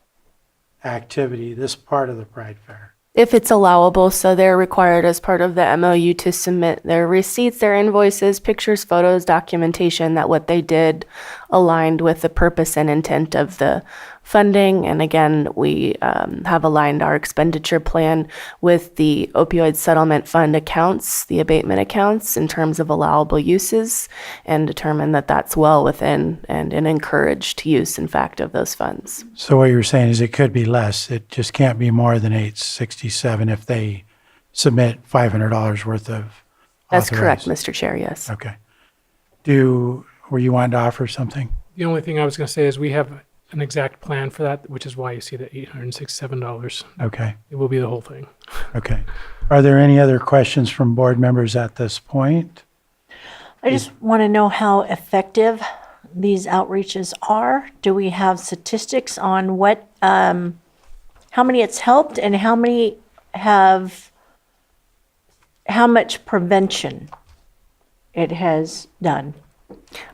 activity, this part of the Pride Fair. If it's allowable, so they're required as part of the MOU to submit their receipts, their invoices, pictures, photos, documentation that what they did aligned with the purpose and intent of the funding. And again, we have aligned our expenditure plan with the opioid settlement fund accounts, the abatement accounts, in terms of allowable uses, and determined that that's well within and an encouraged use, in fact, of those funds. So what you're saying is it could be less. It just can't be more than $867 if they submit $500 worth of That's correct, authorized. Mr. Chair, yes. Okay. Were you wanting to offer something? The only thing I was going to say is we have an exact plan for that, which is why you see the $867. Okay. It will be the whole thing. Okay. Are there any other questions from board members at this point? I just want to know how effective these outreaches are. Do we have statistics on what, how many it's helped and how many have, how much prevention it has done.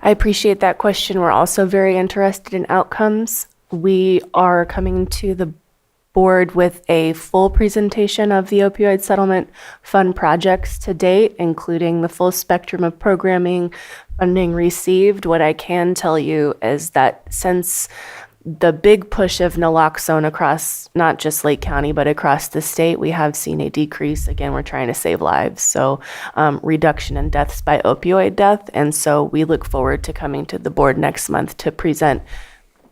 I appreciate that question. We're also very interested in outcomes. We are coming to the board with a full presentation of the opioid settlement fund projects to date, including the full spectrum of programming funding received. What I can tell you is that since the big push of naloxone across not just Lake County, but across the state, we have seen a decrease. Again, we're trying to save lives. So reduction in deaths by opioid death. And so we look forward to coming to the board next month to present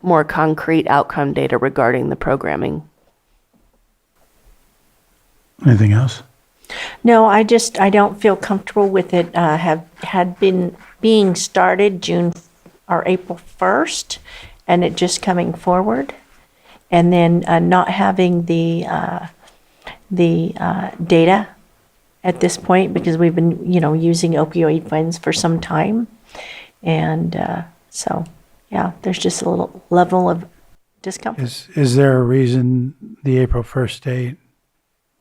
more concrete outcome data regarding the programming. Anything else? No, I don't feel comfortable with it had been being started June or April 1st, and it just coming forward, and then not having the data at this point, because we've been using opioid funds for some time, and so yeah, there's just a little level of discomfort. Is there a reason the April 1st date?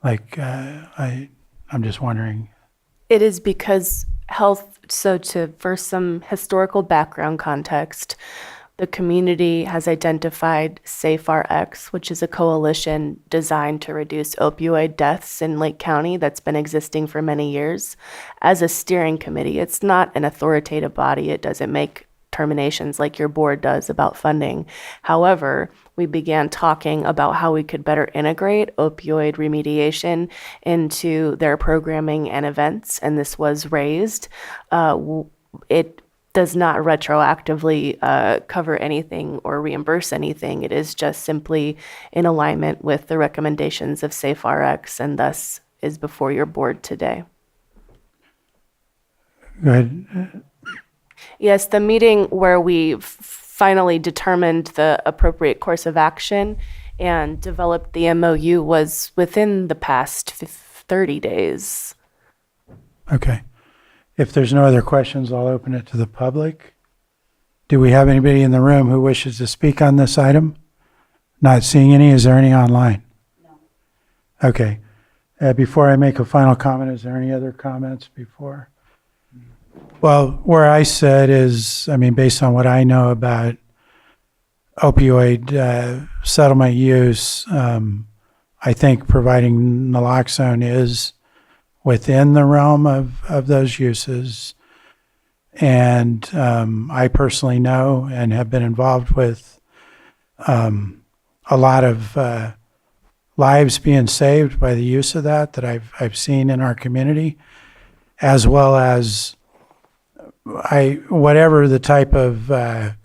Like, I'm just wondering. It is because health, for some historical background context, the community has identified SafeRx, which is a coalition designed to reduce opioid deaths in Lake County that's been existing for many years, as a steering committee. It's not an authoritative body. It doesn't make determinations like your board does about funding. However, we began talking about how we could better integrate opioid remediation into their programming and events, and this was raised. It does not retroactively cover anything or reimburse anything. It is just simply in alignment with the recommendations of SafeRx, and thus is before your board today. Go ahead. Yes, the meeting where we finally determined the appropriate course of action and developed the MOU was within the past 30 days. Okay. If there's no other questions, I'll open it to the public. Do we have anybody in the room who wishes to speak on this item? Not seeing any. Is there any online? No. Okay. Before I make a final comment, is there any other comments before? Well, where I said is, I mean, based on what I know about opioid settlement use, I think providing naloxone is within the realm of those uses. And I personally know and have been involved with a lot of lives being saved by the use of that I've seen in our community, as well as whatever the type of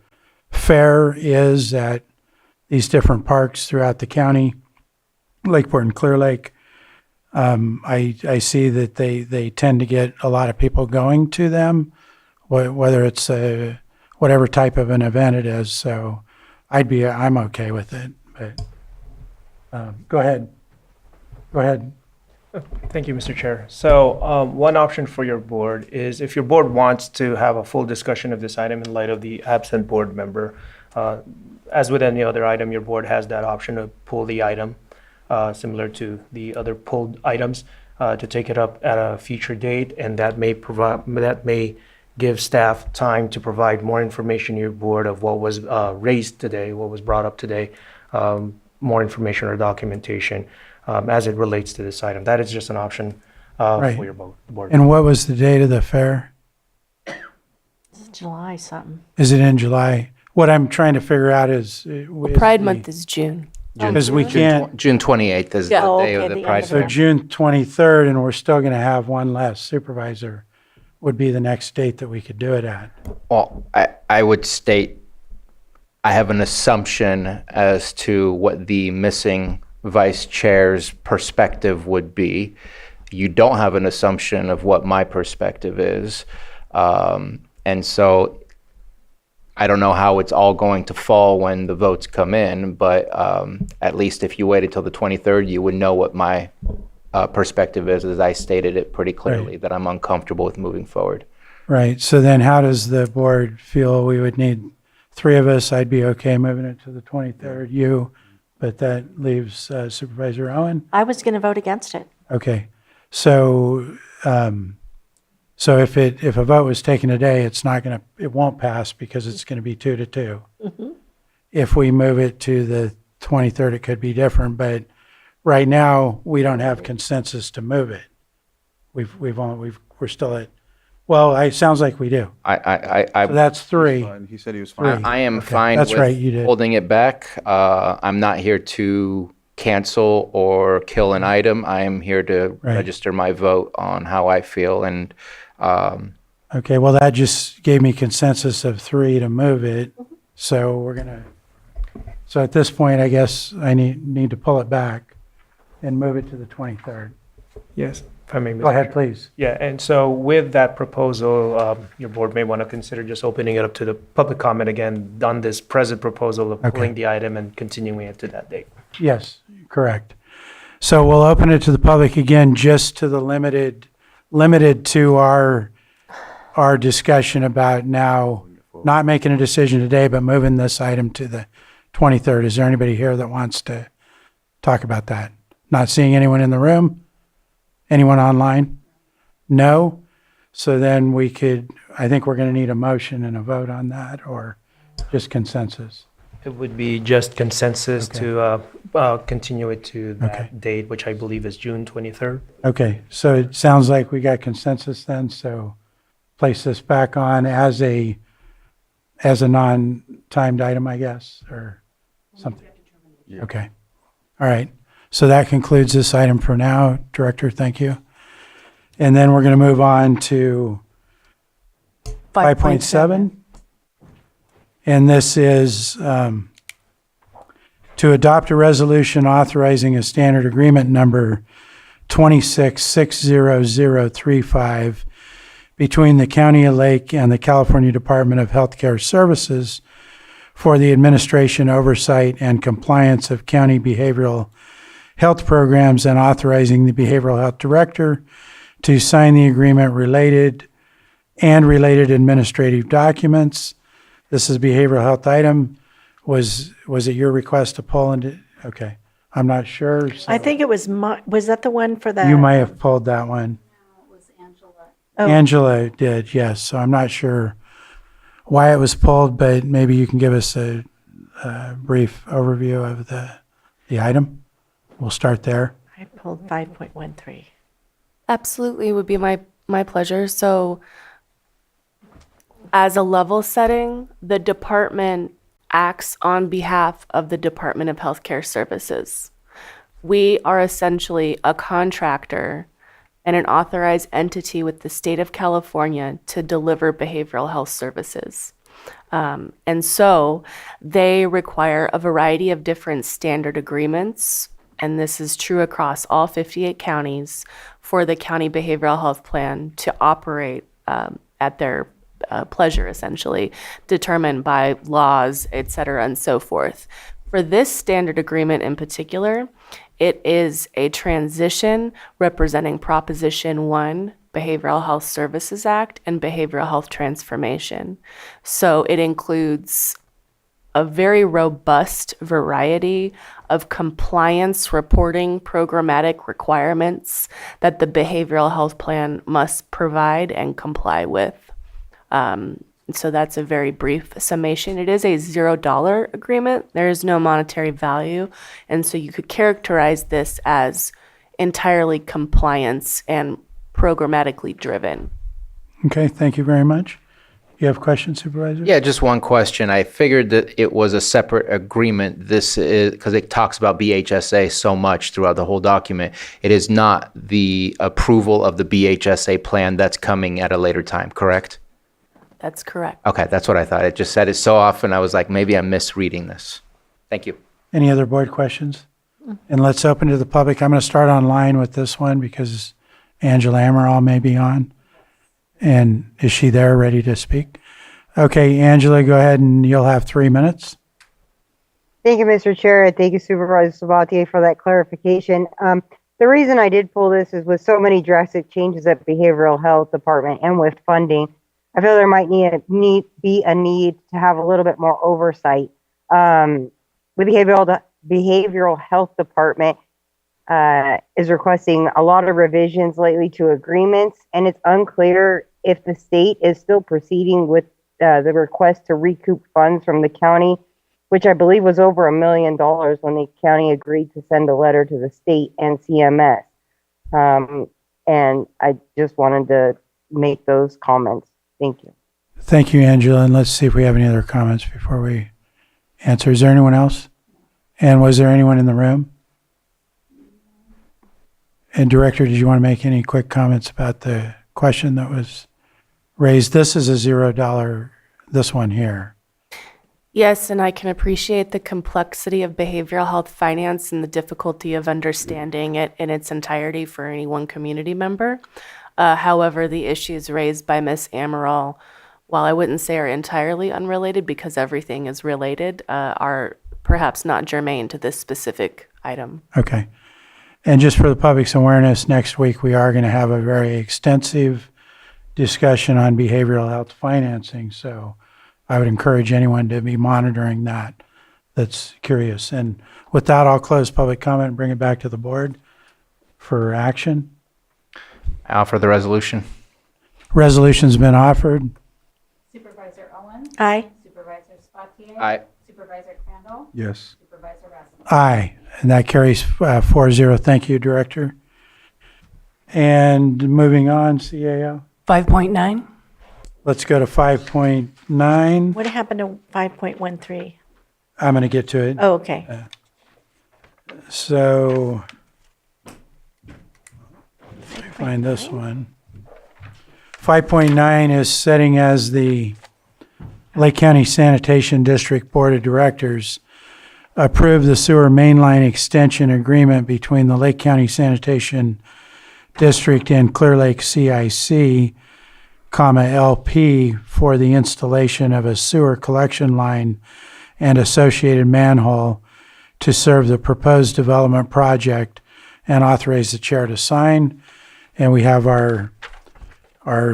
fare is at these different parks throughout the county, Lakeport and Clear Lake. I see that they tend to get a lot of people going to them, whether it's whatever type of an event it is. So I'm okay with it. But go ahead. Go ahead. Thank you, Mr. Chair. So one option for your board is if your board wants to have a full discussion of this item in light of the absent board member, as with any other item, your board has that option to pull the item, similar to the other pulled items, to take it up at a future date, and that may give staff time to provide more information to your board of what was raised today, what was brought up today, more information or documentation as it relates to this item. That is just an option Right. for your board. And what was the date of the fair? It's July something. Is it in July? What I'm trying to figure out is Pride Month is June. Because we can't. June 28th is Yeah. the Oh, day okay, of the the end Pride of So Fair. June 23rd, and we're still going to have one less supervisor, would be the next date that we could do it at. Well, I would state I have an assumption as to what the missing vice chair's perspective would be. You don't have an assumption of what my perspective is. And so I don't know how it's all going to fall when the votes come in, but at least if you waited till the 23rd, you would know what my perspective is, as I stated it pretty clearly, that I'm uncomfortable with moving forward. Right. So then how does the board feel? We would need 3 of us. I'd be okay moving it to the 23rd. You, but that leaves Supervisor Owen. I was going to vote against it. Okay. So So if a vote was taken today, it won't pass because it's going to be 2-2. If we move it to the 23rd, it could be different, but right now, we don't have consensus to move it. We're still at, well, it sounds like we do. I So that's 3. He said he was fine. I am Okay, fine that's with right, you did. holding it back. I'm not here to cancel or kill an item. I am here to Right. register my vote on how I feel, and Okay, well, that just gave me consensus of 3 to move it. So so at this point, I guess I need to pull it back and move it to the 23rd. Yes, if I may. Go ahead, please. Yeah, and so with that proposal, your board may want to consider just opening it up to the public comment again on this present proposal of Okay. pulling the item and continuing it to that date. Yes, correct. So we'll open it to the public again, just to the limited to our discussion about now not making a decision today, but moving this item to the 23rd. Is there anybody here that wants to talk about that? Not seeing anyone in the room? Anyone online? No? So then I think we're going to need a motion and a vote on that, or just consensus. It would be just consensus Okay. to continue it to that Okay. date, which I believe is June 23rd. Okay, so it sounds like we got consensus then, so place this back on as a non-timed item, I guess, or something. Okay, all right. So that concludes this item for now, Director, thank you. And then we're going to move on to 5.7. And this is to adopt a resolution authorizing a standard agreement number 2660035 between the County of Lake and the California Department of Healthcare Services for the administration, oversight, and compliance of county behavioral health programs, and authorizing the behavioral health director to sign the agreement related administrative documents. This is a behavioral health item. Was it your request to pull into? Okay, I'm not sure. so I think it was was that the one for the? you might have pulled that one. Oh. Angela did, yes. So I'm not sure why it was pulled, but maybe you can give us a brief overview of the item. We'll start there. I pulled 5.13. Absolutely, would be my pleasure. So, as a level setting, the department acts on behalf of the Department of Healthcare Services. We are essentially a contractor and an authorized entity with the state of California to deliver behavioral health services. And so they require a variety of different standard agreements, and this is true across all 58 counties, for the county behavioral health plan to operate at their pleasure, essentially, determined by laws, et cetera, and so forth. For this standard agreement in particular, it is a transition representing Proposition 1, Behavioral Health Services Act, and Behavioral Health Transformation. So it includes a very robust variety of compliance reporting programmatic requirements that the behavioral health plan must provide and comply with. So that's a very brief summation. It is a $0 agreement. There is no monetary value. And so you could characterize this as entirely compliance and programmatically driven. Okay, thank you very much. You have questions, Supervisor? yeah, just one question. I figured that it was a separate agreement. This is because it talks about BHSA so much throughout the whole document. It is not the approval of the BHSA plan that's coming at a later time, correct? That's correct. Okay, that's what I thought. It just said it so often. I was like, maybe I'm misreading this. Thank you. Any other board questions? And let's open to the public. I'm going to start online with this one because Angela Amaral may be on. And is she there, ready to speak? Okay, Angela, go ahead and you'll have 3 minutes. Thank you, Mr. Chair, and thank you, Supervisor Sabatier, for that clarification. The reason I did pull this is with so many drastic changes at Behavioral Health Department and with funding, I feel there might be a need to have a little bit more oversight. With Behavioral Health Department, is requesting a lot of revisions lately to agreements, and it's unclear if the state is still proceeding with the request to recoup funds from the county, which I believe was over $1 million when the county agreed to send a letter to the state and CMS. And I just wanted to make those comments. Thank you. Thank you, Angela. And let's see if we have any other comments before we answer. Is there anyone else? And was there anyone in the room? And Director, did you want to make any quick comments about the question that was raised? This is a $0, this one here. Yes, and I can appreciate the complexity of behavioral health finance and the difficulty of understanding it in its entirety for any one community member. However, the issues raised by Ms. Amaral, while I wouldn't say are entirely unrelated because everything is related, are perhaps not germane to this specific item. Okay. And just for the public's awareness, next week we are going to have a very extensive discussion on behavioral health financing. So I would encourage anyone to be monitoring that that's curious. And with that, I'll close public comment and bring it back to the board for action. I offer the resolution. Resolution's been offered. Supervisor Owen? Aye. Supervisor Spatier? Aye. Supervisor Crandall? Yes. Supervisor Rasmussen? Aye. And that carries 4-0. Thank you, Director. And moving on, CAO. 5.9. Let's go to 5.9. What happened to 5.13? I'm going to get to it. Oh, okay. So, let me find this one. 5.9 is setting as the Lake County Sanitation District Board of Directors approve the sewer mainline extension agreement between the Lake County Sanitation District and Clear Lake CIC, LP for the installation of a sewer collection line and associated manhole to serve the proposed development project, and authorize the chair to sign. And we have our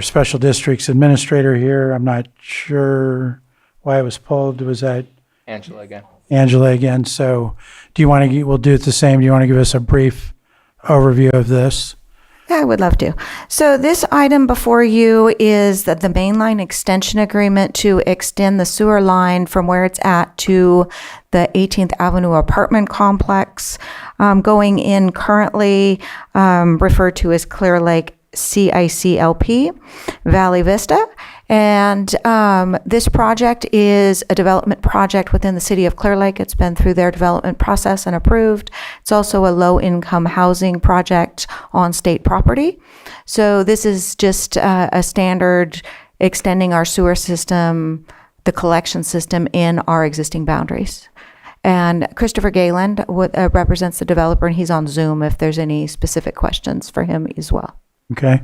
special districts administrator here. I'm not sure why it was pulled. Was that Angela again. Angela again? So do you want to, we'll do it the same. Do you want to give us a brief overview of this? Yeah, I would love to. So this item before you is the mainline extension agreement to extend the sewer line from where it's at to the 18th Avenue apartment complex, going in currently referred to as Clear Lake CICLP, Valley Vista. And this project is a development project within the city of Clear Lake. It's been through their development process and approved. It's also a low-income housing project on state property. So this is just a standard extending our sewer system, the collection system in our existing boundaries. And Christopher Gayland represents the developer, and he's on Zoom if there's any specific questions for him as well. Okay.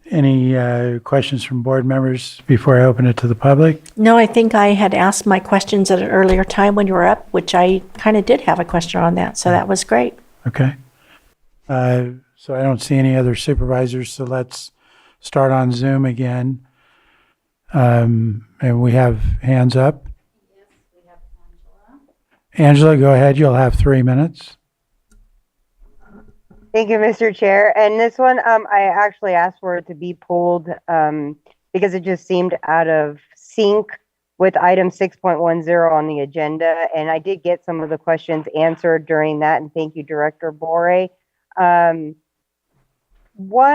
Any questions from board members before I open it to the public? No, I think I had asked my questions at an earlier time when you were up, which I kind of did have a question on that. So that was great. Okay. So I don't see any other supervisors, so let's start on Zoom again. And we have hands up. Yes, we have Angela. Angela, go ahead. You'll have 3 minutes. Thank you, Mr. Chair. And this one, I actually asked for it to be pulled because it just seemed out of sync with item 6.10 on the agenda. And I did get some of the questions answered during that. And thank you, Director Bore. One,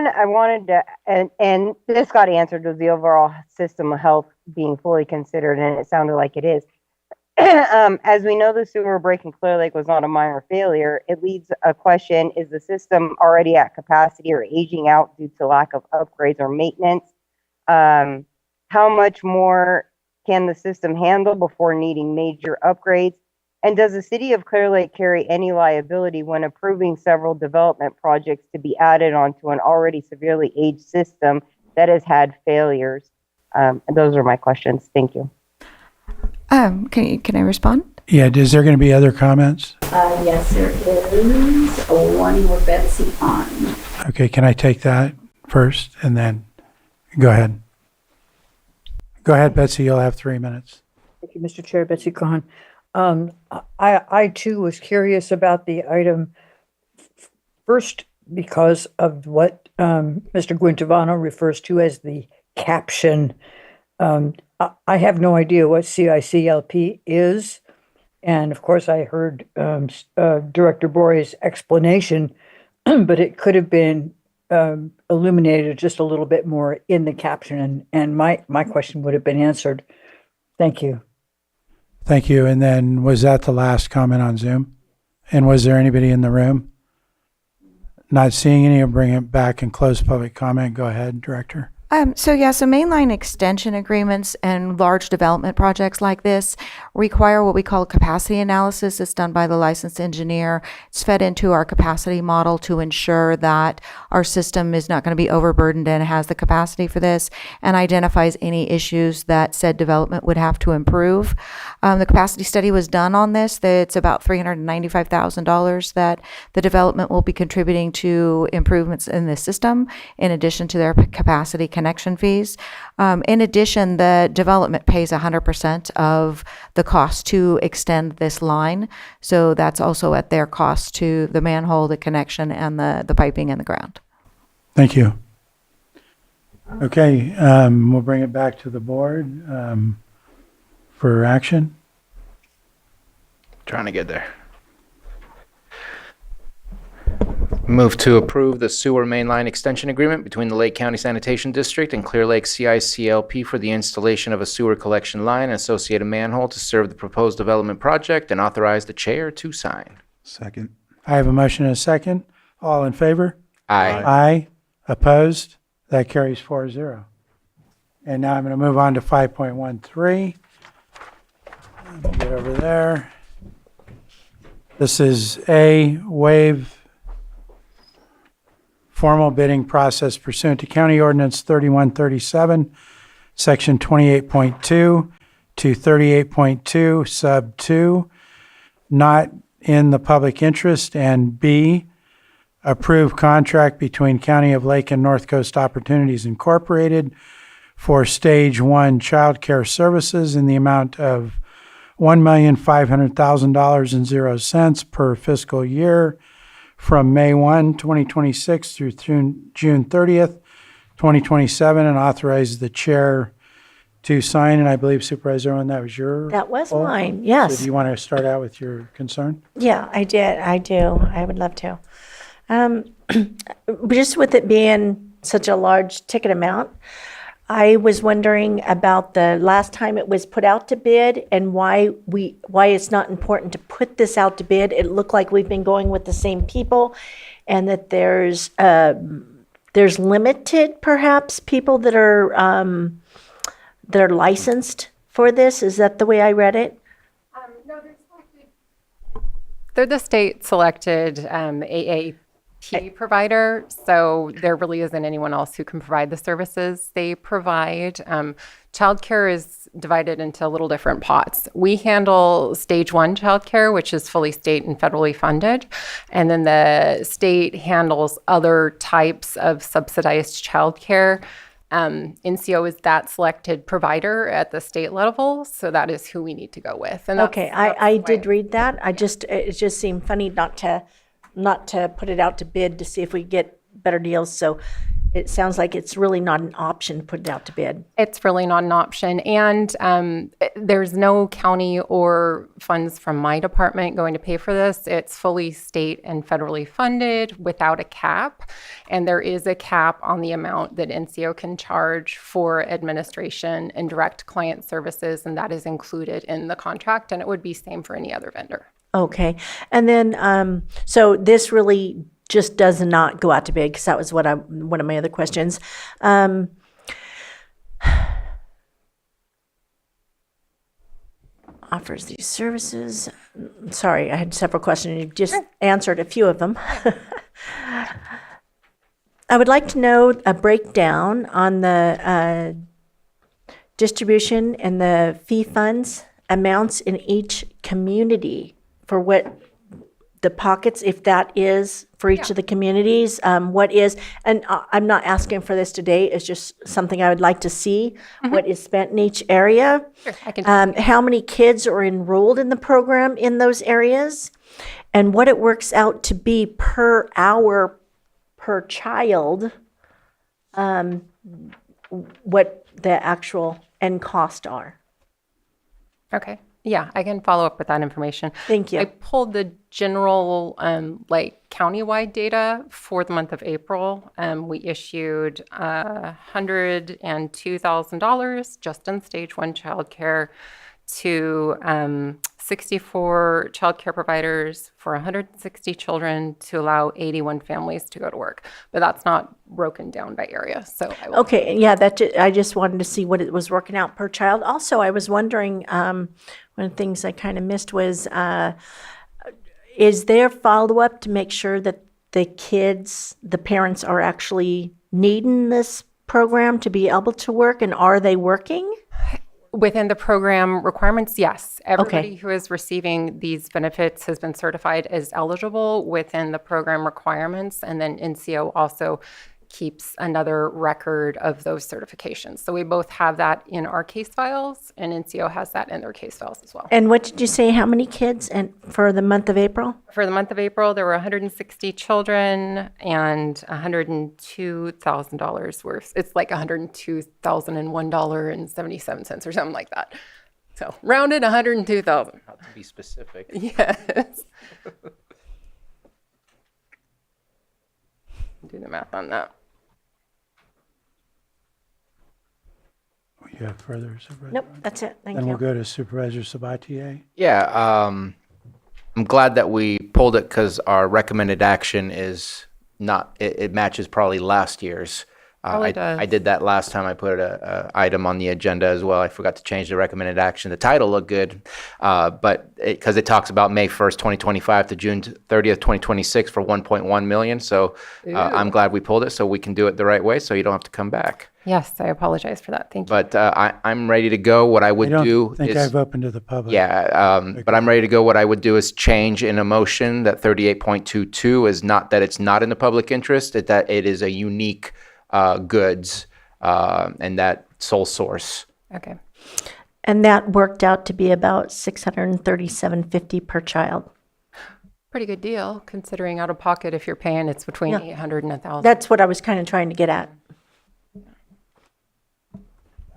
I wanted to, and this got answered, was the overall system of health being fully considered, and it sounded like it is. As we know, the sewer break in Clear Lake was not a minor failure. It leads a question, is the system already at capacity or aging out due to lack of upgrades or maintenance? How much more can the system handle before needing major upgrades? And does the city of Clear Lake carry any liability when approving several development projects to be added onto an already severely aged system that has had failures? Those are my questions. Thank you. Can I respond? Yeah, is there going to be other comments? Yes, there is one with Betsy on. Okay, can I take that first and then go ahead? Go ahead, Betsy, you'll have 3 minutes. Thank you, Mr. Chair. Betsy Kahn. I too was curious about the item First, because of what Mr. Guintavano refers to as the caption. I have no idea what CICLP is. And of course, I heard Director Bory's explanation, but it could have been illuminated just a little bit more in the caption, and my question would have been answered. Thank you. Thank you. And then was that the last comment on Zoom? And was there anybody in the room? Not seeing any, I'll bring it back and close public comment. Go ahead, Director. So mainline extension agreements and large development projects like this require what we call a capacity analysis. It's done by the licensed engineer. It's fed into our capacity model to ensure that our system is not going to be overburdened and has the capacity for this, and identifies any issues that said development would have to improve. The capacity study was done on this. It's about $395,000 that the development will be contributing to improvements in the system, in addition to their capacity connection fees. In addition, the development pays 100% of the cost to extend this line. So that's also at their cost to the manhole, the connection, and the piping in the ground. Thank you. Okay, we'll bring it back to the board for action. Trying to get there. Move to approve the sewer mainline extension agreement between the Lake County Sanitation District and Clear Lake CICLP for the installation of a sewer collection line and associated manhole to serve the proposed development project, and authorize the chair to sign. Second. I have a motion and a second. All in favor? Aye. Aye. Opposed? That carries 4-0. And now I'm going to move on to 5.13. Let me get over there. This is A, waive formal bidding process pursuant to County Ordinance 3137, Section 28.2 to 38.2, Sub 2, not in the public interest, and B, approve contract between County of Lake and North Coast Opportunities Incorporated for Stage 1 Child Care Services in the amount of $1,500,000 per fiscal year from May 1, 2026 through June 30th, 2027, and authorize the chair to sign. And I believe Supervisor Owen, that was your That was poll? mine, yes. So do you want to start out with your concern? Yeah, I did. I do. I would love to. Just with it being such a large ticket amount, I was wondering about the last time it was put out to bid and why it's not important to put this out to bid. It looked like we've been going with the same people, and that there's limited perhaps people that are licensed for this. Is that the way I read it? No, they're the state selected AAP provider, so there really isn't anyone else who can provide the services they provide. Childcare is divided into little different pots. We handle Stage 1 childcare, which is fully state and federally funded, and then the state handles other types of subsidized childcare. NCO is that selected provider at the state level, so that is who we need to go with. And Okay, I did read that. It just seemed funny not to put it out to bid to see if we get better deals. So it sounds like it's really not an option to put it out to bid. It's really not an option. And there's no county or funds from my department going to pay for this. It's fully state and federally funded without a cap. And there is a cap on the amount that NCO can charge for administration and direct client services, and that is included in the contract, and it would be same for any other vendor. Okay. And then, so this really just does not go out to bid, because that was one of my other questions. Offers these services. Sorry, I had several questions. You just answered a few of them. I would like to know a breakdown on the distribution and the fee funds amounts in each community for what the pockets, if that is for each of the communities, what is, and I'm not asking for this today, it's just something I would like to see, what is spent in each area. Sure, I can. How many kids are enrolled in the program in those areas, and what it works out to be per hour per child, what the actual end cost are. Okay. Yeah, I can follow up with that information. Thank you. I pulled the general, like countywide data for the month of April. We issued $102,000 just in stage one childcare to 64 childcare providers for 160 children to allow 81 families to go to work. But that's not broken down by area. So I will. Okay, yeah, I just wanted to see what it was working out per child. Also, I was wondering, one of the things I kind of missed was, is there follow-up to make sure that the kids, the parents are actually needing this program to be able to work, and are they working? Within the program requirements, yes. Everybody who is receiving these benefits has been certified as eligible within the program requirements. And then NCO also keeps another record of those certifications. So we both have that in our case files, and NCO has that in their case files as well. And what did you say, how many kids and for the month of April? For the month of April, there were 160 children and $102,000 worth. It's like $102,001.77 or something like that. So rounded 102,000. Not to be specific. Yes. Do the math on that. You have further, Supervisor? Nope, that's it. Thank Then you. we'll go to Supervisor Sabatier. Yeah, I'm glad that we pulled it because our recommended action is not, it matches probably last year's. Probably does. I did that last time. I put a item on the agenda as well. I forgot to change the recommended action. The title looked good, but because it talks about May 1st, 2025 to June 30th, 2026 for 1.1 million. So I'm glad we pulled it so we can do it the right way so you don't have to come back. Yes, I apologize for that. Thank you. But I'm ready to go. What I would do think is I've opened to the public. yeah, but I'm ready to go. What I would do is change in a motion that 38.22 is not that it's not in the public interest, that it is a unique goods and that sole source. Okay. And that worked out to be about $637.50 per child. Pretty good deal considering out of pocket if you're paying it's between 800 and 1,000. That's what I was kind of trying to get at.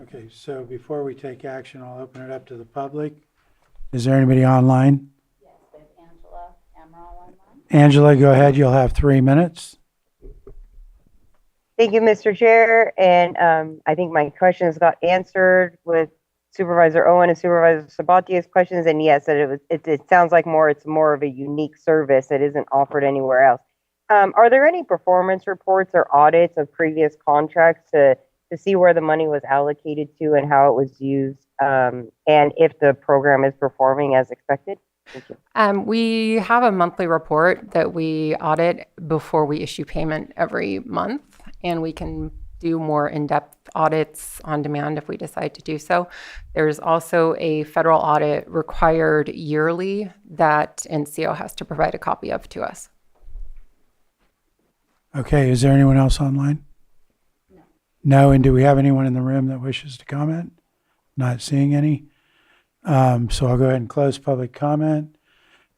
Okay, so before we take action, I'll open it up to the public. Is there anybody online? Yes, we have Angela Amaral online. Angela, go ahead. You'll have 3 minutes. Thank you, Mr. Chair. And I think my questions got answered with Supervisor Owen and Supervisor Sabatier's questions. And yes, that it sounds like it's more of a unique service that isn't offered anywhere else. Are there any performance reports or audits of previous contracts to see where the money was allocated to and how it was used, and if the program is performing as expected? Thank you. We have a monthly report that we audit before we issue payment every month, and we can do more in-depth audits on demand if we decide to do so. There's also a federal audit required yearly that NCO has to provide a copy of to us. Okay, is there anyone else online? No, and do we have anyone in the room that wishes to comment? Not seeing any. So I'll go ahead and close public comment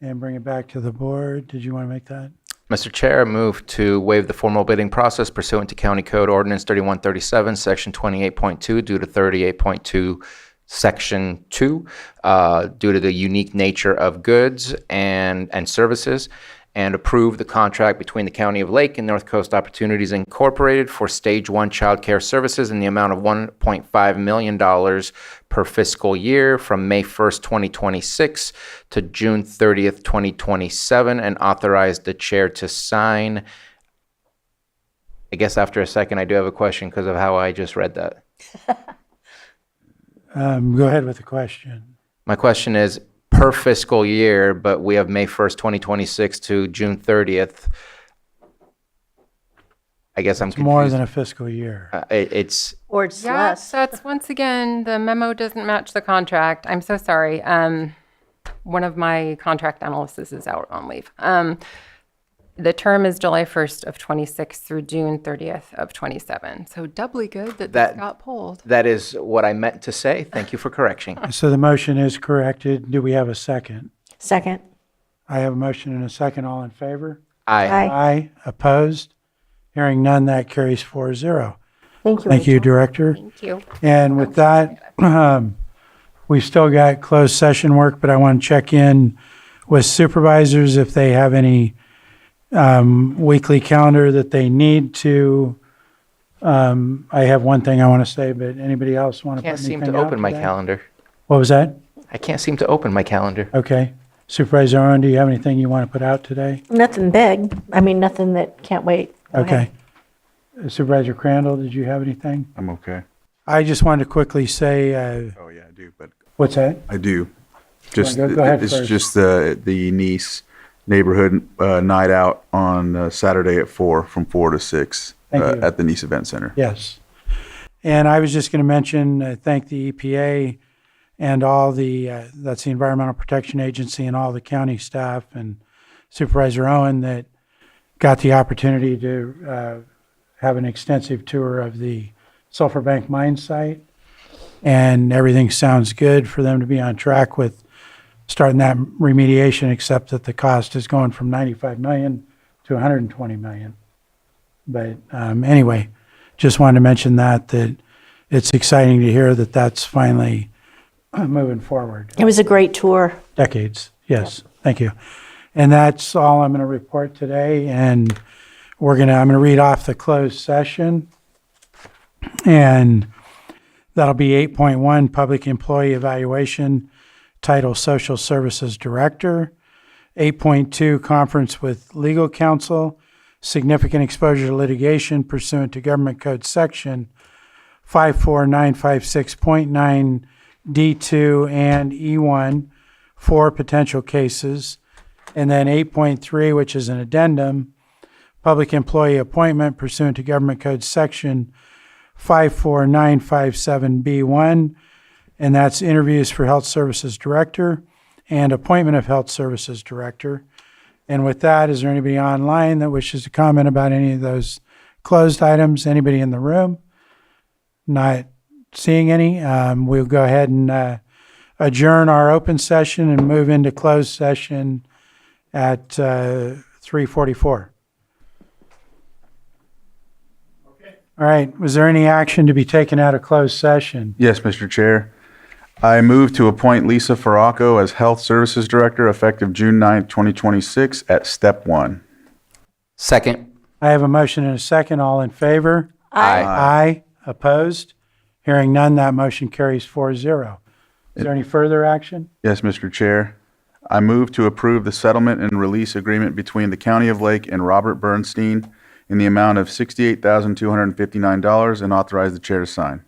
and bring it back to the board. Did you want to make that? Mr. Chair, I move to waive the formal bidding process pursuant to County Code Ordinance 3137, Section 28.2, due to 38.2, Section 2, due to the unique nature of goods and services, and approve the contract between the County of Lake and North Coast Opportunities Incorporated for Stage 1 child care services in the amount of $1.5 million per fiscal year from May 1st, 2026 to June 30th, 2027, and authorize the chair to sign. I guess after a second, I do have a question because of how I just read that. Go ahead with the question. My question is, per fiscal year, but we have May 1st, 2026 to June 30th. I guess I'm It's confused. more than a fiscal year. It's Or it's Yes, that's once again, the memo doesn't match the contract. I'm so sorry. one of my contract analysts is out on leave. The term is July 1st of 26 through June 30th of 27. So doubly good that this got pulled. That is what I meant to say. Thank you for correcting. So the motion is corrected. Do we have a second? Second. I have a motion and a second. All in favor? Aye. Aye. Opposed? Hearing none, that carries 4-0. Thank you. Thank you, Director. Thank you. And with that, we've still got closed session work, but I want to check in with supervisors if they have any weekly calendar that they need to. I have one thing I want to say, but anybody else want to put Can't seem anything to out open my today? calendar. What was that? I can't seem to open my calendar. Okay. Supervisor Owen, do you have anything you want to put out today? Nothing big. I mean, nothing that can't wait. Go ahead. Okay. Supervisor Crandall, did you have anything? I'm okay. I just wanted to quickly say, Oh, yeah, I do, but what's that? I do. Just, Go ahead it's first. just the Nice neighborhood night out on Saturday at 4, from 4 to 6 Thank you. at the Nice Event Center. Yes. And I was just going to mention, thank the EPA and all the, that's the Environmental Protection Agency and all the county staff and Supervisor Owen that got the opportunity to have an extensive tour of the Sulphur Bank mine site. And everything sounds good for them to be on track with starting that remediation, except that the cost is going from 95 million to 120 million. But anyway, just wanted to mention that it's exciting to hear that that's finally moving forward. It was a great tour. Decades, yes. Thank you. And that's all I'm going to report today. And I'm going to read off the closed session. And that'll be 8.1, Public Employee Evaluation, Title Social Services Director. 8.2, Conference with Legal Counsel, Significant Exposure to Litigation pursuant to Government Code Section 54956.9 D2 and E1 for potential cases. And then 8.3, which is an addendum, Public Employee Appointment pursuant to Government Code Section 54957B1, and that's interviews for Health Services Director and appointment of Health Services Director. And with that, is there anybody online that wishes to comment about any of those closed items? Anybody in the room? Not seeing any. We'll go ahead and adjourn our open session and move into closed session at 3:44. All right, was there any action to be taken out of closed session? Yes, Mr. Chair. I move to appoint Lisa Farraco as Health Services Director effective June 9th, 2026 at step 1. Second. I have a motion and a second. All in favor? Aye. Aye. Opposed? Hearing none, that motion carries 4-0. Is there any further action? Yes, Mr. Chair. I move to approve the settlement and release agreement between the County of Lake and Robert Bernstein in the amount of $68,259 and authorize the chair to sign.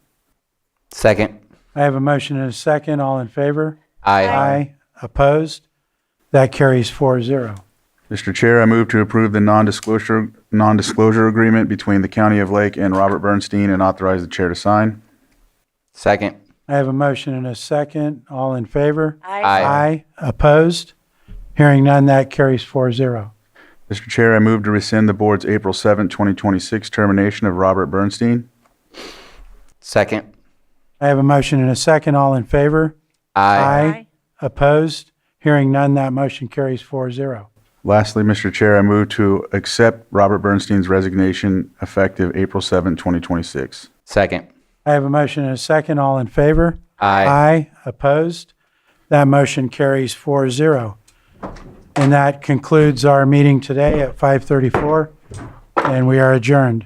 Second. I have a motion and a second. All in favor? Aye. Aye. Opposed? That carries 4-0. Mr. Chair, I move to approve the non-disclosure agreement between the County of Lake and Robert Bernstein and authorize the chair to sign. Second. I have a motion and a second. All in favor? Aye. Aye. Opposed? Hearing none, that carries 4-0. Mr. Chair, I move to rescind the board's April 7, 2026 termination of Robert Bernstein. Second. I have a motion and a second. All in favor? Aye. Opposed? Hearing none, that motion carries 4-0. Lastly, Mr. Chair, I move to accept Robert Bernstein's resignation effective April 7, 2026. Second. I have a motion and a second. All in favor? Aye. Aye. Opposed? That motion carries 4-0. And that concludes our meeting today at 5:34, and we are adjourned.